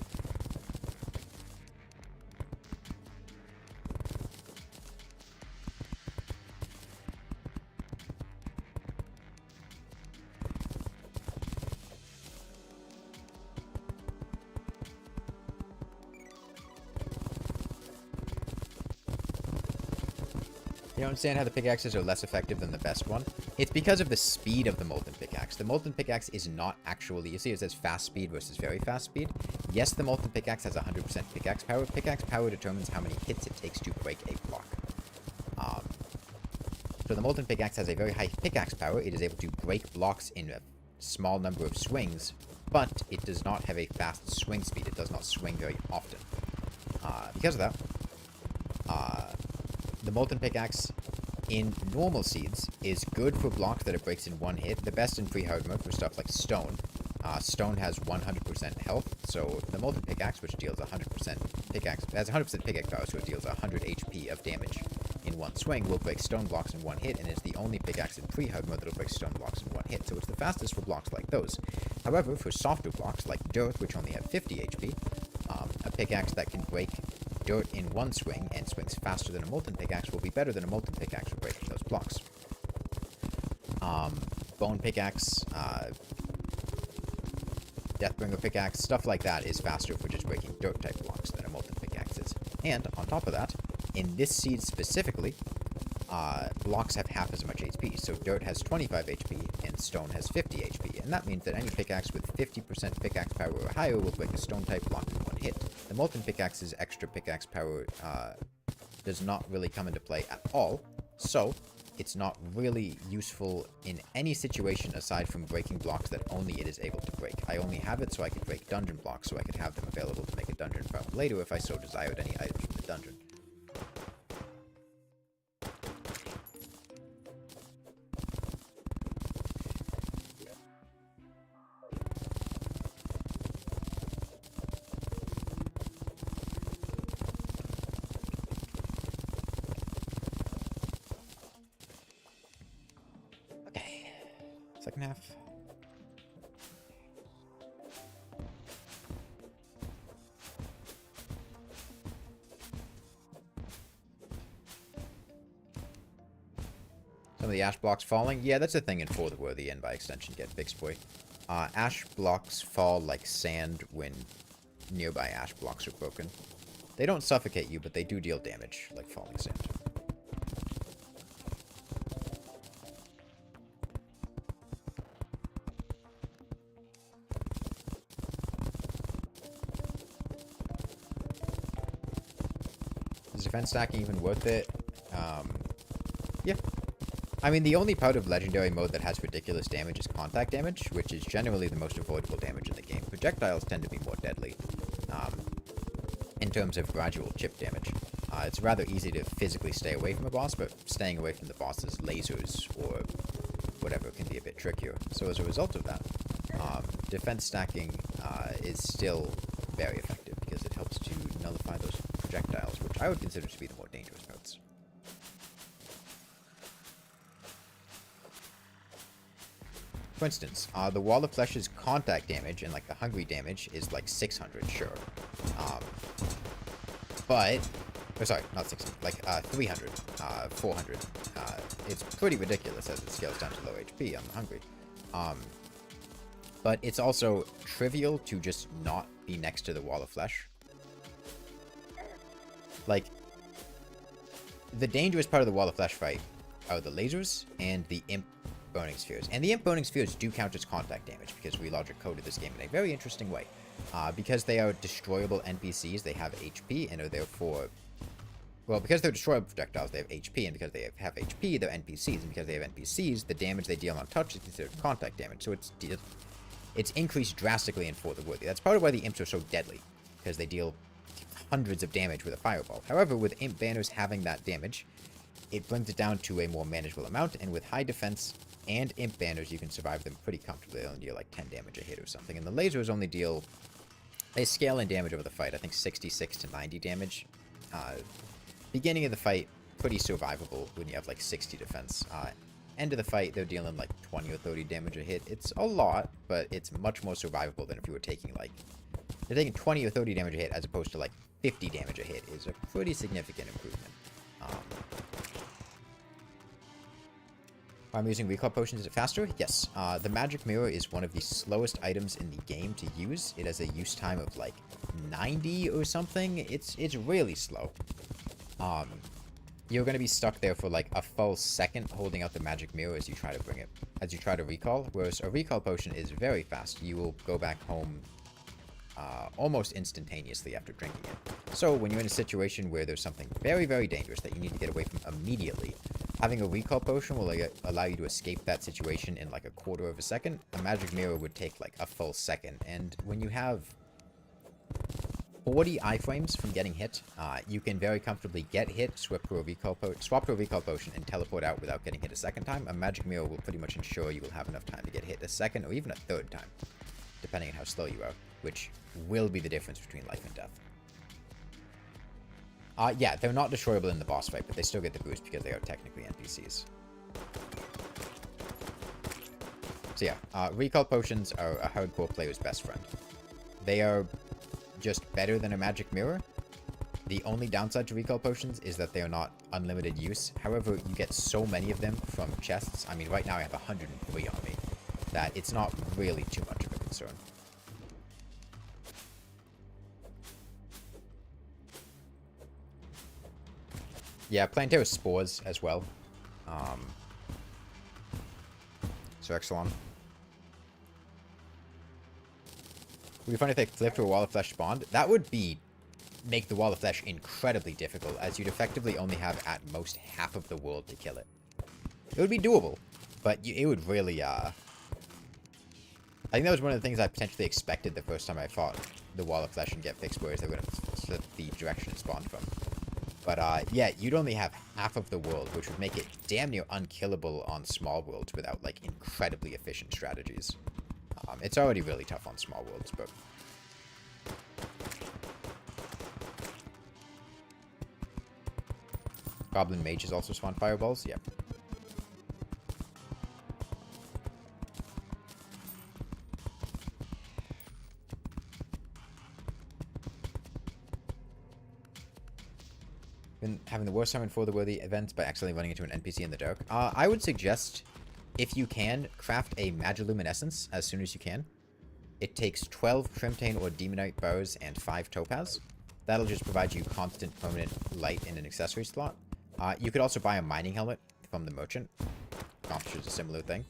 A: You don't understand how the pickaxes are less effective than the best one? It's because of the speed of the molten pickaxe. The molten pickaxe is not actually... You see it says fast speed versus very fast speed? Yes, the molten pickaxe has 100% pickaxe power. Pickaxe power determines how many hits it takes to break a block. So the molten pickaxe has a very high pickaxe power. It is able to break blocks in a small number of swings, but it does not have a fast swing speed. It does not swing very often. Because of that, the molten pickaxe in normal seeds is good for blocks that it breaks in one hit. The best in pre-hard mode for stuff like stone. Stone has 100% health, so the molten pickaxe, which deals 100% pickaxe, has 100% pickaxe power, so it deals 100 HP of damage in one swing, will break stone blocks in one hit, and is the only pickaxe in pre-hard mode that will break stone blocks in one hit, so it's the fastest for blocks like those. However, for softer blocks like dirt, which only have 50 HP, a pickaxe that can break dirt in one swing and swings faster than a molten pickaxe will be better than a molten pickaxe for breaking those blocks. Bone pickaxe, Deathbringer pickaxe, stuff like that is faster for just breaking dirt type blocks than a molten pickaxe is. And on top of that, in this seed specifically, blocks have half as much HP. So dirt has 25 HP and stone has 50 HP. And that means that any pickaxe with 50% pickaxe power or higher will break a stone type block in one hit. The molten pickaxe's extra pickaxe power does not really come into play at all. So it's not really useful in any situation aside from breaking blocks that only it is able to break. I only have it so I could break dungeon blocks, so I could have them available to make a dungeon farm later if I so desired any items from the dungeon. Second half. Some of the ash blocks falling. Yeah, that's a thing in For the Worthy and by extension Get Fixed Boy. Ash blocks fall like sand when nearby ash blocks are broken. They don't suffocate you, but they do deal damage like falling sand. Is defense stacking even worth it? Yeah. I mean, the only part of Legendary mode that has ridiculous damage is contact damage, which is generally the most avoidable damage in the game. Projectiles tend to be more deadly, in terms of gradual chip damage. It's rather easy to physically stay away from a boss, but staying away from the boss's lasers or whatever can be a bit trickier. So as a result of that, defense stacking is still very effective because it helps to nullify those projectiles, which I would consider to be the more dangerous parts. For instance, the Wall of Flesh's contact damage and like the hungry damage is like 600, sure. Sorry, not 600, like 300, 400. It's pretty ridiculous as it scales down to low HP on the hungry. But it's also trivial to just not be next to the Wall of Flesh. Like, the dangerous part of the Wall of Flesh fight are the lasers and the Imp Burning Spheres. And the Imp Burning Spheres do count as contact damage because we logic coded this game in a very interesting way. Because they are destroyable NPCs, they have HP and are therefore... Well, because they're destroyable projectiles, they have HP, and because they have HP, they're NPCs, and because they have NPCs, the damage they deal on touch is considered contact damage, so it's increased drastically in For the Worthy. That's part of why the Imps are so deadly, because they deal hundreds of damage with a fireball. However, with Imp Banners having that damage, it brings it down to a more manageable amount, and with high defense and Imp Banners, you can survive them pretty comfortably. They only deal like 10 damage a hit or something, and the lasers only deal... They scale in damage over the fight, I think 66 to 90 damage. Beginning of the fight, pretty survivable when you have like 60 defense. End of the fight, they're dealing like 20 or 30 damage a hit. It's a lot, but it's much more survivable than if you were taking like... They're taking 20 or 30 damage a hit as opposed to like 50 damage a hit is a pretty significant improvement. I'm using recall potions. Is it faster? Yes. The magic mirror is one of the slowest items in the game to use. It has a use time of like 90 or something. It's really slow. You're going to be stuck there for like a full second holding out the magic mirror as you try to recall, whereas a recall potion is very fast. You will go back home almost instantaneously after drinking it. So when you're in a situation where there's something very, very dangerous that you need to get away from immediately, having a recall potion will allow you to escape that situation in like a quarter of a second. A magic mirror would take like a full second, and when you have 40 iframes from getting hit, you can very comfortably get hit, swap to a recall potion, and teleport out without getting hit a second time. A magic mirror will pretty much ensure you will have enough time to get hit a second or even a third time, depending on how slow you are, which will be the difference between life and death. Yeah, they're not destroyable in the boss fight, but they still get the boost because they are technically NPCs. So yeah, recall potions are a hardcore player's best friend. They are just better than a magic mirror. The only downside to recall potions is that they are not unlimited use. However, you get so many of them from chests. I mean, right now I have 103 on me, that it's not really too much of a concern. Yeah, Planetary Spores as well. So Exelon. Would be funny if they flipped to a Wall of Flesh spawned. That would make the Wall of Flesh incredibly difficult, as you'd effectively only have at most half of the world to kill it. It would be doable, but it would really, I think that was one of the things I potentially expected the first time I fought the Wall of Flesh and get fixed, whereas they were going to flip the direction it spawned from. But, yeah, you'd only have half of the world, which would make it damn near unkillable on small worlds without, like, incredibly efficient strategies. It's already really tough on small worlds, but... Goblin Mages also spawn fireballs? Yep. Been having the worst time in For the Worthy events by accidentally running into an NPC in the dark. I would suggest, if you can, craft a Magiluminescence as soon as you can. It takes 12 Trimtane or Demonite bows and 5 Topaz. That'll just provide you constant permanent light in an accessory slot. You could also buy a mining helmet from the merchant. Accomplishes a similar thing.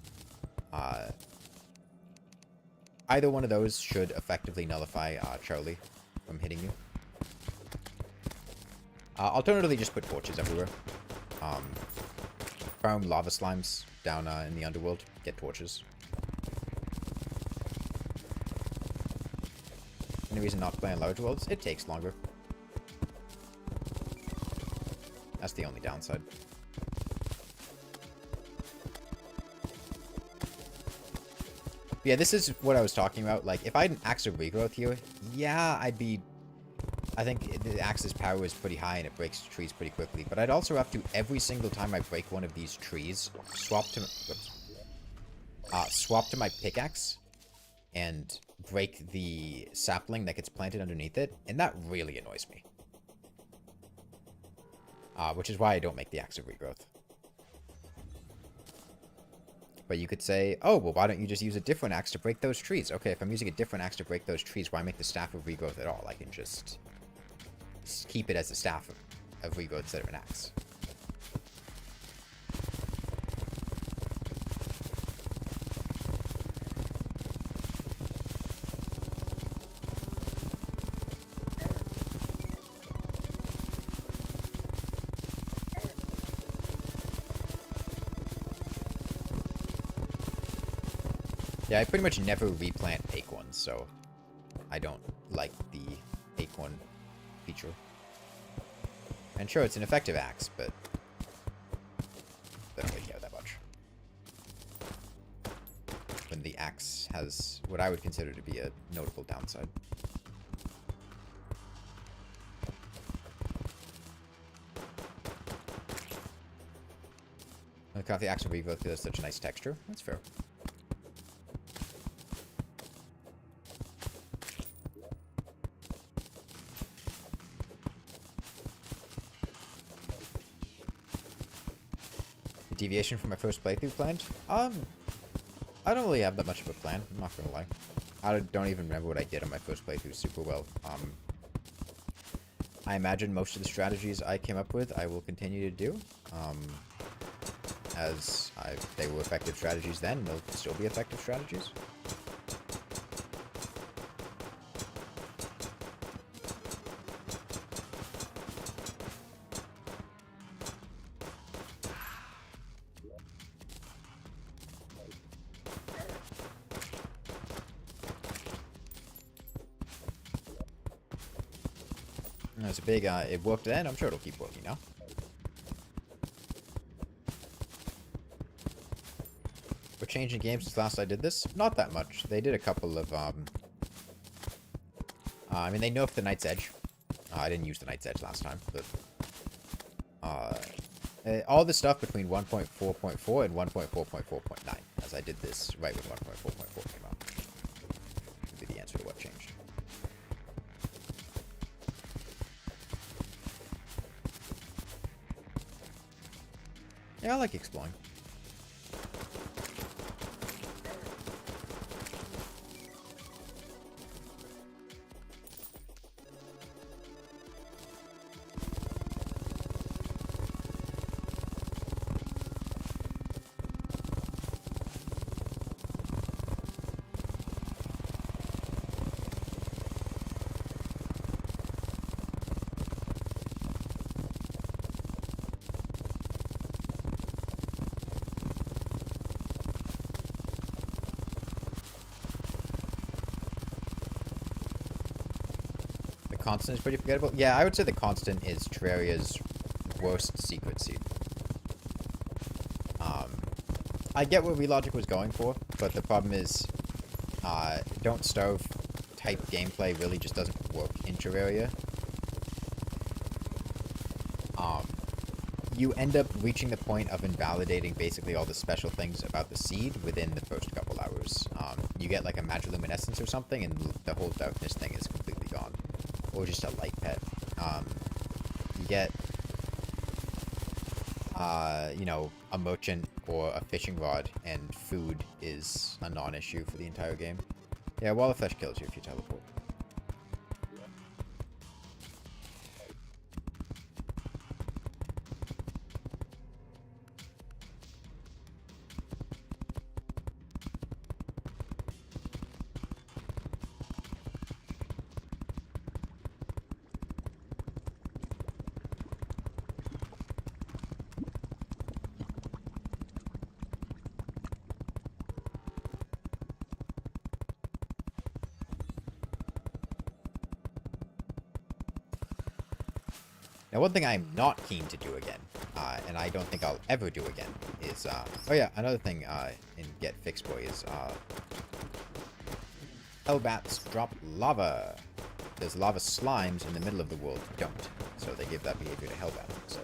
A: Either one of those should effectively nullify Charlie from hitting you. Alternatively, just put torches everywhere. Farm lava slimes down in the underworld. Get torches. Any reason not playing large worlds? It takes longer. That's the only downside. But yeah, this is what I was talking about. Like, if I had an axe of regrowth here, yeah, I'd be... I think the axe's power is pretty high and it breaks trees pretty quickly. But I'd also have to, every single time I break one of these trees, swap to my pickaxe and break the sapling that gets planted underneath it. And that really annoys me. Which is why I don't make the axe of regrowth. But you could say, oh, well, why don't you just use a different axe to break those trees? Okay, if I'm using a different axe to break those trees, why make the staff of regrowth at all? I can just keep it as a staff of regrowth instead of an axe. Yeah, I pretty much never replant acorns, so I don't like the acorn feature. And sure, it's an effective axe, but I don't really care that much. When the axe has what I would consider to be a notable downside. I craft the axe of regrowth because it's such a nice texture. That's fair. Deviation from my first playthrough planned? I don't really have that much of a plan, I'm not gonna lie. I don't even remember what I did on my first playthrough super well. I imagine most of the strategies I came up with I will continue to do. As they were effective strategies then, they'll still be effective strategies. It's a big, it worked then, I'm sure it'll keep working now. What changed in games since last I did this? Not that much. They did a couple of, I mean, they nerfed the Knight's Edge. I didn't use the Knight's Edge last time, but, all the stuff between 1.4.4 and 1.4.4.9, as I did this right when 1.4.4 came out, would be the answer to what changed. Yeah, I like exploring. Constant is pretty forgettable. Yeah, I would say the constant is Terraria's worst secret seed. I get what Relogic was going for, but the problem is, don't starve type gameplay really just doesn't work in Terraria. You end up reaching the point of invalidating basically all the special things about the seed within the first couple hours. You get like a magiluminescence or something, and the whole darkness thing is completely gone. Or just a light pet. You get, you know, a merchant or a fishing rod, and food is a non-issue for the entire game. Yeah, Wall of Flesh kills you if you teleport. Now, one thing I'm not keen to do again, and I don't think I'll ever do again, is, oh yeah, another thing, in Get Fixed Boy is, Hellbats drop lava. There's lava slimes in the middle of the world don't, so they give that behavior to Hellbat instead.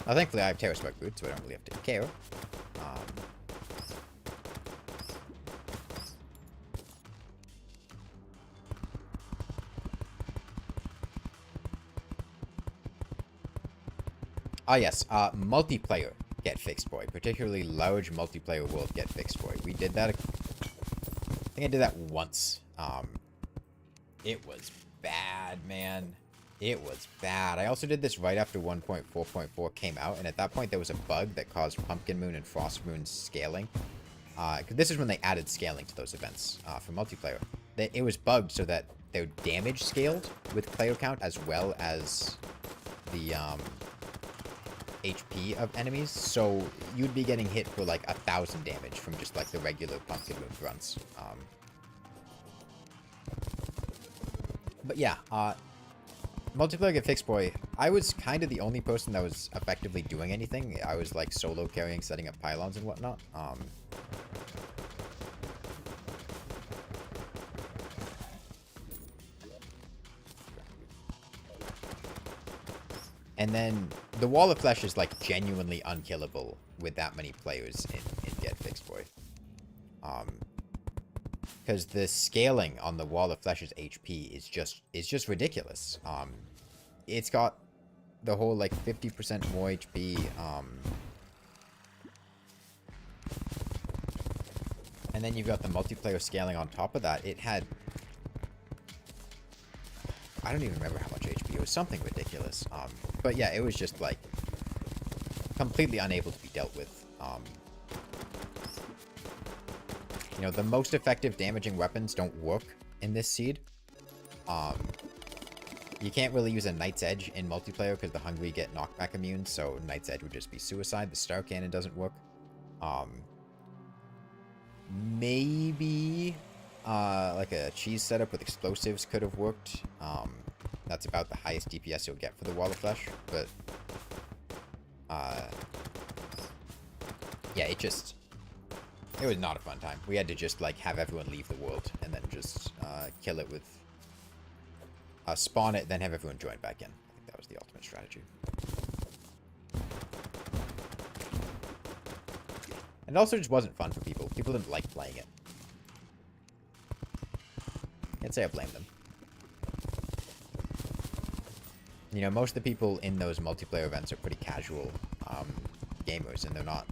A: Now, thankfully, I have Terra Spark boots, so I don't really have to care. Yes, multiplayer Get Fixed Boy, particularly large multiplayer world Get Fixed Boy. We did that, I think I did that once. It was bad, man. It was bad. I also did this right after 1.4.4 came out, and at that point there was a bug that caused Pumpkin Moon and Frost Moon scaling. This is when they added scaling to those events for multiplayer. It was bugged so that their damage scaled with player count as well as the HP of enemies, so you'd be getting hit for like 1,000 damage from just like the regular Pumpkin Moon grunts. But yeah, multiplayer Get Fixed Boy, I was kind of the only person that was effectively doing anything. I was like solo carrying, setting up pylons and whatnot. And then the Wall of Flesh is like genuinely unkillable with that many players in Get Fixed Boy. Because the scaling on the Wall of Flesh's HP is just ridiculous. It's got the whole like 50% more HP. And then you've got the multiplayer scaling on top of that. It had, I don't even remember how much HP. It was something ridiculous. But yeah, it was just like completely unable to be dealt with. You know, the most effective damaging weapons don't work in this seed. You can't really use a Knight's Edge in multiplayer because the Hungry get knockback immune, so Knight's Edge would just be suicide. The Star Cannon doesn't work. Maybe like a cheese setup with explosives could have worked. That's about the highest DPS you'll get for the Wall of Flesh, but yeah, it was not a fun time. We had to just like have everyone leave the world and then just kill it with spawn it, then have everyone join back in. I think that was the ultimate strategy. And it also just wasn't fun for people. People didn't like playing it. Can't say I blame them. You know, most of the people in those multiplayer events are pretty casual gamers, and they're not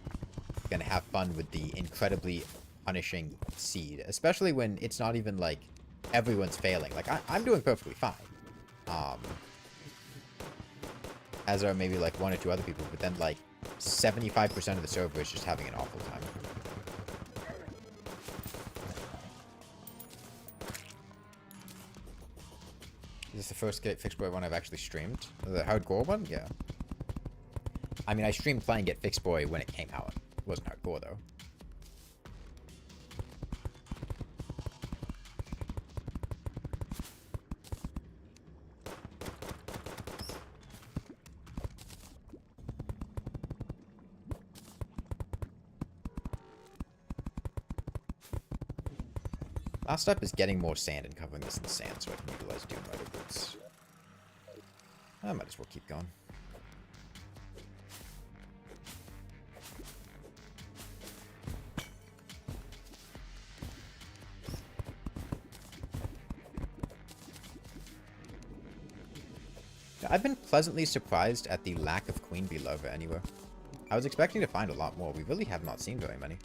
A: going to have fun with the incredibly punishing seed, especially when it's not even like everyone's failing. Like, I'm doing perfectly fine. As are maybe like one or two other people, but then like 75% of the server is just having an awful time. Is this the first Get Fixed Boy one I've actually streamed? The hardcore one? Yeah. I mean, I streamed playing Get Fixed Boy when it came out. It wasn't hardcore, though. Last step is getting more sand and covering this in sand so I can utilize Doom Rider boots. I might as well keep going. I've been pleasantly surprised at the lack of queen bee larvae anywhere. I was expecting to find a lot more. We really have not seen very many.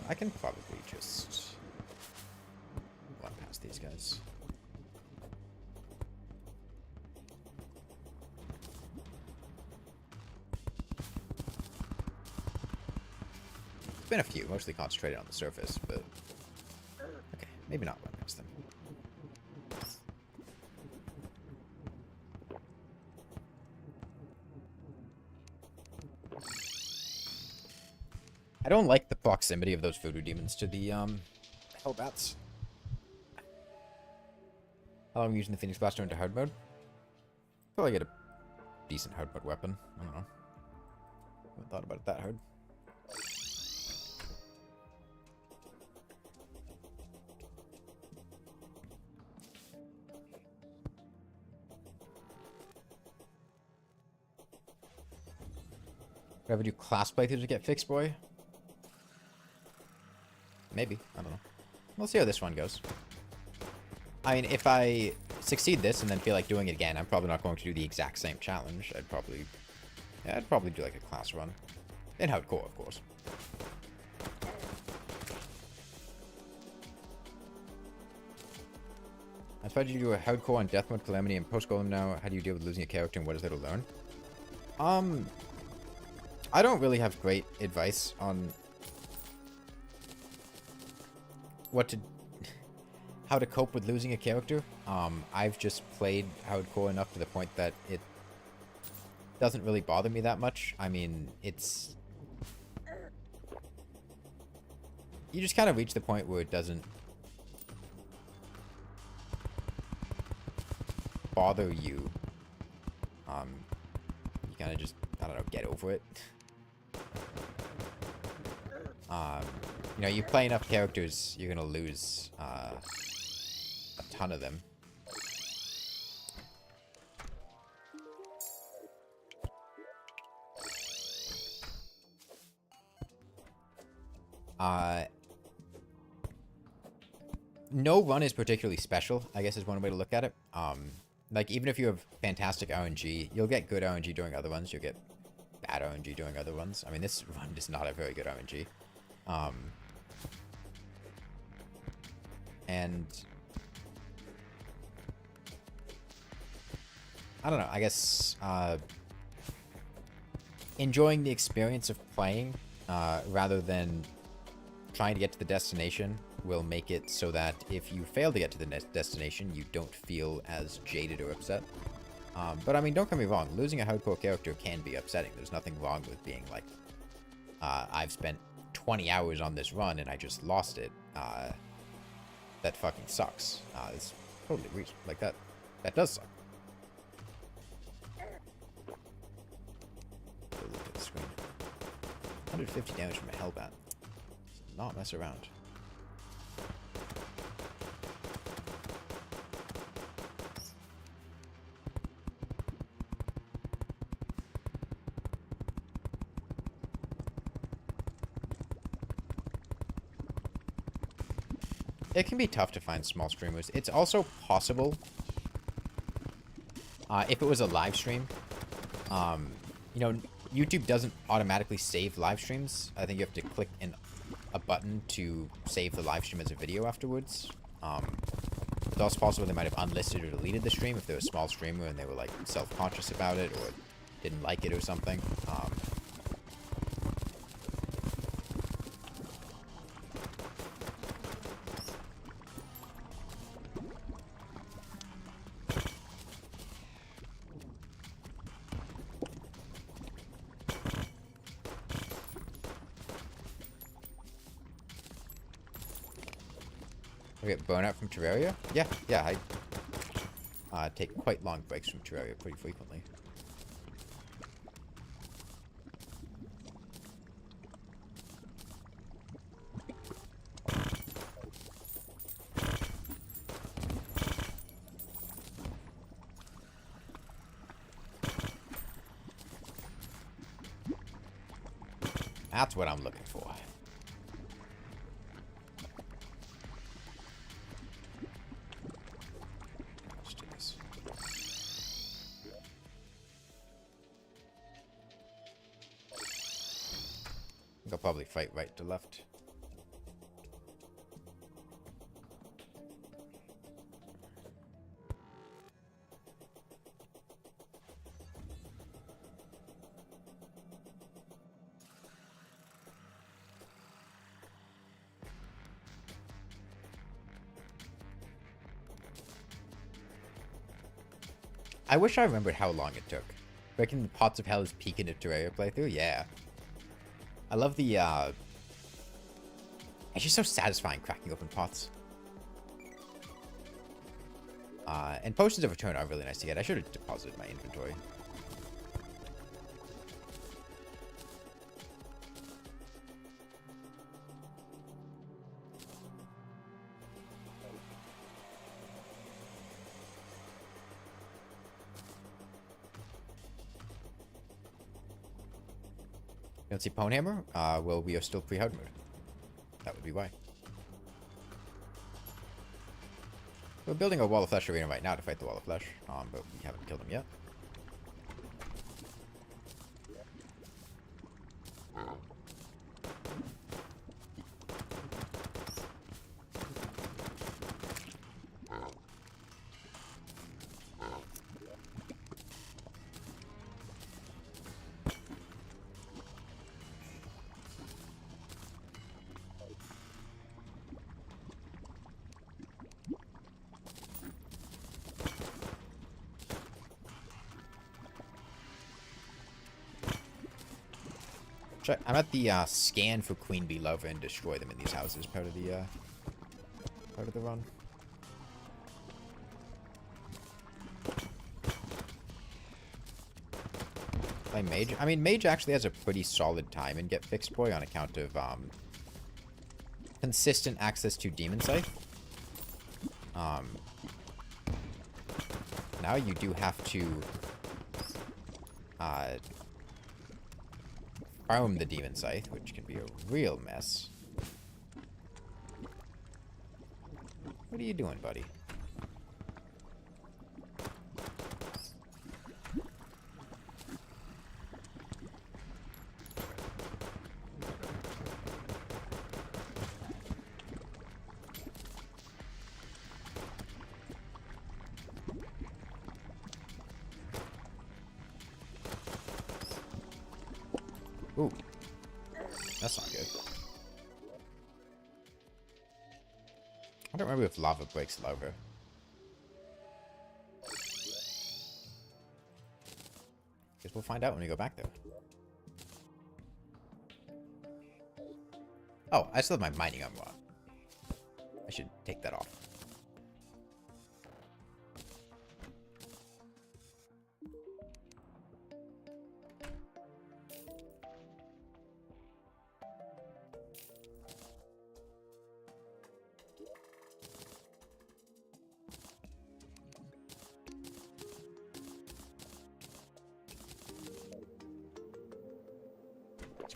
A: I can probably just... against these guys. Been a few, mostly concentrated on the surface, but okay, maybe not one against them. I don't like the proximity of those voodoo demons to the hellbats. How long are we using the Phoenix Blaster into hard mode? Probably get a decent hard mode weapon. I don't know. Haven't thought about it that hard. Ever do class playthroughs to get fixed, boy? Maybe. I don't know. We'll see how this one goes. I mean, if I succeed this and then feel like doing it again, I'm probably not going to do the exact same challenge. I'd probably do like a class run. In hardcore, of course. I tried to do a hardcore on death mode, calamity, and post golem now. How do you deal with losing a character and what is there to learn? I don't really have great advice on how to cope with losing a character. I've just played hardcore enough to the point that it doesn't really bother me that much. I mean, you just kind of reach the point where it doesn't bother you. You kind of just, I don't know, get over it. You know, you play enough characters, you're gonna lose a ton of them. No run is particularly special, I guess is one way to look at it. Like, even if you have fantastic RNG, you'll get good RNG doing other ones, you'll get bad RNG doing other ones. I mean, this run does not have very good RNG. And I don't know, I guess enjoying the experience of playing rather than trying to get to the destination will make it so that if you fail to get to the destination, you don't feel as jaded or upset. But I mean, don't get me wrong, losing a hardcore character can be upsetting. There's nothing wrong with being like, I've spent 20 hours on this run and I just lost it. That fucking sucks. It's totally reasonable. Like, that does suck. Look at the screen. 150 damage from a hellbat. Does not mess around. It can be tough to find small streamers. It's also possible, if it was a live stream, you know, YouTube doesn't automatically save live streams. I think you have to click a button to save the live stream as a video afterwards. It's also possible they might have unlisted or deleted the stream if they're a small streamer and they were like self-conscious about it or didn't like it or something. I get burnout from Terraria? Yeah, I take quite long breaks from Terraria pretty frequently. That's what I'm looking for. Let's do this. I think I'll probably fight right to left. I wish I remembered how long it took. Breaking the Pots of Hell is peak in a Terraria playthrough? Yeah. I love the, it's just so satisfying cracking open pots. And Potions of Return are really nice to get. I should have deposited my inventory. You don't see Pwn Hammer? Well, we are still pre-hard mode. That would be why. We're building a Wall of Flesh arena right now to fight the Wall of Flesh, but we haven't killed him yet. I'm at the scan for Queen Bee Lover and destroy them in these houses. Part of the run. Play Mage. I mean, Mage actually has a pretty solid time in Get Fixed Boy on account of consistent access to Demon Scythe. Now you do have to farm the Demon Scythe, which can be a real mess. What are you doing, buddy? Ooh. That's not good. I don't remember if lava breaks lava. Guess we'll find out when we go back there. Oh, I still have my mining armor on. I should take that off.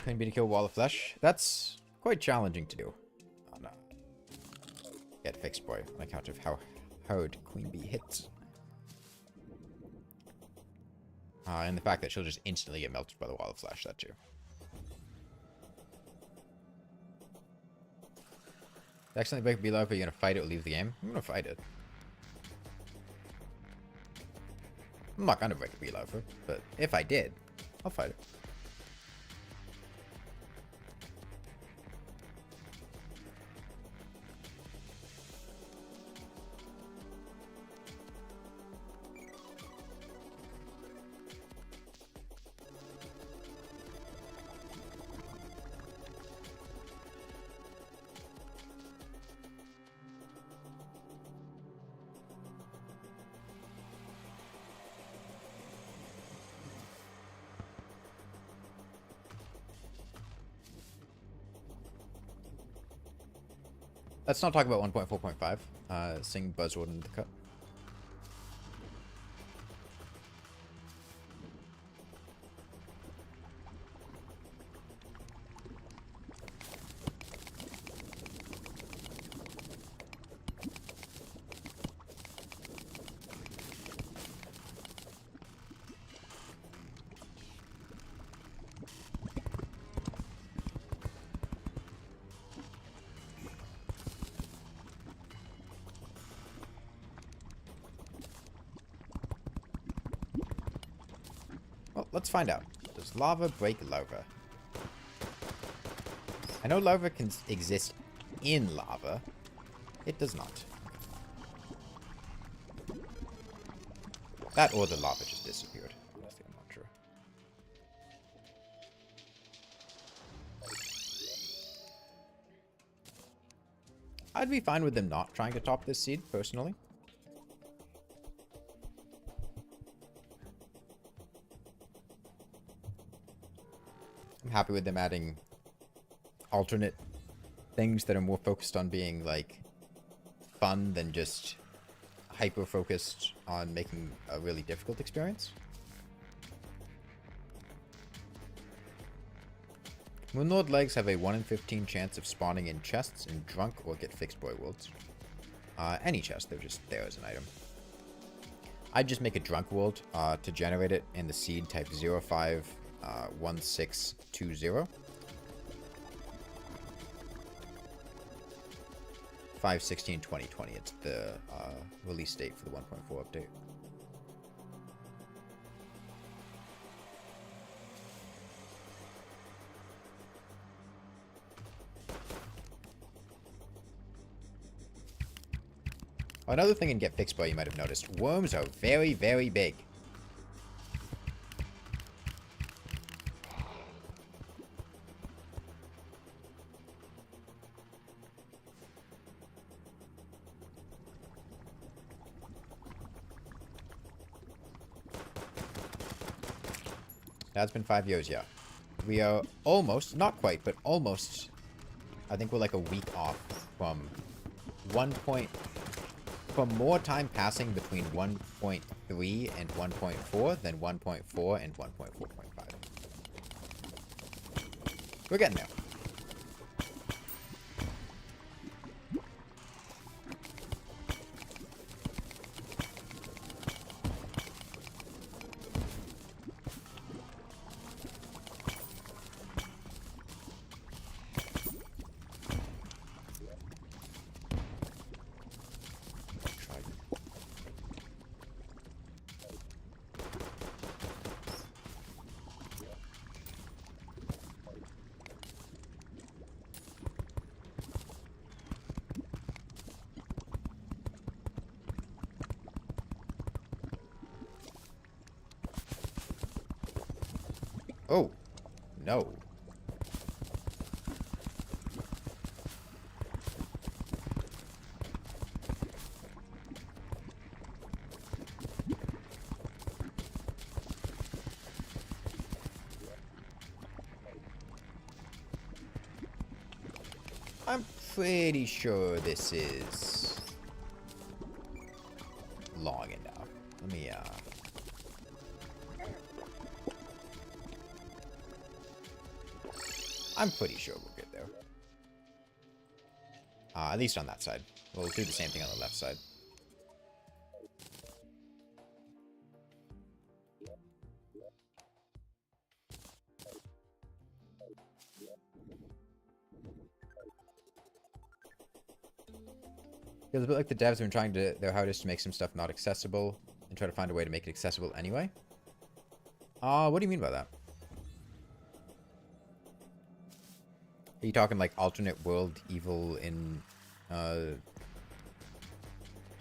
A: Queen Bee to kill Wall of Flesh. That's quite challenging to do. Oh no. Get Fixed Boy on account of how hard Queen Bee hits. And the fact that she'll just instantly get melted by the Wall of Flesh, that too. Accidentally break Bee Love, are you gonna fight it or leave the game? I'm gonna fight it. I'm not gonna break a Bee Lover, but if I did, I'll fight it. Let's not talk about 1.4.5. Sing Buzzword into the cut. Well, let's find out. Does lava break lava? I know lava can exist in lava. It does not. That or the lava just disappeared. Honestly, I'm not sure. I'd be fine with them not trying to top this seed, personally. I'm happy with them adding alternate things that are more focused on being, like, fun than just hyper-focused on making a really difficult experience. Moonlord legs have a 1 in 15 chance of spawning in chests in Drunk or Get Fixed Boy worlds. Any chest, they're just there as an item. I'd just make a Drunk world to generate it in the seed type 051620. 5/16/2020. It's the release date for the 1.4 update. Another thing in Get Fixed Boy you might have noticed, worms are very, very big. That's been 5 years, yeah. We are almost, not quite, but almost, I think we're like a week off from from more time passing between 1.3 and 1.4 than 1.4 and 1.4.5. We're getting there. Oh, no. I'm pretty sure this is long enough. Let me, I'm pretty sure we're good there. At least on that side. We'll do the same thing on the left side. Feels a bit like the devs have been trying their hardest to make some stuff not accessible and try to find a way to make it accessible anyway. What do you mean by that? Are you talking like alternate world evil in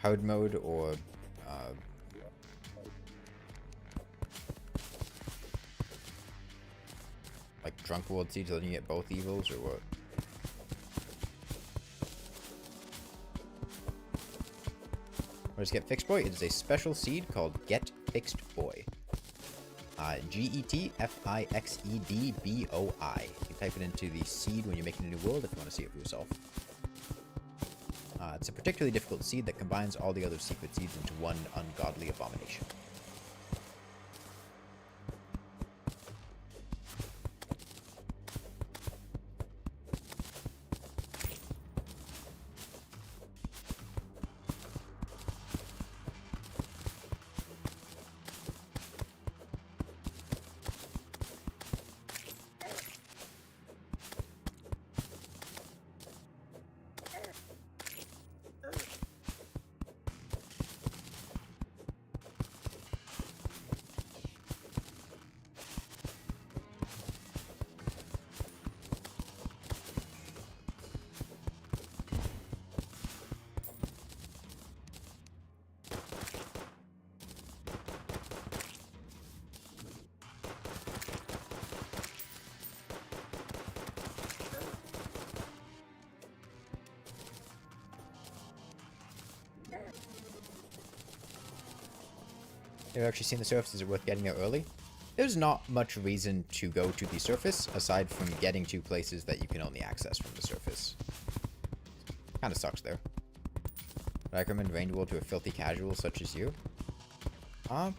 A: hard mode or like drunk world siege letting you get both evils or what? What is Get Fixed Boy? It is a special seed called Get Fixed Boy. GETFIXEDBOI. You can type it into the seed when you're making a new world if you want to see it for yourself. It's a particularly difficult seed that combines all the other secret seeds into one ungodly abomination. You've actually seen the surface. Is it worth getting there early? There's not much reason to go to the surface, aside from getting to places that you can only access from the surface. Kinda sucks there. Would I recommend Rainworld to a filthy casual such as you? Well,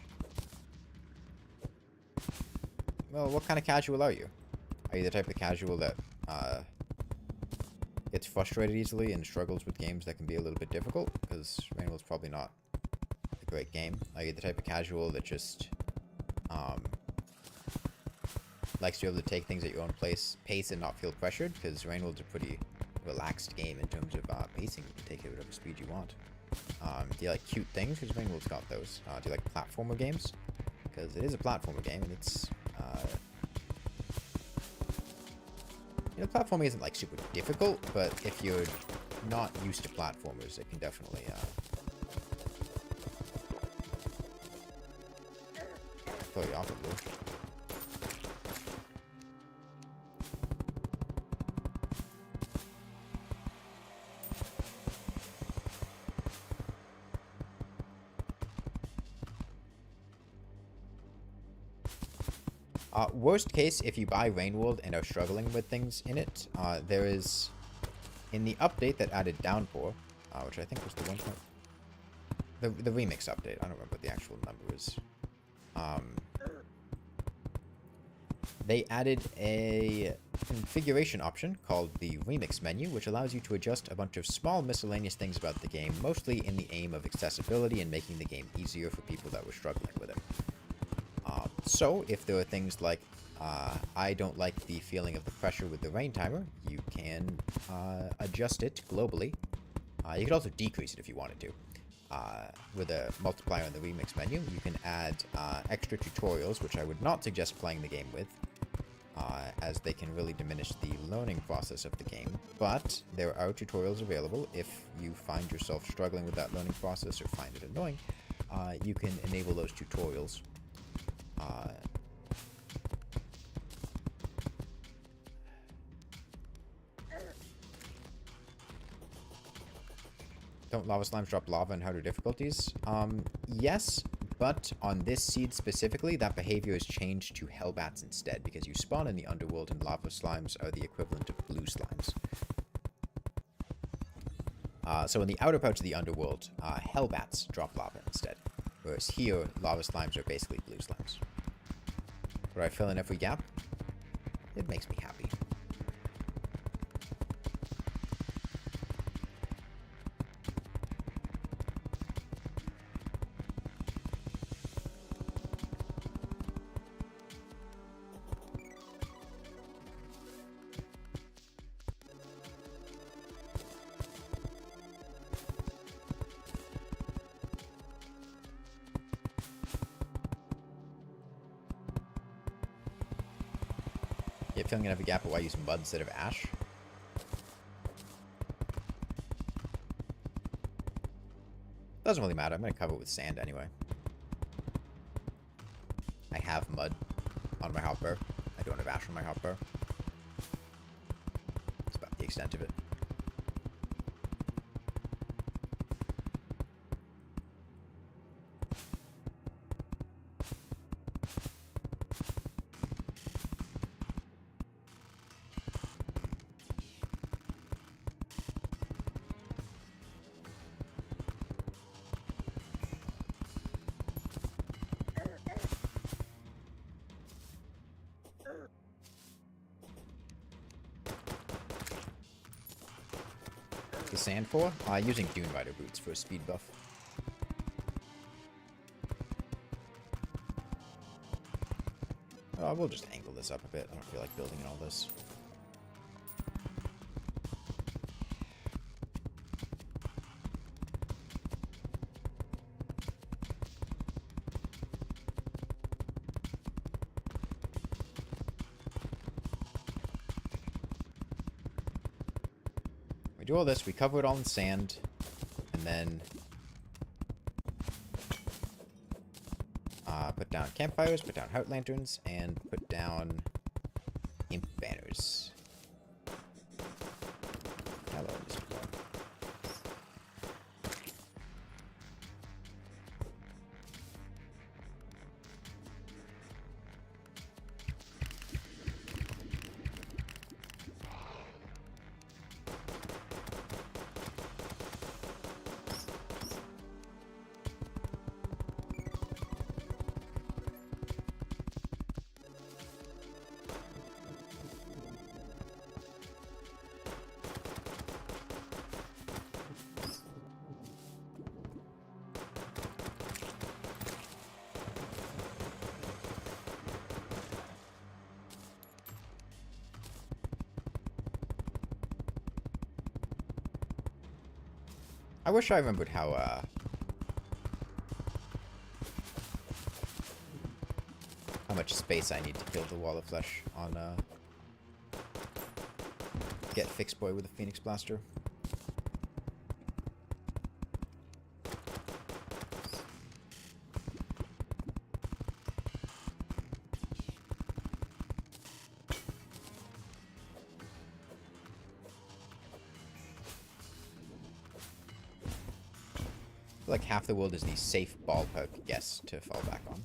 A: what kind of casual are you? Are you the type of casual that, gets frustrated easily and struggles with games that can be a little bit difficult? Because Rainworld's probably not a great game. Are you the type of casual that just, likes to be able to take things at your own pace and not feel pressured? Because Rainworld's a pretty relaxed game in terms of, pacing. You can take it at whatever speed you want. Do you like cute things? Because Rainworld's got those. Do you like platformer games? Because it is a platformer game, and it's, you know, platforming isn't, like, super difficult, but if you're not used to platformers, it can definitely, throw you off a little. Worst case, if you buy Rainworld and are struggling with things in it, there is, in the update that added Downpour, which I think was the 1. The remix update. I don't remember what the actual number is. They added a configuration option called the remix menu, which allows you to adjust a bunch of small miscellaneous things about the game, mostly in the aim of accessibility and making the game easier for people that were struggling with it. So, if there are things like, I don't like the feeling of the pressure with the rain timer, you can adjust it globally. You could also decrease it if you wanted to. With a multiplier in the remix menu, you can add extra tutorials, which I would not suggest playing the game with, as they can really diminish the learning process of the game. But there are tutorials available if you find yourself struggling with that learning process or find it annoying. You can enable those tutorials. Don't lava slimes drop lava in harder difficulties? Yes, but on this seed specifically, that behavior is changed to hellbats instead, because you spawn in the underworld and lava slimes are the equivalent of blue slimes. So in the outer parts of the underworld, hellbats drop lava instead, whereas here, lava slimes are basically blue slimes. Would I fill in every gap? It makes me happy. Yeah, filling in every gap, but why use mud instead of ash? Doesn't really matter. I'm going to cover it with sand anyway. I have mud on my hotbar. I don't have ash on my hotbar. That's about the extent of it. The sand for? Using Dune Rider boots for a speed buff. We'll just angle this up a bit. I don't feel like building in all this. We do all this, we cover it all in sand, and then put down campfires, put down heart lanterns, and put down imp banners. Hello, Mr. Boy. I wish I remembered how much space I need to kill the wall of flesh on Get Fixed Boy with a Phoenix Blaster. I feel like half the world is the safe ballpark guess to fall back on.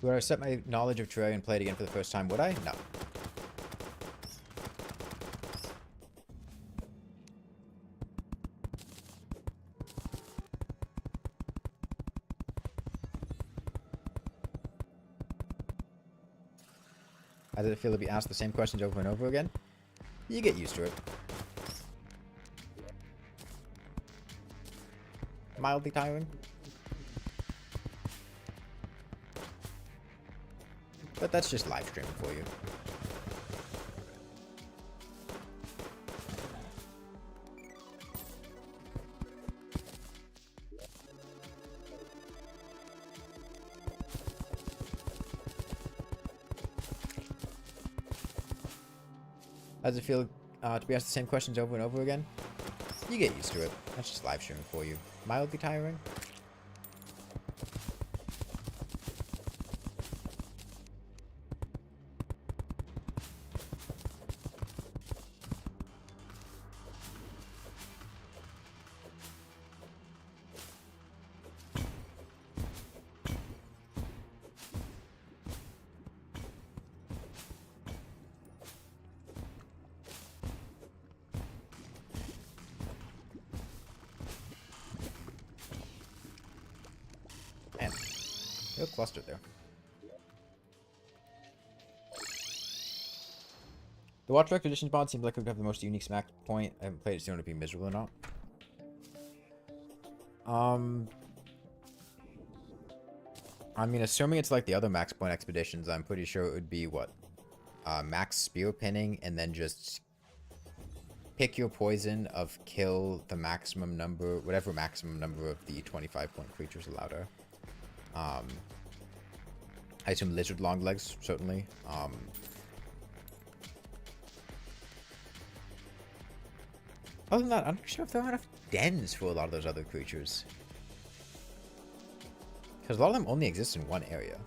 A: Would I set my knowledge of Terraria and play it again for the first time? Would I? No. How does it feel to be asked the same questions over and over again? You get used to it. Mildly tiring. But that's just live streaming for you. How does it feel to be asked the same questions over and over again? You get used to it. That's just live streaming for you. Mildly tiring. Man, real clustered there. The Watch Expeditions mod seems like it would have the most unique smack point. I haven't played it to know if it'd be miserable or not. I mean, assuming it's like the other max point expeditions, I'm pretty sure it would be what? Max spear pinning and then just pick your poison of kill the maximum number, whatever maximum number of the 25-point creatures allowed are. I assume lizard long legs, certainly. Other than that, I'm not sure if there are enough dens for a lot of those other creatures. Because a lot of them only exist in one area.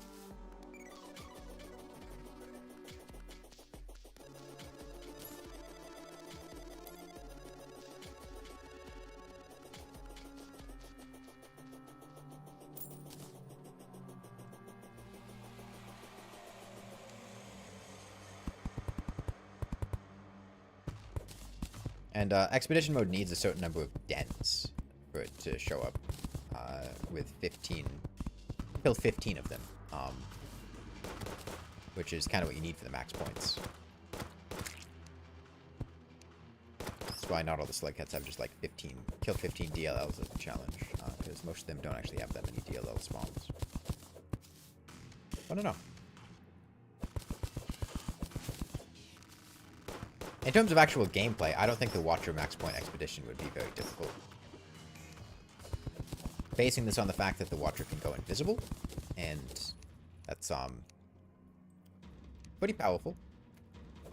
A: And expedition mode needs a certain number of dens for it to show up with 15, kill 15 of them, which is kind of what you need for the max points. That's why not all the slug heads have just like 15, kill 15 DLLs as a challenge, because most of them don't actually have that many DLL spawns. I don't know. In terms of actual gameplay, I don't think the Watcher Max Point Expedition would be very difficult. Basing this on the fact that the Watcher can go invisible, and that's pretty powerful.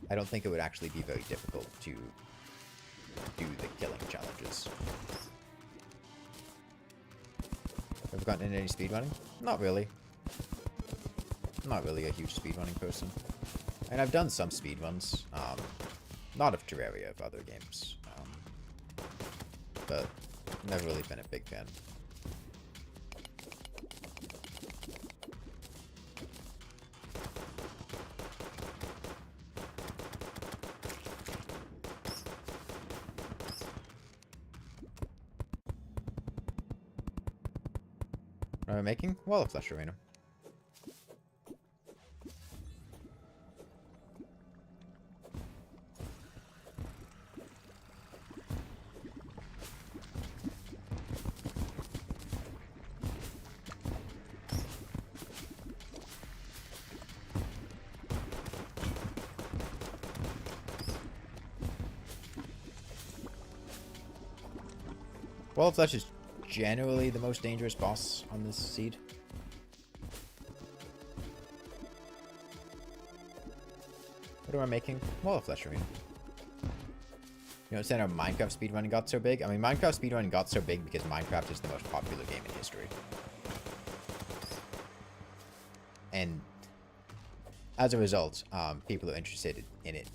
A: I don't think it would actually be very difficult to do the killing challenges. Ever gotten into any speedrunning? Not really. I'm not really a huge speedrunning person. And I've done some speedruns. Not of Terraria, of other games. But never really been a big fan. What am I making? Wall of Flesh Arena. Wall of Flesh is generally the most dangerous boss on this seed. What am I making? Wall of Flesh Arena. You know, instead of Minecraft speedrunning got so big? I mean, Minecraft speedrunning got so big because Minecraft is the most popular game in history. And as a result, people are interested in it.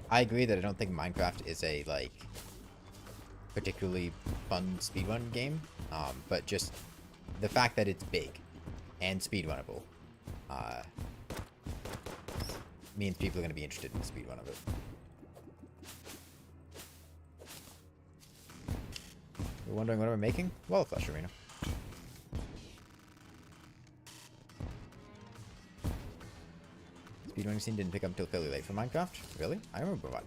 A: I agree that I don't think Minecraft is a, like, particularly fun speedrun game, but just the fact that it's big and speedrunnable means people are going to be interested in the speedrun of it. You're wondering what I'm making? Wall of Flesh Arena. Speedrunning scene didn't pick up until fairly late for Minecraft? Really? I remember what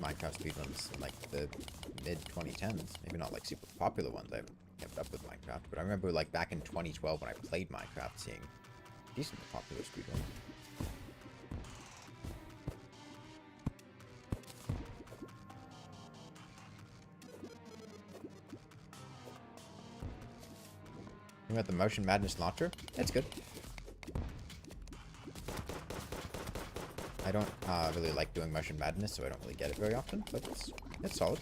A: Minecraft speedruns in like the mid-2010s. Maybe not like super popular ones. I haven't kept up with Minecraft. But I remember like back in 2012 when I played Minecraft seeing decently popular speedruns. You got the Motion Madness launcher? That's good. I don't really like doing Motion Madness, so I don't really get it very often, but it's solid.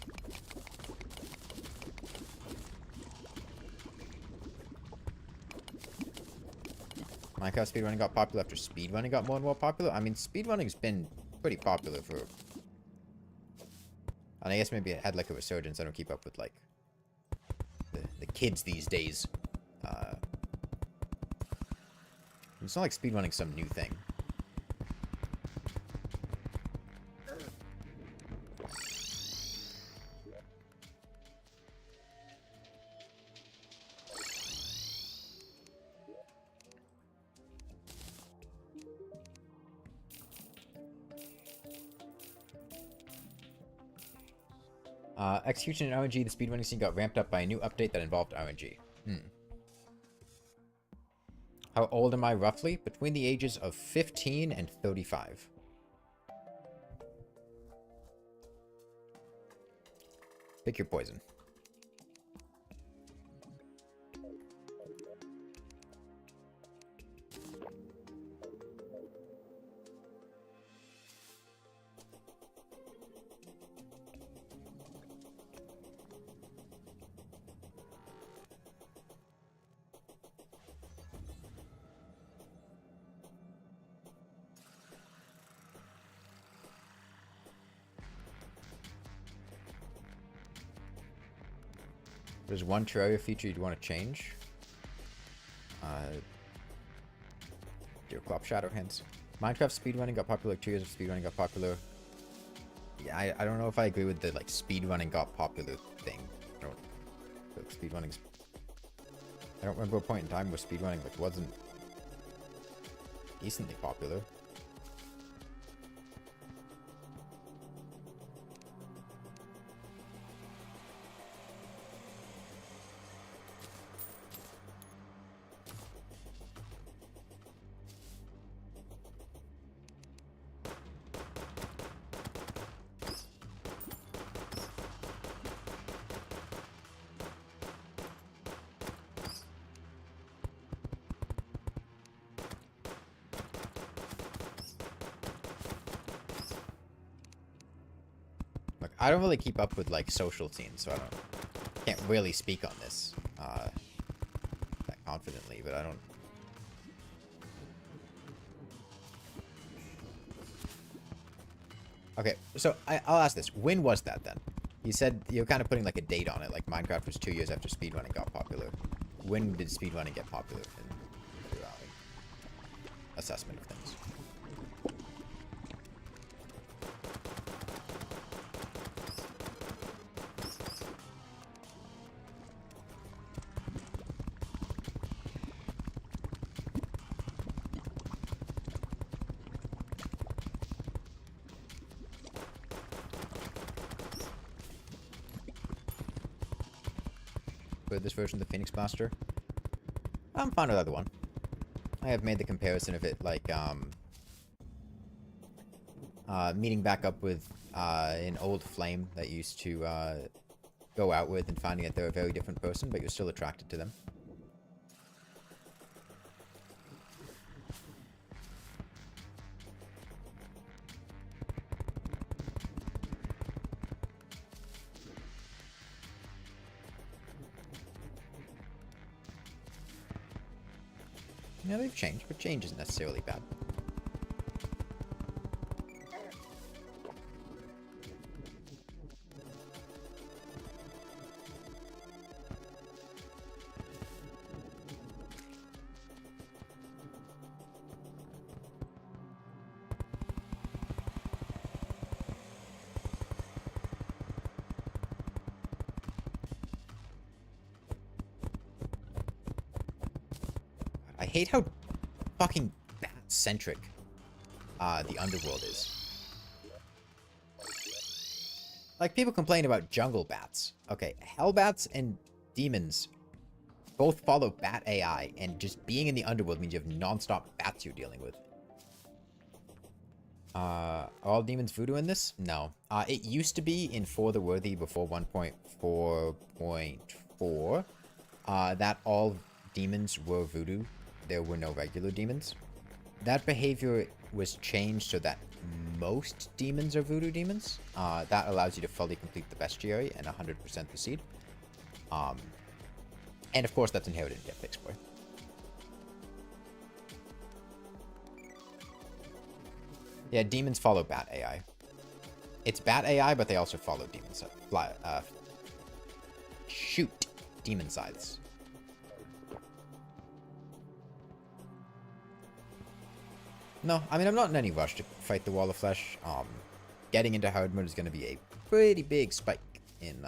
A: Minecraft speedrunning got popular after speedrunning got more and more popular. I mean, speedrunning's been pretty popular for... And I guess maybe it had like a resurgence. I don't keep up with like the kids these days. It's not like speedrunning's some new thing. Execution and RNG, the speedrunning scene got ramped up by a new update that involved RNG. How old am I roughly? Between the ages of 15 and 35. Pick your poison. There's one Terraria feature you'd want to change. Dear Crop Shadow Hints. Minecraft speedrunning got popular. 2 years of speedrunning got popular. Yeah, I don't know if I agree with the like speedrunning got popular thing. I don't remember a point in time where speedrunning like wasn't decently popular. I don't really keep up with like social scenes, so can't really speak on this that confidently, but I don't. Okay, so I'll ask this: when was that then? You said you're kind of putting like a date on it, like Minecraft was 2 years after speedrunning got popular. When did speedrunning get popular in your assessment of things? for this version of the Phoenix Blaster. I'm fine with either one. I have made the comparison of it, like, meeting back up with an old flame that you used to go out with and finding that they're a very different person, but you're still attracted to them. Yeah, they've changed, but change isn't necessarily bad. I hate how fucking bat-centric the underworld is. Like, people complain about jungle bats. Okay, hellbats and demons both follow bat AI, and just being in the underworld means you have non-stop bats you're dealing with. Are all demons voodoo in this? No. It used to be in For the Worthy before 1.4.4 that all demons were voodoo. There were no regular demons. That behavior was changed so that most demons are voodoo demons. That allows you to fully complete the bestiary and 100% the seed. And of course that's inherited in Get Fixed Boy. Yeah, demons follow bat AI. It's bat AI, but they also follow demons. Shoot demon sides. No, I mean, I'm not in any rush to fight the Wall of Flesh. Getting into hard mode is going to be a pretty big spike in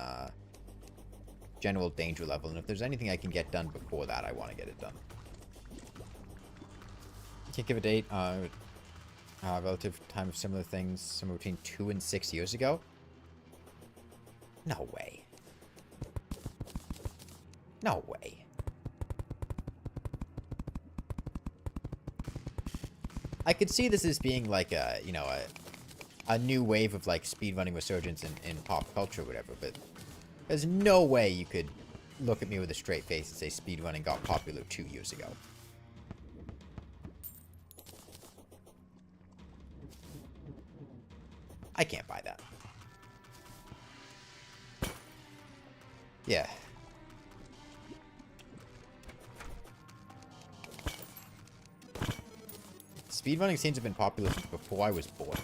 A: general danger level, and if there's anything I can get done before that, I want to get it done. Can't give a date. Relative time of similar things, somewhere between 2 and 6 years ago? No way. No way. I could see this as being like a, you know, a new wave of like speedrunning resurgence in pop culture or whatever, but there's no way you could look at me with a straight face and say speedrunning got popular 2 years ago. I can't buy that. Yeah. Speedrunning seems to have been popular since before I was born.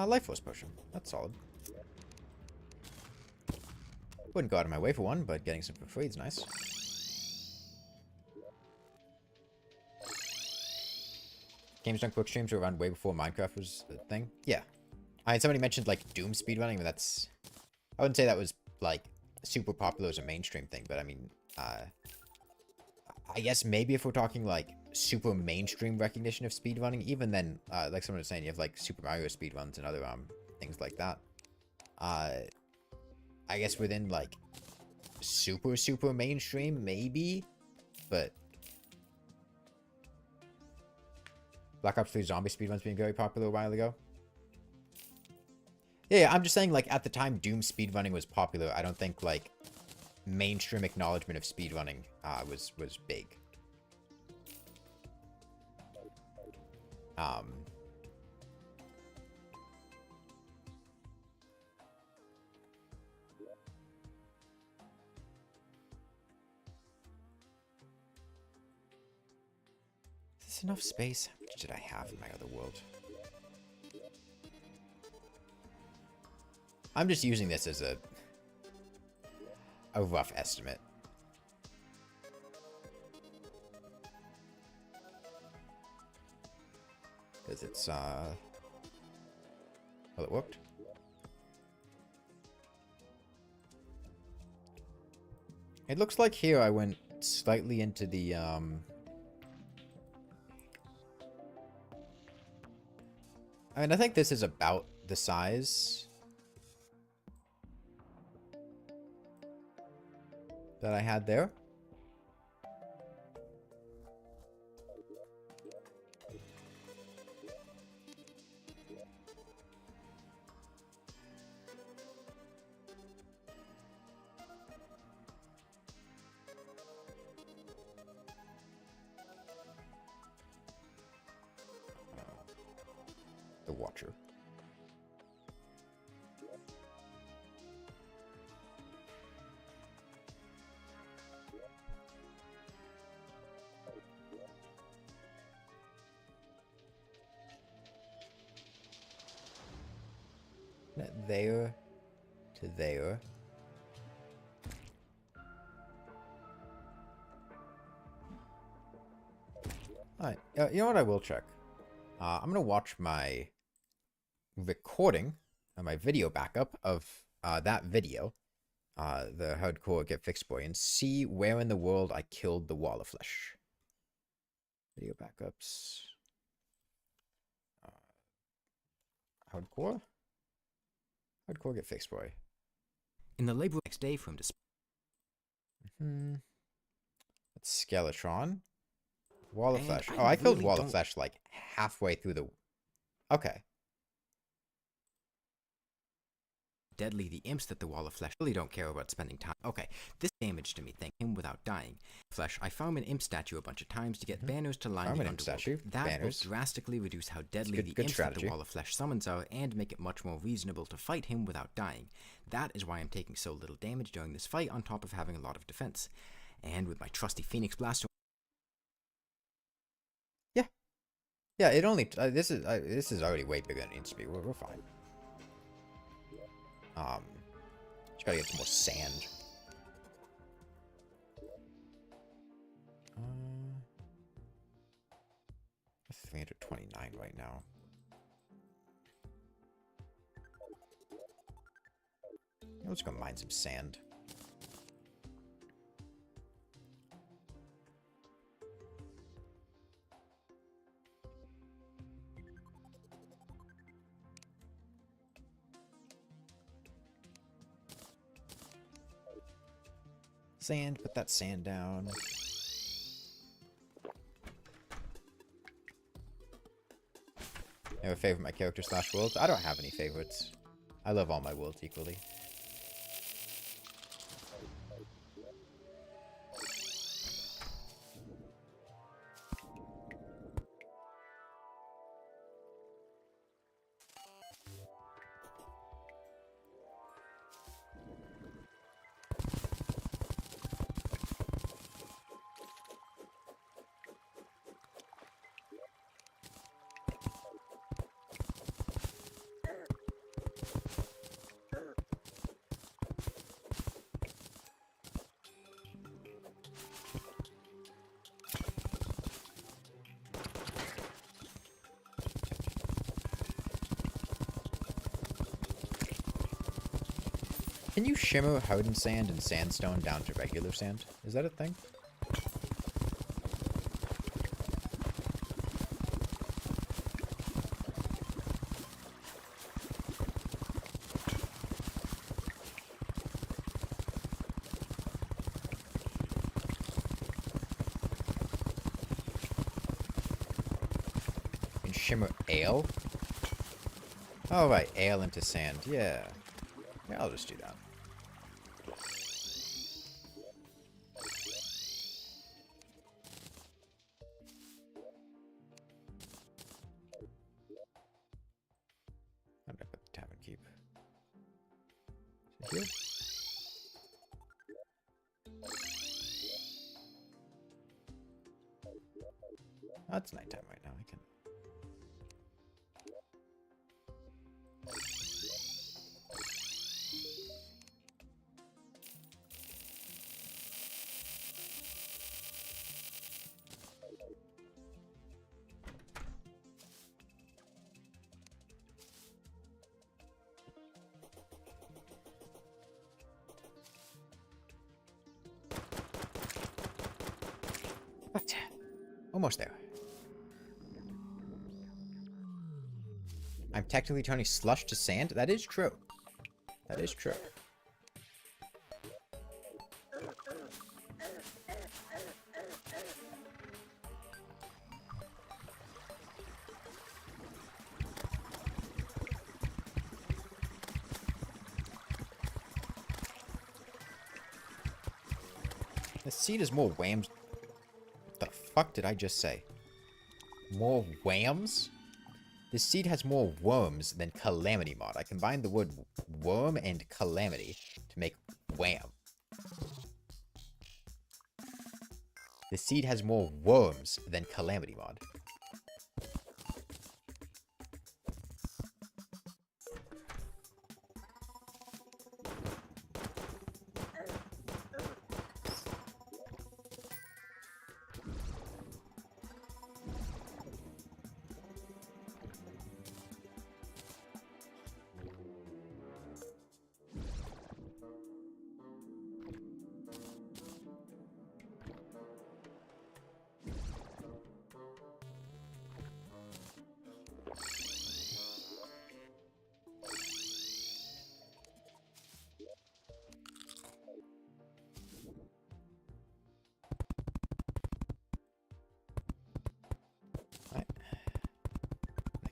A: Life Force Potion. That's solid. Wouldn't go out of my way for one, but getting some for free is nice. Games done quick streams were around way before Minecraft was a thing. Yeah. Somebody mentioned, like, Doom speedrunning, but that's... I wouldn't say that was, like, super popular as a mainstream thing, but I mean, I guess maybe if we're talking, like, super mainstream recognition of speedrunning, even then, like someone was saying, you have, like, Super Mario speedruns and other, things like that. I guess within, like, super mainstream, maybe, but... Black Ops 3 zombie speedruns being very popular a while ago. Yeah, I'm just saying, like, at the time Doom speedrunning was popular, I don't think, like, mainstream acknowledgement of speedrunning was big. Is this enough space? How much did I have in my other world? I'm just using this as a rough estimate. Because it's, well, it worked. It looks like here I went slightly into the, I mean, I think this is about the size that I had there. The Watcher. There to there. Alright, you know what I will check? I'm gonna watch my recording, my video backup of that video, the hardcore get fixed boy, and see where in the world I killed the wall of flesh. Video backups. Hardcore? Hardcore get fixed boy.
B: In the labor next day from
A: That's Skeletron. Wall of
B: And
A: Flesh.
B: I
A: Oh, I killed
B: really
A: Wall
B: don't-
A: of Flesh like halfway through the... Okay.
B: deadly the imps that the wall of flesh really don't care about spending time. Okay, this damage to me, thank him without dying. Flesh, I found an imp statue a bunch of times to get banners to line
A: Farm
B: the
A: an imp
B: underworld.
A: statue,
B: That
A: banners.
B: will drastically reduce how deadly
A: good-
B: the
A: good
B: imps
A: strategy.
B: that the wall of flesh summons are and make it much more reasonable to fight him without dying. That is why I'm taking so little damage during this fight on top of having a lot of defense. And with my trusty Phoenix Blaster...
A: Yeah, it only... this is already way bigger than it needs to be. We're fine. Just gotta get some more sand. Uh, 329 right now. Let's go mine some sand. Sand, put that sand down. You have a favorite my character slash worlds? I don't have any favorites. I love all my worlds equally. Can you shimmer hardened sand and sandstone down to regular sand? Is that a thing? You can shimmer ale? Oh, right, ale into sand. Yeah. Yeah, I'll just do that. How did I put the tavern keep? Is it here? Oh, it's nighttime right now. I can. almost there. I'm technically turning slush to sand? That is true. That is true. The seed is more whams. What the fuck did I just say? More whams? This seed has more worms than calamity mod. I combined the word worm and calamity to make wham. The seed has more worms than calamity mod.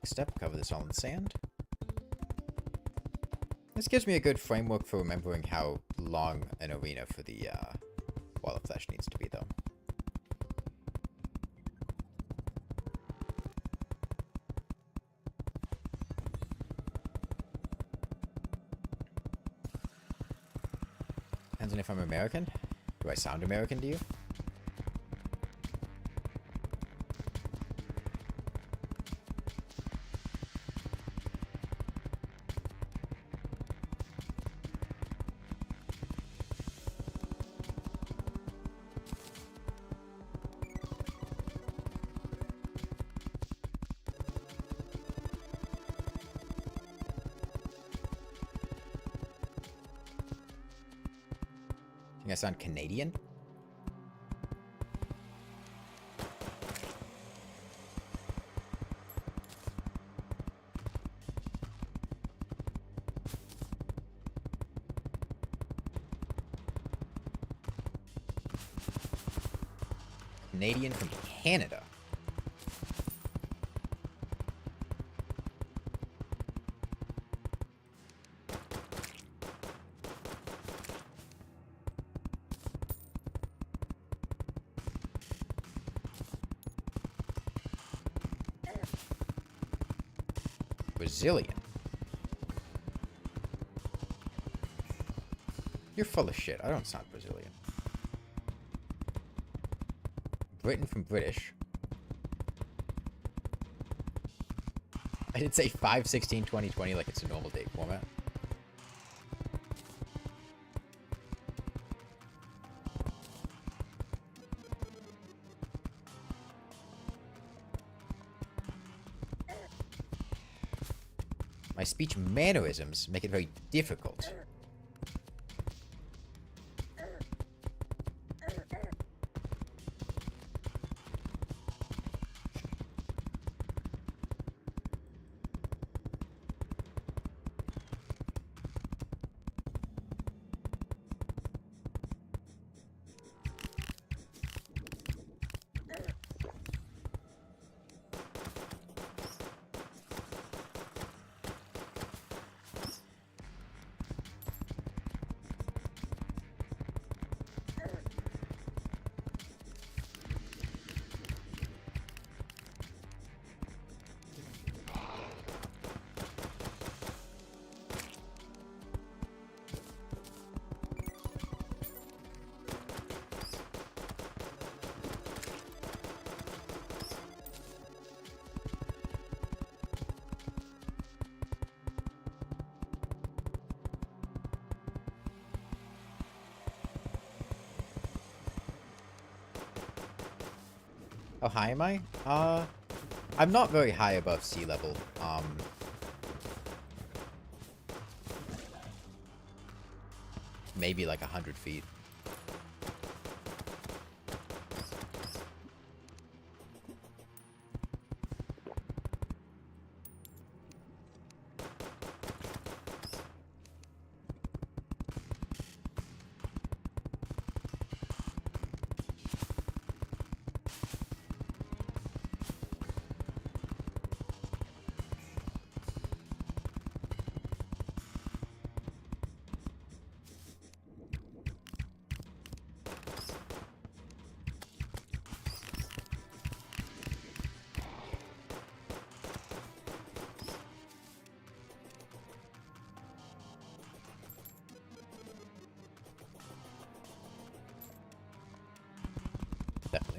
A: Step, cover this all in sand. This gives me a good framework for remembering how long an arena for the Wall of Flesh needs to be, though. Depends on if I'm American. Do I sound American to you? I sound Canadian? Canadian from Canada. Brazilian. You're full of shit. I don't sound Brazilian. Britain from British. I did say 5/16/2020 like it's a normal date format. My speech mannerisms make it very difficult. How high am I? I'm not very high above sea level. Maybe like 100 feet.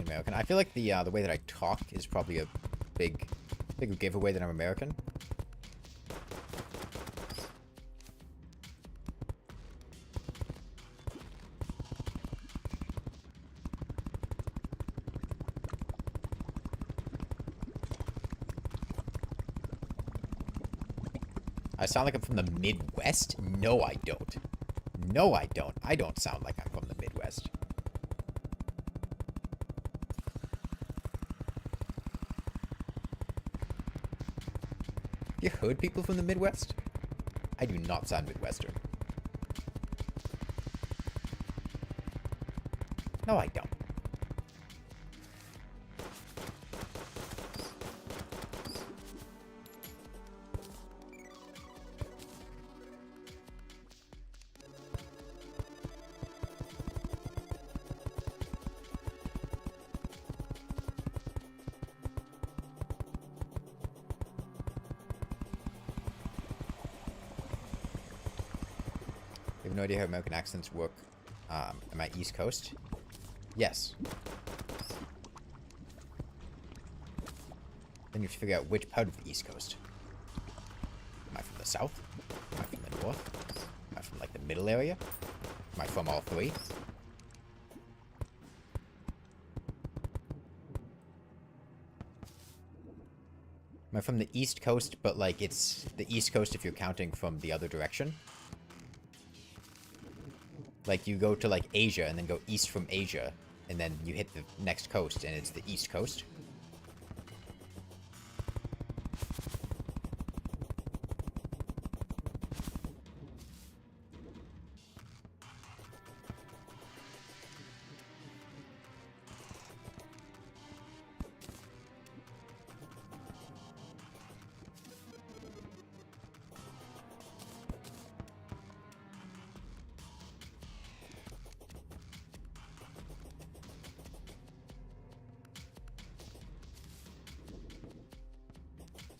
A: ethnically American. I feel like the way that I talk is probably a big giveaway that I'm American. I sound like I'm from the Midwest? No, I don't. No, I don't. I don't sound like I'm from the Midwest. You heard people from the Midwest? I do not sound Midwestern. No, I don't. You have no idea how American accents work. Am I East Coast? Yes. Then you have to figure out which part of the East Coast. Am I from the South? Am I from the North? Am I from, like, the middle area? Am I from all three? Am I from the East Coast, but, like, it's the East Coast if you're counting from the other direction? Like, you go to, like, Asia, and then go east from Asia, and then you hit the next coast, and it's the East Coast.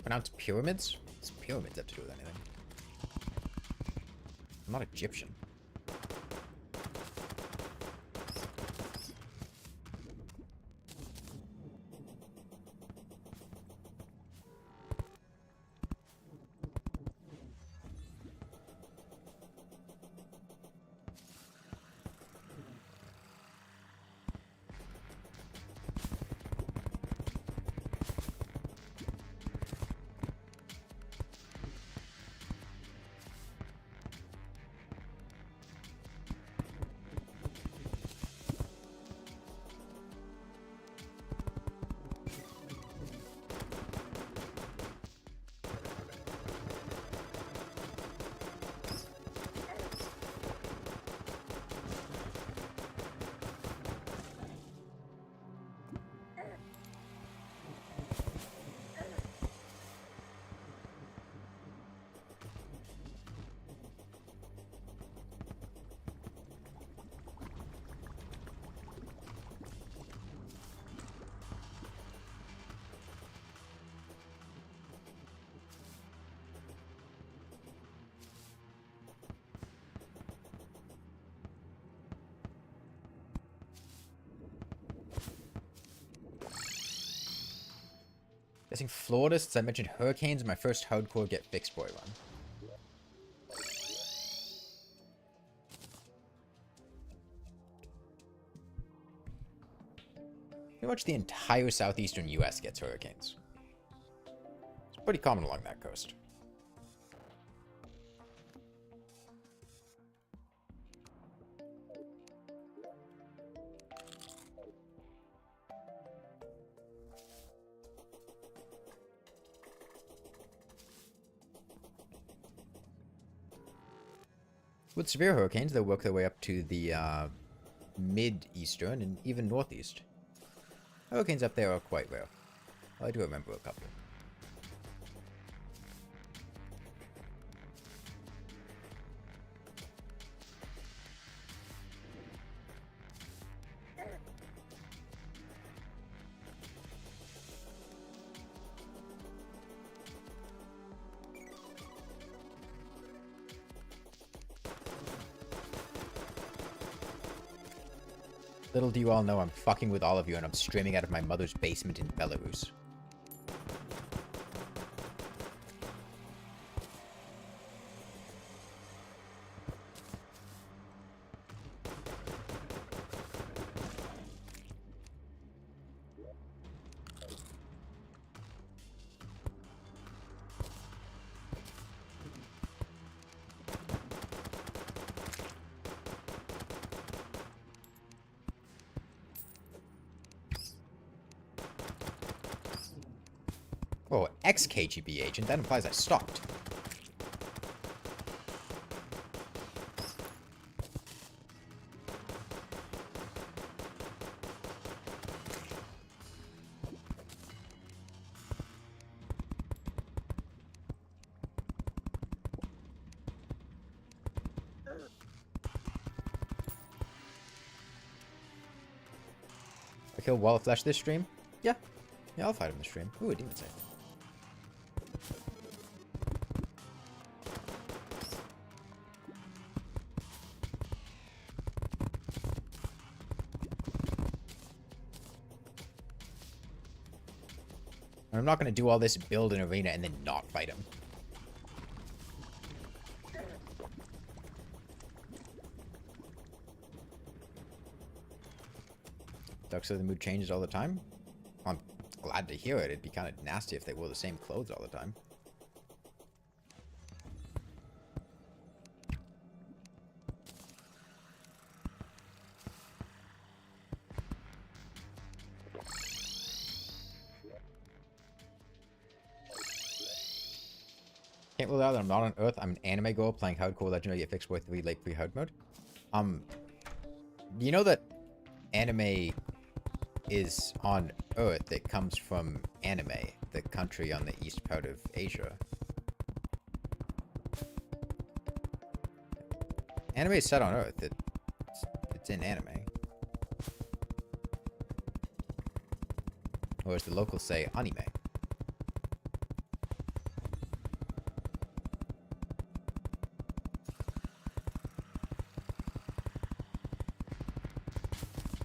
A: Pronounce pyramids? What's pyramids have to do with anything? I'm not Egyptian. Guessing Florida, since I mentioned hurricanes in my first hardcore get fixed boy run. Pretty much the entire southeastern US gets hurricanes. It's pretty common along that coast. With severe hurricanes, they'll work their way up to the mid-eastern and even northeast. Hurricanes up there are quite rare. I do remember a couple. Little do you all know I'm fucking with all of you and I'm streaming out of my mother's basement in Belarus. Oh, ex-KGB agent? That implies I stopped. I kill Wall of Flesh this stream? Yeah. Yeah, I'll fight him this stream. Ooh, a demon save. I'm not going to do all this, build an arena, and then not fight him. Ducks of the mood changes all the time? Well, I'm glad to hear it. It'd be kind of nasty if they wore the same clothes all the time. Can't rule out that I'm not on Earth. I'm an anime girl playing hardcore legendary FX War 3 Lake pre-hard mode. You know that anime is on Earth? It comes from anime, the country on the east part of Asia. Anime is set on Earth. It's in anime. Or as the locals say, anime.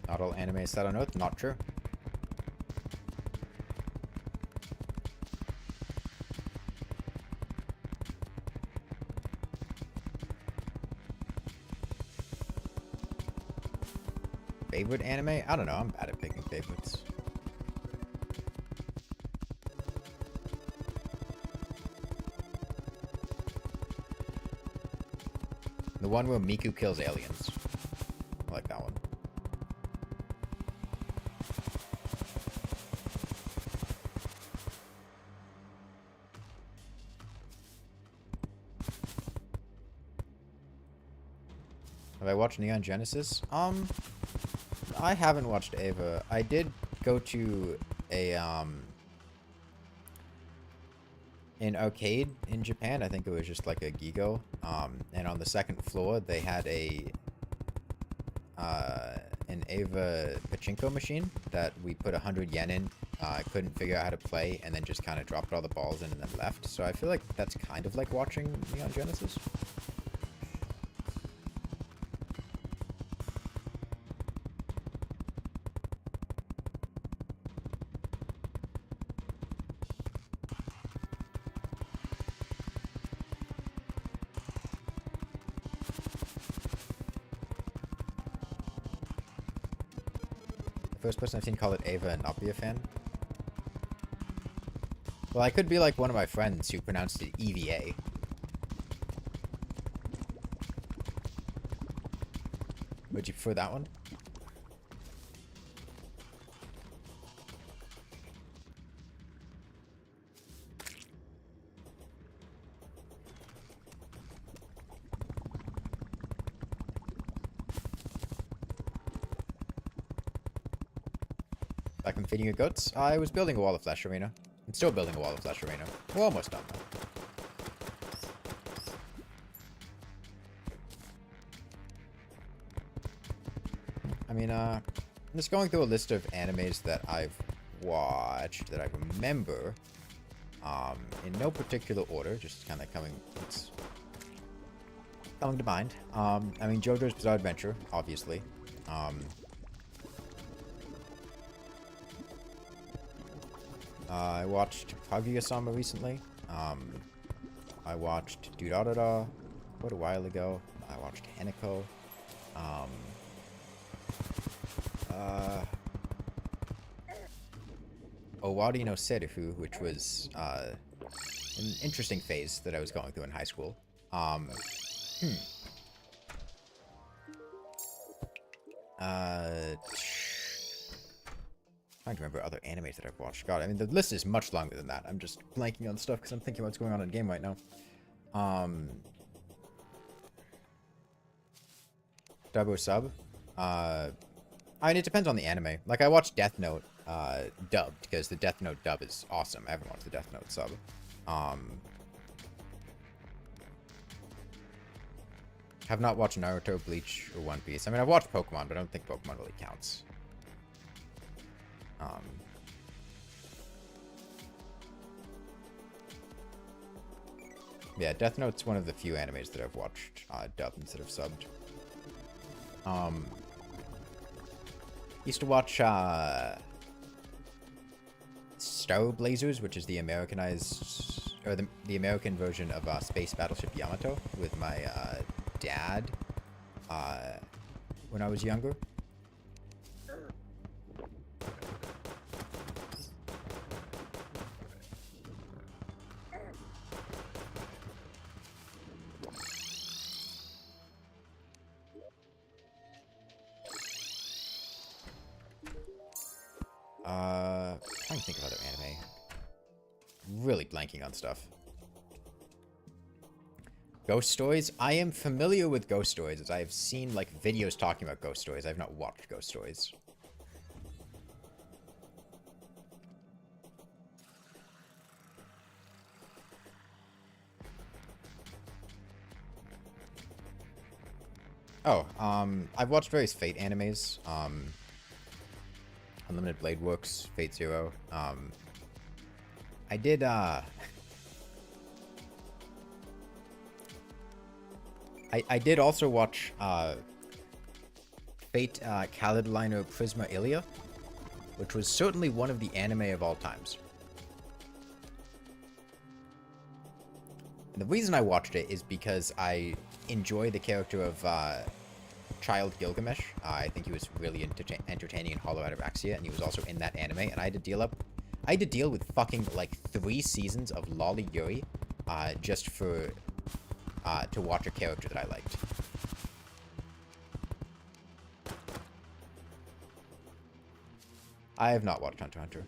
A: Not all anime is set on Earth, not true. Favorite anime? I don't know, I'm bad at picking favorites. The one where Miku kills aliens. I like that one. Have I watched Neon Genesis? I haven't watched Ava. I did go to a, an arcade in Japan. I think it was just like a Gigo. And on the second floor, they had an Ava pachinko machine that we put 100 yen in. Couldn't figure out how to play, and then just kind of dropped all the balls in and then left. So I feel like that's kind of like watching Neon Genesis. First person I've seen call it Ava and not be a fan. Well, I could be like one of my friends who pronounced it EVA. Would you prefer that one? Like I'm feeding your goats? I was building a Wall of Flesh arena. I'm still building a Wall of Flesh arena. We're almost done though. I mean, I'm just going through a list of animes that I've watched that I remember. In no particular order, just kind of coming to mind. I mean, JoJo's Bizarre Adventure, obviously. I watched Kaguya-sama recently. I watched Durarara quite a while ago. I watched Hanako. Owari no Serufu, which was an interesting phase that I was going through in high school. Trying to remember other animes that I've watched. God, I mean, the list is much longer than that. I'm just blanking on stuff because I'm thinking about what's going on in the game right now. Dub or sub? I mean, it depends on the anime. Like, I watched Death Note dubbed because the Death Note dub is awesome. I haven't watched the Death Note sub. Have not watched Naruto, Bleach, or One Piece. I mean, I've watched Pokemon, but I don't think Pokemon really counts. Yeah, Death Note's one of the few animes that I've watched dubbed instead of subbed. Used to watch Star Blazers, which is the Americanized, or the American version of Space Battleship Yamato, with my dad when I was younger. Trying to think of other anime. Really blanking on stuff. Ghost Stories? I am familiar with Ghost Stories, as I have seen, like, videos talking about Ghost Stories. I have not watched Ghost Stories. Oh, I've watched various Fate animes. Unlimited Blade Works, Fate Zero. I did, I did also watch, Fate, Caledolino Prisma Ilia, which was certainly one of the anime of all times. And the reason I watched it is because I enjoy the character of, Child Gilgamesh. I think he was really entertaining in Hollow Ataraxia, and he was also in that anime, and I had to deal with fucking, like, 3 seasons of Lolly Yuri, just for, to watch a character that I liked. I have not watched Hunter x Hunter.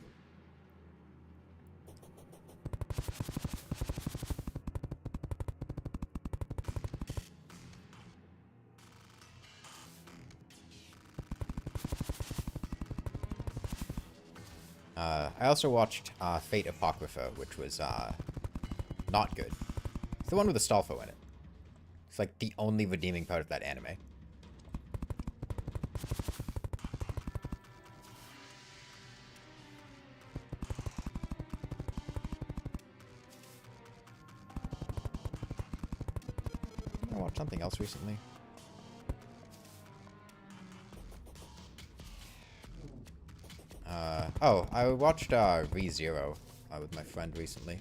A: I also watched Fate Apocrypha, which was not good. It's the one with Astolfo in it. It's like the only redeeming part of that anime. I watched something else recently. Oh, I watched ReZero with my friend recently.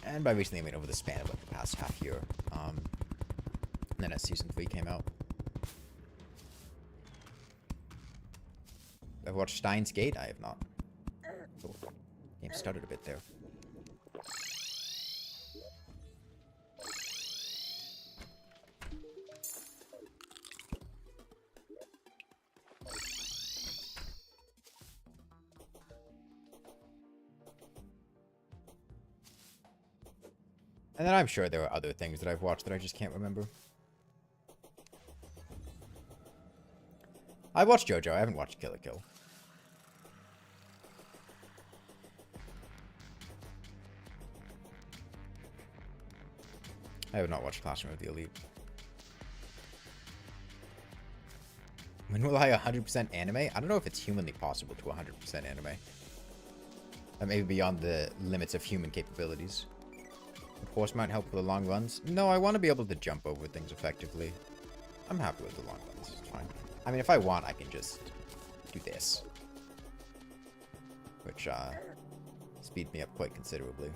A: And by recently, I mean over the span of like the past half year. And then as Season 3 came out. I've watched Steins Gate? I have not. Oh, game stuttered a bit there. And then I'm sure there are other things that I've watched that I just can't remember. I watched JoJo. I haven't watched Kill la Kill. I have not watched Classroom of the Elite. When will I 100% anime? I don't know if it's humanly possible to 100% anime. That may be beyond the limits of human capabilities. Would horse mount help with the long runs? No, I want to be able to jump over things effectively. I'm happy with the long runs. It's fine. I mean, if I want, I can just do this. Which, speed me up quite considerably.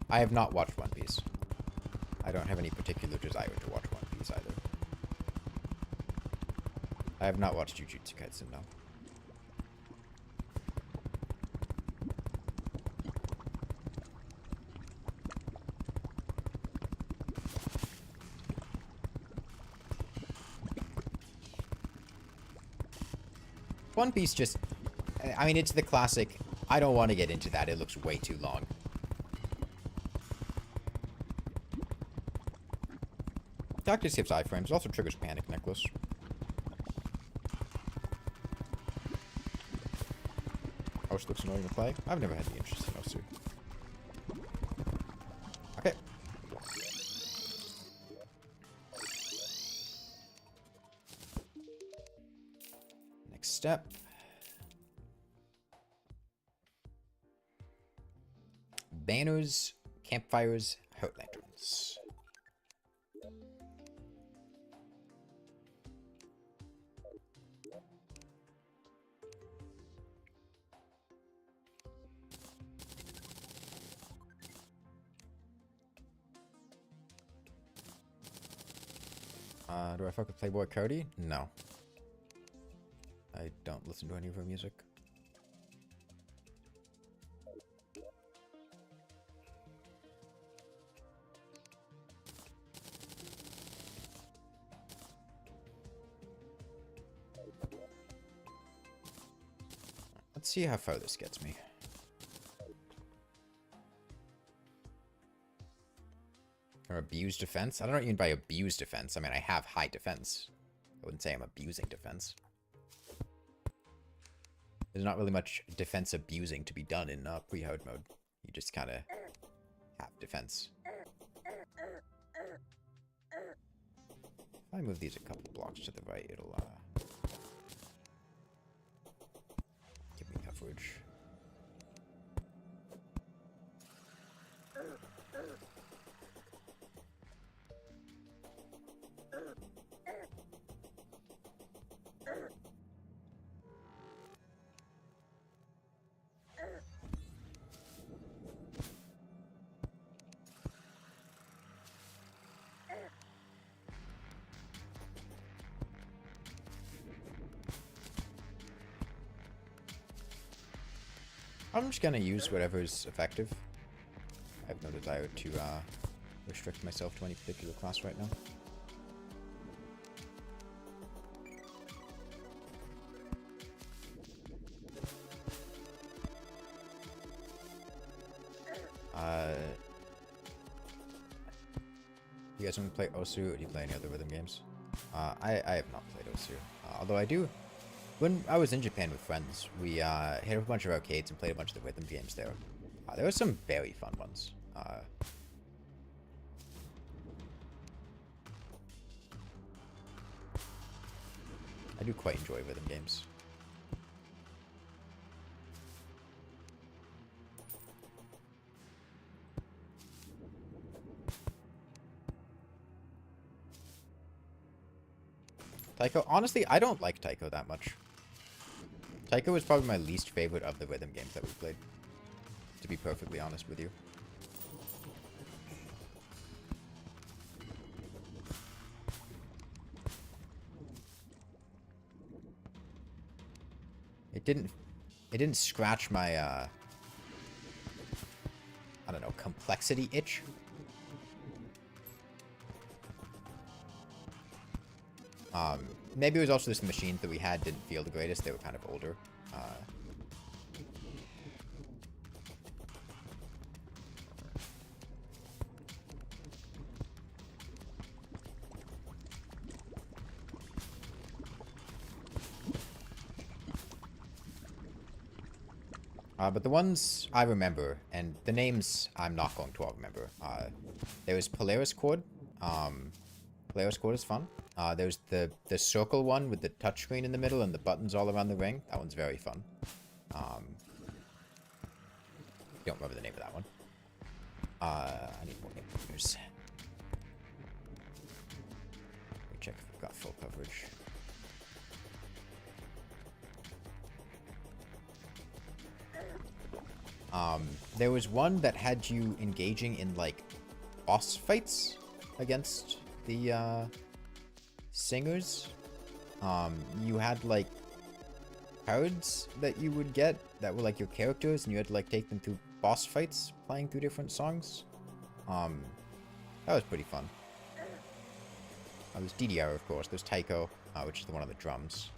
A: I have not watched One Piece. I don't have any particular desire to watch One Piece either. I have not watched Jujutsu Kaisen, no. One Piece just... I mean, it's the classic... I don't want to get into that. It looks way too long. Doctor skips iframes. Also triggers Panic Necklace. Osu looks annoying to play. I've never had the interest in Osu. Okay. Next step. Banners, campfires, heart lanterns. Do I fuck with Playboy Cody? No. I don't listen to any of her music. Let's see how far this gets me. Or abused defense? I don't know what you mean by abused defense. I mean, I have high defense. I wouldn't say I'm abusing defense. There's not really much defense abusing to be done in pre-hard mode. You just kind of have defense. If I move these a couple blocks to the right, it'll give me coverage. I'm just gonna use whatever's effective. I have no desire to restrict myself to any particular class right now. You guys want to play Osu, or do you play any other rhythm games? I have not played Osu. Although I do... When I was in Japan with friends, we hit a bunch of arcades and played a bunch of the rhythm games there. There were some very fun ones. I do quite enjoy rhythm games. Taiko? Honestly, I don't like Taiko that much. Taiko is probably my least favorite of the rhythm games that we've played. To be perfectly honest with you. It didn't scratch my, I don't know, complexity itch. Maybe it was also just the machines that we had didn't feel the greatest. They were kind of older. But the ones I remember, and the names I'm not going to all remember. There was Polaris Chord. Polaris Chord is fun. There's the circle one with the touchscreen in the middle and the buttons all around the ring. That one's very fun. Don't remember the name of that one. I need more indicators. Let me check if we've got full coverage. There was one that had you engaging in, like, boss fights against the, singers. You had, like, cards that you would get that were, like, your characters, and you had to, like, take them through boss fights, playing through different songs. That was pretty fun. There's DDR, of course. There's Taiko, which is the one on the drums.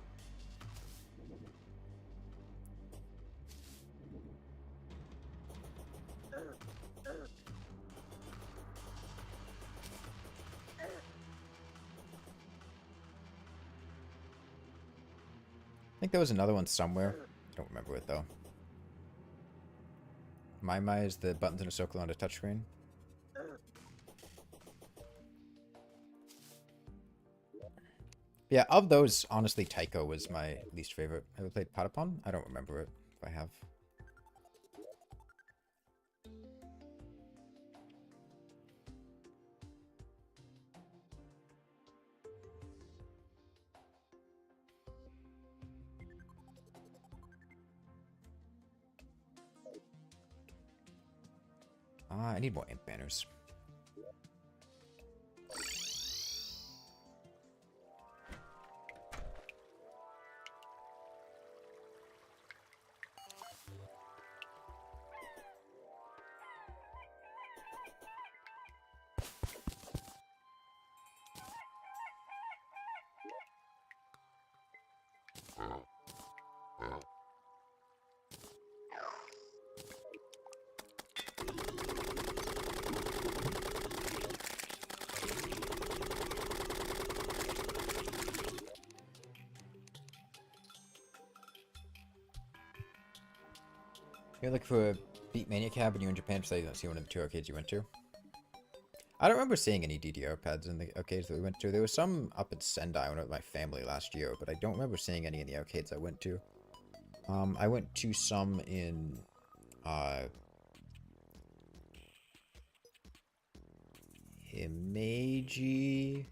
A: I think there was another one somewhere. I don't remember it, though. My is the buttons in a circle on a touchscreen. Yeah, of those, honestly, Taiko was my least favorite. Ever played Patapon? I don't remember it, if I have. I need more imp banners. You're looking for a Beat Mania cab when you're in Japan, so you don't see one of the two arcades you went to. I don't remember seeing any DDR pads in the arcades that we went to. There was some up at Sendai when I went with my family last year, but I don't remember seeing any in the arcades I went to. I went to some in Himeji,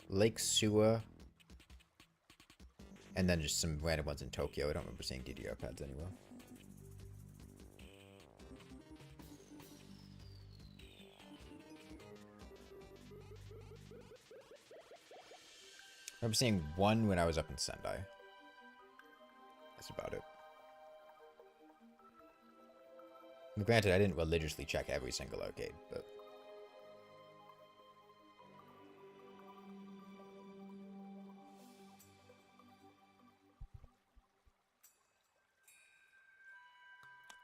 A: Lake Suwa, and then just some random ones in Tokyo. I don't remember seeing DDR pads anywhere. I remember seeing one when I was up in Sendai. That's about it. And granted, I didn't religiously check every single arcade, but...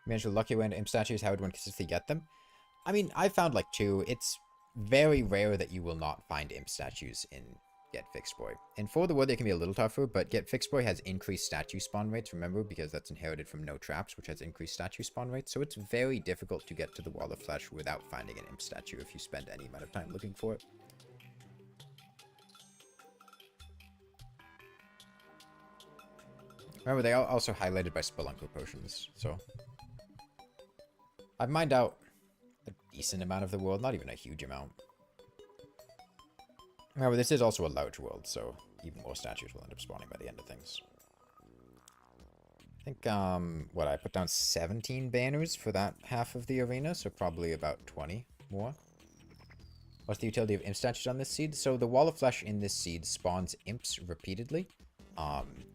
A: Manage the lucky way into imp statues, how would one consistently get them? I mean, I found like two. It's very rare that you will not find imp statues in Get Fixed Boy. In For the World, they can be a little tougher, but Get Fixed Boy has increased statue spawn rates, remember, because that's inherited from No Traps, which has increased statue spawn rates, so it's very difficult to get to the Wall of Flesh without finding an imp statue if you spend any amount of time looking for it. Remember, they are also highlighted by Spelunker potions, so... I've mined out a decent amount of the world, not even a huge amount. However, this is also a large world, so even more statues will end up spawning by the end of things. I think, what, I put down 17 banners for that half of the arena, so probably about 20 more. What's the utility of imp statues on this seed? So the Wall of Flesh in this seed spawns imps repeatedly.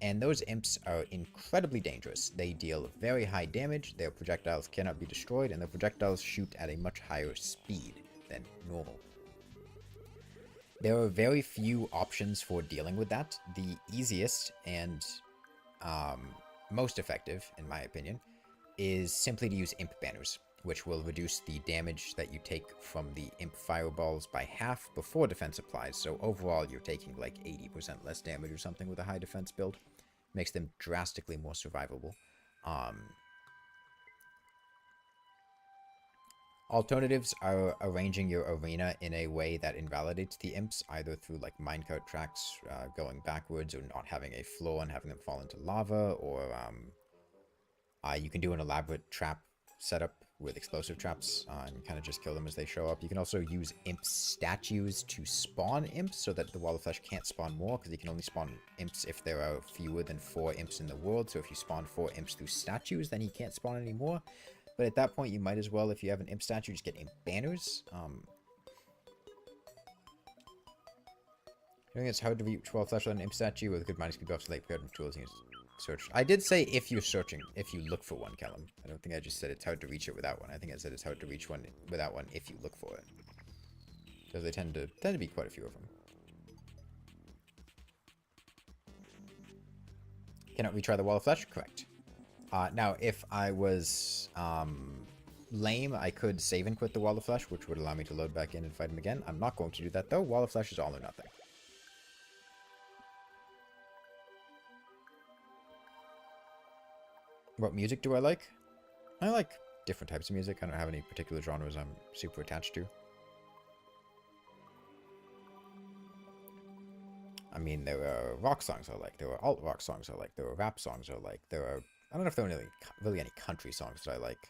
A: And those imps are incredibly dangerous. They deal very high damage, their projectiles cannot be destroyed, and their projectiles shoot at a much higher speed than normal. There are very few options for dealing with that. The easiest and most effective, in my opinion, is simply to use imp banners, which will reduce the damage that you take from the imp fireballs by half before defense applies. So overall, you're taking like 80% less damage or something with a high defense build. Makes them drastically more survivable. Alternatives are arranging your arena in a way that invalidates the imps, either through like minecart tracks going backwards, or not having a floor and having them fall into lava, or You can do an elaborate trap setup with explosive traps and kind of just kill them as they show up. You can also use imp statues to spawn imps so that the Wall of Flesh can't spawn more, because you can only spawn imps if there are fewer than 4 imps in the world. So if you spawn 4 imps through statues, then he can't spawn anymore. But at that point, you might as well, if you have an imp statue, just get imp banners. I think it's hard to reach Wall of Flesh on an imp statue with good minus buffs, late period tools. Search. I did say if you're searching, if you look for one, Callum. I don't think I just said it's hard to reach it without one. I think I said it's hard to reach one without one if you look for it. Because they tend to be quite a few of them. Cannot retry the Wall of Flesh? Correct. Now, if I was lame, I could save and quit the Wall of Flesh, which would allow me to load back in and fight him again. I'm not going to do that, though. Wall of Flesh is all or nothing. What music do I like? I like different types of music. I don't have any particular genres I'm super attached to. I mean, there are rock songs I like. There are alt-rock songs I like. There are rap songs I like. There are... I don't know if there are really any country songs that I like.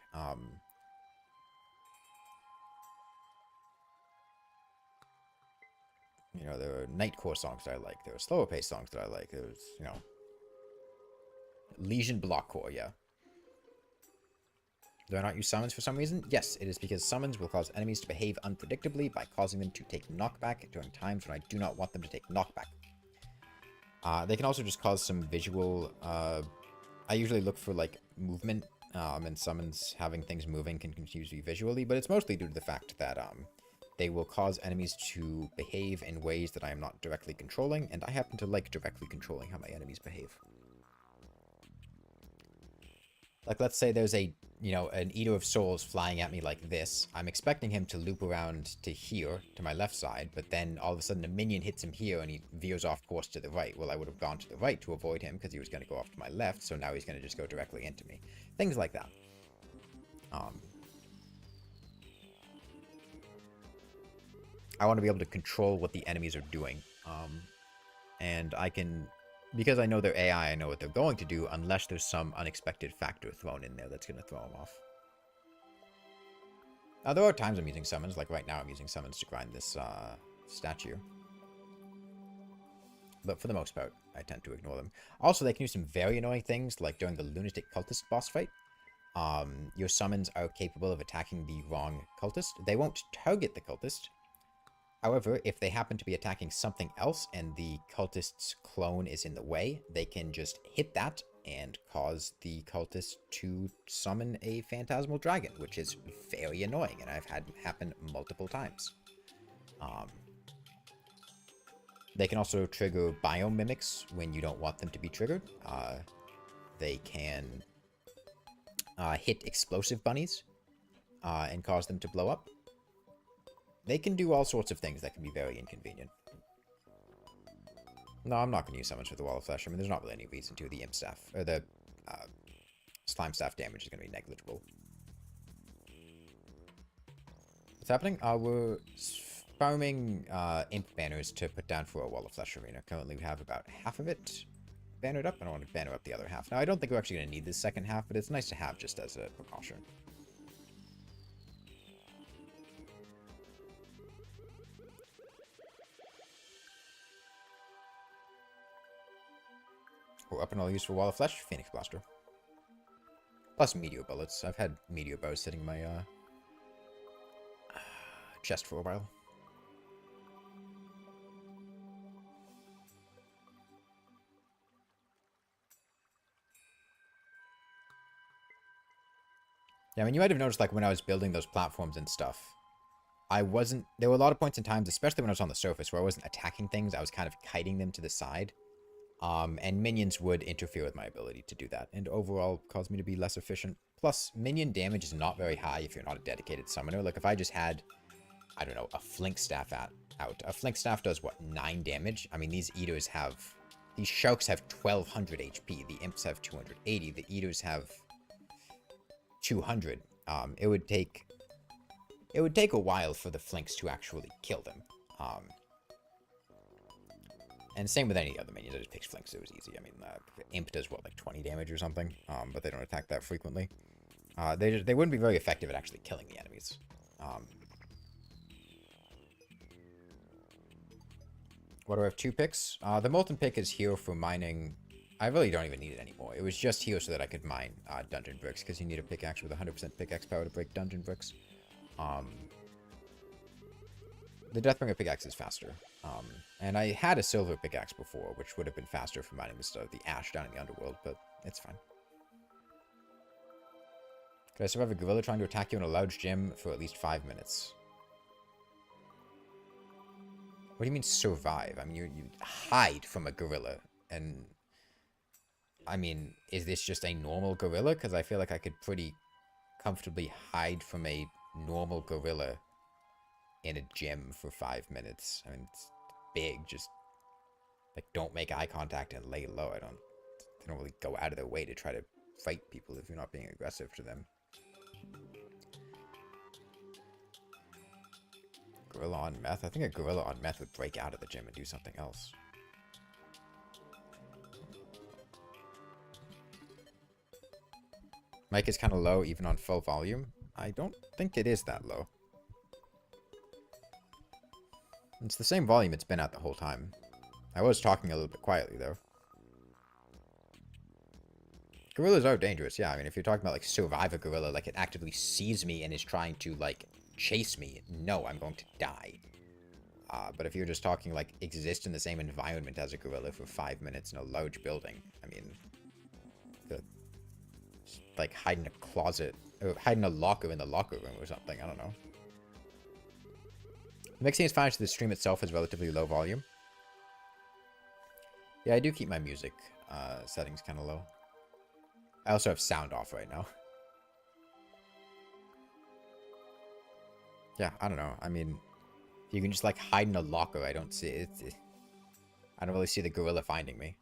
A: You know, there are nightcore songs that I like. There are slower paced songs that I like. There's, you know... Legion Blockcore, yeah. Do I not use summons for some reason? Yes, it is because summons will cause enemies to behave unpredictably by causing them to take knockback during times when I do not want them to take knockback. They can also just cause some visual... I usually look for, like, movement, and summons having things moving can confuse me visually, but it's mostly due to the fact that they will cause enemies to behave in ways that I am not directly controlling, and I happen to like directly controlling how my enemies behave. Like, let's say there's a, you know, an Eater of Souls flying at me like this. I'm expecting him to loop around to here, to my left side, but then all of a sudden a minion hits him here and he veers off course to the right. Well, I would have gone to the right to avoid him because he was going to go off to my left, so now he's going to just go directly into me. Things like that. I want to be able to control what the enemies are doing. And I can... Because I know their AI, I know what they're going to do, unless there's some unexpected factor thrown in there that's going to throw them off. There are times I'm using summons, like right now I'm using summons to grind this statue. But for the most part, I tend to ignore them. Also, they can do some very annoying things, like during the Lunatic Cultist boss fight. Your summons are capable of attacking the wrong cultist. They won't target the cultist. However, if they happen to be attacking something else and the cultist's clone is in the way, they can just hit that and cause the cultist to summon a phantasmal dragon, which is very annoying, and I've had happen multiple times. They can also trigger biome mimics when you don't want them to be triggered. They can hit explosive bunnies and cause them to blow up. They can do all sorts of things that can be very inconvenient. No, I'm not going to use summons for the Wall of Flesh. I mean, there's not really any reason to. The Imp Staff, or the Slime Staff damage is going to be negligible. What's happening? We're farming Imp banners to put down for a Wall of Flesh arena. Currently, we have about half of it bannered up. I don't want to banner up the other half. Now, I don't think we're actually going to need this second half, but it's nice to have just as a precaution. Weapon I'll use for Wall of Flesh, Phoenix Blaster. Plus Meteor Bullets. I've had Meteor Bows sitting in my chest for a while. Yeah, I mean, you might have noticed, like, when I was building those platforms and stuff, there were a lot of points in times, especially when I was on the surface, where I wasn't attacking things, I was kind of kiting them to the side. And minions would interfere with my ability to do that, and overall cause me to be less efficient. Plus, minion damage is not very high if you're not a dedicated summoner. Like, if I just had, I don't know, a Flink Staff out. A Flink Staff does, what, 9 damage? I mean, these Eaters have... These Sharks have 1200 HP. The Imps have 280. The Eaters have 200. It would take a while for the Flinks to actually kill them.
B: And same with any other minions. I just picked Flinks. It was easy. I mean, Imp does, what, like 20 damage or something? But they don't attack that frequently. They wouldn't be very effective at actually killing the enemies. What do I have? 2 picks? The Molten Pick is here for mining. I really don't even need it anymore. It was just here so that I could mine dungeon bricks, because you need a pickaxe with 100% pickaxe power to break dungeon bricks. The Deathbringer pickaxe is faster. And I had a silver pickaxe before, which would have been faster for mining the ash down in the underworld, but it's fine. Could I survive a gorilla trying to attack you in a large gym for at least 5 minutes? What do you mean survive? I mean, you hide from a gorilla, and... I mean, is this just a normal gorilla? Because I feel like I could pretty comfortably hide from a normal gorilla in a gym for 5 minutes. I mean, it's big, just, like, don't make eye contact and lay low. They don't really go out of their way to try to fight people if you're not being aggressive to them. Gorilla on meth? I think a gorilla on meth would break out of the gym and do something else. Mic is kind of low even on full volume. I don't think it is that low. It's the same volume it's been at the whole time. I was talking a little bit quietly though. Gorillas are dangerous, yeah. I mean, if you're talking about like survive a gorilla, like it actively sees me and is trying to like chase me, no, I'm going to die. But if you're just talking like exist in the same environment as a gorilla for 5 minutes in a large building, I mean, like hide in a closet, or hide in a locker in the locker room or something, I don't know. Mixing is fine to the stream itself is relatively low volume. Yeah, I do keep my music settings kind of low. I also have sound off right now. Yeah, I don't know. I mean, if you can just like hide in a locker, I don't see it. I don't really see the gorilla finding me.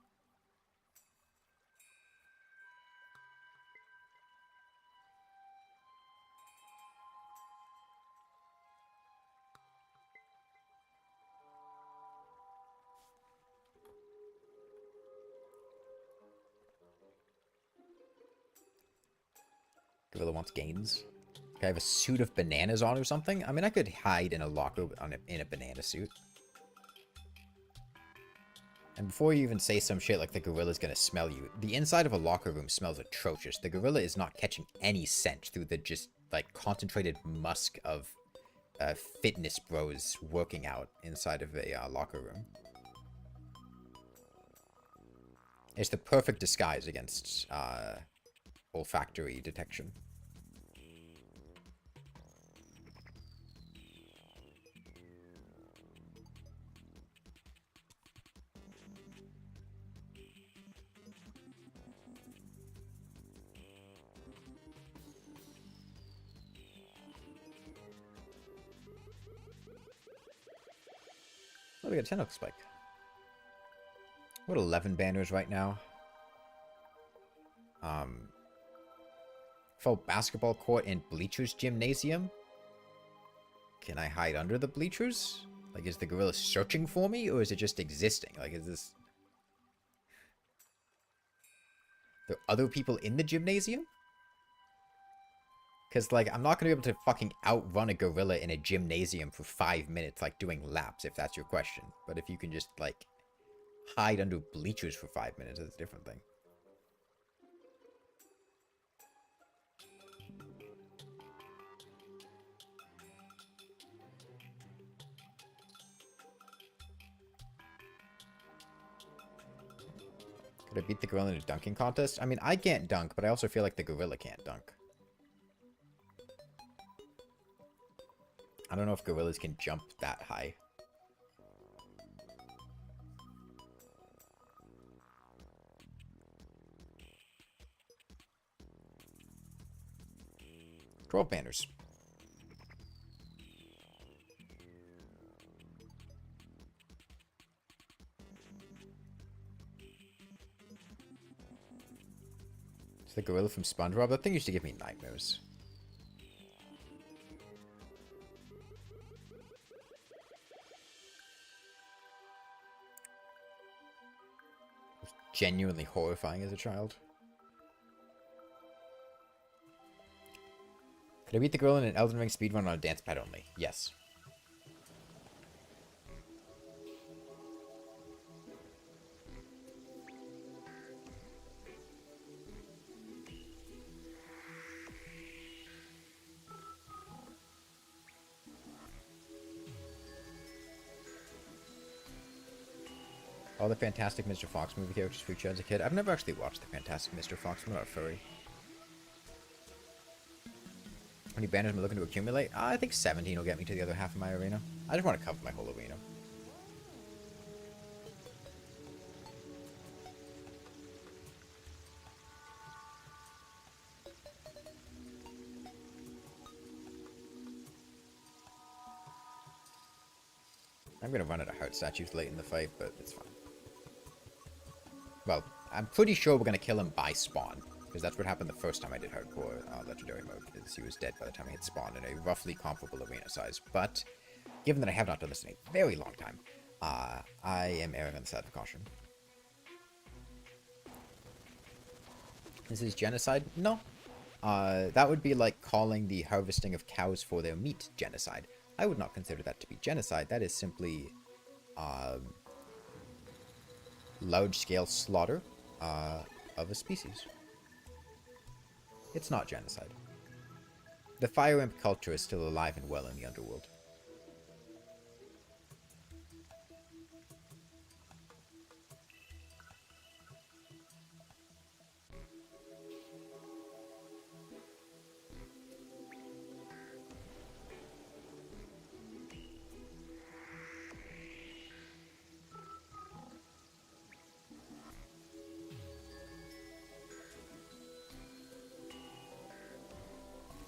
B: Gorilla wants gains. Okay, I have a suit of bananas on or something? I mean, I could hide in a locker in a banana suit. And before you even say some shit like the gorilla's gonna smell you, the inside of a locker room smells atrocious. The gorilla is not catching any scent through the just, like, concentrated musk of fitness bros working out inside of a locker room. It's the perfect disguise against olfactory detection. Oh, we got a tentacle spike. What 11 banners right now? Full basketball court and bleachers gymnasium? Can I hide under the bleachers? Like, is the gorilla searching for me, or is it just existing? Like, is this... There are other people in the gymnasium? Because, like, I'm not going to be able to fucking outrun a gorilla in a gymnasium for 5 minutes, like, doing laps, if that's your question. But if you can just, like, hide under bleachers for 5 minutes, that's a different thing. Could I beat the gorilla in a dunking contest? I mean, I can't dunk, but I also feel like the gorilla can't dunk. I don't know if gorillas can jump that high. "12 banners. It's the gorilla from SpongeBob. That thing used to give me nightmares. was genuinely horrifying as a child. Could I beat the girl in an Elden Ring speedrun on a dance pad only? Yes. All the Fantastic Mr. Fox movie characters featured as a kid. I've never actually watched the Fantastic Mr. Fox. I'm not a furry. How many banners am I looking to accumulate? I think 17 will get me to the other half of my arena. I just want to cover my whole arena. I'm going to run out of heart statues late in the fight, but it's fine. Well, I'm pretty sure we're going to kill him by spawn. Because that's what happened the first time I did hardcore legendary mode. Is he was dead by the time he had spawned in a roughly comparable arena size. But, given that I have not done this in a very long time, I am erring on the side of caution. This is genocide? No. That would be like calling the harvesting of cows for their meat genocide. I would not consider that to be genocide. That is simply large-scale slaughter of a species. It's not genocide. The Fire Imp culture is still alive and well in the underworld.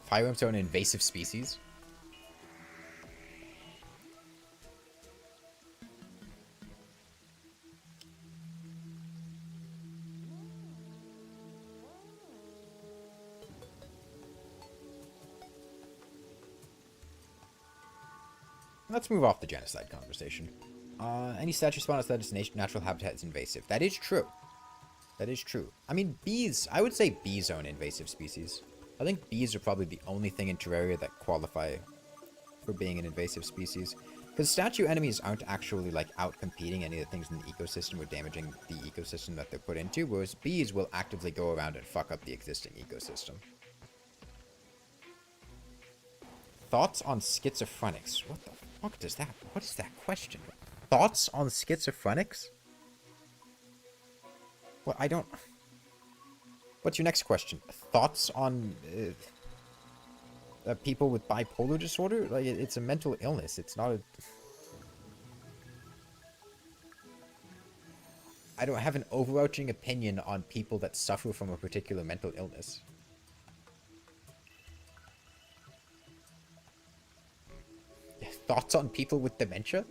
B: Fire imps are an invasive species. Let's move off the genocide conversation. Any statue spawn outside its natural habitat is invasive. That is true. That is true. I mean, bees, I would say bees are an invasive species. I think bees are probably the only thing in Terraria that qualify for being an invasive species. Because statue enemies aren't actually, like, out-competing any of the things in the ecosystem or damaging the ecosystem that they're put into, whereas bees will actively go around and fuck up the existing ecosystem. Thoughts on schizophrenics? What the fuck does that... What is that question? Thoughts on schizophrenics? Well, I don't... What's your next question? Thoughts on people with bipolar disorder? Like, it's a mental illness. It's not a... I don't have an overarching opinion on people that suffer from a particular mental illness. Thoughts on people with dementia?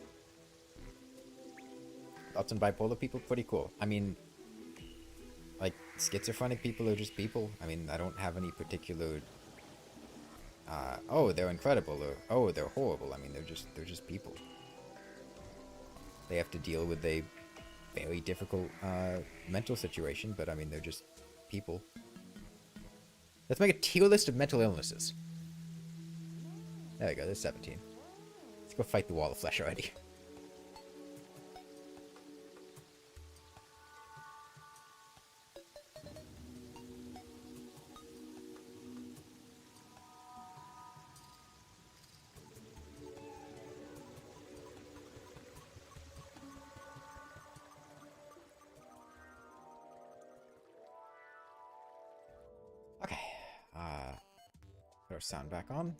B: Thoughts on bipolar people? Pretty cool. I mean... Like, schizophrenic people are just people. I mean, I don't have any particular, oh, they're incredible, or, oh, they're horrible. I mean, they're just people. They have to deal with a very difficult, mental situation, but I mean, they're just people. Let's make a tier list of mental illnesses. There we go, there's 17. Let's go fight the wall of flesh already. Put our sound back on.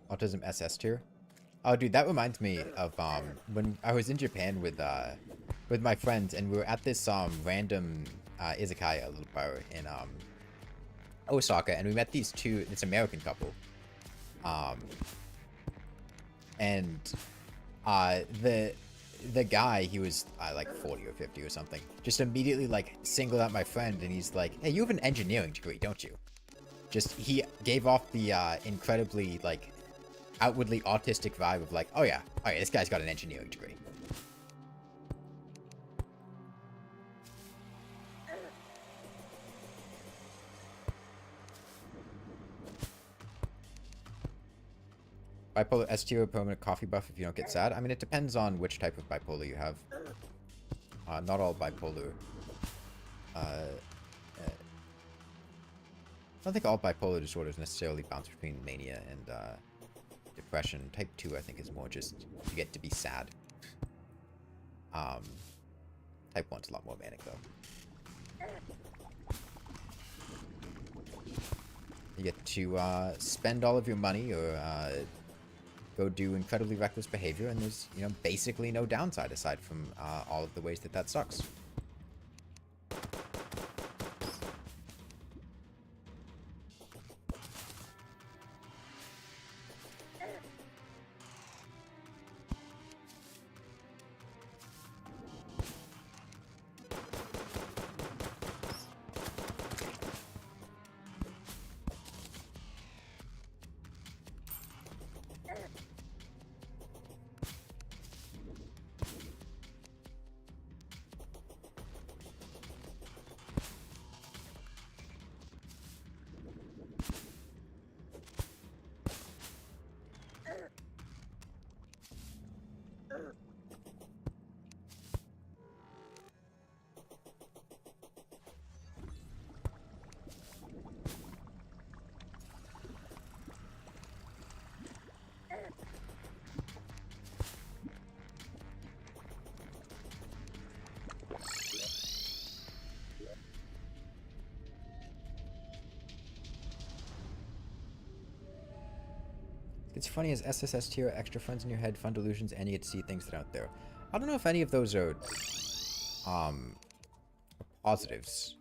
B: Autism SS tier. Oh, dude, that reminds me of when I was in Japan with my friends, and we were at this random izakaya little bar in Osaka, and we met this American couple, And the guy, he was like 40 or 50 or something, just immediately like singled out my friend, and he's like, "Hey, you have an engineering degree, don't you?" Just he gave off the incredibly like outwardly autistic vibe of like, "Oh yeah, this guy's got an engineering degree." Bipolar S tier permanent coffee buff if you don't get sad. I mean, it depends on which type of bipolar you have. Not all bipolar. I don't think all bipolar disorders necessarily bounce between mania and depression. Type 2, I think, is more just you get to be sad. Type 1's a lot more manic, though. You get to spend all of your money or go do incredibly reckless behavior, and there's, you know, basically no downside aside from all of the ways that that sucks. It's funny as SSS tier, extra friends in your head, fun delusions, and you get to see things that aren't there. I don't know if any of those are positives.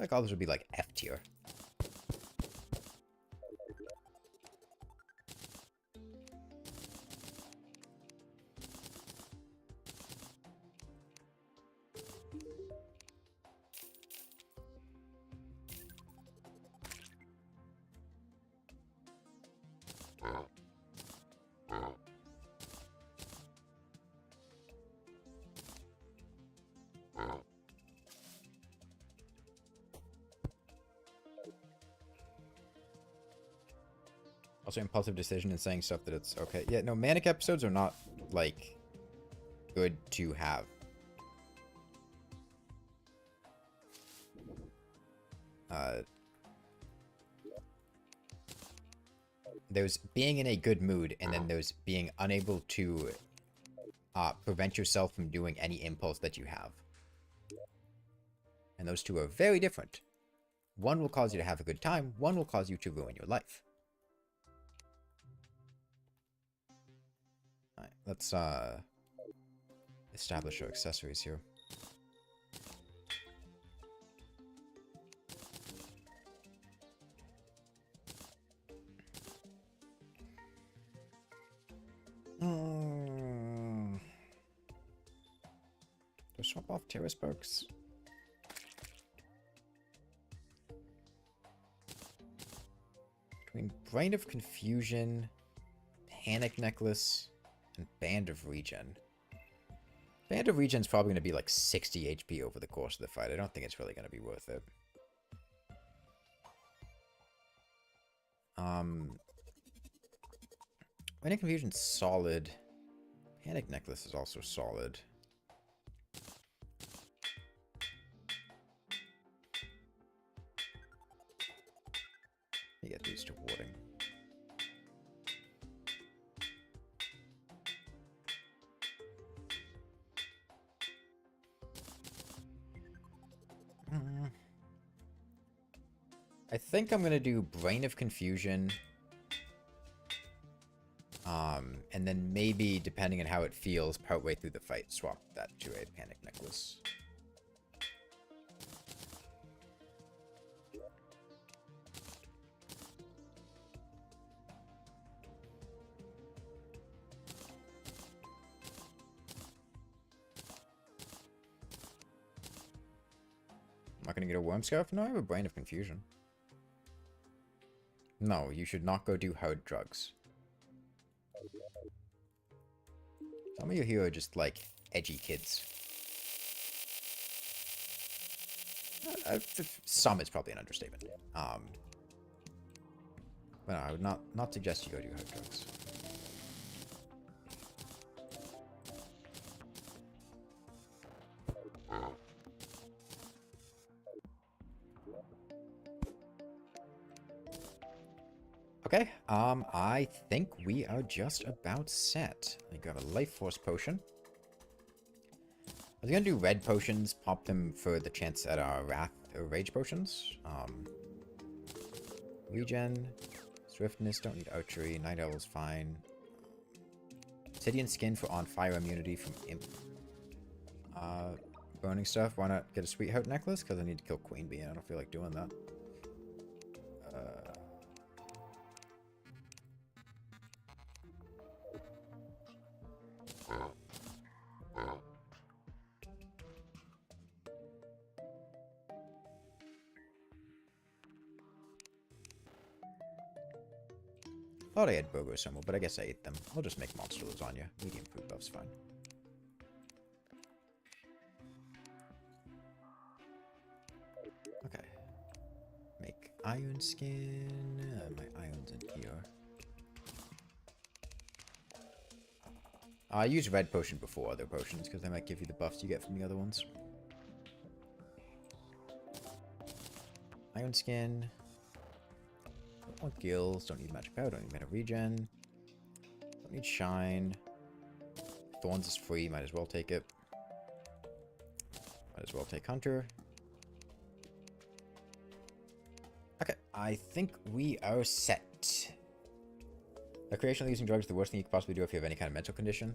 B: Like others would be like F tier. Also, impulsive decision and saying stuff that it's okay. Yeah, no, manic episodes are not, like, good to have. There's being in a good mood, and then there's being unable to prevent yourself from doing any impulse that you have. And those two are very different. One will cause you to have a good time, one will cause you to ruin your life. Alright, let's establish our accessories here. Do I swap off Terra Sparks? Between Brain of Confusion, Panic Necklace, and Band of Regen. Band of Regen's probably going to be like 60 HP over the course of the fight. I don't think it's really going to be worth it. Brain of Confusion's solid. Panic Necklace is also solid. You get used to warding. I think I'm going to do Brain of Confusion. And then maybe, depending on how it feels, partway through the fight, swap that to a Panic Necklace. I'm not gonna get a worm scarf? No, I have a brain of confusion. No, you should not go do hard drugs. Some of you here are just, like, edgy kids. Some is probably an understatement. But no, I would not suggest you go do hard drugs. Okay, I think we are just about set. I got a life force potion. I was gonna do red potions, pop them for the chance at our wrath or rage potions. Regen, swiftness, don't need archery, night owl's fine. Obsidian skin for on fire immunity from imp. Burning stuff, why not get a sweetheart necklace? Because I need to kill Queen Bee and I don't feel like doing that. Thought I had burgers somewhere, but I guess I ate them. I'll just make monster lasagna. Medium food buff's fine. Okay. Make iron skin. My iron's in here. I used red potion before other potions, because they might give you the buffs you get from the other ones. Iron skin. Don't want gills, don't need magic power, don't need mana regen. Don't need shine. Thorns is free, might as well take it. Might as well take Hunter. Okay, I think we are set. Recreationally using drugs is the worst thing you could possibly do if you have any kind of mental condition.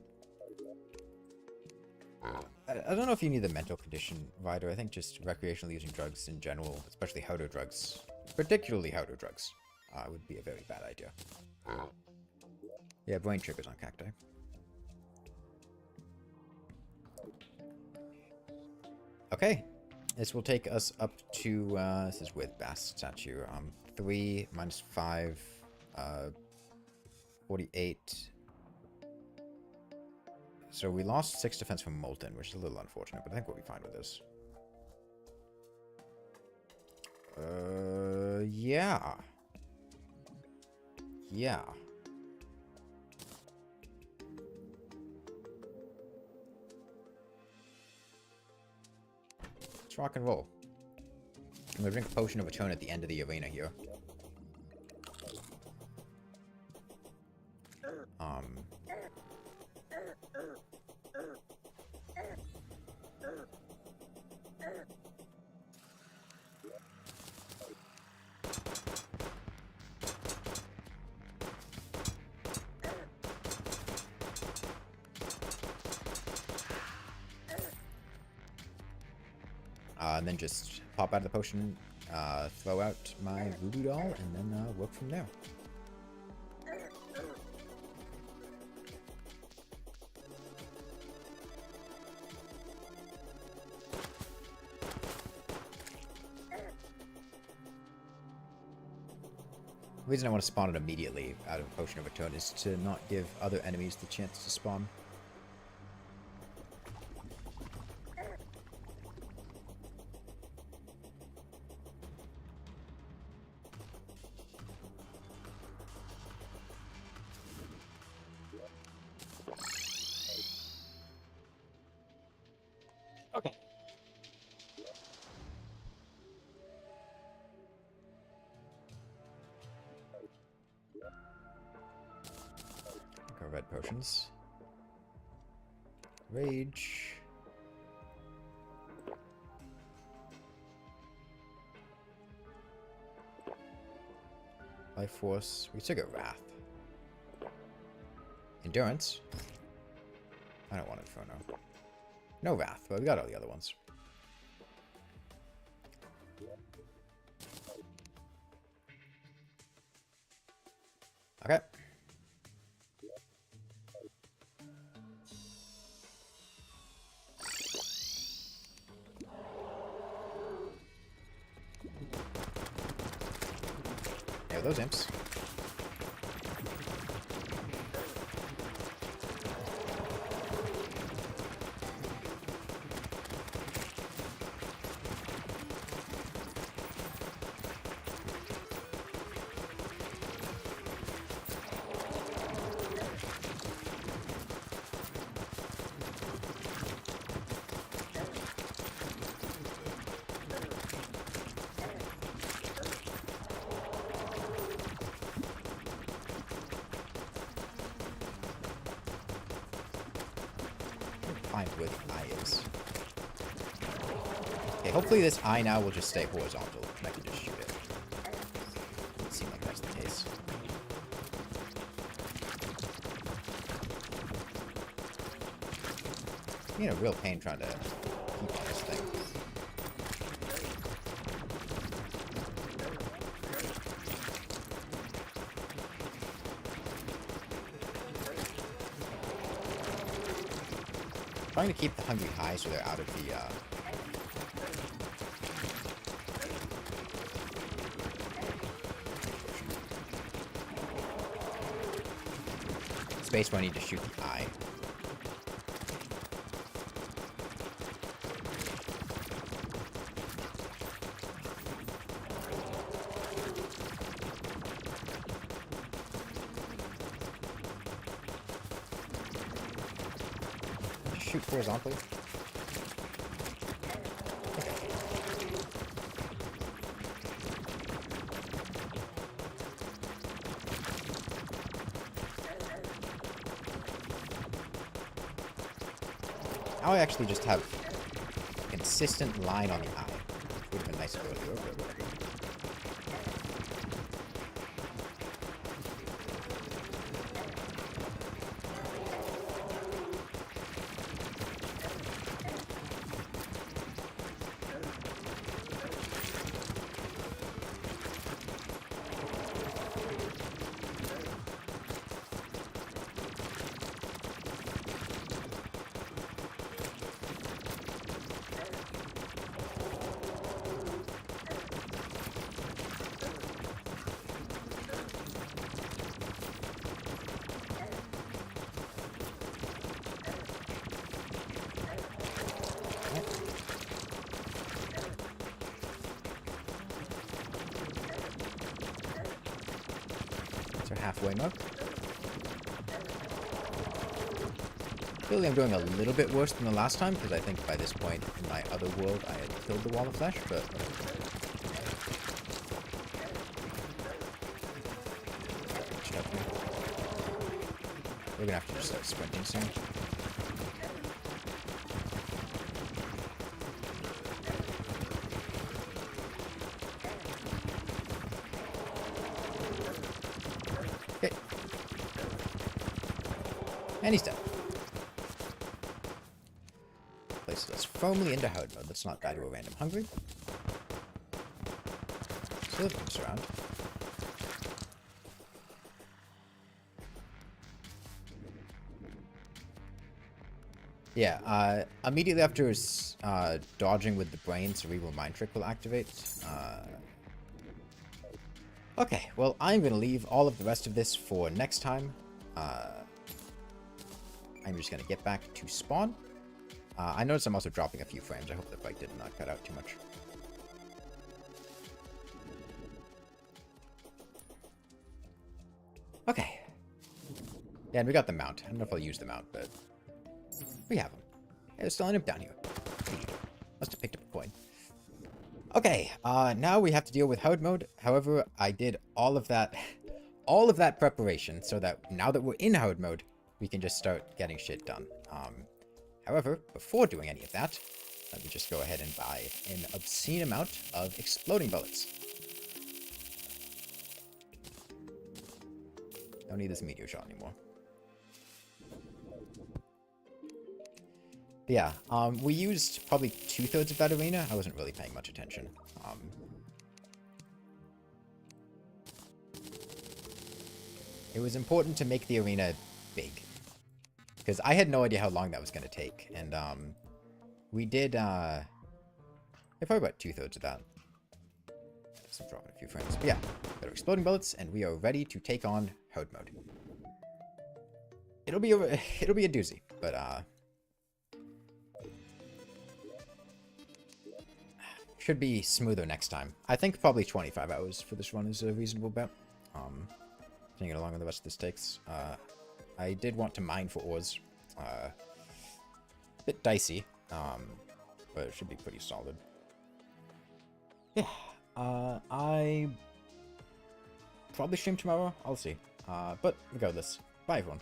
B: I don't know if you need the mental condition, Ryder. I think just recreationally using drugs in general, especially harder drugs, particularly harder drugs, would be a very bad idea. Yeah, brain triggers on cacti. Okay, this will take us up to, this is with Bass statue, 3 minus 5, 48. So we lost 6 defense from Molten, which is a little unfortunate, but I think we'll be fine with this. Yeah. Yeah. Let's rock and roll. I'm gonna drink a potion of Return at the end of the arena here. And then just pop out of the potion, throw out my voodoo doll, and then work from there. The reason I want to spawn it immediately out of Potion of Return is to not give other enemies the chance to spawn. Okay. Go red potions. Rage. Life Force. We took a Wrath. Endurance. I don't want Inferno. No Wrath, but we got all the other ones. Okay. those imps. Find where the eye is. Okay, hopefully this eye now will just stay horizontal and I can just shoot it. Doesn't seem like that's the case. I'm in a real pain trying to keep on this thing. Trying to keep the hungry high so they're out of the space where I need to shoot the eye. Shoot horizontally. Now I actually just have a consistent line on the eye. Would have been nice earlier, but whatever. That's our halfway mark. Clearly I'm doing a little bit worse than the last time, because I think by this point in my other world I had killed the wall of flesh, but... We're gonna have to just start sprinting soon. Okay. And he's dead. Places us firmly into hard mode. Let's not die to a random hungry. Still comes around. Yeah, immediately after dodging with the brain, Cerebral Mind Trick will activate. Okay, well, I'm going to leave all of the rest of this for next time. I'm just going to get back to spawn. I noticed I'm also dropping a few frames. I hope the fight did not cut out too much. Okay. Yeah, and we got the mount. I don't know if I'll use the mount, but we have them. Hey, there's still an imp down here. Must have picked up a coin. Okay, now we have to deal with hard mode. However, I did all of that preparation so that now that we're in hard mode, we can just start getting shit done. However, before doing any of that, let me just go ahead and buy an obscene amount of exploding bullets. Don't need this meteor shot anymore. Yeah, we used probably 2/3 of that arena. I wasn't really paying much attention. It was important to make the arena big. Because I had no idea how long that was going to take. And, we did, probably about 2/3 of that. I'm dropping a few frames. But yeah, got our exploding bullets, and we are ready to take on horde mode. It'll be a doozy, but should be smoother next time. I think probably 25 hours for this run is a reasonable bet. Seeing how long the rest of this takes. I did want to mine for ores. Bit dicey, but it should be pretty solid. Yeah, I probably stream tomorrow. I'll see. But regardless, bye everyone.